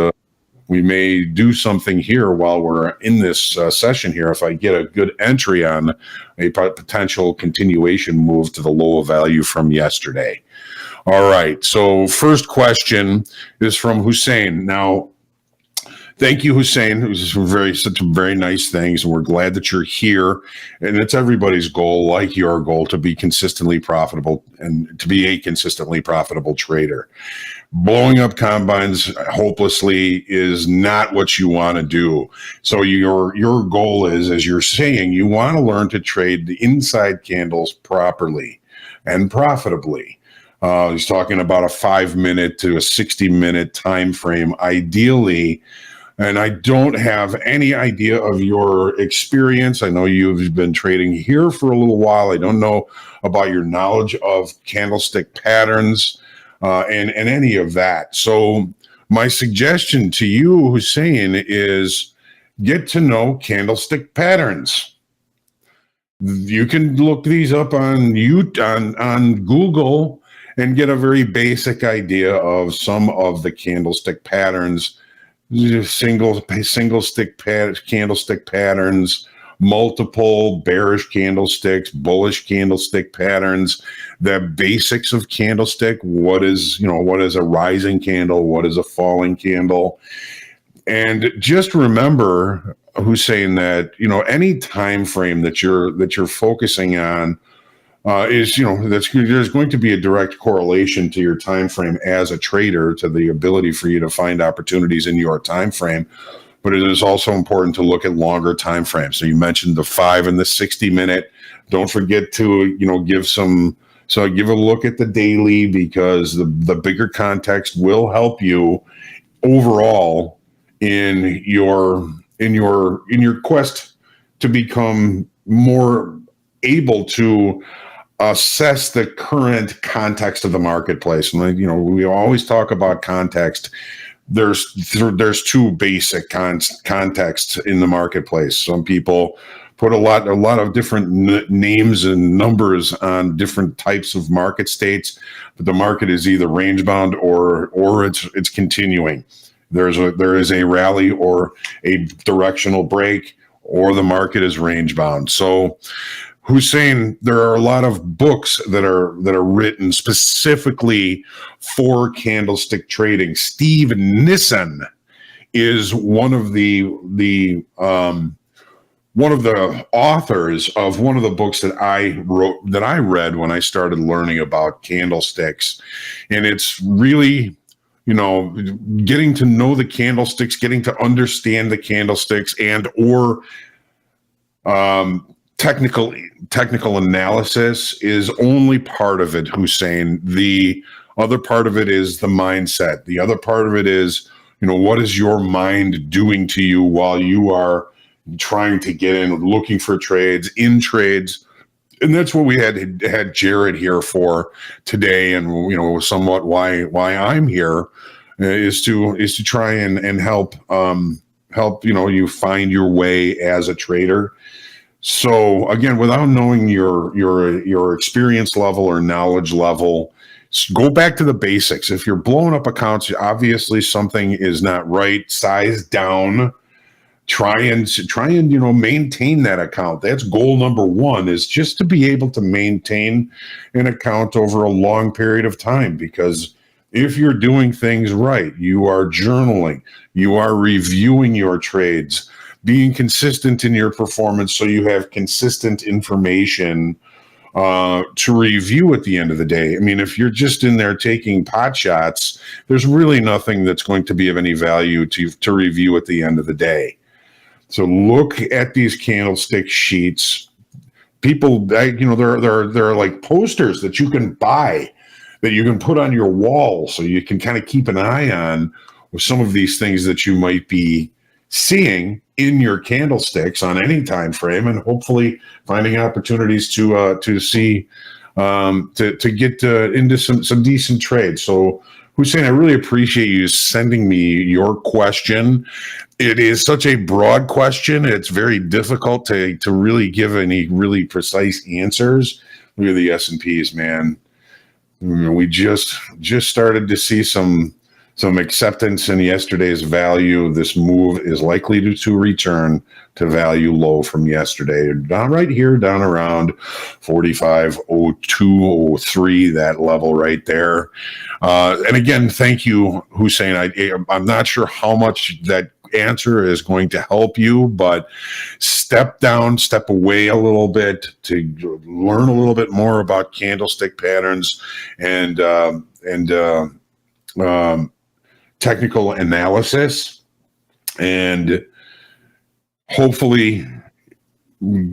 we may do something here while we're in this session here. If I get a good entry on a potential continuation move to the low of value from yesterday. All right. So first question is from Hussein. Now, thank you, Hussein. It was such very nice things, and we're glad that you're here. And it's everybody's goal, like your goal, to be consistently profitable and to be a consistently profitable trader. Blowing up combines hopelessly is not what you want to do. So your goal is, as you're saying, you want to learn to trade the inside candles properly and profitably. He's talking about a 5-minute to a 60-minute time frame. Ideally, And I don't have any idea of your experience. I know you've been trading here for a little while. I don't know about your knowledge of candlestick patterns and any of that. So my suggestion to you, Hussein, is get to know candlestick patterns. You can look these up on Google and get a very basic idea of some of the candlestick patterns. Candlestick patterns, multiple bearish candlesticks, bullish candlestick patterns, the basics of candlestick. What is a rising candle? What is a falling candle? And just remember, Hussein, that any time frame that you're focusing on there's going to be a direct correlation to your time frame as a trader, to the ability for you to find opportunities in your time frame. But it is also important to look at longer time frames. So you mentioned the 5 and the 60 minute. Don't forget to give a look at the daily, because the bigger context will help you overall in your quest to become more able to assess the current context of the marketplace. And we always talk about context. There's two basic contexts in the marketplace. Some people put a lot of different names and numbers on different types of market states, but the market is either range bound or it's continuing. There is a rally or a directional break, or the market is range bound. So Hussein, there are a lot of books that are written specifically for candlestick trading. Steve Nissen is one of the authors of one of the books that I read when I started learning about candlesticks. And it's really, getting to know the candlesticks, getting to understand the candlesticks, and or technical analysis is only part of it, Hussein. The other part of it is the mindset. The other part of it is, what is your mind doing to you while you are trying to get in, looking for trades, in trades. And that's what we had Jared here for today, and somewhat why I'm here is to try and help you find your way as a trader. So again, without knowing your experience level or knowledge level, go back to the basics. If you're blowing up accounts, obviously something is not right. Size down. Try and maintain that account. That's goal number one, is just to be able to maintain an account over a long period of time. Because if you're doing things right, you are journaling, you are reviewing your trades, being consistent in your performance, so you have consistent information to review at the end of the day. I mean, if you're just in there taking pot shots, there's really nothing that's going to be of any value to review at the end of the day. So look at these candlestick sheets. People, there are like posters that you can buy, that you can put on your wall, so you can kind of keep an eye on with some of these things that you might be seeing in your candlesticks on any time frame, and hopefully finding opportunities to see to get into some decent trades. So Hussein, I really appreciate you sending me your question. It is such a broad question. It's very difficult to really give any really precise answers. Look at the S&Ps, man. We just started to see some acceptance in yesterday's value. This move is likely to return to value low from yesterday. Down right here, down around 45.0203, that level right there. And again, thank you, Hussein. I'm not sure how much that answer is going to help you, but step away a little bit to learn a little bit more about candlestick patterns and technical analysis, and hopefully,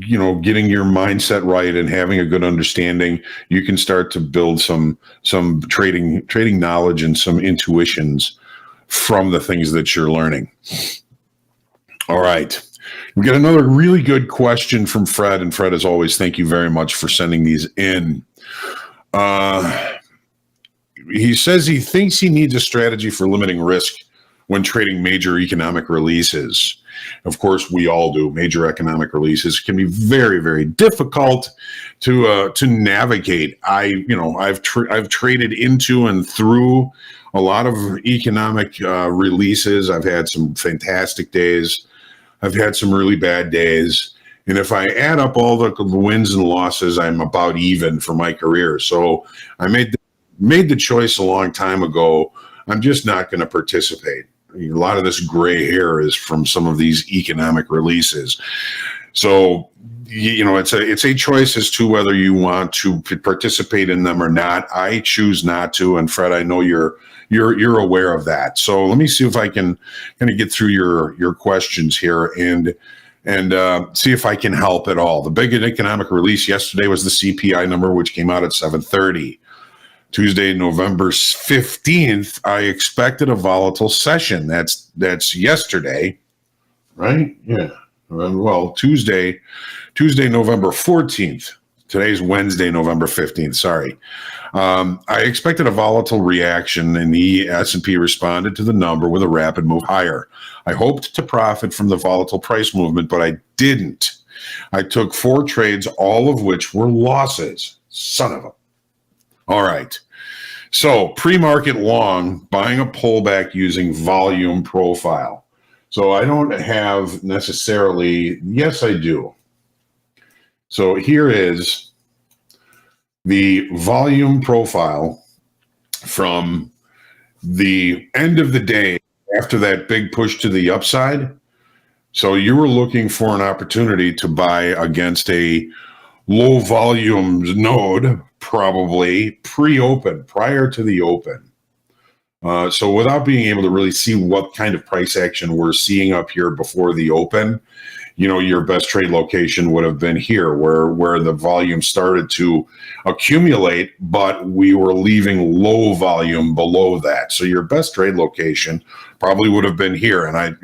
getting your mindset right and having a good understanding, you can start to build some trading knowledge and some intuitions from the things that you're learning. All right. We got another really good question from Fred. And Fred, as always, thank you very much for sending these in. He says he thinks he needs a strategy for limiting risk when trading major economic releases. Of course, we all do. Major economic releases can be very, very difficult to navigate. I've traded into and through a lot of economic releases. I've had some fantastic days. I've had some really bad days. And if I add up all the wins and losses, I'm about even for my career. So I made the choice a long time ago. I'm just not going to participate. A lot of this gray hair is from some of these economic releases. So, it's a choice as to whether you want to participate in them or not. I choose not to. And Fred, I know you're aware of that. So let me see if I can kind of get through your questions here and see if I can help at all. The big economic release yesterday was the CPI number, which came out at 7:30. Tuesday, November 15th, I expected a volatile session. That's yesterday, right? Yeah. Well, Tuesday, November 14th. Today's Wednesday, November 15th. Sorry. I expected a volatile reaction, and the S&P responded to the number with a rapid move higher. I hoped to profit from the volatile price movement, but I didn't. I took 4 trades, all of which were losses. Son of a... All right. So pre-market long, buying a pullback using volume profile. So I don't have necessarily, yes, I do. So here is the volume profile from the end of the day after that big push to the upside. So you were looking for an opportunity to buy against a low volume node, probably pre-open, prior to the open. So without being able to really see what kind of price action we're seeing up here before the open, your best trade location would have been here where the volume started to accumulate, but we were leaving low volume below that. So your best trade location probably would have been here. And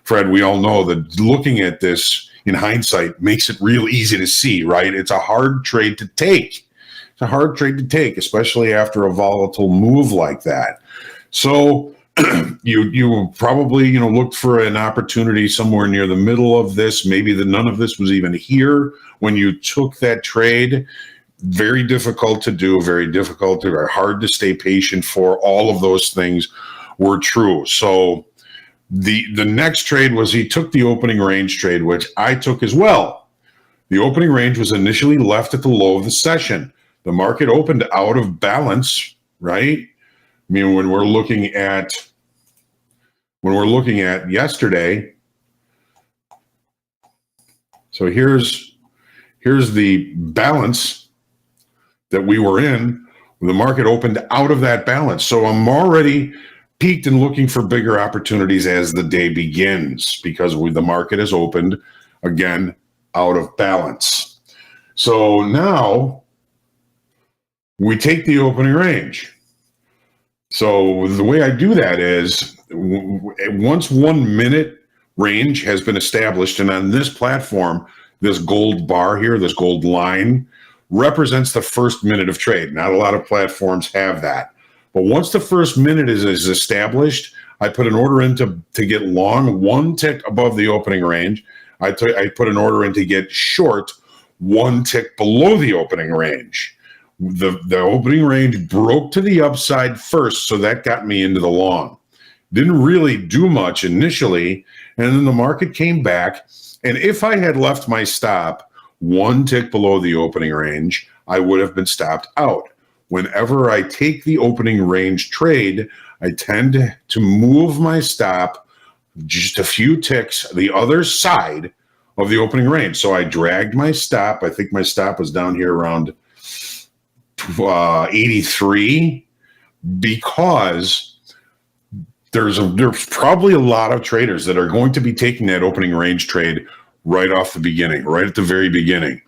Fred, we all know that looking at this in hindsight makes it real easy to see, right? It's a hard trade to take. It's a hard trade to take, especially after a volatile move like that. So you probably, looked for an opportunity somewhere near the middle of this. Maybe none of this was even here when you took that trade. Very difficult to do, very hard to stay patient for. All of those things were true. So the next trade was he took the opening range trade, which I took as well. The opening range was initially left at the low of the session. The market opened out of balance, right? I mean, when we're looking at yesterday, so here's the balance that we were in. The market opened out of that balance. So I'm already peaked and looking for bigger opportunities as the day begins because the market has opened again out of balance. So now we take the opening range. So the way I do that is once 1 minute range has been established, and on this platform, this gold bar here, this gold line represents the first minute of trade. Not a lot of platforms have that. But once the first minute is established, I put an order in to get long 1 tick above the opening range. I put an order in to get short 1 tick below the opening range. The opening range broke to the upside first, so that got me into the long. Didn't really do much initially, and then the market came back. And if I had left my stop 1 tick below the opening range, I would have been stopped out. Whenever I take the opening range trade, I tend to move my stop just a few ticks the other side of the opening range. So I dragged my stop. I think my stop was down here around 83, because there's probably a lot of traders that are going to be taking that opening range trade right off the beginning, right at the very beginning.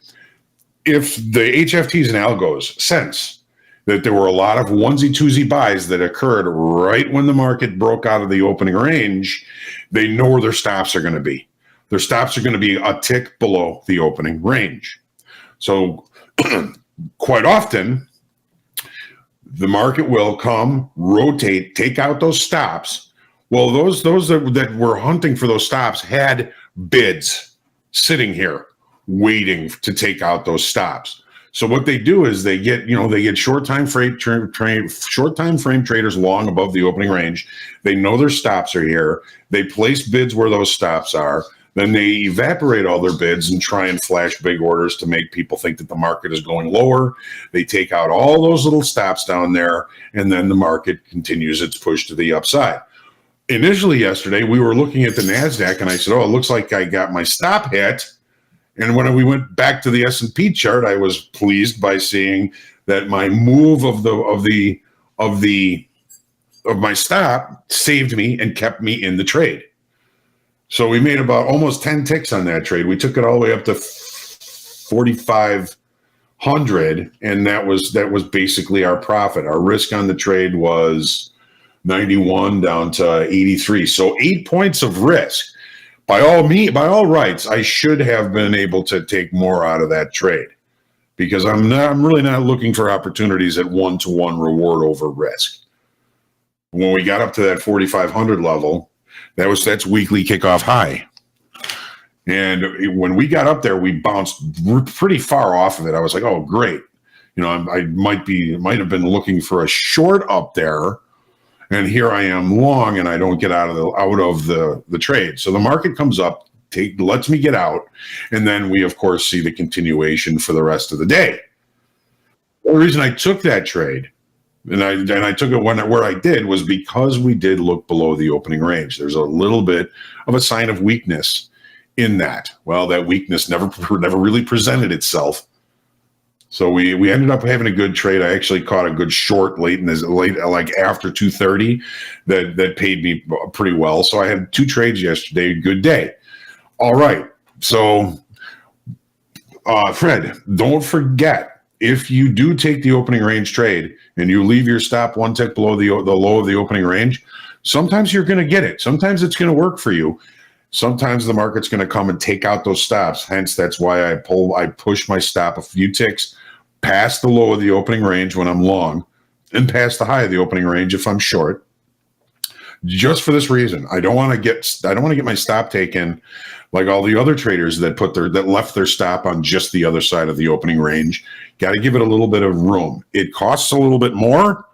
If the HFTs and algos sense that there were a lot of onesie-twosie buys that occurred right when the market broke out of the opening range. They know where their stops are going to be. Their stops are going to be a tick below the opening range. So quite often, the market will come, rotate, take out those stops. Well, those that were hunting for those stops had bids sitting here waiting to take out those stops. So what they do is they get short time frame traders long above the opening range. They know their stops are here. They place bids where those stops are. Then they evaporate all their bids and try and flash big orders to make people think that the market is going lower. They take out all those little stops down there, and then the market continues its push to the upside. Initially yesterday, we were looking at the NASDAQ, and I said, oh, it looks like I got my stop hit. And when we went back to the S&P chart, I was pleased by seeing that my move of my stop saved me and kept me in the trade. So we made about almost 10 ticks on that trade. We took it all the way up to 4,500, and that was basically our profit. Our risk on the trade was 91 down to 83. So 8 points of risk. By all rights, I should have been able to take more out of that trade, because I'm really not looking for opportunities at 1-to-1 reward over risk. When we got up to that 4,500 level, that's weekly kickoff high. And when we got up there, we bounced pretty far off of it. I was like, oh, great. I might have been looking for a short up there, and here I am long, and I don't get out of the trade. So the market comes up, lets me get out, and then we, of course, see the continuation for the rest of the day. The reason I took that trade, and I took it where I did, was because we did look below the opening range. There's a little bit of a sign of weakness in that. Well, that weakness never really presented itself. So we ended up having a good trade. I actually caught a good short late like after 2:30 that paid me pretty well. So I had 2 trades yesterday. Good day. All right. So Fred, don't forget, if you do take the opening range trade and you leave your stop 1 tick below the low of the opening range, sometimes you're going to get it. Sometimes it's going to work for you. Sometimes the market's going to come and take out those stops. Hence, that's why I push my stop a few ticks past the low of the opening range when I'm long, and past the high of the opening range if I'm short. Just for this reason, I don't want to get my stop taken like all the other traders that left their stop on just the other side of the opening range. Got to give it a little bit of room. It costs a little bit more,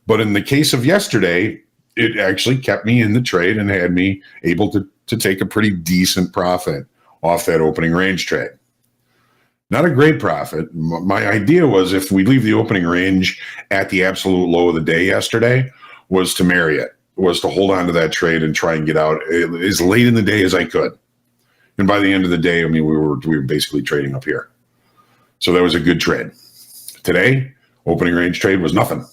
but in the case of yesterday, it actually kept me in the trade and had me able to take a pretty decent profit off that opening range trade. Not a great profit. My idea was, if we leave the opening range at the absolute low of the day yesterday, was to marry it, was to hold on to that trade and try and get out as late in the day as I could. And by the end of the day, I mean, we were basically trading up here. So that was a good trade. Today, opening range trade was nothing.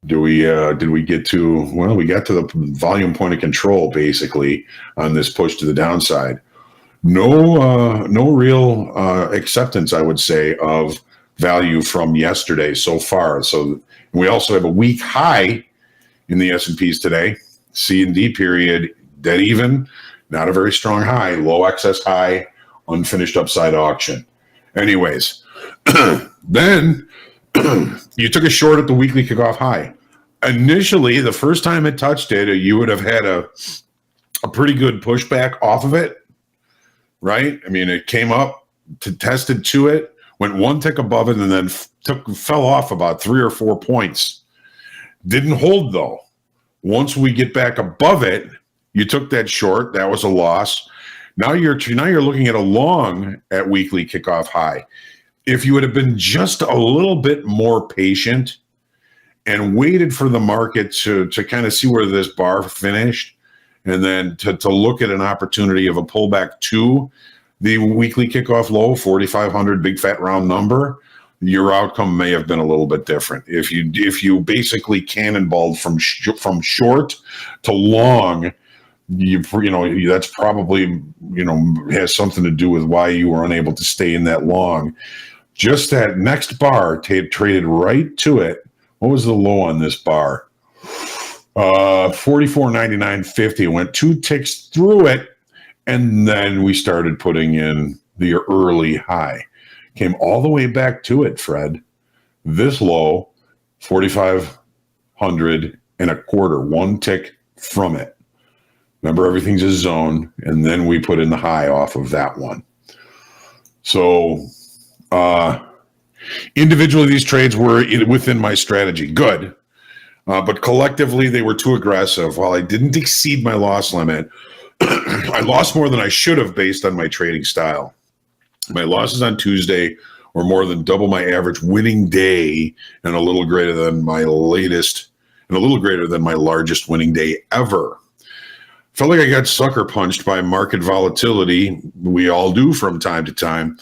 Did we get to, well, we got to the volume point of control basically on this push to the downside. No real acceptance, I would say, of value from yesterday so far. So we also have a weak high in the S&Ps today. C and D period dead even, not a very strong high, low excess high, unfinished upside auction. Anyways, then you took a short at the weekly kickoff high. Initially, the first time it touched it, you would have had a pretty good pushback off of it, right? I mean, it came up, tested to it, went 1 tick above it, and then fell off about 3 or 4 points. Didn't hold, though. Once we get back above it, you took that short. That was a loss. Now you're looking at a long at weekly kickoff high. If you would have been just a little bit more patient and waited for the market to kind of see where this bar finished, and then to look at an opportunity of a pullback to the weekly kickoff low, 4,500, big fat round number, your outcome may have been a little bit different. If you basically cannonballed from short to long, that's probably has something to do with why you were unable to stay in that long. just that next bar traded right to it. What was the low on this bar? 44.99.50. Went 2 ticks through it, and then we started putting in the early high. Came all the way back to it, Fred. This low, 4,500 and a quarter, 1 tick from it. Remember, everything's a zone, and then we put in the high off of that one. So individually, these trades were within my strategy. Good. But collectively, they were too aggressive. While I didn't exceed my loss limit, I lost more than I should have based on my trading style. My losses on Tuesday were more than double my average winning day and a little greater than my latest and a little greater than my largest winning day ever. Felt like I got sucker punched by market volatility. We all do from time to time.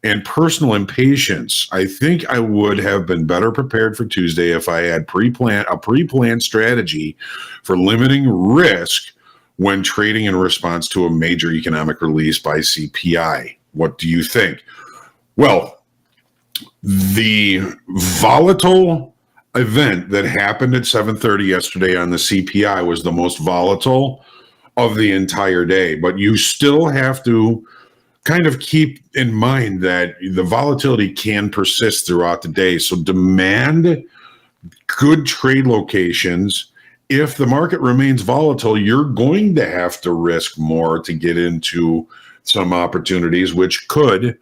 And personal impatience. I think I would have been better prepared for Tuesday if I had a pre-planned strategy for limiting risk when trading in response to a major economic release by CPI. What do you think? Well, the volatile event that happened at 7:30 yesterday on the CPI was the most volatile of the entire day, but you still have to kind of keep in mind that the volatility can persist throughout the day. So demand good trade locations. If the market remains volatile, you're going to have to risk more to get into some opportunities, which could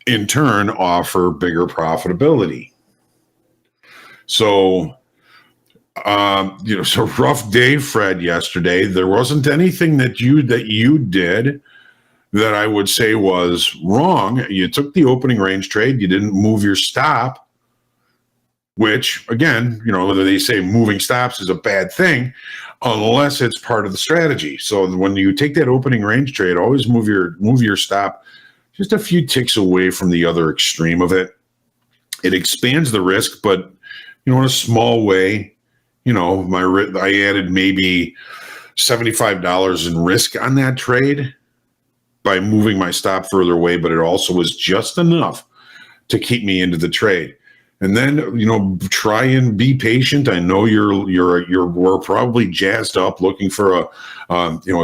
in turn offer bigger profitability. So, so rough day, Fred, yesterday. There wasn't anything that you did that I would say was wrong. You took the opening range trade. You didn't move your stop, which, again, they say moving stops is a bad thing unless it's part of the strategy. So when you take that opening range trade, always move your stop just a few ticks away from the other extreme of it. It expands the risk, but, in a small way. I added maybe $75 in risk on that trade by moving my stop further away, but it also was just enough to keep me into the trade. And then, try and be patient. I know we're probably jazzed up looking for a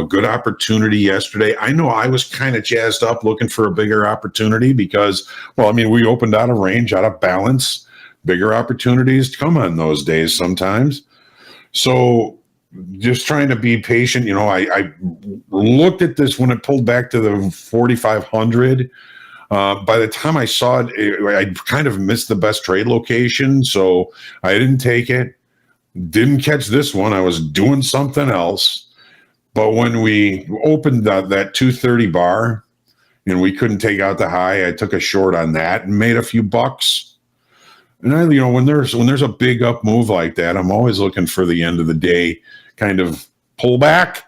good opportunity yesterday. I know I was kind of jazzed up looking for a bigger opportunity because, we opened out of range, out of balance. Bigger opportunities come on those days sometimes. So just trying to be patient. I looked at this when it pulled back to the 4,500. By the time I saw it, I kind of missed the best trade location. So I didn't take it. Didn't catch this one. I was doing something else. But when we opened that 230 bar and we couldn't take out the high, I took a short on that and made a few bucks. And when there's a big up move like that, I'm always looking for the end of the day kind of pullback,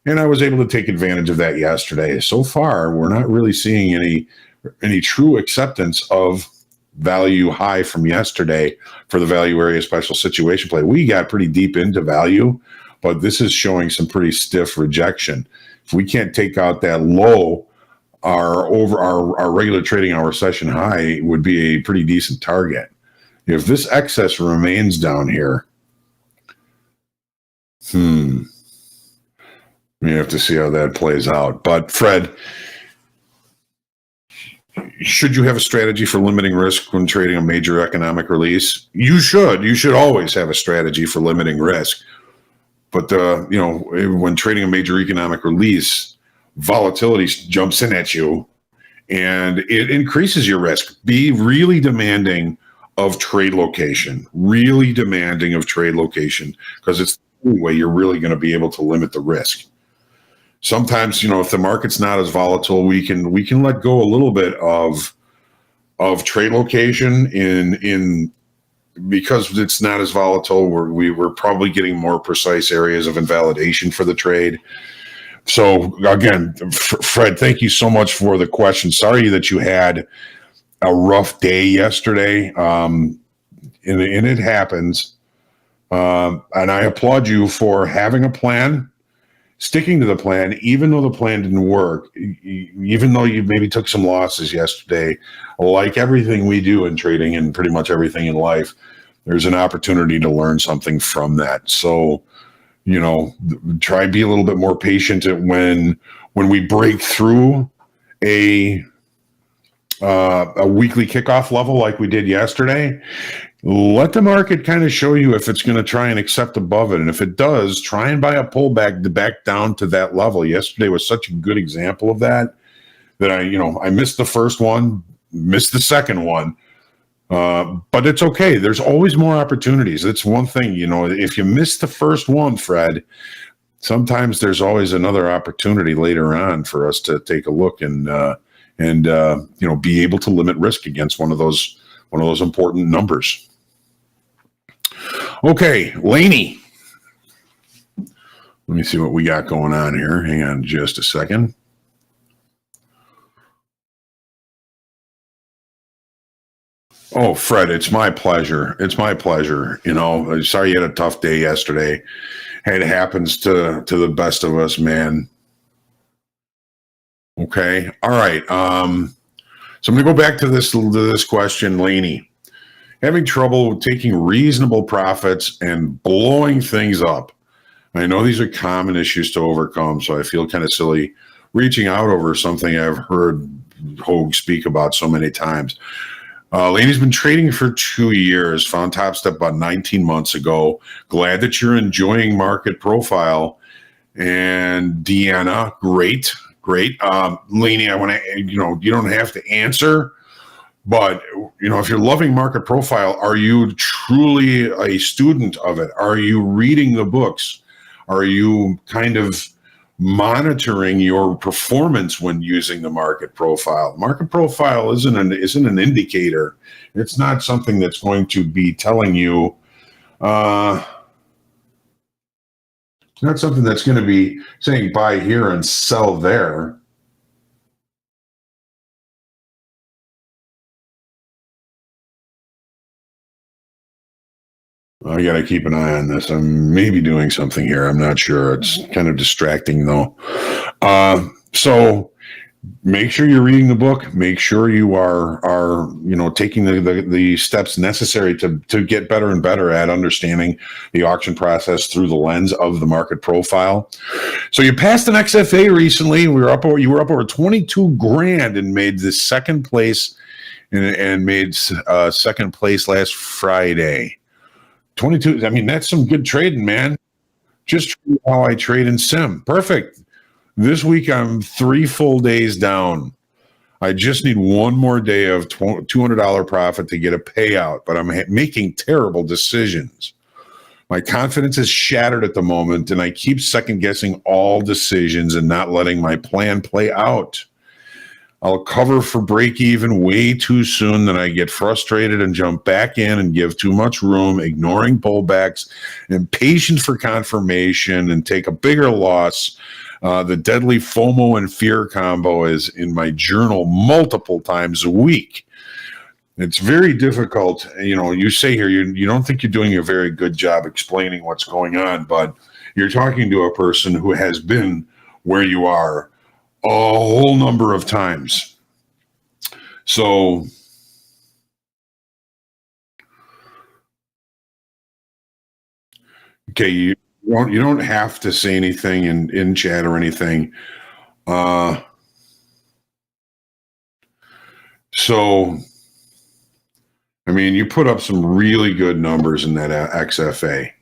and I was able to take advantage of that yesterday. So far, we're not really seeing any true acceptance of value high from yesterday for the value area special situation play. We got pretty deep into value, but this is showing some pretty stiff rejection. If we can't take out that low, our regular trading hour session high would be a pretty decent target. If this excess remains down here, we have to see how that plays out. But Fred, should you have a strategy for limiting risk when trading a major economic release? You should. You should always have a strategy for limiting risk. But when trading a major economic release, volatility jumps in at you, and it increases your risk. Be really demanding of trade location, because it's the only way you're really going to be able to limit the risk. Sometimes, if the market's not as volatile, we can let go a little bit of trade location in because it's not as volatile. We're probably getting more precise areas of invalidation for the trade. So again, Fred, thank you so much for the question. Sorry that you had a rough day yesterday, and it happens. And I applaud you for having a plan sticking to the plan, even though the plan didn't work, even though you maybe took some losses yesterday, like everything we do in trading and pretty much everything in life, there's an opportunity to learn something from that. So, you know, try be a little bit more patient when we break through a weekly kickoff level like we did yesterday. Let the market kind of show you if it's going to try and accept above it. And if it does, try and buy a pullback to back down to that level. Yesterday was such a good example of that I missed the first one, missed the second one. But it's okay. There's always more opportunities. It's one thing, if you miss the first one, Fred, sometimes there's always another opportunity later on for us to take a look and be able to limit risk against one of those important numbers. Okay, Laney. Let me see what we got going on here. Hang on just a second. Oh, Fred, it's my pleasure. It's my pleasure. Sorry you had a tough day yesterday. It happens to the best of us, man. Okay. All right. So I'm going to go back to this question, Laney. Having trouble taking reasonable profits and blowing things up. I know these are common issues to overcome, so I feel kind of silly reaching out over something I've heard Hogue speak about so many times. Laney's been trading for 2 years, found Topstep about 19 months ago. Glad that you're enjoying Market Profile. And Deanna, great. Laney, I want to, you don't have to answer, but, if you're loving Market Profile, are you truly a student of it? Are you reading the books? Are you kind of monitoring your performance when using the Market Profile? Market Profile isn't an indicator. It's not something that's going to be telling you, it's not something that's going to be saying buy here and sell there. I got to keep an eye on this. I'm maybe doing something here. I'm not sure. It's kind of distracting though. So make sure you're reading the book. Make sure you are taking the steps necessary to get better and better at understanding the auction process through the lens of the Market Profile. So you passed an XFA recently. You were up over 22 grand and made the second place and made second place last Friday. 22. I mean, that's some good trading, man. Just how I trade in Sim. Perfect. This week, I'm 3 full days down. I just need one more day of $200 profit to get a payout, but I'm making terrible decisions. My confidence is shattered at the moment, and I keep second-guessing all decisions and not letting my plan play out. I'll cover for break even way too soon, then I get frustrated and jump back in and give too much room, ignoring pullbacks, impatient for confirmation, and take a bigger loss. The deadly FOMO and fear combo is in my journal multiple times a week. It's very difficult. You say here you don't think you're doing a very good job explaining what's going on, but you're talking to a person who has been where you are a whole number of times. So okay, you don't have to say anything in chat or anything. So I mean, you put up some really good numbers in that XFA.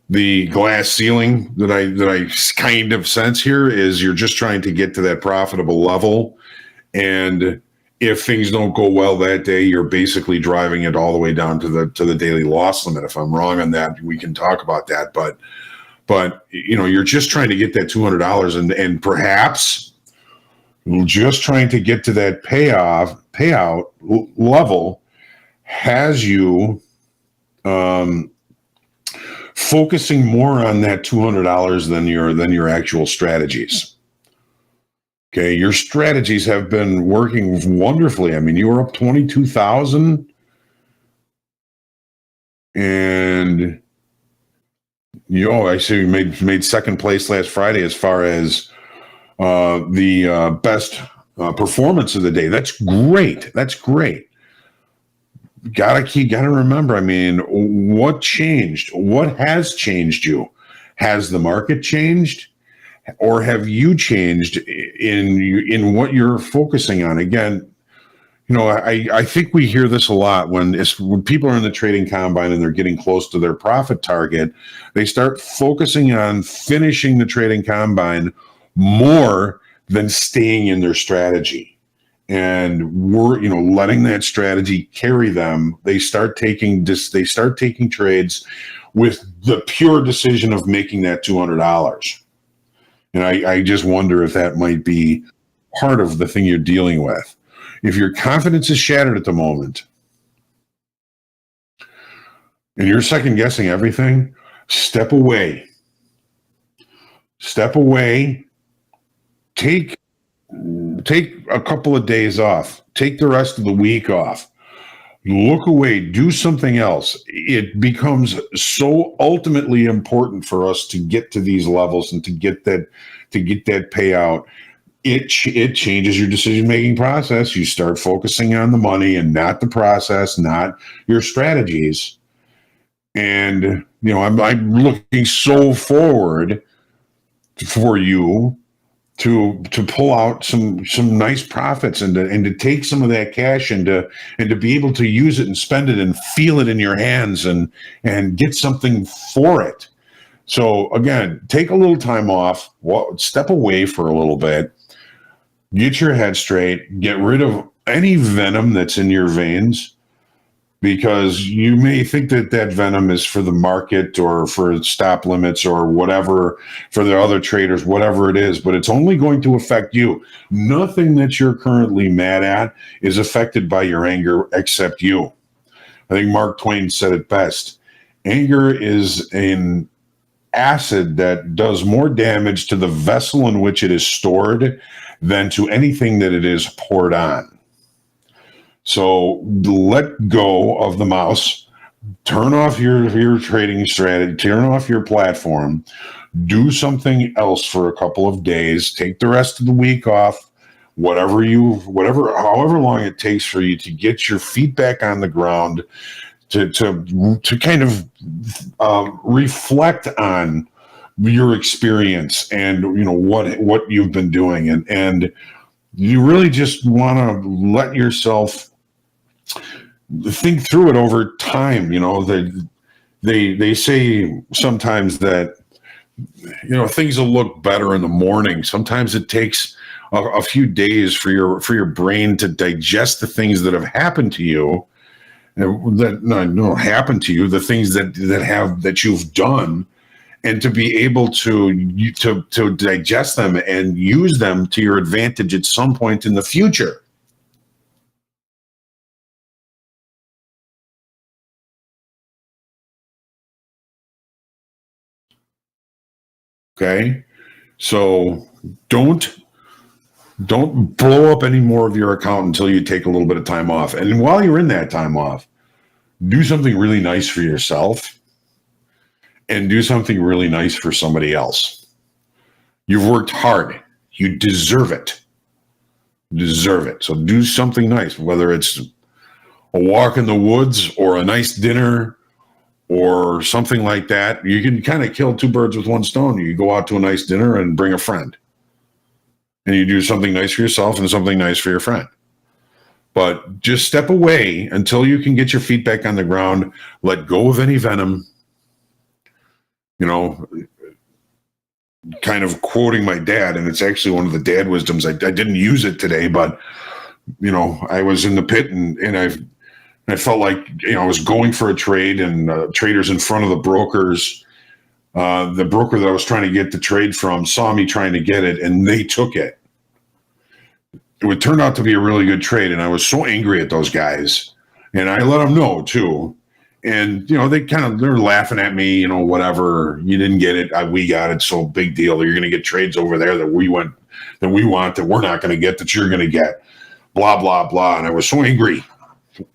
The glass ceiling that I kind of sense here is you're just trying to get to that profitable level, and if things don't go well that day, you're basically driving it all the way down to the daily loss limit. If I'm wrong on that, we can talk about that. But you're just trying to get that $200 and perhaps just trying to get to that payout level has you focusing more on that $200 than your actual strategies. Okay, your strategies have been working wonderfully. I mean, you were up 22,000, and I see you made second place last Friday as far as the best performance of the day. That's great. That's great. Gotta remember. I mean, what changed? What has changed you? Has the market changed, or have you changed in what you're focusing on? Again, I think we hear this a lot when people are in the trading combine and they're getting close to their profit target. They start focusing on finishing the trading combine more than staying in their strategy. And we're letting that strategy carry them. They start taking trades with the pure decision of making that $200. And I just wonder if that might be part of the thing you're dealing with. If your confidence is shattered at the moment and you're second guessing everything, step away. Step away. Take a couple of days off. Take the rest of the week off. Look away. Do something else. It becomes so ultimately important for us to get to these levels and to get that payout. It changes your decision-making process. You start focusing on the money and not the process, not your strategies. And I'm looking so forward for you to pull out some nice profits and to take some of that cash and to be able to use it and spend it and feel it in your hands and get something for it. So again, take a little time off, step away for a little bit, get your head straight, get rid of any venom that's in your veins, because you may think that venom is for the market or for stop limits or whatever, for the other traders, whatever it is, but it's only going to affect you. Nothing that you're currently mad at is affected by your anger except you. I think Mark Twain said it best. Anger is an acid that does more damage to the vessel in which it is stored than to anything that it is poured on. So let go of the mouse, turn off your trading strategy, turn off your platform, do something else for a couple of days, take the rest of the week off, however long it takes for you to get your feet back on the ground, to kind of reflect on your experience and what you've been doing, and you really just want to let yourself think through it over time. They say sometimes that things will look better in the morning. Sometimes it takes a few days for your brain to digest the things that have happened to you, the things that you've done, and to be able to digest them and use them to your advantage at some point in the future. Okay, so don't blow up any more of your account until you take a little bit of time off. And while you're in that time off, do something really nice for yourself and do something really nice for somebody else. You've worked hard. You deserve it. So do something nice, whether it's a walk in the woods or a nice dinner or something like that. You can kind of kill two birds with one stone. You go out to a nice dinner and bring a friend. And you do something nice for yourself and something nice for your friend. But just step away until you can get your feet back on the ground. Let go of any venom. Kind of quoting my dad, and it's actually one of the dad wisdoms. I didn't use it today, but I was in the pit and I felt like I was going for a trade, and traders in front of the brokers, the broker that I was trying to get the trade from saw me trying to get it, and they took it. It would turn out to be a really good trade, and I was so angry at those guys, and I let them know too. And they're laughing at me, whatever. You didn't get it, we got it. So big deal. You're going to get trades over there that we want that we're not going to get, that you're going to get. Blah blah blah. And I was so angry.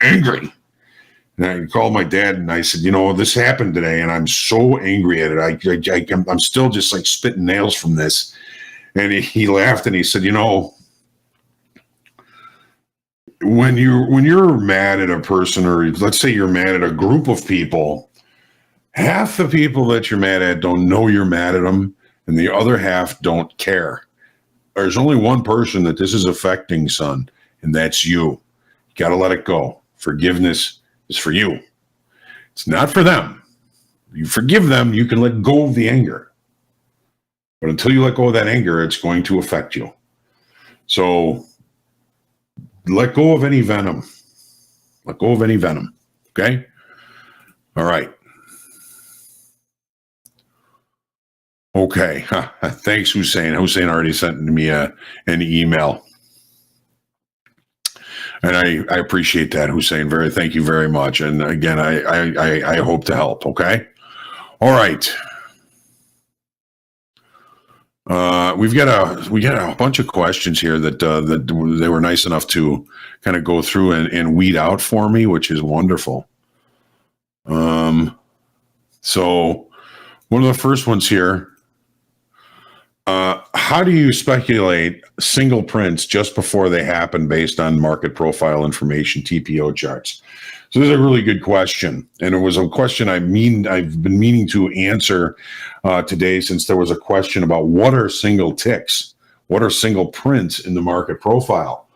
And And I called my dad and I said, this happened today and I'm so angry at it. I'm still just like spitting nails from this. And he laughed and he said, when you're mad at a person, or let's say you're mad at a group of people, half the people that you're mad at don't know you're mad at them, and the other half don't care. There's only one person that this is affecting, son, and that's you. You got to let it go. Forgiveness is for you. It's not for them. You forgive them, you can let go of the anger. But until you let go of that anger, it's going to affect you. So let go of any venom. Let go of any venom. Okay? All right. Okay. Thanks, Hussein. Hussein already sent me an email. And I appreciate that, Hussein. Thank you very much. And again, I hope to help. Okay. All right. We got a bunch of questions here that they were nice enough to kind of go through and weed out for me, which is wonderful. So one of the first ones here. How do you speculate single prints just before they happen based on market profile information, TPO charts? So this is a really good question. And it was a question I've been meaning to answer today, since there was a question about what are single ticks? What are single prints in the market profile?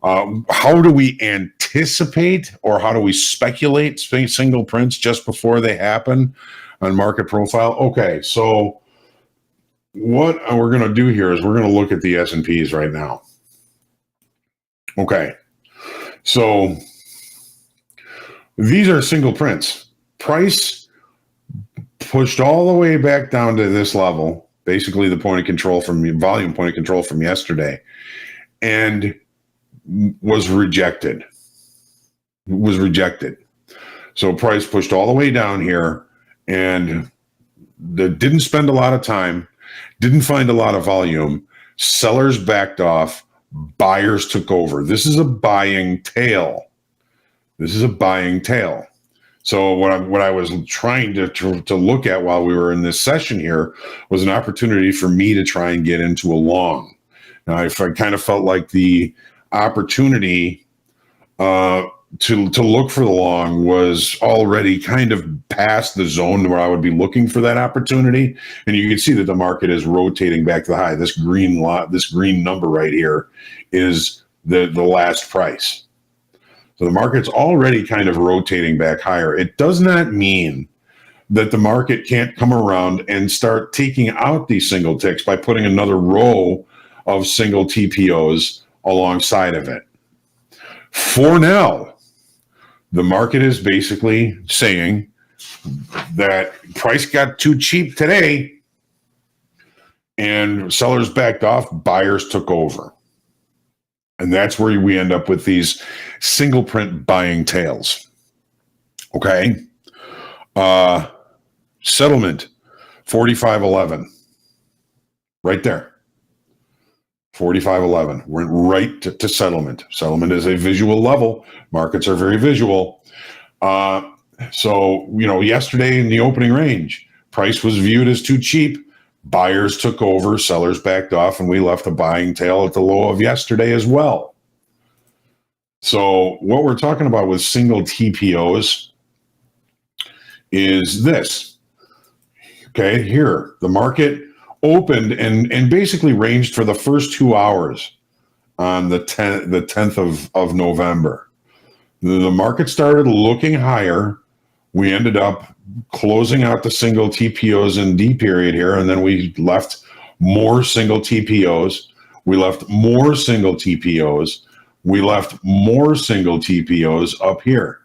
How do we anticipate, or how do we speculate single prints just before they happen on market profile? Okay, so what we're going to do here is we're going to look at the S&Ps right now. Okay, so these are single prints. Price pushed all the way back down to this level, basically the point of control volume point of control from yesterday, and was rejected. So price pushed all the way down here and didn't spend a lot of time. Didn't find a lot of volume. Sellers backed off. Buyers took over. This is a buying tail. So what I was trying to look at while we were in this session here was an opportunity for me to try and get into a long. Now, I kind of felt like the opportunity to look for the long was already kind of past the zone where I would be looking for that opportunity. And you can see that the market is rotating back to the high. This green number right here is the last price. So the market's already kind of rotating back higher. It does not mean that the market can't come around and start taking out these single ticks by putting another row of single TPOs alongside of it. For now, the market is basically saying that price got too cheap today and sellers backed off, buyers took over. And that's where we end up with these single print buying tails. Okay. Settlement, 45.11. Right there. 45.11 went right to settlement. Settlement is a visual level. Markets are very visual. So, yesterday in the opening range, price was viewed as too cheap. Buyers took over, sellers backed off, and we left a buying tail at the low of yesterday as well. So what we're talking about with single TPOs is this. Okay, here, the market opened and basically ranged for the first 2 hours on the 10th of November. The market started looking higher. We ended up closing out the single TPOs in D period here, and then we left more single TPOs. We left more single TPOs. We left more single TPOs up here.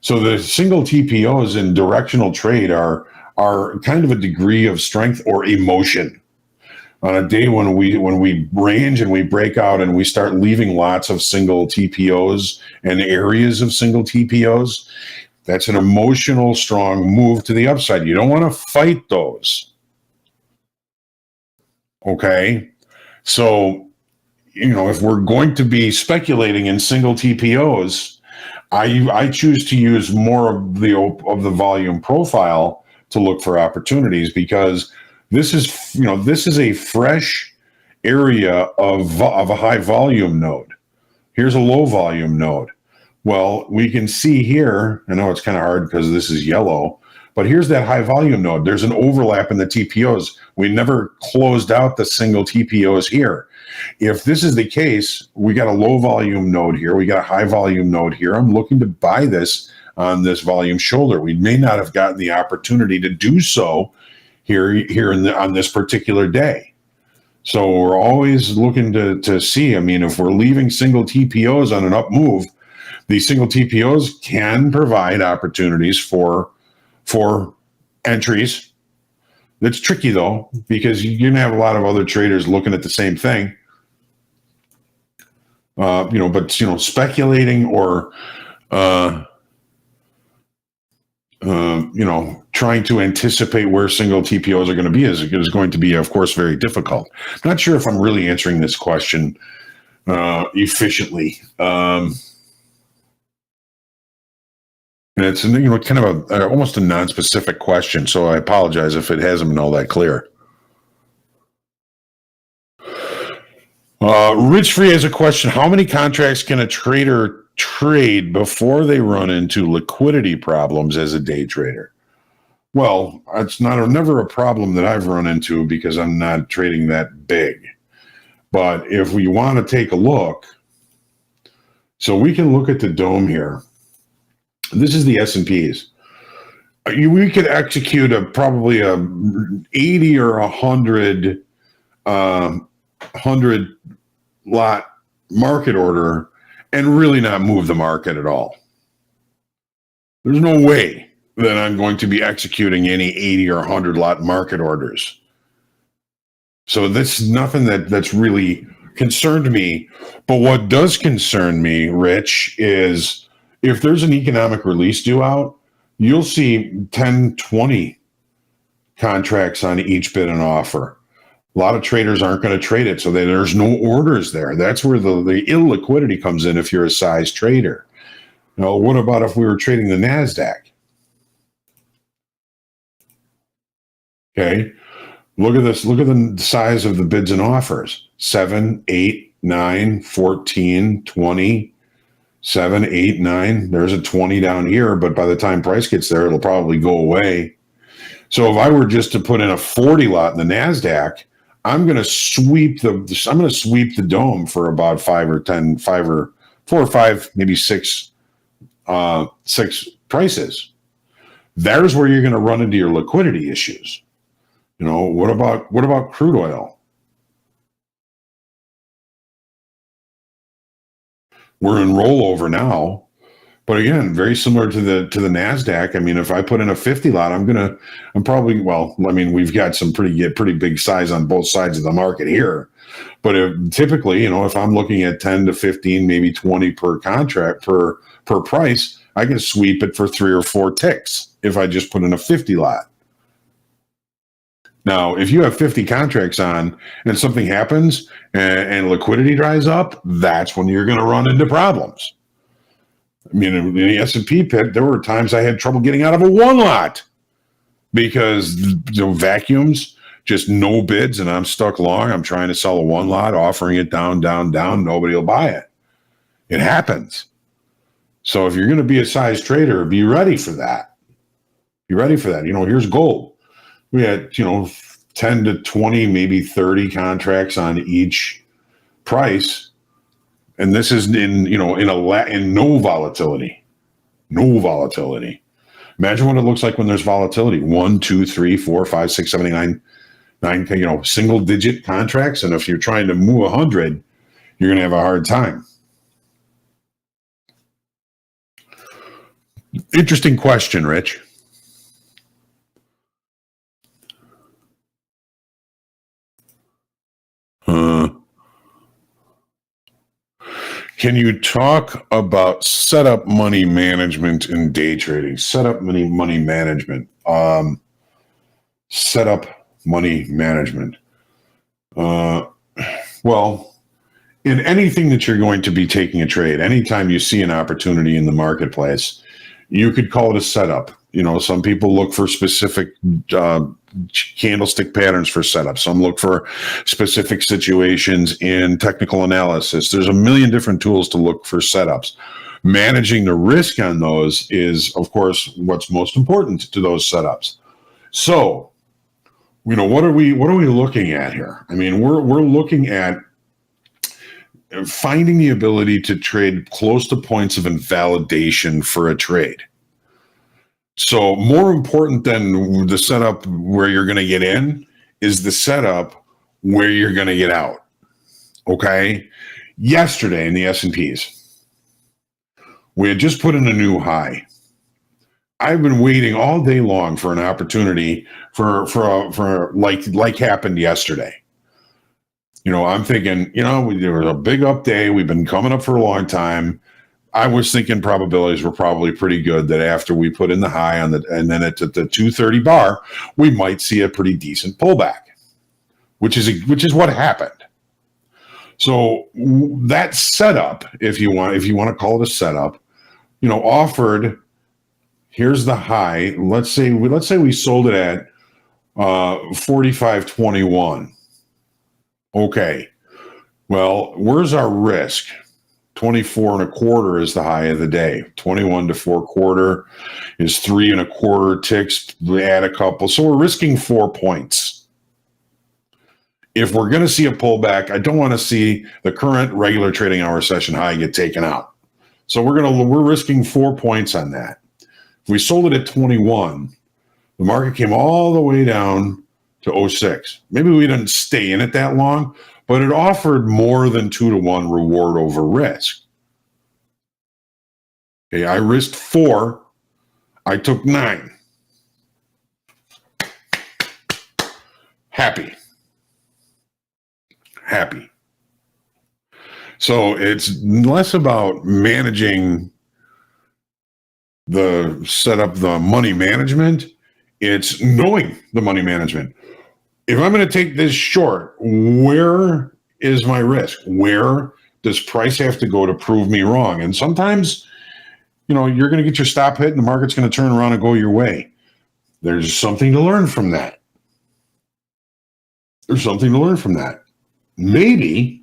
So the single TPOs in directional trade are kind of a degree of strength or emotion. On a day when we range and we break out and we start leaving lots of single TPOs and areas of single TPOs, that's an emotional, strong move to the upside. You don't want to fight those. Okay? So, if we're going to be speculating in single TPOs, I choose to use more of the volume profile to look for opportunities, because this is a fresh area of a high volume node. Here's a low volume node. Well, we can see here, I know it's kind of hard because this is yellow, but here's that high volume node. There's an overlap in the TPOs. We never closed out the single TPOs here. If this is the case, we got a low volume node here. We got a high volume node here. I'm looking to buy this on this volume shoulder. We may not have gotten the opportunity to do so here on this particular day. So we're always looking to see, I mean, if we're leaving single TPOs on an up move, these single TPOs can provide opportunities for entries. It's tricky though, because you're going to have a lot of other traders looking at the same thing. But speculating or trying to anticipate where single TPOs are going to be is going to be, of course, very difficult. I'm not sure if I'm really answering this question efficiently. And it's kind of almost a non-specific question, so I apologize if it hasn't been all that clear. Rich Free has a question: how many contracts can a trader trade before they run into liquidity problems as a day trader? Well, it's never a problem that I've run into because I'm not trading that big. But if we want to take a look, so we can look at the dome here. This is the S&Ps. We could execute probably a 80 or 100 lot market order and really not move the market at all. There's no way that I'm going to be executing any 80 or 100 lot market orders. So that's nothing that's really concerned me. But what does concern me, Rich, is if there's an economic release due out, you'll see 10, 20 contracts on each bid and offer. A lot of traders aren't going to trade it, so there's no orders there. That's where the illiquidity comes in if you're a size trader. Now, what about if we were trading the NASDAQ? Okay, look at this. Look at the size of the bids and offers. 7, 8, 9, 14, 20. 7, 8, 9. There's a 20 down here, but by the time price gets there, it'll probably go away. So if I were just to put in a 40 lot in the NASDAQ, I'm going to sweep the dome for about 5 or 4 or 5, maybe 6 prices. There's where you're going to run into your liquidity issues. What about crude oil? We're in rollover now, but again, very similar to the NASDAQ. I mean, if I put in a 50 lot, we've got some pretty big size on both sides of the market here. But typically, if I'm looking at 10 to 15, maybe 20 per contract per price, I can sweep it for 3 or 4 ticks if I just put in a 50 lot. Now, if you have 50 contracts on and something happens and liquidity dries up, that's when you're going to run into problems. I mean, in the S&P pit, there were times I had trouble getting out of a 1 lot because vacuums, just no bids, and I'm stuck long. I'm trying to sell a 1 lot, offering it down. Nobody will buy it. It happens. So if you're going to be a size trader, be ready for that. Be ready for that. Here's gold. We had, 10 to 20, maybe 30 contracts on each price. And this is in no volatility. No volatility. Imagine what it looks like when there's volatility. 1, 2, 3, 4, 5, 6, 7, 8, 9, single digit contracts. And if you're trying to move 100, you're going to have a hard time. Interesting question, Rich. Can you talk about setup money management in day trading? Setup money management. Setup money management. Well, in anything that you're going to be taking a trade, anytime you see an opportunity in the marketplace, you could call it a setup. You know, some people look for specific candlestick patterns for setup. Some look for specific situations in technical analysis. There's a million different tools to look for setups. Managing the risk on those is, of course, what's most important to those setups. So, you know, what are we looking at here? I mean, we're looking at finding the ability to trade close to points of invalidation for a trade. So more important than the setup where you're going to get in is the setup where you're going to get out. Okay. Yesterday in the S&Ps, we had just put in a new high. I've been waiting all day long for an opportunity for like happened yesterday. You know, I'm thinking, you know, there was a big up day. We've been coming up for a long time. I was thinking probabilities were probably pretty good that after we put in the high on and then at the 230 bar, we might see a pretty decent pullback, which is what happened. So that setup, if you want to call it a setup, you know, offered. Here's the high. Let's say we sold it at 45.21. Okay. Well, where's our risk? 24.25 is the high of the day. 21 to 4/4 is 3.25 ticks. We add a couple. So we're risking 4 points. If we're going to see a pullback, I don't want to see the current regular trading hour session high get taken out. So we're risking 4 points on that. If we sold it at 21, the market came all the way down to 06. Maybe we didn't stay in it that long, but it offered more than 2-to-1 reward over risk. Okay, I risked 4. I took 9. Happy. So it's less about managing the setup, the money management. It's knowing the money management. If I'm going to take this short, where is my risk? Where does price have to go to prove me wrong? And sometimes, you know, you're going to get your stop hit and the market's going to turn around and go your way. There's something to learn from that. Maybe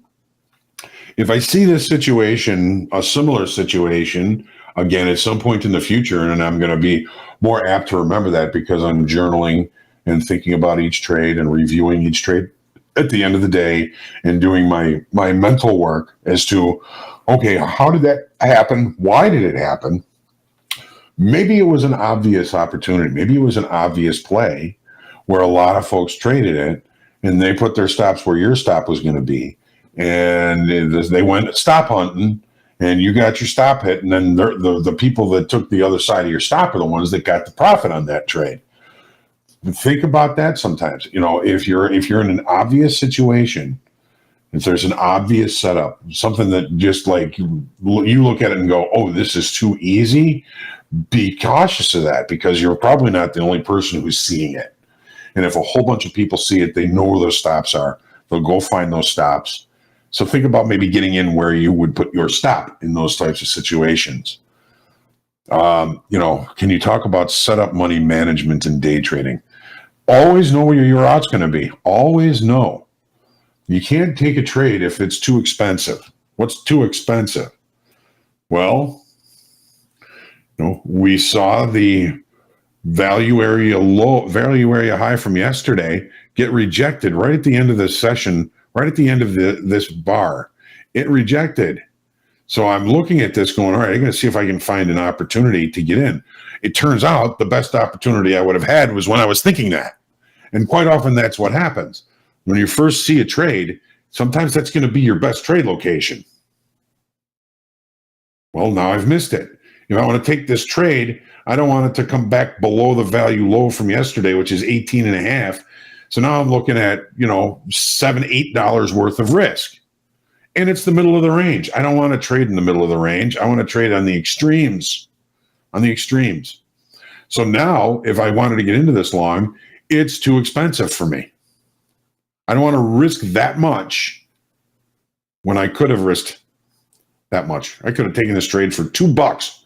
if I see this situation, a similar situation, again, at some point in the future, and I'm going to be more apt to remember that because I'm journaling and thinking about each trade and reviewing each trade at the end of the day and doing my mental work as to, okay, how did that happen? Why did it happen? Maybe it was an obvious opportunity. Maybe it was an obvious play where a lot of folks traded it and they put their stops where your stop was going to be. And they went stop hunting and you got your stop hit. And then the people that took the other side of your stop are the ones that got the profit on that trade. Think about that sometimes. You know, if you're in an obvious situation, if there's an obvious setup, something that just like you look at it and go, oh, this is too easy, be cautious of that because you're probably not the only person who's seeing it. And if a whole bunch of people see it, they know where those stops are. They'll go find those stops. So think about maybe getting in where you would put your stop in those types of situations. You know, can you talk about setup money management and day trading? Always know where your out's going to be. Always know. You can't take a trade if it's too expensive. What's too expensive? Well, you know, we saw the value area high from yesterday get rejected right at the end of this session, right at the end of this bar. It rejected. So I'm looking at this going, all right, I'm going to see if I can find an opportunity to get in. It turns out the best opportunity I would have had was when I was thinking that. And quite often that's what happens. When you first see a trade, sometimes that's going to be your best trade location. Well, now I've missed it. If I want to take this trade, I don't want it to come back below the value low from yesterday, which is 18.5. So now I'm looking at, you know, $7, $8 worth of risk. And it's the middle of the range. I don't want to trade in the middle of the range. I want to trade on the extremes. So now, if I wanted to get into this long, it's too expensive for me. I don't want to risk that much when I could have risked that much. I could have taken this trade for $2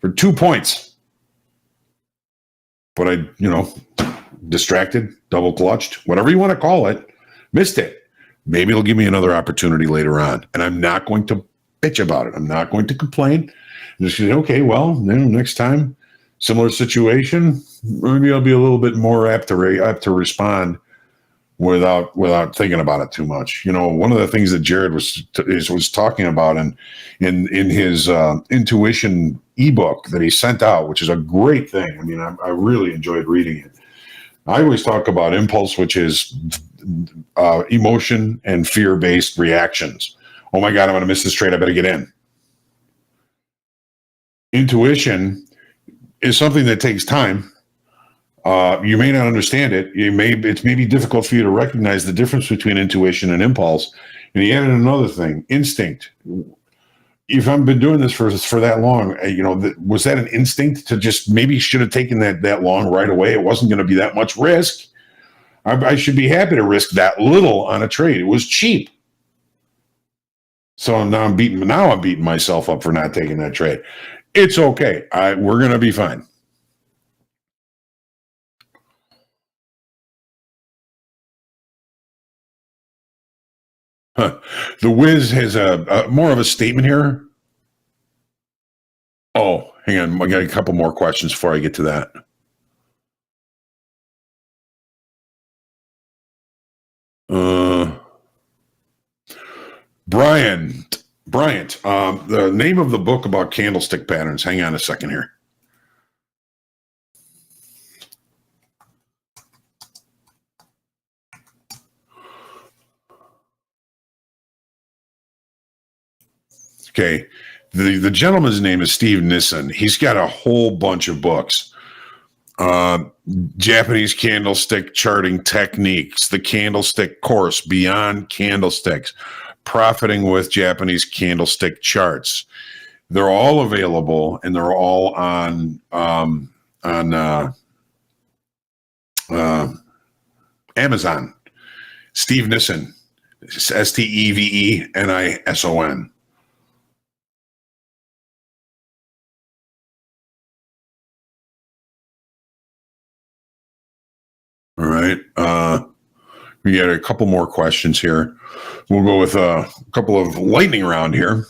for 2 points. But I, distracted, double clutched, whatever you want to call it, missed it. Maybe it'll give me another opportunity later on. And I'm not going to bitch about it. I'm not going to complain. I'm just going to say, okay, well, next time, similar situation, maybe I'll be a little bit more apt to respond without thinking about it too much. One of the things that Jared was talking about in his intuition ebook that he sent out, which is a great thing. I mean, I really enjoyed reading it. I always talk about impulse, which is emotion and fear-based reactions. Oh my God, I'm going to miss this trade. I better get in. Intuition is something that takes time. You may not understand it. It's maybe difficult for you to recognize the difference between intuition and impulse. And he added another thing, instinct. If I've been doing this for that long, was that an instinct to just maybe should have taken that long right away? It wasn't going to be that much risk. I should be happy to risk that little on a trade. It was cheap. So now I'm beating myself up for not taking that trade. It's okay. We're going to be fine. The Wiz has a more of a statement here. Oh, hang on. I got a couple more questions before I get to that. Bryant, the name of the book about candlestick patterns. Hang on a second here. Okay. The gentleman's name is Steve Nissen. He's got a whole bunch of books. Japanese Candlestick Charting Techniques, The Candlestick Course, Beyond Candlesticks, Profiting with Japanese Candlestick Charts. They're all available, and they're all on Amazon. Steve Nissen, SteveNison. All right. We got a couple more questions here. We'll go with a couple of lightning round here.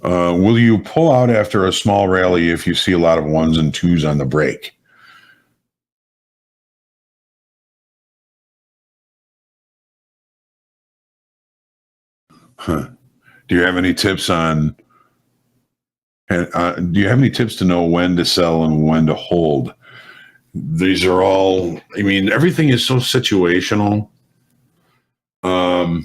Will you pull out after a small rally if you see a lot of ones and twos on the break? Huh. Do you have any tips on? Do you have any tips to know when to sell and when to hold? These are all. I mean, everything is so situational. I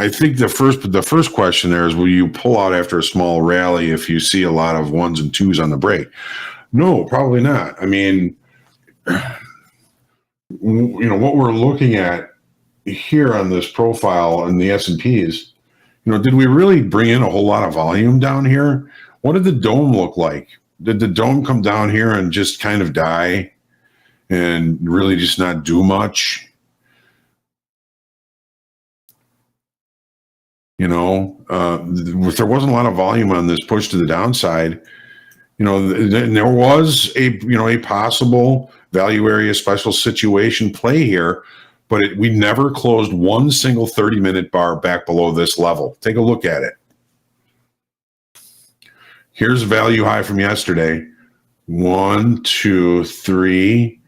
think the first question there is, will you pull out after a small rally if you see a lot of ones and twos on the break? No, probably not. I mean, what we're looking at here on this profile and the S&Ps, did we really bring in a whole lot of volume down here? What did the dome look like? Did the dome come down here and just kind of die and really just not do much? If there wasn't a lot of volume on this push to the downside, there was a possible value area special situation play here, but we never closed one single 30-minute bar back below this level. Take a look at it. Here's a value high from yesterday. 1, 2, 3.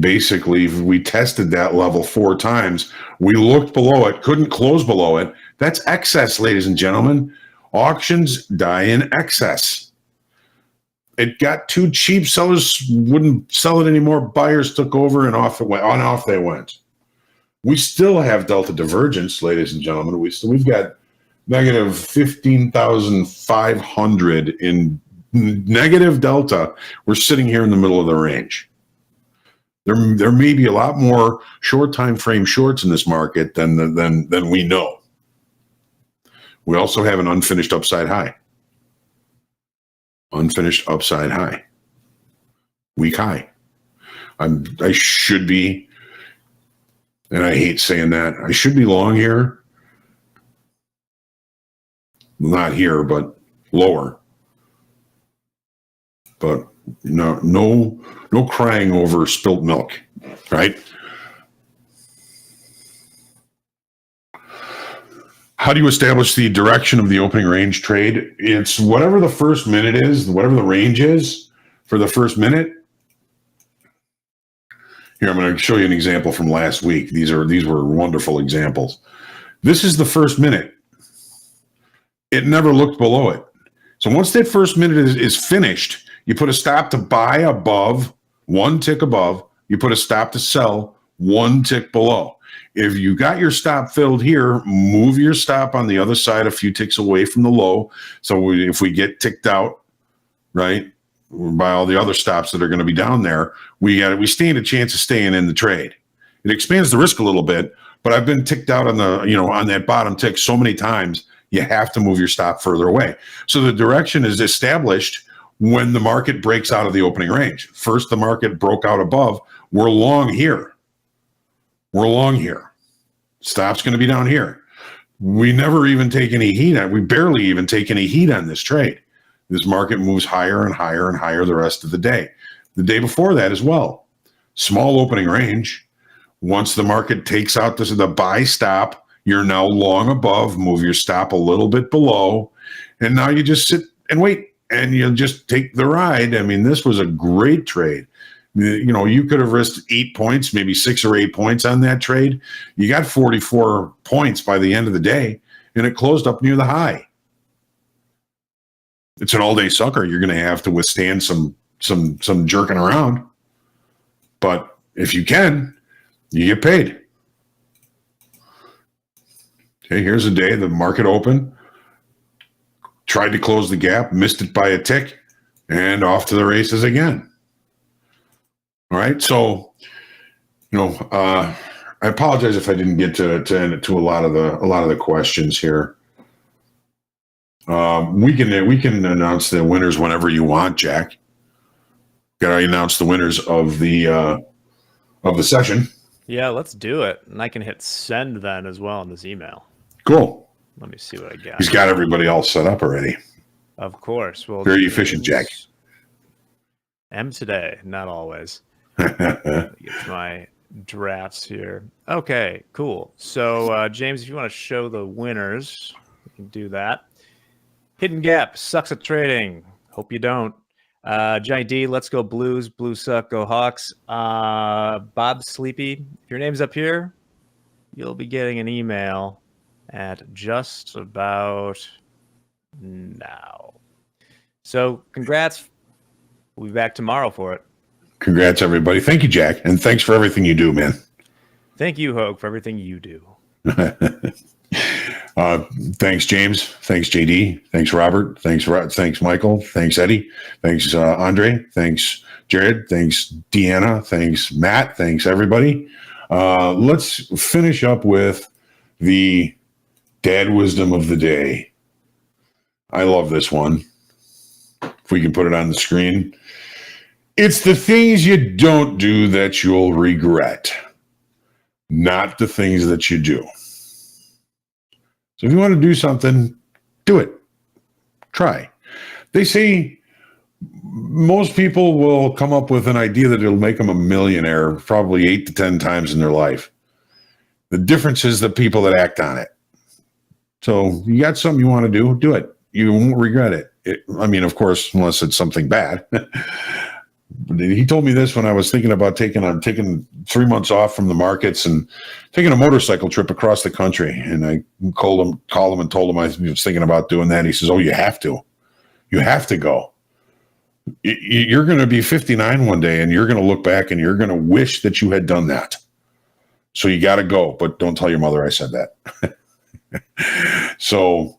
Basically, we tested that level 4 times. We looked below it, couldn't close below it. That's excess, ladies and gentlemen. Auctions die in excess. It got too cheap. Sellers wouldn't sell it anymore. Buyers took over and off they went. We still have delta divergence, ladies and gentlemen. We've got negative 15,500 in negative delta. We're sitting here in the middle of the range. There may be a lot more short time frame shorts in this market than we know. We also have an unfinished upside high. Unfinished upside high. Week high. I should be, and I hate saying that, I should be long here. Not here, but lower. But no crying over spilt milk, right? How do you establish the direction of the opening range trade? It's whatever the first minute is, whatever the range is for the first minute. Here, I'm going to show you an example from last week. These were wonderful examples. This is the first minute. It never looked below it. So once that first minute is finished, you put a stop to buy above, one tick above. You put a stop to sell, one tick below. If you got your stop filled here, move your stop on the other side a few ticks away from the low. So if we get ticked out, right, by all the other stops that are going to be down there, we stand a chance of staying in the trade. It expands the risk a little bit, but I've been ticked out on on that bottom tick so many times, you have to move your stop further away. So the direction is established when the market breaks out of the opening range. First, the market broke out above. We're long here. We're long here. Stop's going to be down here. We never even take any heat on. We barely even take any heat on this trade. This market moves higher and higher and higher the rest of the day. The day before that as well. Small opening range. Once the market takes out the buy stop, you're now long above. Move your stop a little bit below. And now you just sit and wait. And you just take the ride. I mean, this was a great trade. You could have risked 8 points, maybe 6 or 8 points on that trade. You got 44 points by the end of the day, and it closed up near the high. It's an all-day sucker. You're going to have to withstand some jerking around. But if you can, you get paid. Okay, here's a day the market opened, tried to close the gap, missed it by a tick, and off to the races again. All right, so I apologize if I didn't get to a lot of the questions here. We can announce the winners whenever you want, Jack. Got to announce the winners of the session. Yeah, let's do it, and I can hit send then as well in this email. Cool. Let me see what I got. He's got everybody all set up already. Of course. Well, very efficient, Jack. M today, not always. Get my drafts here. Okay, cool. So, James, if you want to show the winners, you can do that. Hidden Gap sucks at trading. Hope you don't. Johnny D, let's go Blues. Blues suck. Go Hawks. Bob Sleepy, if your name's up here, you'll be getting an email at just about now. So, congrats. We'll be back tomorrow for it. Congrats, everybody. Thank you, Jack. And thanks for everything you do, man. Thank you, Hogue, for everything you do. Thanks, James. Thanks, JD. Thanks, Robert. Thanks, Michael. Thanks, Eddie. Thanks, Andre. Thanks, Jared. Thanks, Deanna. Thanks, Matt. Thanks, everybody. Let's finish up with the dad wisdom of the day. I love this one. If we can put it on the screen. It's the things you don't do that you'll regret, not the things that you do. So if you want to do something, do it. Try. They say most people will come up with an idea that it'll make them a millionaire probably 8 to 10 times in their life. The difference is the people that act on it. So you got something you want to do it. You won't regret it. Of course, unless it's something bad. He told me this when I was thinking about taking 3 months off from the markets and taking a motorcycle trip across the country. And I called him and told him I was thinking about doing that. He says, "Oh, you have to. You have to go. You're going to be 59 one day, and you're going to look back and you're going to wish that you had done that. So you got to go, but don't tell your mother I said that." So.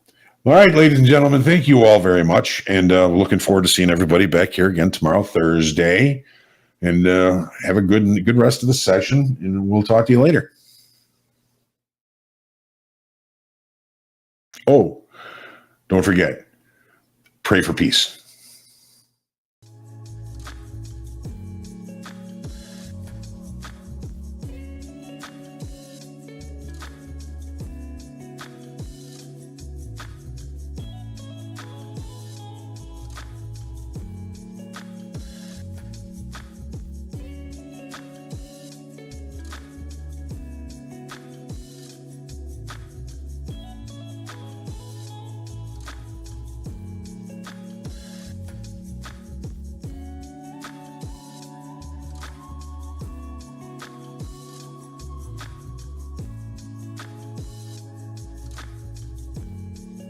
All right, ladies and gentlemen, thank you all very much. And we're looking forward to seeing everybody back here again tomorrow, Thursday. And have a good rest of the session, and we'll talk to you later. Oh, don't forget, pray for peace.